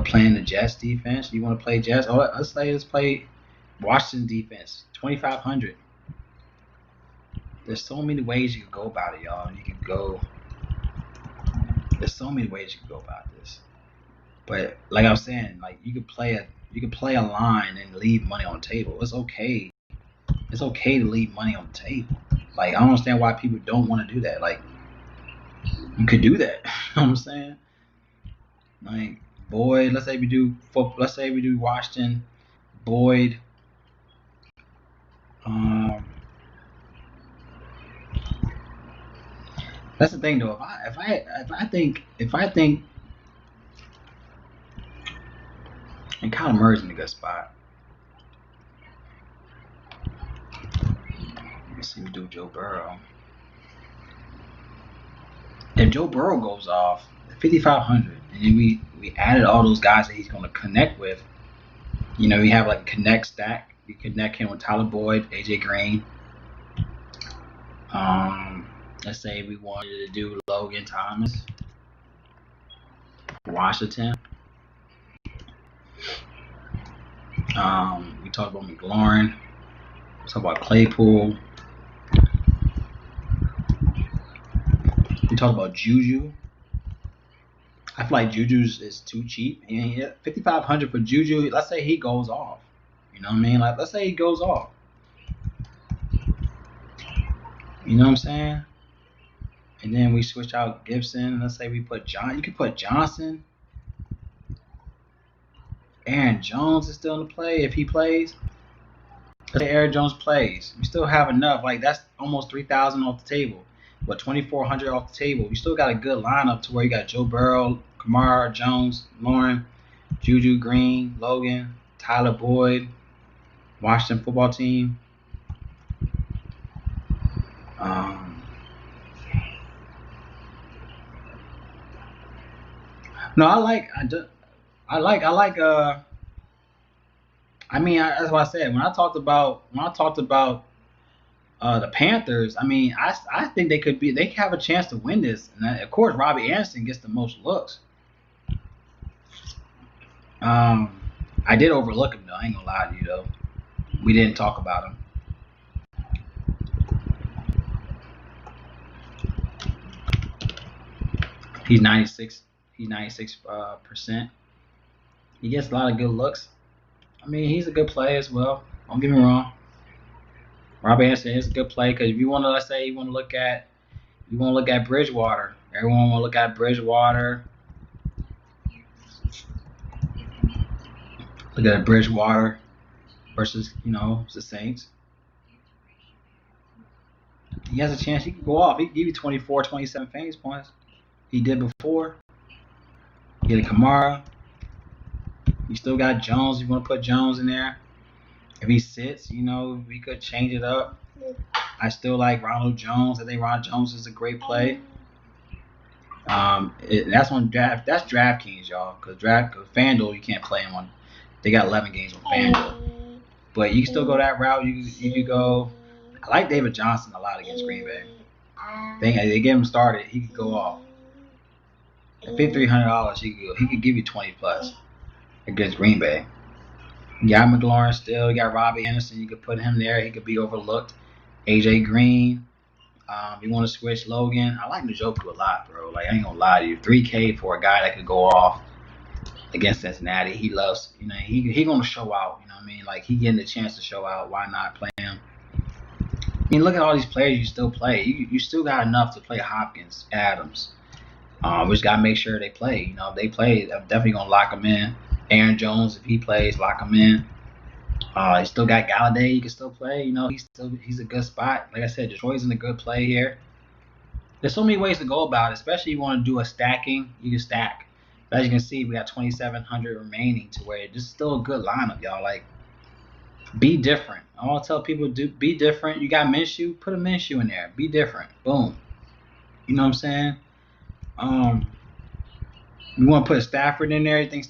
[SPEAKER 1] playing the Jets defense. You want to play Jets? Oh, let's play Washington defense, 2,500. There's so many ways you could go about it, y'all. There's so many ways you could go about this. But like I was saying, like you could play a line and leave money on the table. It's okay. It's okay to leave money on the table. Like I don't understand why people don't want to do that. Like you could do that. You know what I'm saying? Like Boyd, let's say we do Washington, Boyd. That's the thing though. If I think and Kyler Murray's in a good spot. Let's see, we do Joe Burrow. If Joe Burrow goes off, 5,500, and then we added all those guys that he's going to connect with. You know, we have like a connect stack. We connect him with Tyler Boyd, AJ Green. Let's say we wanted to do Logan Thomas, Washington. We talked about McLaurin. We talked about Claypool. We talked about Juju. I feel like Juju's is too cheap. 5,500 for Juju. Let's say he goes off. You know what I mean? Like, let's say he goes off. You know what I'm saying? And then we switch out Gibson. Let's say we put John. You can put Johnson. Aaron Jones is still in the play if he plays. Let's say Aaron Jones plays. We still have enough. Like that's almost 3,000 off the table. But 2,400 off the table. You still got a good lineup to where you got Joe Burrow, Kamara, Jones, Lauren, Juju, Green, Logan, Tyler Boyd, Washington football team. No, I mean, that's what I said. When I talked about the Panthers, I mean, I think they have a chance to win this. And of course, Robbie Anderson gets the most looks. I did overlook him though. I ain't gonna lie to you though. We didn't talk about him. He's 96. He's 96%. He gets a lot of good looks. I mean, he's a good player as well. Don't get me wrong. Robbie Anderson is a good play because if you want to, let's say you want to look at Bridgewater. Everyone want to look at Bridgewater. Look at Bridgewater versus, the Saints. He has a chance. He can go off. He can give you 24, 27 fantasy points. He did before. Get a Kamara. You still got Jones. You want to put Jones in there? If he sits, we could change it up. I still like Ronald Jones. I think Ronald Jones is a great play. That's on draft. That's DraftKings, y'all. Cause FanDuel you can't play him on. They got 11 games on FanDuel, but you can still go that route. You could go. I like David Johnson a lot against Green Bay. They get him started. He could go off. At $5,300, he could give you 20 plus against Green Bay. You got McLaurin still. You got Robbie Anderson. You could put him there. He could be overlooked. AJ Green. You want to switch Logan? I like Njoku a lot, bro. Like I ain't gonna lie to you. 3K for a guy that could go off against Cincinnati. He loves, he gonna show out. You know what I mean? Like he getting the chance to show out. Why not play him? I mean, look at all these players you still play. You still got enough to play Hopkins, Adams. We just gotta make sure they play. If they play, I'm definitely gonna lock them in. Aaron Jones, if he plays, lock him in. You still got Galladay. You can still play. He's a good spot. Like I said, Detroit's in a good play here. There's so many ways to go about it, especially if you want to do a stacking. You can stack. But as you can see, we got 2,700 remaining to where this is still a good lineup, y'all. Like, be different. I want to tell people, be different. You got Minshew, put a Minshew in there. Be different. Boom. You know what I'm saying? You want to put Stafford in there. You think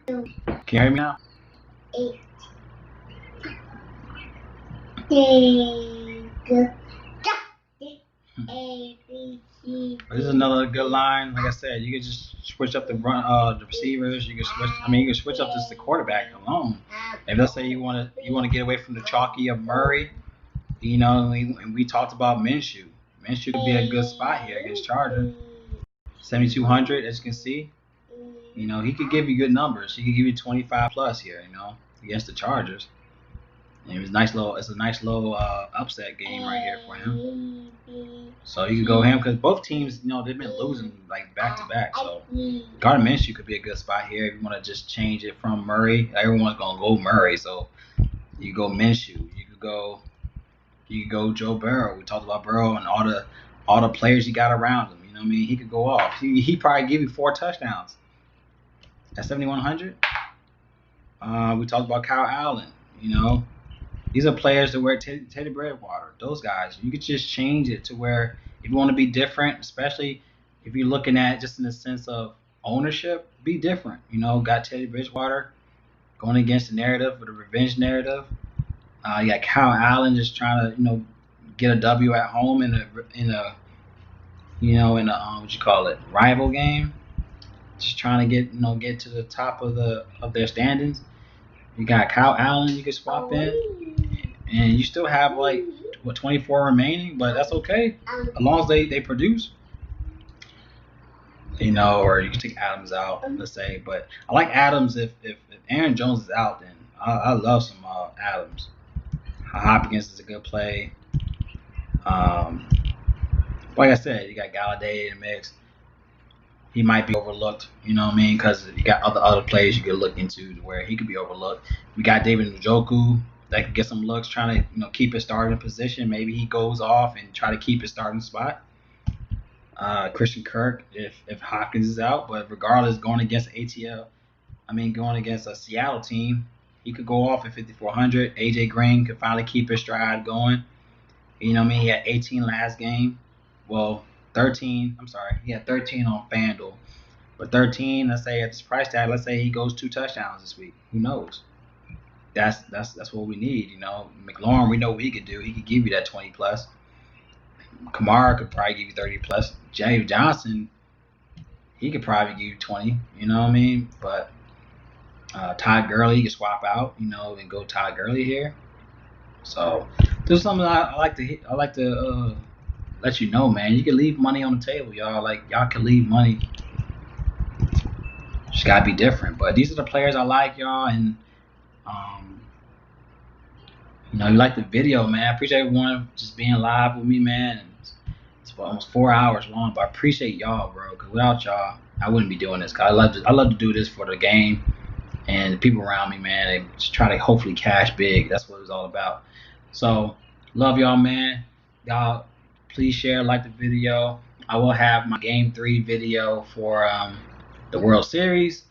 [SPEAKER 1] Can you hear me now?
[SPEAKER 2] 8. Dig. A, B, C.
[SPEAKER 1] This is another good line. Like I said, you can just switch up the receivers. You can switch. I mean, you can switch up just the quarterback alone. If let's say you want to get away from the chalky of Murray, you know, and we talked about Minshew. Minshew could be a good spot here against Chargers. 7,200, as you can see. You know, he could give you good numbers. He could give you 25 plus here. You know, against the Chargers. And it's a nice little upset game right here for him. So you could go him because both teams, you know, they've been losing like back to back. So Gardner Minshew could be a good spot here if you want to just change it from Murray. Everyone's gonna go Murray, so you go Minshew. You could go Joe Burrow. We talked about Burrow and all the players he got around him. You know what I mean? He could go off. He probably give you 4 touchdowns at 7,100. We talked about Kyle Allen. You know. These are players that wear Teddy Bridgewater. Those guys. You could just change it to where if you want to be different, especially if you're looking at just in the sense of ownership, be different. You know, got Teddy Bridgewater going against the narrative or the revenge narrative. You got Kyle Allen just trying to, you know, get a W at home in a what you call it, rival game. Just trying to get to the top of their standings. You got Kyle Allen you can swap in, and you still have like 24 remaining, but that's okay as long as they produce. You know, or you can take Adams out, let's say. But I like Adams if Aaron Jones is out, then I love some Adams. Hopkins is a good play. Like I said, you got Galladay in the mix. He might be overlooked, you know what I mean? Because you got other players you could look into where he could be overlooked. We got David Njoku that could get some looks, trying to keep his starting position. Maybe he goes off and try to keep his starting spot. Christian Kirk if Hopkins is out, but regardless, going against going against a Seattle team, he could go off at 5,400. AJ Green could finally keep his stride going. You know what I mean? He had 18 last game. Well, 13. I'm sorry. He had 13 on FanDuel. But 13, let's say at this price tag, let's say he goes 2 touchdowns this week. Who knows? That's what we need, you know. McLaurin, we know what he could do. He could give you that 20 plus. Kamara could probably give you 30 plus. James Johnson, he could probably give you 20. You know what I mean? But Todd Gurley, you can swap out, you know, and go Todd Gurley here. So there's something I like to let you know, man. You can leave money on the table, y'all. Like y'all can leave money. Just gotta be different. But these are the players I like, y'all, and you like the video, man. I appreciate everyone just being live with me, man. And it's almost 4 hours long, but I appreciate y'all, bro. Because without y'all, I wouldn't be doing this. Cause I love to do this for the game and the people around me, man. They just try to hopefully cash big. That's what it's all about. So love y'all, man. Y'all, please share, like the video. I will have my Game 3 video for the World Series.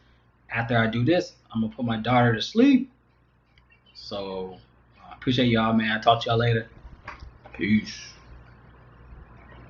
[SPEAKER 1] After I do this, I'm gonna put my daughter to sleep. So appreciate y'all, man. I'll talk to y'all later. Peace.